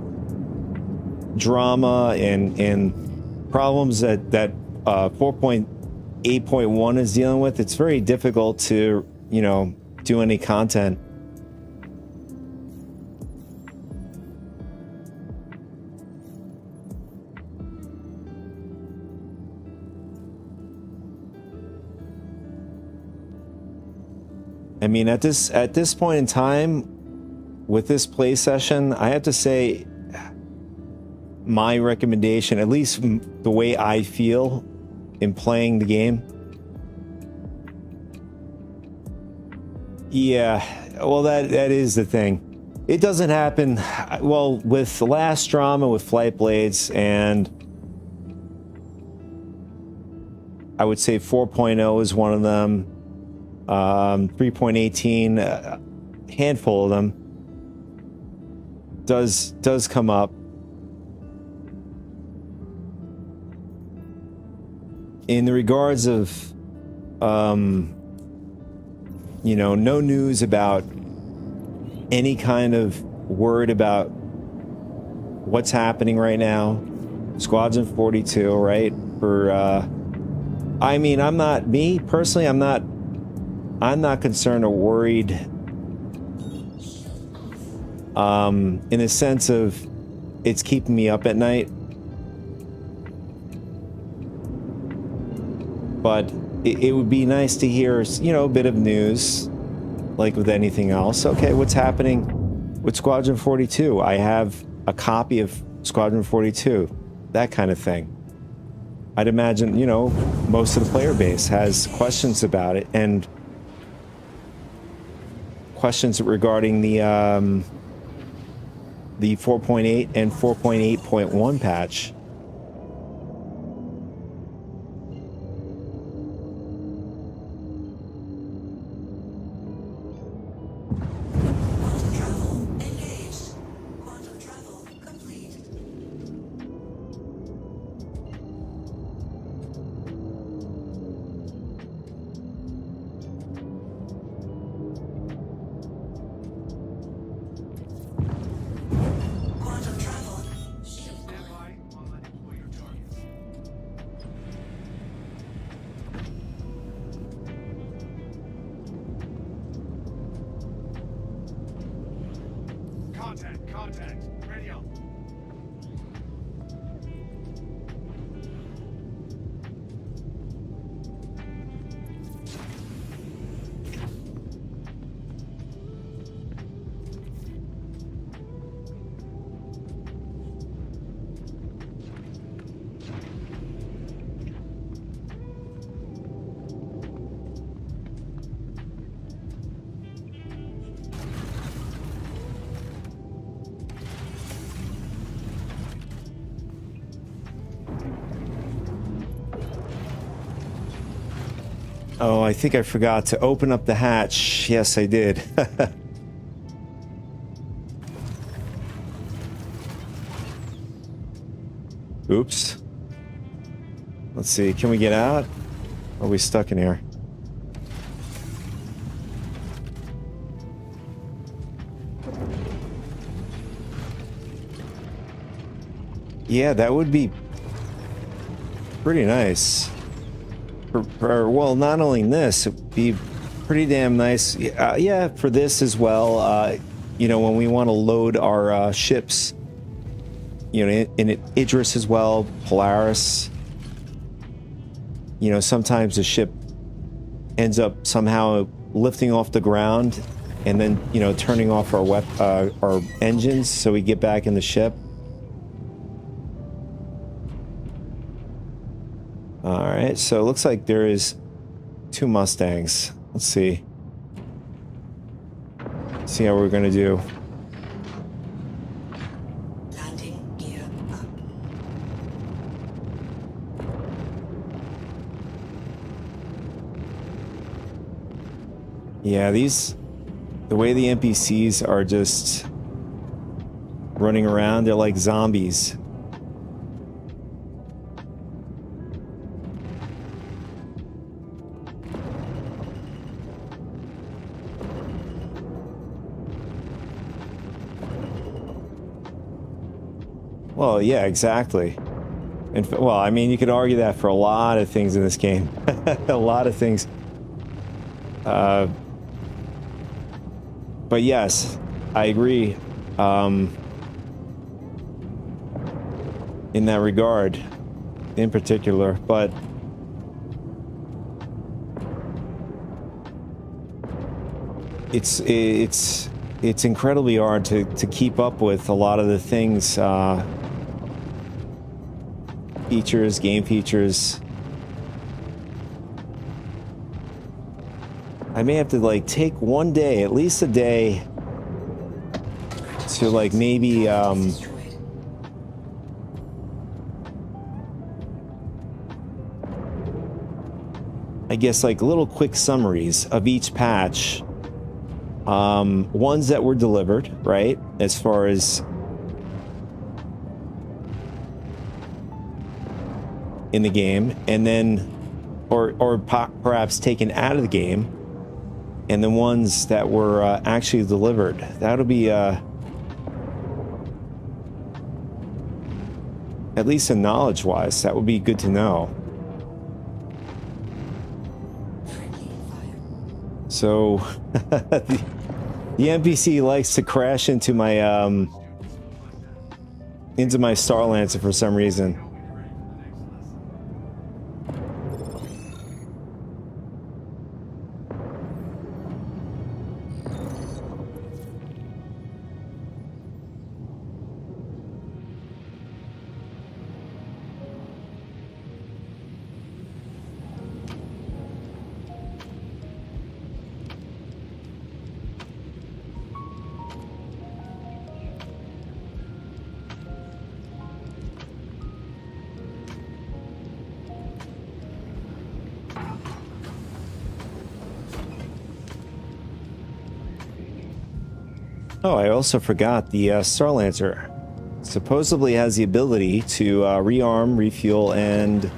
drama and problems that 4.8.1 is dealing with. It's very difficult to, you know, do any content. I mean, at this point in time, with this play session, I have to say, my recommendation, at least the way I feel in playing the game. Yeah, well, that is the thing. It doesn't happen, well, with the last drama with Flight Blades, and I would say 4.0 is one of them. 3.18, a handful of them does come up. In the regards of, you know, no news about any kind of word about what's happening right now. Squadron 42, right? I mean, I'm not concerned or worried in the sense of it's keeping me up at night. But it would be nice to hear, you know, a bit of news, like with anything else. Okay, what's happening with Squadron 42? I have a copy of Squadron 42, that kind of thing. I'd imagine, you know, most of the player base has questions about it, and questions regarding the 4.8 and 4.8.1 patch. Contact. Ready up. Oh, I think I forgot to open up the hatch. Yes, I did. Oops. Let's see, can we get out? Or are we stuck in here? Yeah, that would be pretty nice. Well, not only this, it would be pretty damn nice. Yeah, for this as well. You know, when we want to load our ships, you know, in Idris as well, Polaris. You know, sometimes the ship ends up somehow lifting off the ground and then, you know, turning off our engines so we get back in the ship. All right, so it looks like there is 2 Mustangs. Let's see. See how we're gonna do. Landing gear up. Yeah, the way the NPCs are just running around, they're like zombies. Well, yeah, exactly. And well, I mean, you could argue that for a lot of things in this game. A lot of things. But yes, I agree. In that regard, in particular, but it's incredibly hard to keep up with a lot of the things. Features, game features. I may have to like take one day, at least a day, to like maybe I guess like little quick summaries of each patch. Ones that were delivered, right? As far as in the game, and then or perhaps taken out of the game, and the ones that were actually delivered. That'll be at least a knowledge-wise, that would be good to know. So the NPC likes to crash into my Star Lancer for some reason. Oh, I also forgot the Star Lancer supposedly has the ability to rearm, refuel, and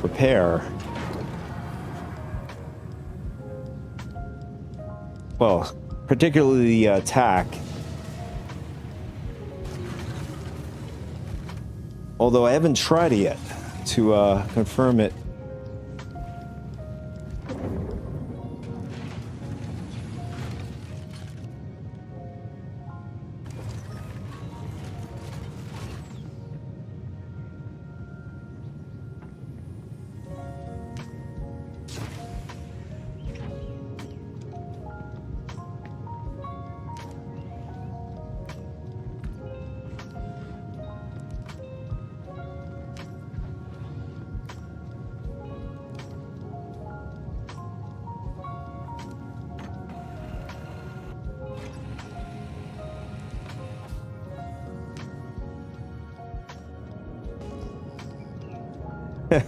repair. Well, particularly the attack. Although I haven't tried it yet to confirm it.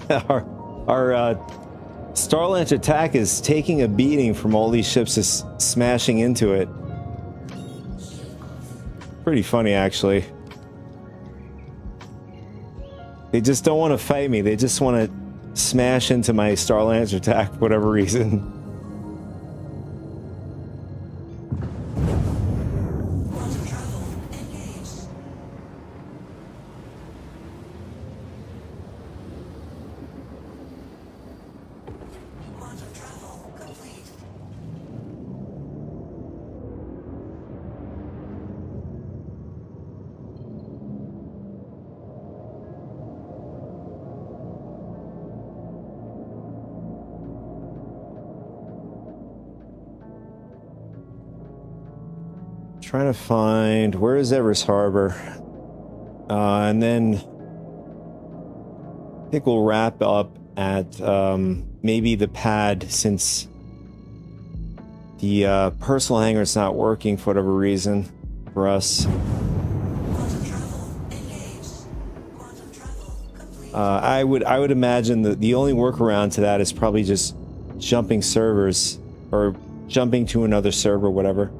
our Starlance attack is taking a beating from all these ships just smashing into it. Pretty funny, actually. They just don't want to fight me. They just want to smash into my Starlance attack for whatever reason. Trying to find, where is Everest Harbor? And then I think we'll wrap up at maybe the pad, since the personal hangar is not working for whatever reason for us. I would imagine that the only workaround to that is probably just jumping servers or jumping to another server, whatever.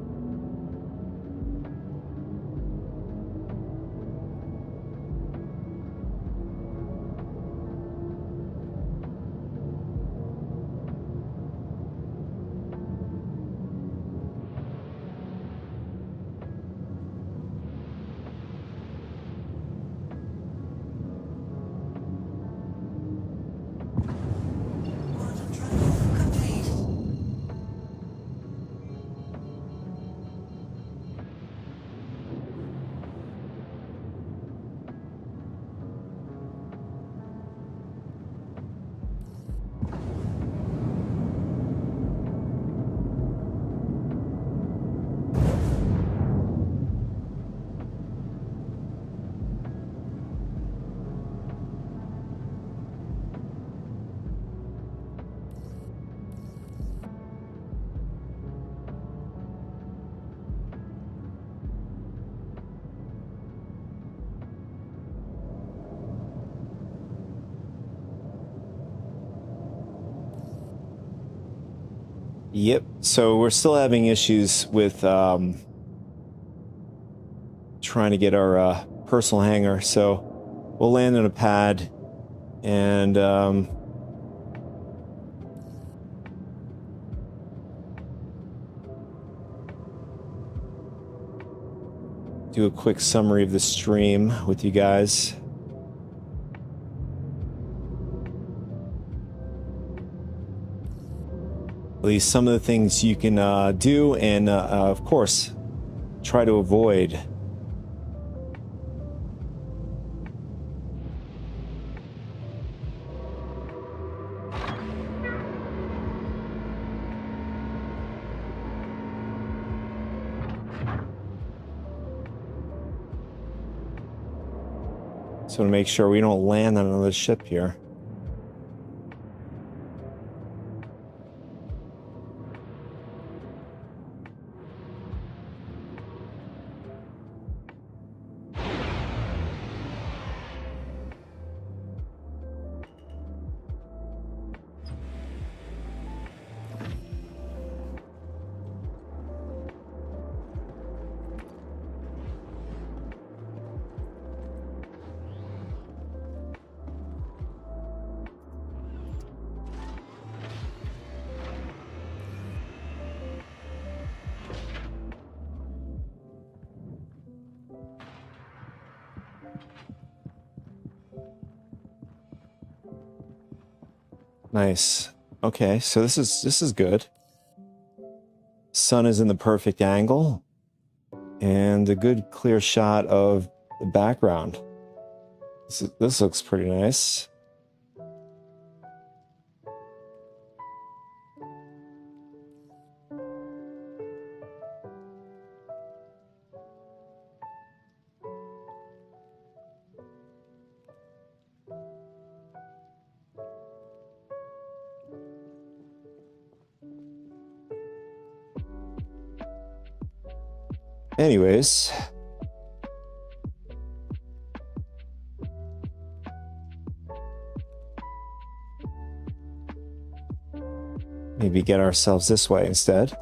Yep, so we're still having issues with trying to get our personal hangar, so we'll land on a pad and do a quick summary of the stream with you guys. At least some of the things you can do, and of course, try to avoid. So to make sure we don't land on another ship here. Nice. Okay, so this is good. Sun is in the perfect angle, and a good clear shot of the background. This looks pretty nice. Anyways, maybe get ourselves this way instead.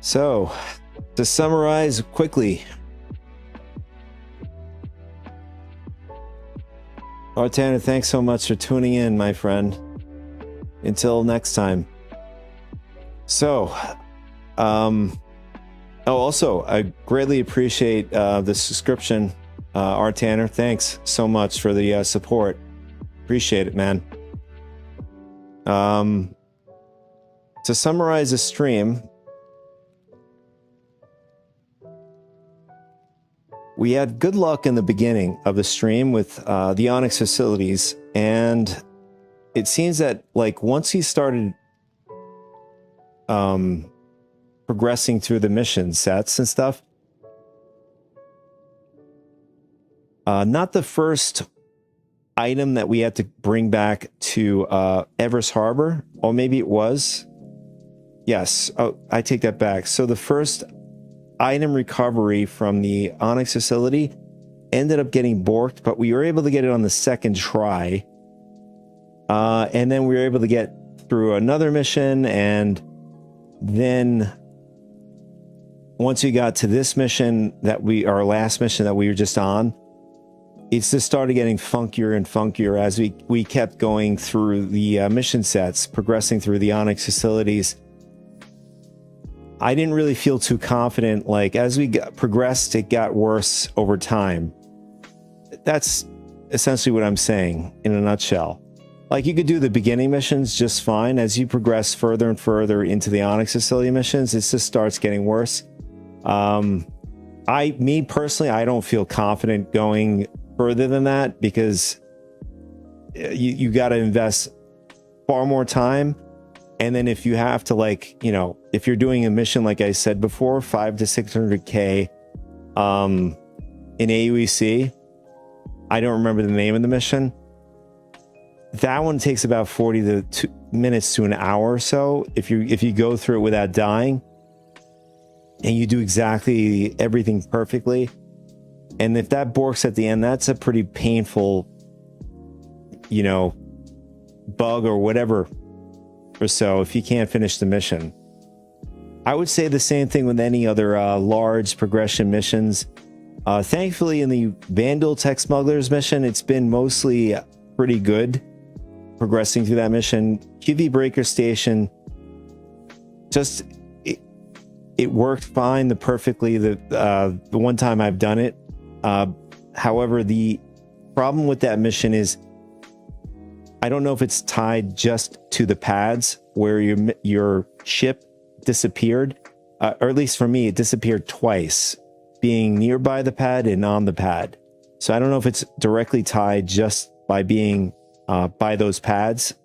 So, to summarize quickly, Artaner, thanks so much for tuning in, my friend. Until next time. So, also, I greatly appreciate the subscription, Artaner. Thanks so much for the support. Appreciate it, man. To summarize the stream, we had good luck in the beginning of the stream with the Onyx facilities, and it seems that like once he started progressing through the mission sets and stuff, not the first item that we had to bring back to Everest Harbor, or maybe it was. Yes, oh, I take that back. So the first item recovery from the Onyx facility ended up getting borked, but we were able to get it on the second try. And then we were able to get through another mission, and then once we got to this mission our last mission that we were just on, it's just started getting funkier and funkier as we kept going through the mission sets, progressing through the Onyx facilities. I didn't really feel too confident. Like as we progressed, it got worse over time. That's essentially what I'm saying in a nutshell. Like you could do the beginning missions just fine. As you progress further and further into the Onyx facility missions, it just starts getting worse. Me personally, I don't feel confident going further than that because you got to invest far more time. And then if you have to, like, you know, if you're doing a mission, like I said before, 500 to 600K in AUEC, I don't remember the name of the mission. That one takes about 40 minutes to an hour or so. If you go through it without dying and you do exactly everything perfectly, and if that borks at the end, that's a pretty painful, you know, bug or whatever. Or so if you can't finish the mission. I would say the same thing with any other large progression missions. Thankfully in the Vandal Tech Smugglers mission, it's been mostly pretty good progressing through that mission. QV Breaker Station, just it worked fine the one time I've done it. However, the problem with that mission is I don't know if it's tied just to the pads where your ship disappeared, or at least for me, it disappeared twice, being nearby the pad and on the pad. So I don't know if it's directly tied just by being by those pads.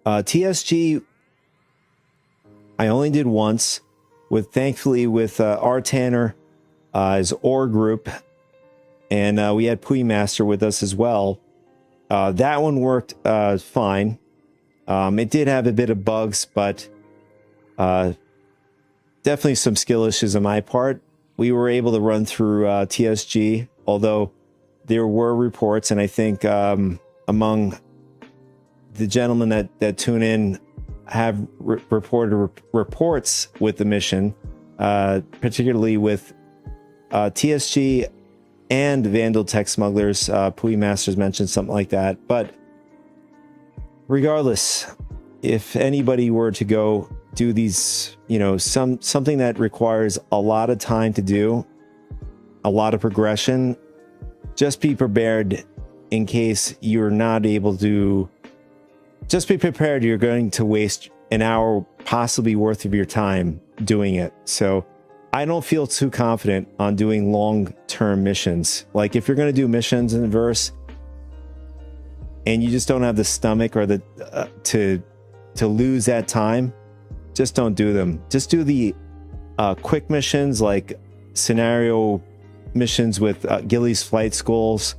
TSG, I only did once, thankfully with Artaner as Ore Group, and we had Pui Master with us as well. That one worked fine. It did have a bit of bugs, but definitely some skill issues on my part. We were able to run through TSG, although there were reports, and I think among the gentlemen that tune in have reported reports with the mission, particularly with TSG and Vandal Tech Smugglers. Pui Masters mentioned something like that. But regardless, if anybody were to go do these, you know, something that requires a lot of time to do, a lot of progression, just be prepared in case you're not able to. Just be prepared you're going to waste an hour possibly worth of your time doing it. So I don't feel too confident on doing long-term missions. Like if you're going to do missions in the verse and you just don't have the stomach or the to lose that time, just don't do them. Just do the quick missions, like scenario missions with Gilly's flight schools,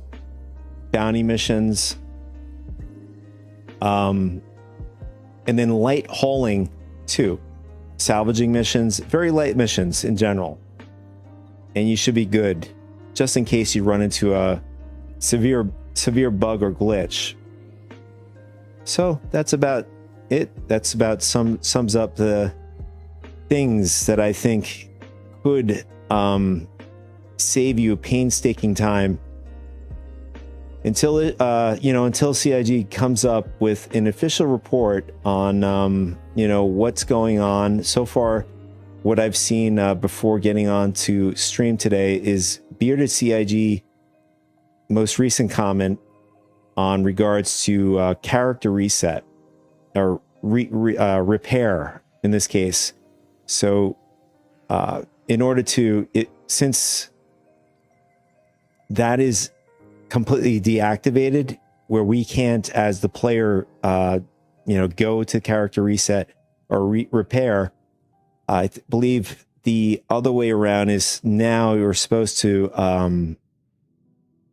bounty missions. and then light hauling too. Salvaging missions, very light missions in general. And you should be good, just in case you run into a severe bug or glitch. So that's about it. That's about sums up the things that I think could save you painstaking time until until CIG comes up with an official report on what's going on. So far, what I've seen before getting on to stream today is Bearded CIG most recent comment on regards to character reset or repair in this case. So in order to since that is completely deactivated, where we can't, as the player, go to character reset or repair. I believe the other way around is now you're supposed to,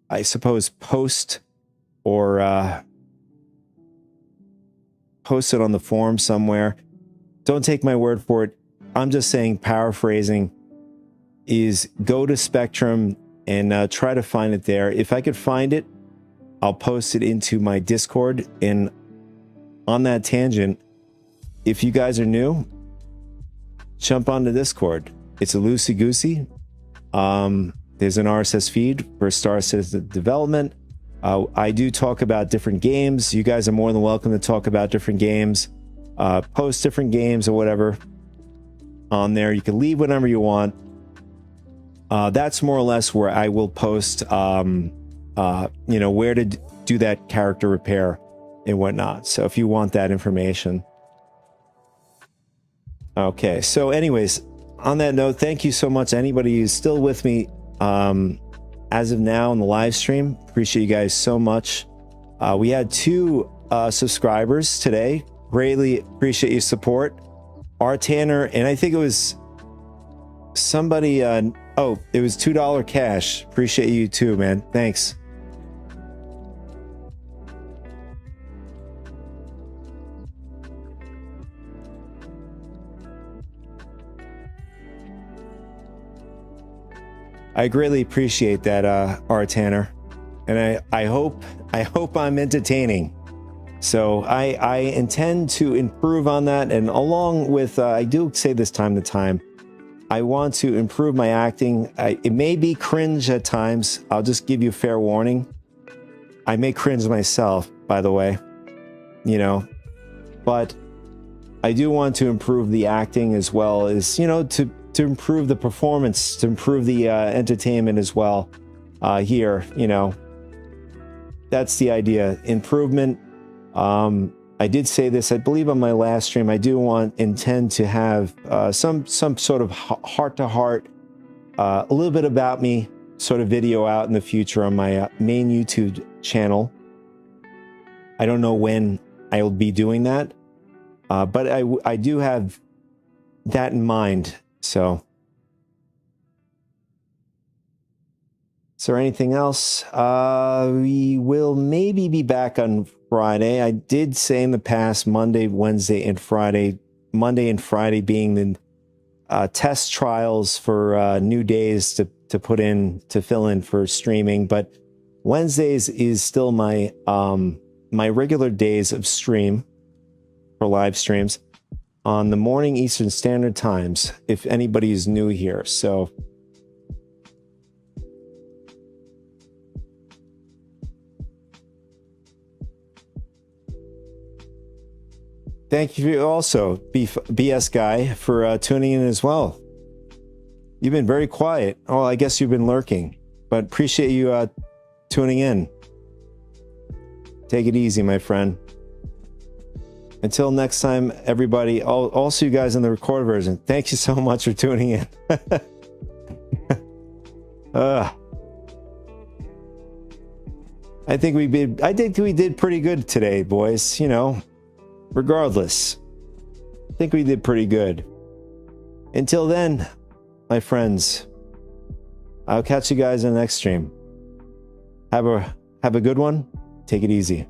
I suppose, post or post it on the forum somewhere. Don't take my word for it. I'm just saying, paraphrasing, is go to Spectrum and try to find it there. If I could find it, I'll post it into my Discord. And on that tangent, if you guys are new, jump onto Discord. It's a loosey-goosey. There's an RSS feed for Star Citizen development. I do talk about different games. You guys are more than welcome to talk about different games, post different games or whatever on there. You can leave whenever you want. That's more or less where I will post, where to do that character repair and whatnot. So if you want that information. Okay. So anyways, on that note, thank you so much. Anybody who's still with me, as of now in the live stream, appreciate you guys so much. We had 2 subscribers today. Greatly appreciate your support. R. Tanner, and I think it was somebody, it was $2 cash. Appreciate you too, man. Thanks. I greatly appreciate that, R. Tanner, and I hope I'm entertaining. So I intend to improve on that, and along with I do say this time to time, I want to improve my acting. It may be cringe at times. I'll just give you a fair warning. I may cringe myself, by the way, but I do want to improve the acting as well as, to improve the performance, to improve the entertainment as well. Here, that's the idea. Improvement. I did say this, I believe, on my last stream. I do intend to have some sort of heart-to-heart, a little bit about me sort of video out in the future on my main YouTube channel. I don't know when I will be doing that, but I do have that in mind. So, is there anything else? We will maybe be back on Friday. I did say in the past Monday, Wednesday, and Friday. Monday and Friday being the test trials for new days to put in, to fill in for streaming. But Wednesdays is still my my regular days of stream for live streams on the morning Eastern Standard Times, if anybody is new here. So thank you also, BS Guy, for tuning in as well. You've been very quiet. Oh, I guess you've been lurking, but appreciate you tuning in. Take it easy, my friend. Until next time, everybody, also you guys in the recorded version, thank you so much for tuning in. I think we did pretty good today, boys. Regardless, I think we did pretty good. Until then, my friends, I'll catch you guys in the next stream. Have a good one. Take it easy.